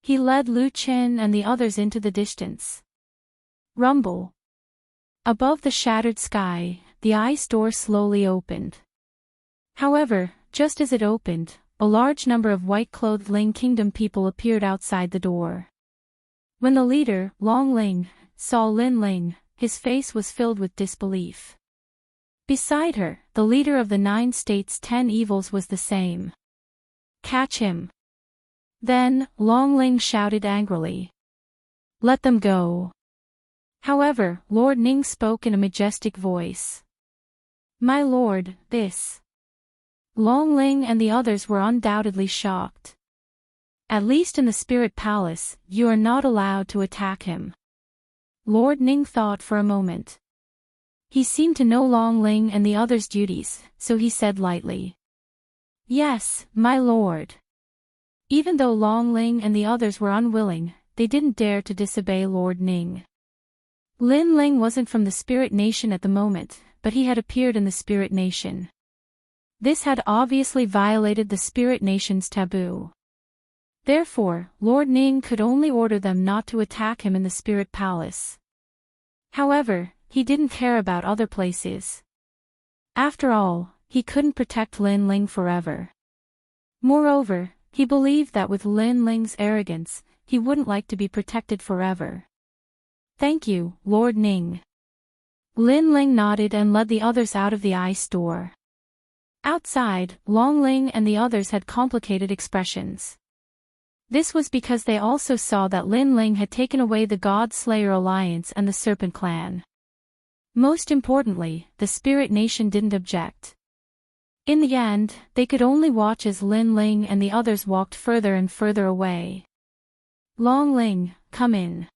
He led Lu Qin and the others into the distance. Rumble. Above the shattered sky, the ice door slowly opened. However, just as it opened, a large number of white-clothed Ling Kingdom people appeared outside the door. When the leader, Long Ling, saw Lin Ling, his face was filled with disbelief. Beside her, the leader of the 9 states' 10 evils was the same. Catch him. Then, Long Ling shouted angrily. Let them go. However, Lord Ning spoke in a majestic voice. My lord, this. Long Ling and the others were undoubtedly shocked. At least in the Spirit Palace, you are not allowed to attack him. Lord Ning thought for a moment. He seemed to know Long Ling and the others' duties, so he said lightly. Yes, my lord. Even though Long Ling and the others were unwilling, they didn't dare to disobey Lord Ning. Lin Ling wasn't from the Spirit Nation at the moment, but he had appeared in the Spirit Nation. This had obviously violated the Spirit Nation's taboo. Therefore, Lord Ning could only order them not to attack him in the Spirit Palace. However, he didn't care about other places. After all, he couldn't protect Lin Ling forever. Moreover, he believed that with Lin Ling's arrogance, he wouldn't like to be protected forever. Thank you, Lord Ning. Lin Ling nodded and led the others out of the ice door. Outside, Long Ling and the others had complicated expressions. This was because they also saw that Lin Ling had taken away the God Slayer Alliance and the Serpent Clan. Most importantly, the Spirit Nation didn't object. In the end, they could only watch as Lin Ling and the others walked further and further away. Long Ling, come in.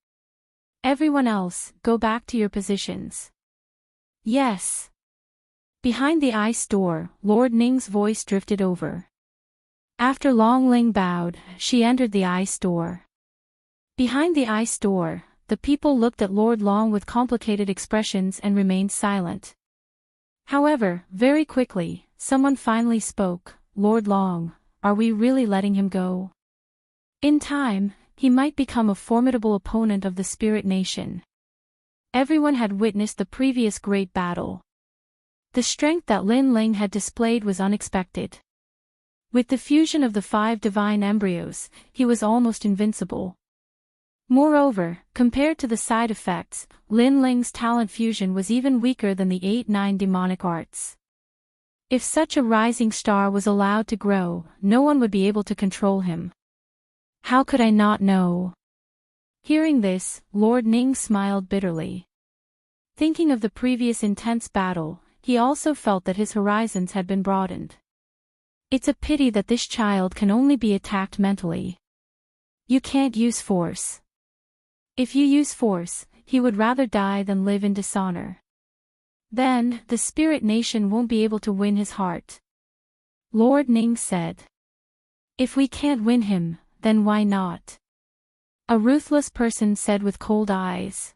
Everyone else, go back to your positions. Yes. Behind the ice door, Lord Ning's voice drifted over. After Long Ling bowed, she entered the ice door. Behind the ice door, the people looked at Lord Long with complicated expressions and remained silent. However, very quickly, someone finally spoke. Lord Long, are we really letting him go? In time, he might become a formidable opponent of the Spirit Nation. Everyone had witnessed the previous great battle. The strength that Lin Ling had displayed was unexpected. With the fusion of the 5 divine embryos, he was almost invincible. Moreover, compared to the side effects, Lin Ling's talent fusion was even weaker than the 8-9 demonic arts. If such a rising star was allowed to grow, no one would be able to control him. How could I not know? Hearing this, Lord Ning smiled bitterly. Thinking of the previous intense battle, he also felt that his horizons had been broadened. It's a pity that this child can only be attacked mentally. You can't use force. If you use force, he would rather die than live in dishonor. Then, the spirit nation won't be able to win his heart. Lord Ning said. If we can't win him, then why not? A ruthless person said with cold eyes.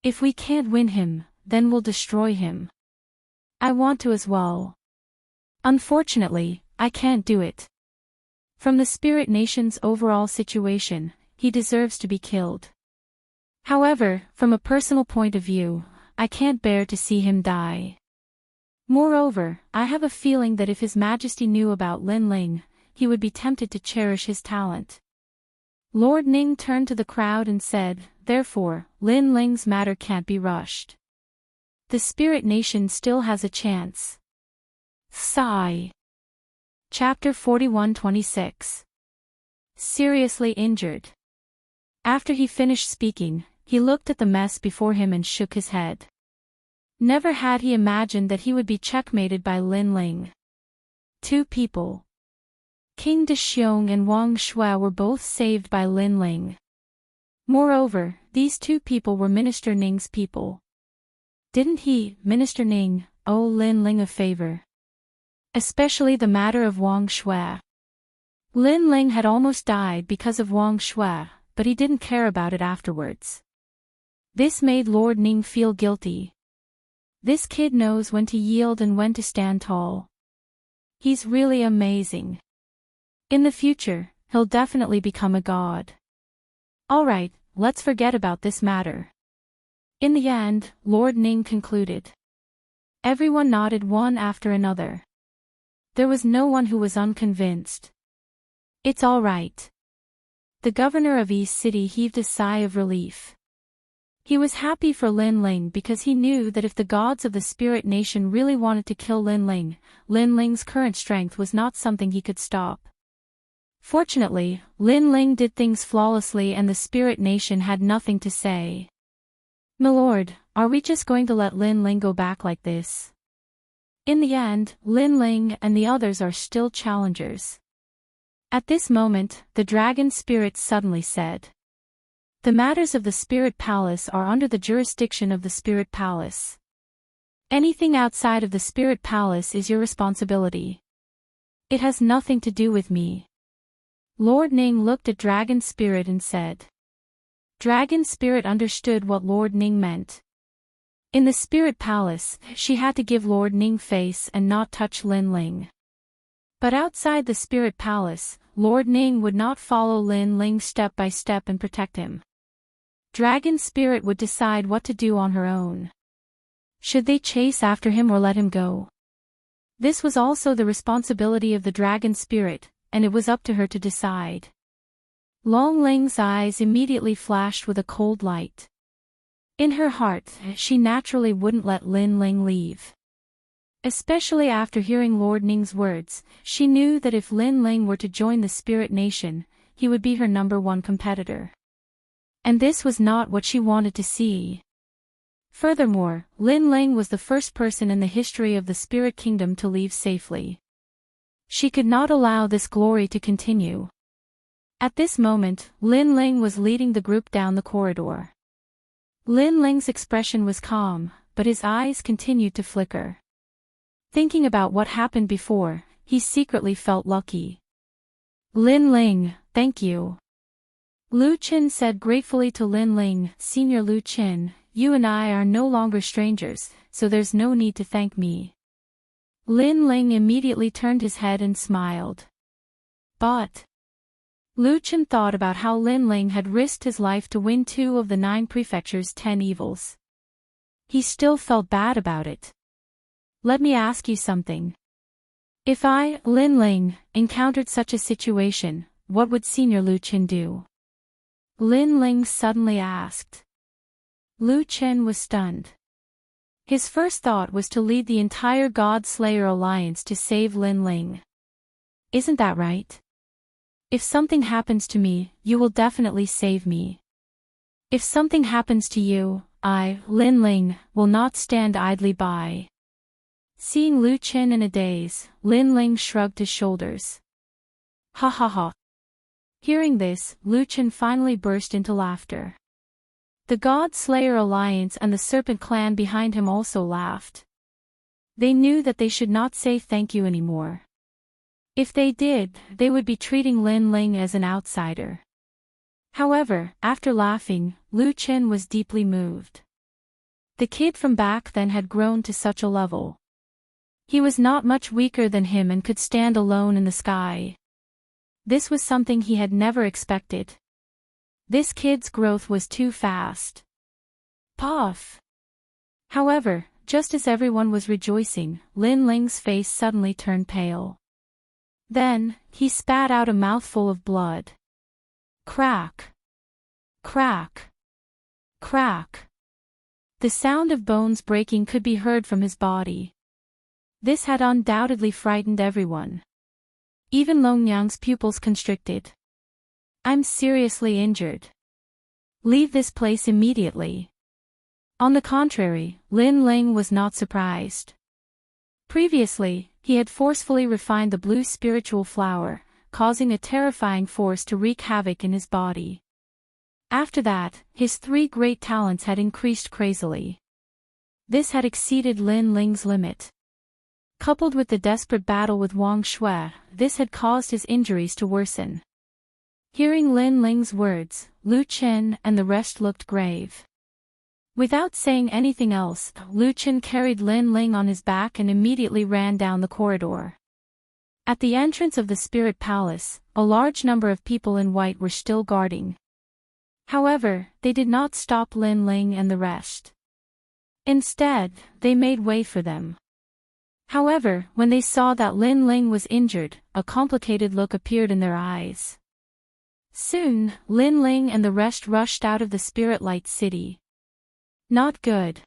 If we can't win him, then we'll destroy him. I want to as well. Unfortunately, I can't do it. From the spirit nation's overall situation, he deserves to be killed. However, from a personal point of view, I can't bear to see him die. Moreover, I have a feeling that if His Majesty knew about Lin Ling, he would be tempted to cherish his talent. Lord Ning turned to the crowd and said, therefore, Lin Ling's matter can't be rushed. The spirit nation still has a chance. Sigh. Chapter 41-26. Seriously injured. After he finished speaking, he looked at the mess before him and shook his head. Never had he imagined that he would be checkmated by Lin Ling. 2 people. King Dexiong and Wang Shui were both saved by Lin Ling. Moreover, these 2 people were Minister Ning's people. Didn't he, Minister Ning, owe Lin Ling a favor? Especially the matter of Wang Shui. Lin Ling had almost died because of Wang Shui, but he didn't care about it afterwards. This made Lord Ning feel guilty. This kid knows when to yield and when to stand tall. He's really amazing. In the future, he'll definitely become a god. Alright, let's forget about this matter. In the end, Lord Ning concluded. Everyone nodded one after another. There was no one who was unconvinced. It's all right. The governor of East City heaved a sigh of relief. He was happy for Lin Ling because he knew that if the gods of the spirit nation really wanted to kill Lin Ling's current strength was not something he could stop. Fortunately, Lin Ling did things flawlessly and the spirit nation had nothing to say. Milord, are we just going to let Lin Ling go back like this? In the end, Lin Ling and the others are still challengers. At this moment, the dragon spirit suddenly said. The matters of the spirit palace are under the jurisdiction of the spirit palace. Anything outside of the spirit palace is your responsibility. It has nothing to do with me. Lord Ning looked at Dragon Spirit and said. Dragon Spirit understood what Lord Ning meant. In the spirit palace, she had to give Lord Ning face and not touch Lin Ling. But outside the spirit palace, Lord Ning would not follow Lin Ling step by step and protect him. Dragon Spirit would decide what to do on her own. Should they chase after him or let him go? This was also the responsibility of the Dragon Spirit, and it was up to her to decide. Long Ling's eyes immediately flashed with a cold light. In her heart, she naturally wouldn't let Lin Ling leave. Especially after hearing Lord Ning's words, she knew that if Lin Ling were to join the Spirit Nation, he would be her #1 competitor. And this was not what she wanted to see. Furthermore, Lin Ling was the first person in the history of the Spirit Kingdom to leave safely. She could not allow this glory to continue. At this moment, Lin Ling was leading the group down the corridor. Lin Ling's expression was calm, but his eyes continued to flicker. Thinking about what happened before, he secretly felt lucky. Lin Ling, thank you. Lu Qin said gratefully to Lin Ling, Senior Lu Qin, you and I are no longer strangers, so there's no need to thank me. Lin Ling immediately turned his head and smiled. But Lu Chen thought about how Lin Ling had risked his life to win 2 of the 9 prefecture's 10 evils. He still felt bad about it. Let me ask you something. If I, Lin Ling, encountered such a situation, what would Senior Lu Chen do? Lin Ling suddenly asked. Lu Chen was stunned. His first thought was to lead the entire God Slayer alliance to save Lin Ling. Isn't that right? If something happens to me, you will definitely save me. If something happens to you, I, Lin Ling, will not stand idly by. Seeing Lu Chen in a daze, Lin Ling shrugged his shoulders. Ha ha ha. Hearing this, Lu Chen finally burst into laughter. The God Slayer alliance and the Serpent clan behind him also laughed. They knew that they should not say thank you anymore. If they did, they would be treating Lin Ling as an outsider. However, after laughing, Lu Chen was deeply moved. The kid from back then had grown to such a level. He was not much weaker than him and could stand alone in the sky. This was something he had never expected. This kid's growth was too fast. Puff! However, just as everyone was rejoicing, Lin Ling's face suddenly turned pale. Then, he spat out a mouthful of blood. Crack! Crack! Crack! The sound of bones breaking could be heard from his body. This had undoubtedly frightened everyone. Even Longyang's pupils constricted. I'm seriously injured. Leave this place immediately. On the contrary, Lin Ling was not surprised. Previously, he had forcefully refined the blue spiritual flower, causing a terrifying force to wreak havoc in his body. After that, his 3 great talents had increased crazily. This had exceeded Lin Ling's limit. Coupled with the desperate battle with Wang Shui, this had caused his injuries to worsen. Hearing Lin Ling's words, Lu Chen and the rest looked grave. Without saying anything else, Lu Chen carried Lin Ling on his back and immediately ran down the corridor. At the entrance of the Spirit Palace, a large number of people in white were still guarding. However, they did not stop Lin Ling and the rest. Instead, they made way for them. However, when they saw that Lin Ling was injured, a complicated look appeared in their eyes. Soon, Lin Ling and the rest rushed out of the Spirit Light City. Not good.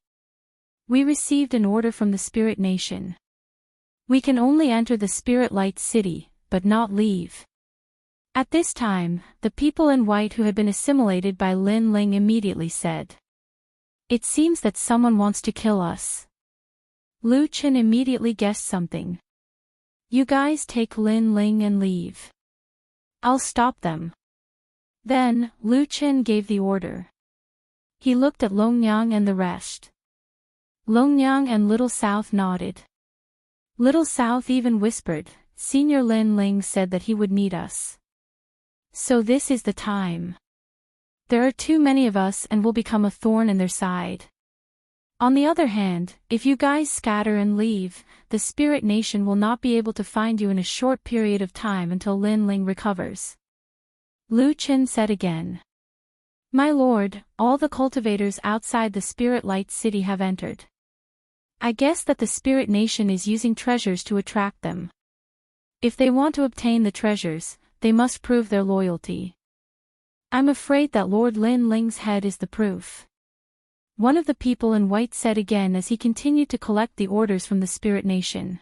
We received an order from the Spirit Nation. We can only enter the Spirit Light City, but not leave. At this time, the people in white who had been assimilated by Lin Ling immediately said, "It seems that someone wants to kill us." Lu Chen immediately guessed something. "You guys take Lin Ling and leave. I'll stop them." Then, Lu Chen gave the order. He looked at Longyang and the rest. Longyang and Little South nodded. Little South even whispered, "Senior Lin Ling said that he would need us. So this is the time. There are too many of us and will become a thorn in their side. On the other hand, if you guys scatter and leave, the Spirit Nation will not be able to find you in a short period of time until Lin Ling recovers." Lu Chen said again. "My lord, all the cultivators outside the Spirit Light City have entered. I guess that the Spirit Nation is using treasures to attract them. If they want to obtain the treasures, they must prove their loyalty. I'm afraid that Lord Lin Ling's head is the proof." One of the people in white said again as he continued to collect the orders from the Spirit Nation.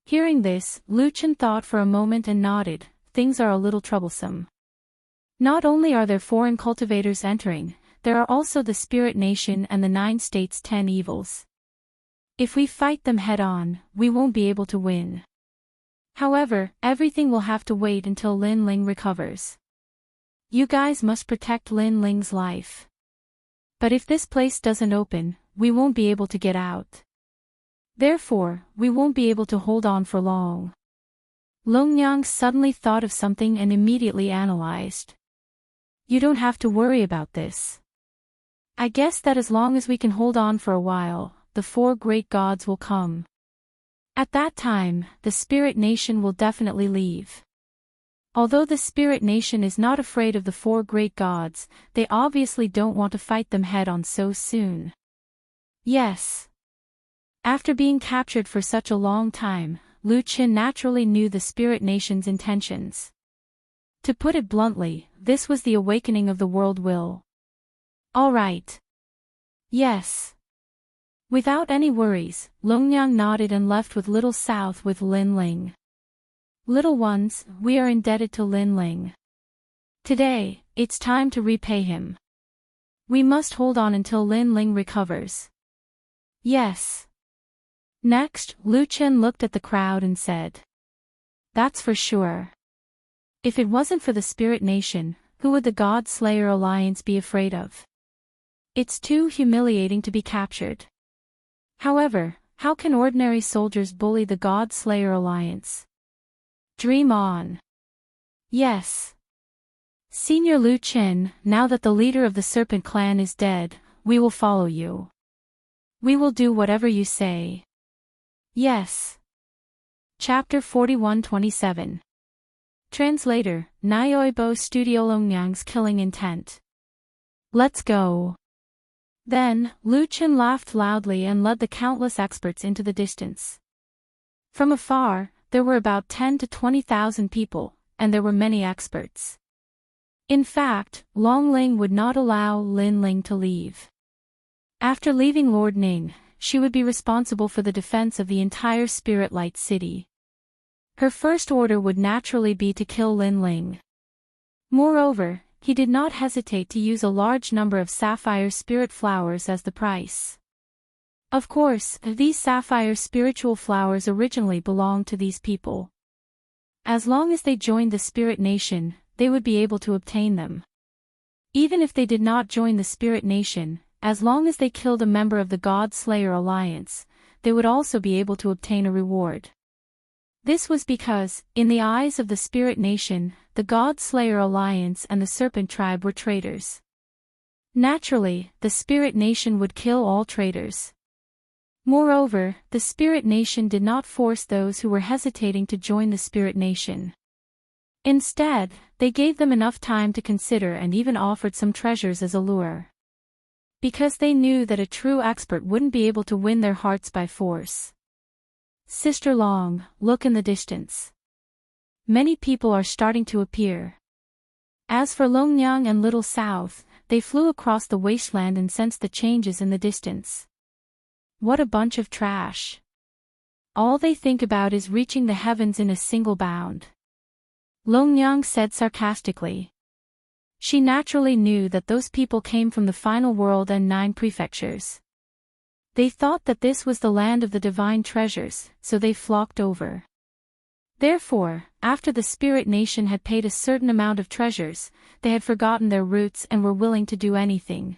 Hearing this, Lu Chen thought for a moment and nodded. Things are a little troublesome. Not only are there foreign cultivators entering, there are also the Spirit Nation and the 9 states' 10 evils. If we fight them head-on, we won't be able to win. However, everything will have to wait until Lin Ling recovers. You guys must protect Lin Ling's life. But if this place doesn't open, we won't be able to get out. Therefore, we won't be able to hold on for long. Longyang suddenly thought of something and immediately analyzed. You don't have to worry about this. I guess that as long as we can hold on for a while, the 4 great gods will come. At that time, the Spirit Nation will definitely leave. Although the spirit nation is not afraid of the four great gods, they obviously don't want to fight them head-on so soon. Yes. After being captured for such a long time, Lu Qin naturally knew the spirit nation's intentions. To put it bluntly, this was the awakening of the world will. All right. Yes. Without any worries, Longnyang nodded and left with Little South with Lin Ling. Little ones, we are indebted to Lin Ling. Today, it's time to repay him. We must hold on until Lin Ling recovers. Yes. Next, Lu Qin looked at the crowd and said. That's for sure. If it wasn't for the spirit nation, who would the God Slayer Alliance be afraid of? It's too humiliating to be captured. However, how can ordinary soldiers bully the God Slayer Alliance? Dream on. Yes. Senior Lu Qin, now that the leader of the Serpent Clan is dead, we will follow you. We will do whatever you say. Yes. Chapter 41-27. Translator, Nyoibo Studio Longyang's killing intent. Let's go. Then, Lu Qin laughed loudly and led the countless experts into the distance. From afar, there were about 10 to 20,000 people, and there were many experts. In fact, Long Ling would not allow Lin Ling to leave. After leaving Lord Ning, she would be responsible for the defense of the entire Spirit Light City. Her first order would naturally be to kill Lin Ling. Moreover, he did not hesitate to use a large number of sapphire spirit flowers as the price. Of course, these sapphire spiritual flowers originally belonged to these people. As long as they joined the spirit nation, they would be able to obtain them. Even if they did not join the spirit nation, as long as they killed a member of the God Slayer Alliance, they would also be able to obtain a reward. This was because, in the eyes of the spirit nation, the God Slayer Alliance and the Serpent Tribe were traitors. Naturally, the spirit nation would kill all traitors. Moreover, the spirit nation did not force those who were hesitating to join the spirit nation. Instead, they gave them enough time to consider and even offered some treasures as a lure. Because they knew that a true expert wouldn't be able to win their hearts by force. Sister Long, look in the distance. Many people are starting to appear. As for Longnyang and Little South, they flew across the wasteland and sensed the changes in the distance. What a bunch of trash. All they think about is reaching the heavens in a single bound. Longnyang said sarcastically. She naturally knew that those people came from the final world and 9 prefectures. They thought that this was the land of the divine treasures, so they flocked over. Therefore, after the spirit nation had paid a certain amount of treasures, they had forgotten their roots and were willing to do anything.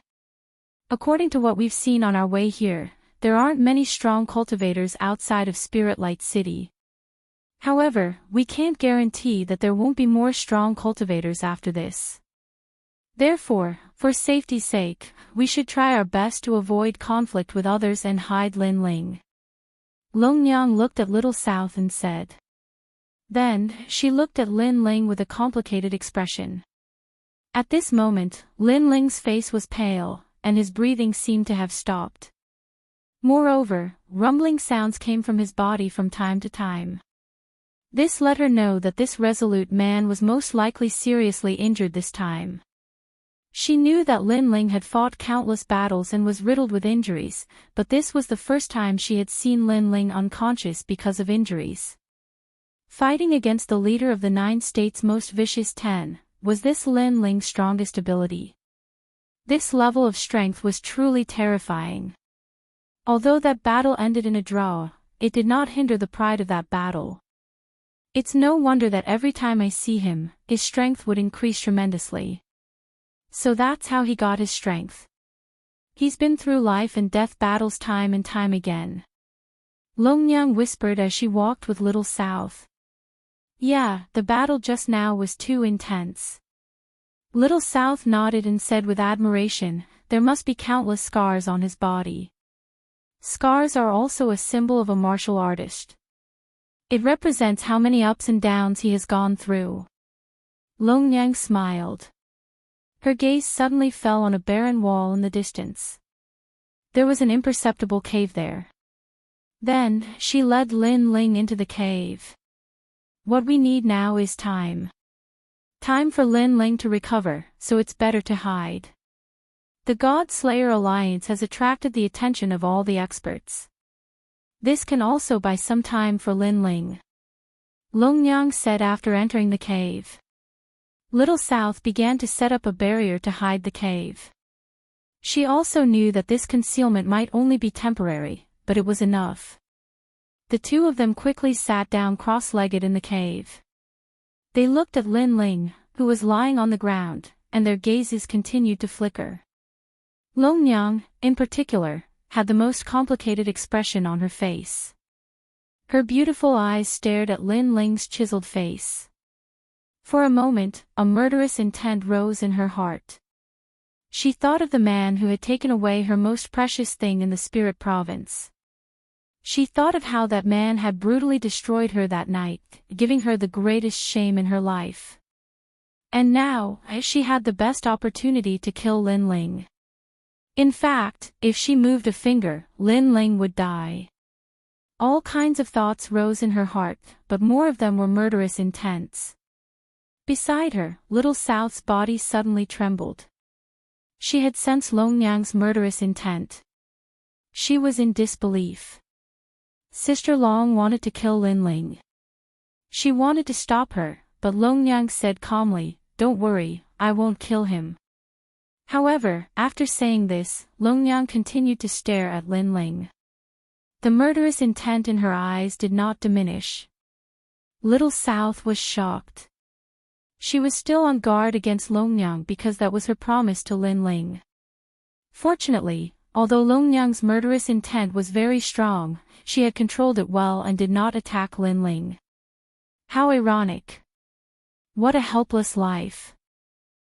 According to what we've seen on our way here, there aren't many strong cultivators outside of Spirit Light City. However, we can't guarantee that there won't be more strong cultivators after this. Therefore, for safety's sake, we should try our best to avoid conflict with others and hide Lin Ling. Longnyang looked at Little South and said. Then, she looked at Lin Ling with a complicated expression. At this moment, Lin Ling's face was pale, and his breathing seemed to have stopped. Moreover, rumbling sounds came from his body from time to time. This let her know that this resolute man was most likely seriously injured this time. She knew that Lin Ling had fought countless battles and was riddled with injuries, but this was the first time she had seen Lin Ling unconscious because of injuries. Fighting against the leader of the 9 states' most vicious 10, was this Lin Ling's strongest ability? This level of strength was truly terrifying. Although that battle ended in a draw, it did not hinder the pride of that battle. It's no wonder that every time I see him, his strength would increase tremendously. So that's how he got his strength. He's been through life and death battles time and time again. Longnyang whispered as she walked with Little South. Yeah, the battle just now was too intense. Little South nodded and said with admiration, there must be countless scars on his body. Scars are also a symbol of a martial artist. It represents how many ups and downs he has gone through. Longyang smiled. Her gaze suddenly fell on a barren wall in the distance. There was an imperceptible cave there. Then, she led Lin Ling into the cave. What we need now is time. Time for Lin Ling to recover, so it's better to hide. The God Slayer Alliance has attracted the attention of all the experts. This can also buy some time for Lin Ling. Longyang said after entering the cave. Little South began to set up a barrier to hide the cave. She also knew that this concealment might only be temporary, but it was enough. The two of them quickly sat down cross-legged in the cave. They looked at Lin Ling, who was lying on the ground, and their gazes continued to flicker. Longyang, in particular, had the most complicated expression on her face. Her beautiful eyes stared at Lin Ling's chiseled face. For a moment, a murderous intent rose in her heart. She thought of the man who had taken away her most precious thing in the spirit province. She thought of how that man had brutally destroyed her that night, giving her the greatest shame in her life. And now, she had the best opportunity to kill Lin Ling. In fact, if she moved a finger, Lin Ling would die. All kinds of thoughts rose in her heart, but more of them were murderous intents. Beside her, Little South's body suddenly trembled. She had sensed Longyang's murderous intent. She was in disbelief. Sister Long wanted to kill Lin Ling. She wanted to stop her, but Longyang said calmly, "Don't worry, I won't kill him." However, after saying this, Longyang continued to stare at Lin Ling. The murderous intent in her eyes did not diminish. Little South was shocked. She was still on guard against Longyang because that was her promise to Lin Ling. Fortunately, although Longyang's murderous intent was very strong, she had controlled it well and did not attack Lin Ling. How ironic. What a helpless life.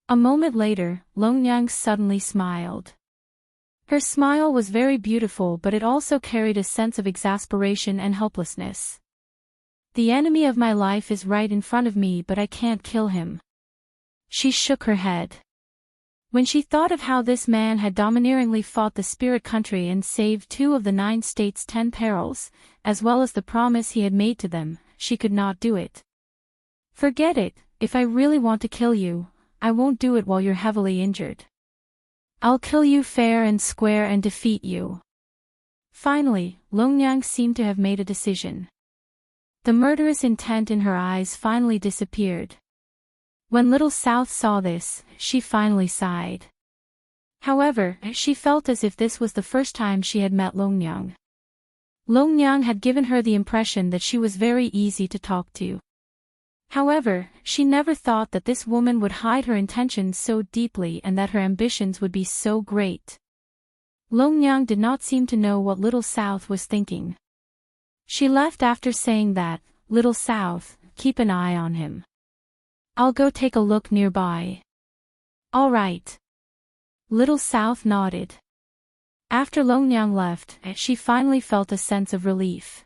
A moment later, Longyang suddenly smiled. Her smile was very beautiful, but it also carried a sense of exasperation and helplessness. The enemy of my life is right in front of me, but I can't kill him. She shook her head. When she thought of how this man had domineeringly fought the spirit country and saved 2 of the 9 states' 10 perils, as well as the promise he had made to them, she could not do it. Forget it, if I really want to kill you, I won't do it while you're heavily injured. I'll kill you fair and square and defeat you. Finally, Longyang seemed to have made a decision. The murderous intent in her eyes finally disappeared. When Little South saw this, she finally sighed. However, she felt as if this was the first time she had met Longyang. Longyang had given her the impression that she was very easy to talk to. However, she never thought that this woman would hide her intentions so deeply and that her ambitions would be so great. Longyang did not seem to know what Little South was thinking. She left after saying that, "Little South, keep an eye on him. I'll go take a look nearby." "All right." Little South nodded. After Longyang left, she finally felt a sense of relief.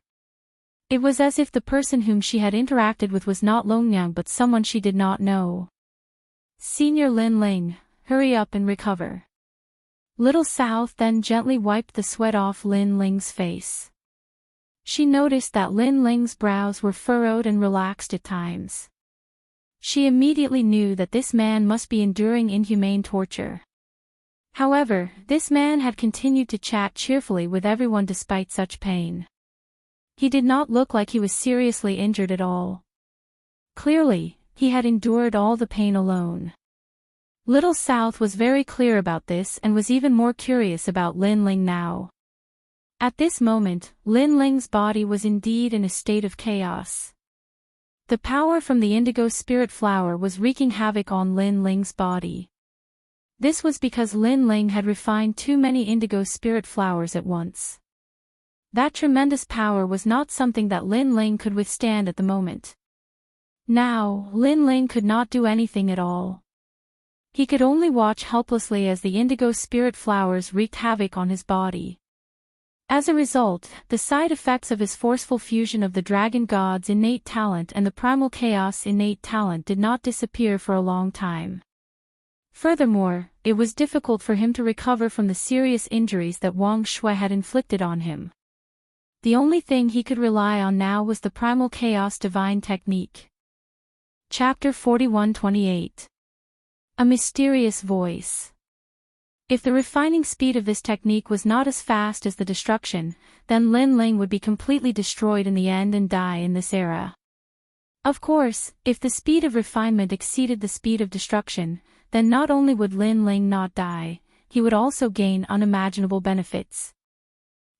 It was as if the person whom she had interacted with was not Longyang but someone she did not know. "Senior Lin Ling, hurry up and recover." Little South then gently wiped the sweat off Lin Ling's face. She noticed that Lin Ling's brows were furrowed and relaxed at times. She immediately knew that this man must be enduring inhumane torture. However, this man had continued to chat cheerfully with everyone despite such pain. He did not look like he was seriously injured at all. Clearly, he had endured all the pain alone. Little South was very clear about this and was even more curious about Lin Ling now. At this moment, Lin Ling's body was indeed in a state of chaos. The power from the indigo spirit flower was wreaking havoc on Lin Ling's body. This was because Lin Ling had refined too many indigo spirit flowers at once. That tremendous power was not something that Lin Ling could withstand at the moment. Now, Lin Ling could not do anything at all. He could only watch helplessly as the indigo spirit flowers wreaked havoc on his body. As a result, the side effects of his forceful fusion of the dragon god's innate talent and the primal chaos innate talent did not disappear for a long time. Furthermore, it was difficult for him to recover from the serious injuries that Wang Shui had inflicted on him. The only thing he could rely on now was the primal chaos divine technique. Chapter 41-28. A mysterious voice. If the refining speed of this technique was not as fast as the destruction, then Lin Ling would be completely destroyed in the end and die in this era. Of course, if the speed of refinement exceeded the speed of destruction, then not only would Lin Ling not die, he would also gain unimaginable benefits.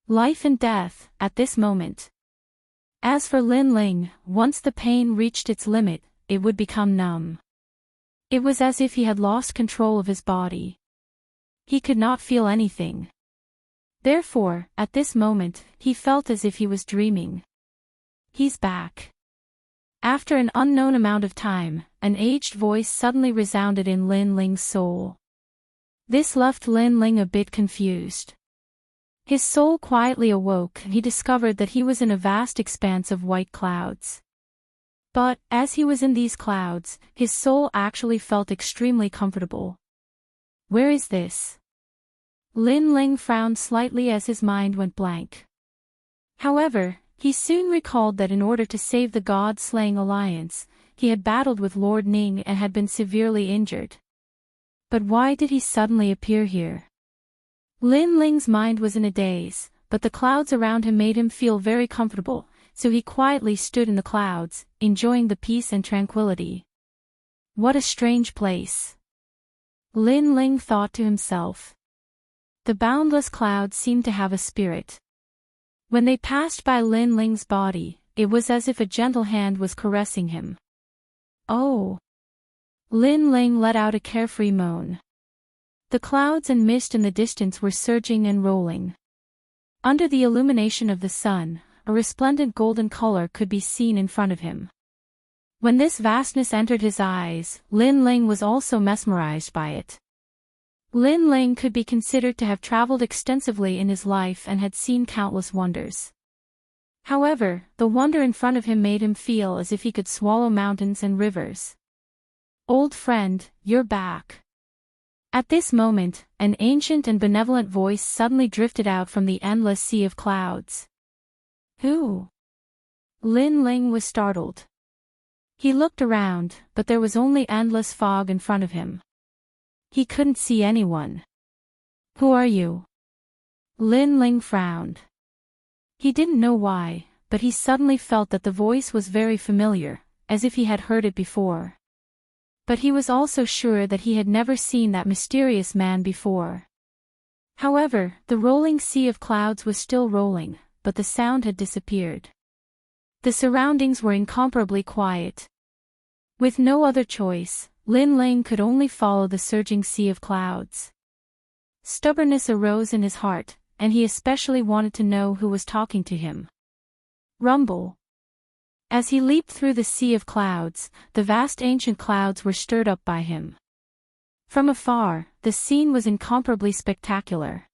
Life and death, at this moment. As for Lin Ling, once the pain reached its limit, it would become numb. It was as if he had lost control of his body. He could not feel anything. Therefore, at this moment, he felt as if he was dreaming. He's back. After an unknown amount of time, an aged voice suddenly resounded in Lin Ling's soul. This left Lin Ling a bit confused. His soul quietly awoke and he discovered that he was in a vast expanse of white clouds. But, as he was in these clouds, his soul actually felt extremely comfortable. Where is this? Lin Ling frowned slightly as his mind went blank. However, he soon recalled that in order to save the God-slaying alliance, he had battled with Lord Ning and had been severely injured. But why did he suddenly appear here? Lin Ling's mind was in a daze, but the clouds around him made him feel very comfortable, so he quietly stood in the clouds, enjoying the peace and tranquility. What a strange place. Lin Ling thought to himself. The boundless clouds seemed to have a spirit. When they passed by Lin Ling's body, it was as if a gentle hand was caressing him. Oh! Lin Ling let out a carefree moan. The clouds and mist in the distance were surging and rolling. Under the illumination of the sun, a resplendent golden color could be seen in front of him. When this vastness entered his eyes, Lin Ling was also mesmerized by it. Lin Ling could be considered to have traveled extensively in his life and had seen countless wonders. However, the wonder in front of him made him feel as if he could swallow mountains and rivers. Old friend, you're back. At this moment, an ancient and benevolent voice suddenly drifted out from the endless sea of clouds. Who? Lin Ling was startled. He looked around, but there was only endless fog in front of him. He couldn't see anyone. Who are you? Lin Ling frowned. He didn't know why, but he suddenly felt that the voice was very familiar, as if he had heard it before. But he was also sure that he had never seen that mysterious man before. However, the rolling sea of clouds was still rolling, but the sound had disappeared. The surroundings were incomparably quiet. With no other choice, Lin Ling could only follow the surging sea of clouds. Stubbornness arose in his heart, and he especially wanted to know who was talking to him. Rumble. As he leaped through the sea of clouds, the vast ancient clouds were stirred up by him. From afar, the scene was incomparably spectacular.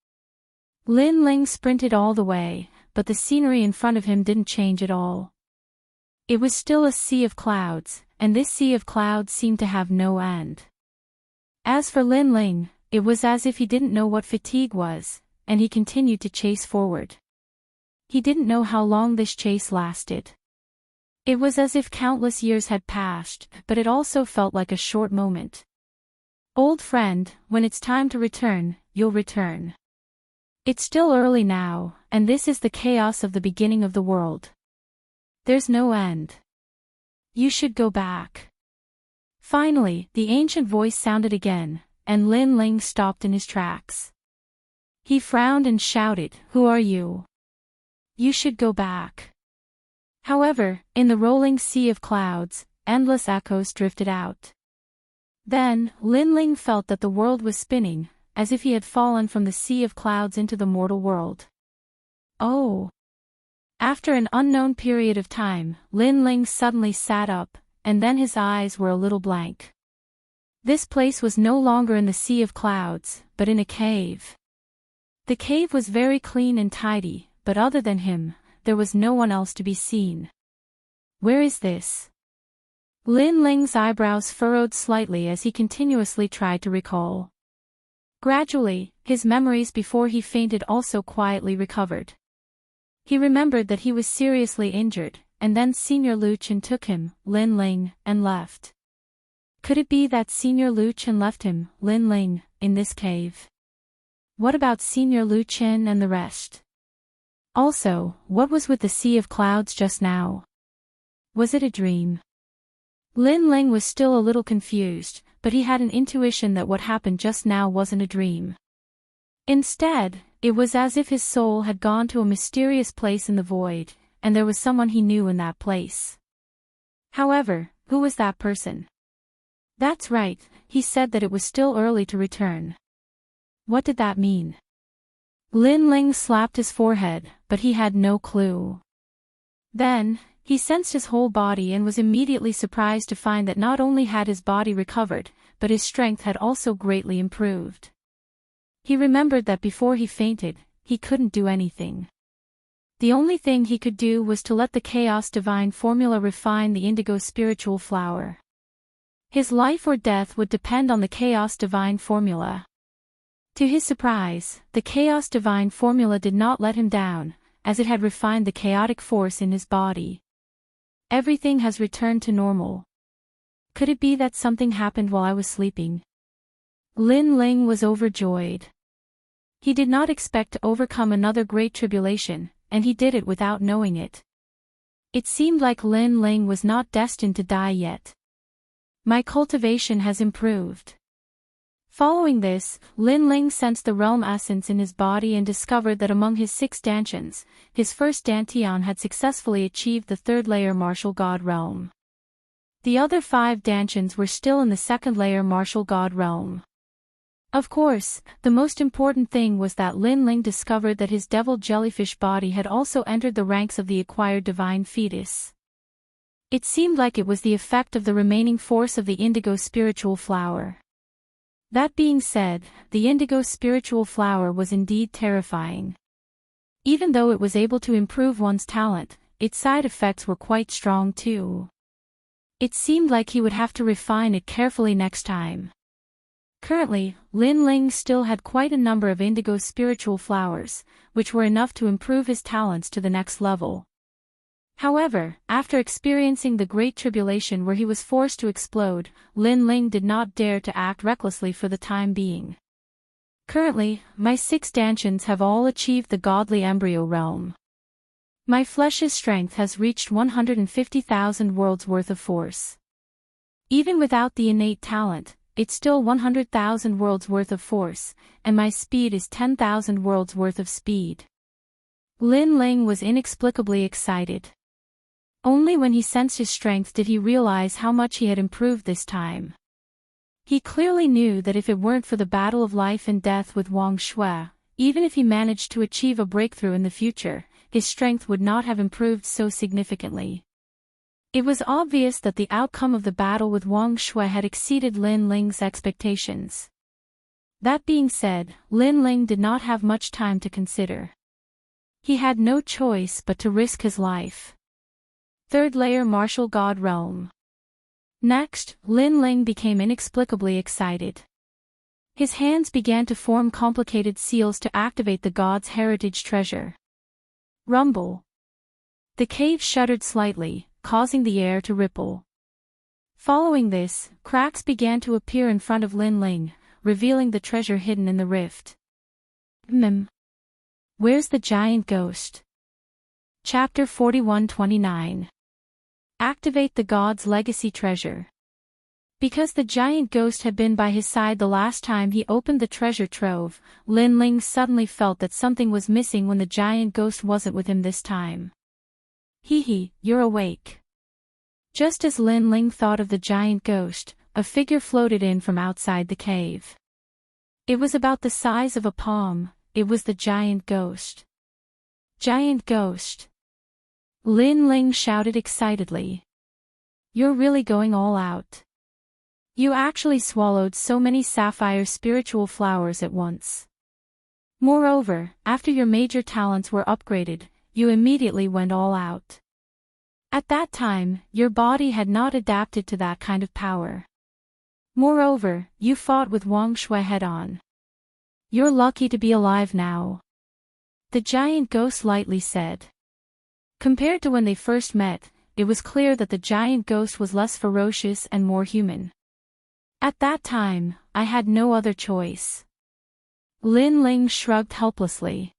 Lin Ling sprinted all the way, but the scenery in front of him didn't change at all. It was still a sea of clouds, and this sea of clouds seemed to have no end. As for Lin Ling, it was as if he didn't know what fatigue was, and he continued to chase forward. He didn't know how long this chase lasted. It was as if countless years had passed, but it also felt like a short moment. Old friend, when it's time to return, you'll return. It's still early now, and this is the chaos of the beginning of the world. There's no end. You should go back. Finally, the ancient voice sounded again, and Lin Ling stopped in his tracks. He frowned and shouted, Who are you? You should go back. However, in the rolling sea of clouds, endless echoes drifted out. Then, Lin Ling felt that the world was spinning, as if he had fallen from the sea of clouds into the mortal world. Oh! After an unknown period of time, Lin Ling suddenly sat up, and then his eyes were a little blank. This place was no longer in the sea of clouds, but in a cave. The cave was very clean and tidy, but other than him, there was no one else to be seen. Where is this? Lin Ling's eyebrows furrowed slightly as he continuously tried to recall. Gradually, his memories before he fainted also quietly recovered. He remembered that he was seriously injured, and then Senior Lu Chen took him, Lin Ling, and left. Could it be that Senior Lu Chen left him, Lin Ling, in this cave? What about Senior Lu Chen and the rest? Also, what was with the sea of clouds just now? Was it a dream? Lin Ling was still a little confused, but he had an intuition that what happened just now wasn't a dream. Instead, it was as if his soul had gone to a mysterious place in the void, and there was someone he knew in that place. However, who was that person? That's right, he said that it was still early to return. What did that mean? Lin Ling slapped his forehead, but he had no clue. Then, he sensed his whole body and was immediately surprised to find that not only had his body recovered, but his strength had also greatly improved. He remembered that before he fainted, he couldn't do anything. The only thing he could do was to let the Chaos Divine Formula refine the indigo spiritual flower. His life or death would depend on the Chaos Divine Formula. To his surprise, the Chaos Divine Formula did not let him down, as it had refined the chaotic force in his body. Everything has returned to normal. Could it be that something happened while I was sleeping? Lin Ling was overjoyed. He did not expect to overcome another great tribulation, and he did it without knowing it. It seemed like Lin Ling was not destined to die yet. My cultivation has improved. Following this, Lin Ling sensed the realm essence in his body and discovered that among his 6 dantians, his first dantian had successfully achieved the 3rd layer martial god realm. The other 5 dantians were still in the 2nd layer martial god realm. Of course, the most important thing was that Lin Ling discovered that his devil jellyfish body had also entered the ranks of the acquired divine fetus. It seemed like it was the effect of the remaining force of the indigo spiritual flower. That being said, the indigo spiritual flower was indeed terrifying. Even though it was able to improve one's talent, its side effects were quite strong too. It seemed like he would have to refine it carefully next time. Currently, Lin Ling still had quite a number of indigo spiritual flowers, which were enough to improve his talents to the next level. However, after experiencing the Great Tribulation where he was forced to explode, Lin Ling did not dare to act recklessly for the time being. Currently, my 6 dantians have all achieved the godly embryo realm. My flesh's strength has reached 150,000 worlds worth of force. Even without the innate talent, it's still 100,000 worlds worth of force, and my speed is 10,000 worlds worth of speed. Lin Ling was inexplicably excited. Only when he sensed his strength did he realize how much he had improved this time. He clearly knew that if it weren't for the battle of life and death with Wang Shui, even if he managed to achieve a breakthrough in the future, his strength would not have improved so significantly. It was obvious that the outcome of the battle with Wang Shui had exceeded Lin Ling's expectations. That being said, Lin Ling did not have much time to consider. He had no choice but to risk his life. 3rd layer martial god realm. Next, Lin Ling became inexplicably excited. His hands began to form complicated seals to activate the god's heritage treasure. Rumble. The cave shuddered slightly, causing the air to ripple. Following this, cracks began to appear in front of Lin Ling, revealing the treasure hidden in the rift. Where's the giant ghost? Chapter 41-29. Activate the god's legacy treasure. Because the giant ghost had been by his side the last time he opened the treasure trove, Lin Ling suddenly felt that something was missing when the giant ghost wasn't with him this time. Hee, you're awake. Just as Lin Ling thought of the giant ghost, a figure floated in from outside the cave. It was about the size of a palm. It was the giant ghost. Giant ghost. Lin Ling shouted excitedly. You're really going all out. You actually swallowed so many sapphire spiritual flowers at once. Moreover, after your major talents were upgraded, you immediately went all out. At that time, your body had not adapted to that kind of power. Moreover, you fought with Wang Shui head-on. You're lucky to be alive now. The giant ghost lightly said. Compared to when they first met, it was clear that the giant ghost was less ferocious and more human. At that time, I had no other choice. Lin Ling shrugged helplessly.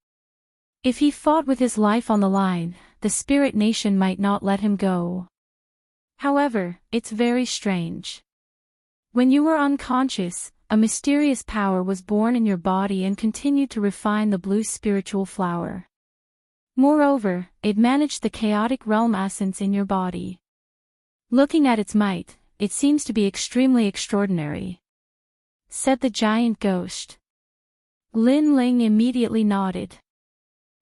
If he fought with his life on the line, the spirit nation might not let him go. However, it's very strange. When you were unconscious, a mysterious power was born in your body and continued to refine the blue spiritual flower. Moreover, it managed the chaotic realm essence in your body. Looking at its might, it seems to be extremely extraordinary, said the giant ghost. Lin Ling immediately nodded.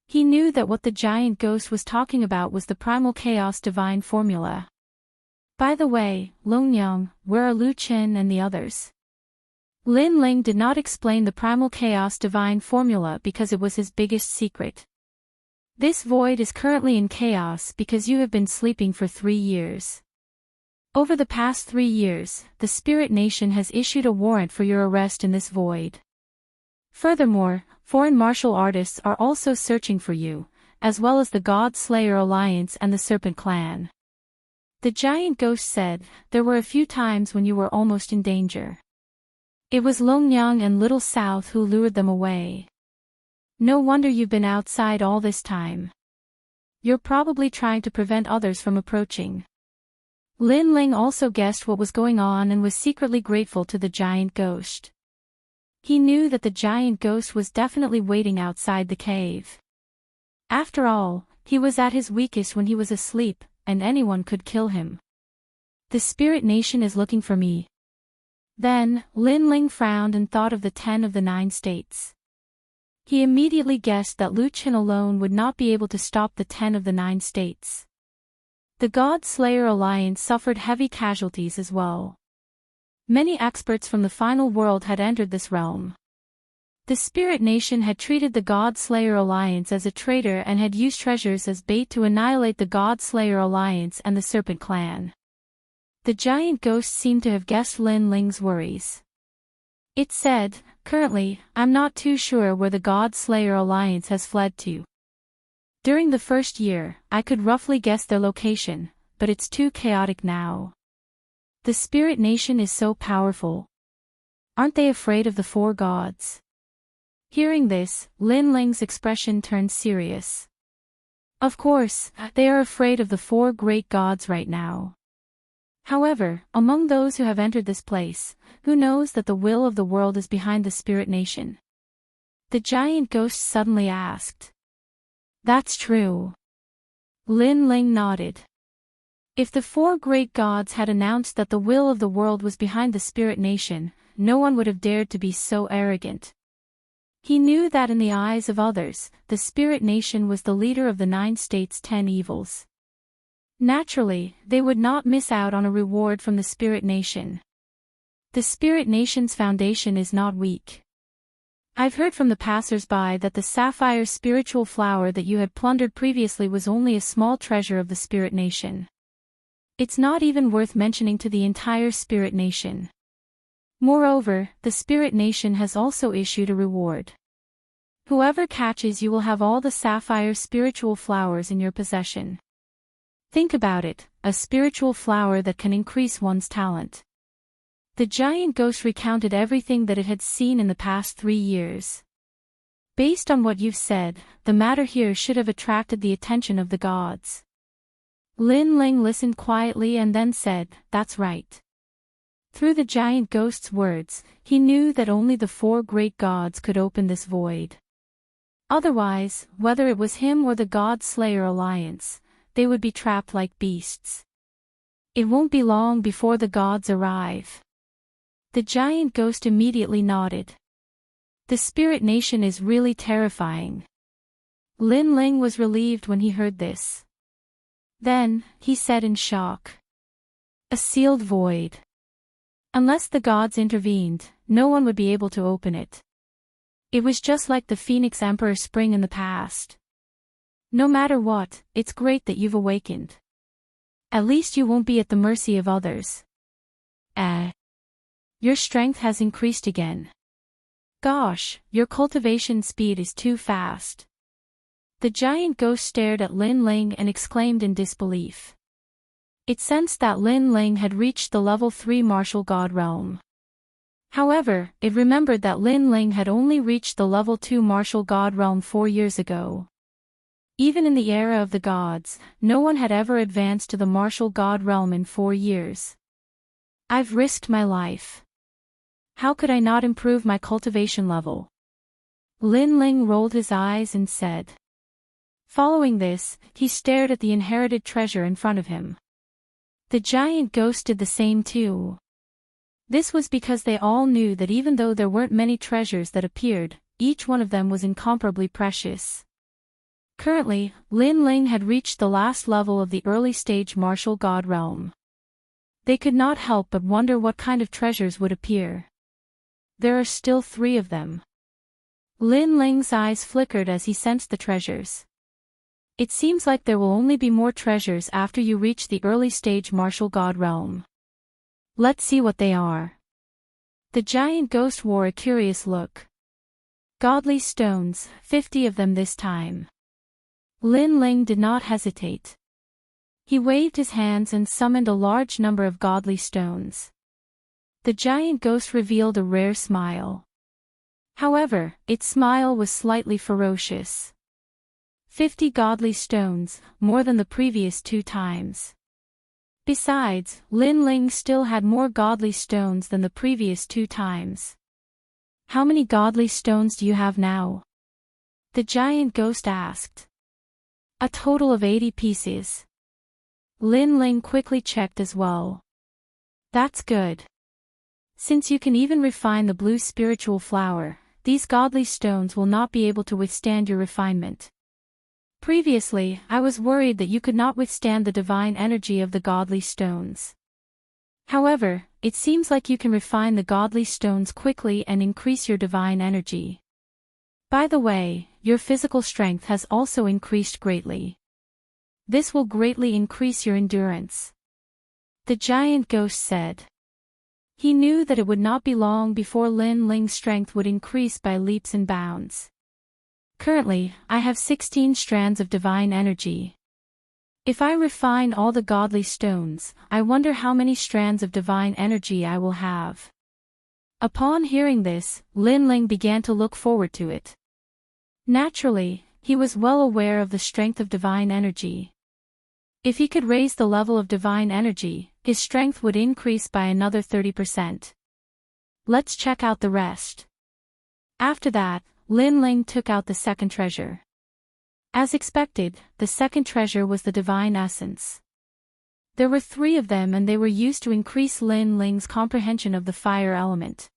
He knew that what the giant ghost was talking about was the primal chaos divine formula. By the way, Longyang, where are Lu Qin and the others? Lin Ling did not explain the primal chaos divine formula because it was his biggest secret. This void is currently in chaos because you have been sleeping for 3 years. Over the past 3 years, the Spirit Nation has issued a warrant for your arrest in this void. Furthermore, foreign martial artists are also searching for you, as well as the God Slayer Alliance and the Serpent Clan. The giant ghost said, there were a few times when you were almost in danger. It was Longyang and Little South who lured them away. No wonder you've been outside all this time. You're probably trying to prevent others from approaching. Lin Ling also guessed what was going on and was secretly grateful to the giant ghost. He knew that the giant ghost was definitely waiting outside the cave. After all, he was at his weakest when he was asleep, and anyone could kill him. The Spirit Nation is looking for me. Then, Lin Ling frowned and thought of the 10 of the 9 states. He immediately guessed that Lu Qin alone would not be able to stop the 10 of the 9 states. The God Slayer Alliance suffered heavy casualties as well. Many experts from the final world had entered this realm. The Spirit Nation had treated the God Slayer Alliance as a traitor and had used treasures as bait to annihilate the God Slayer Alliance and the Serpent Clan. The giant ghost seemed to have guessed Lin Ling's worries. It said, currently, I'm not too sure where the God Slayer Alliance has fled to. During the first year, I could roughly guess their location, but it's too chaotic now. The Spirit Nation is so powerful. Aren't they afraid of the 4 gods? Hearing this, Lin Ling's expression turned serious. Of course, they are afraid of the 4 great gods right now. However, among those who have entered this place, who knows that the will of the world is behind the Spirit Nation? The giant ghost suddenly asked. That's true. Lin Ling nodded. If the 4 great gods had announced that the will of the world was behind the Spirit Nation, no one would have dared to be so arrogant. He knew that in the eyes of others, the Spirit Nation was the leader of the 9 states' 10 evils. Naturally, they would not miss out on a reward from the Spirit Nation. The Spirit Nation's foundation is not weak. I've heard from the passers-by that the sapphire spiritual flower that you had plundered previously was only a small treasure of the Spirit Nation. It's not even worth mentioning to the entire Spirit Nation. Moreover, the Spirit Nation has also issued a reward. Whoever catches you will have all the sapphire spiritual flowers in your possession. Think about it, a spiritual flower that can increase one's talent. The giant ghost recounted everything that it had seen in the past 3 years. Based on what you've said, the matter here should have attracted the attention of the gods. Lin Ling listened quietly and then said, that's right. Through the giant ghost's words, he knew that only the 4 great gods could open this void. Otherwise, whether it was him or the God Slayer Alliance, they would be trapped like beasts. It won't be long before the gods arrive. The giant ghost immediately nodded. The Spirit Nation is really terrifying. Lin Ling was relieved when he heard this. Then, he said in shock. A sealed void. Unless the gods intervened, no one would be able to open it. It was just like the Phoenix Emperor spring in the past. No matter what, it's great that you've awakened. At least you won't be at the mercy of others. Your strength has increased again. Gosh, your cultivation speed is too fast. The giant ghost stared at Lin Ling and exclaimed in disbelief. It sensed that Lin Ling had reached the level 3 martial god realm. However, it remembered that Lin Ling had only reached the level 2 martial god realm 4 years ago. Even in the era of the gods, no one had ever advanced to the martial god realm in 4 years. I've risked my life. How could I not improve my cultivation level? Lin Ling rolled his eyes and said. Following this, he stared at the inherited treasure in front of him. The giant ghost did the same too. This was because they all knew that even though there weren't many treasures that appeared, each one of them was incomparably precious. Currently, Lin Ling had reached the last level of the early stage martial god realm. They could not help but wonder what kind of treasures would appear. There are still 3 of them. Lin Ling's eyes flickered as he sensed the treasures. It seems like there will only be more treasures after you reach the early stage martial god realm. Let's see what they are. The giant ghost wore a curious look. Godly stones, 50 of them this time. Lin Ling did not hesitate. He waved his hands and summoned a large number of godly stones. The giant ghost revealed a rare smile. However, its smile was slightly ferocious. 50 godly stones, more than the previous 2 times. Besides, Lin Ling still had more godly stones than the previous 2 times. How many godly stones do you have now? The giant ghost asked. A total of 80 pieces. Lin Ling quickly checked as well. That's good. Since you can even refine the blue spiritual flower, these godly stones will not be able to withstand your refinement. Previously, I was worried that you could not withstand the divine energy of the godly stones. However, it seems like you can refine the godly stones quickly and increase your divine energy. By the way, your physical strength has also increased greatly. This will greatly increase your endurance. The giant ghost said. He knew that it would not be long before Lin Ling's strength would increase by leaps and bounds. Currently, I have 16 strands of divine energy. If I refine all the godly stones, I wonder how many strands of divine energy I will have. Upon hearing this, Lin Ling began to look forward to it. Naturally, he was well aware of the strength of divine energy. If he could raise the level of divine energy, his strength would increase by another 30%. Let's check out the rest. After that, Lin Ling took out the second treasure. As expected, the second treasure was the divine essence. There were 3 of them and they were used to increase Lin Ling's comprehension of the fire element.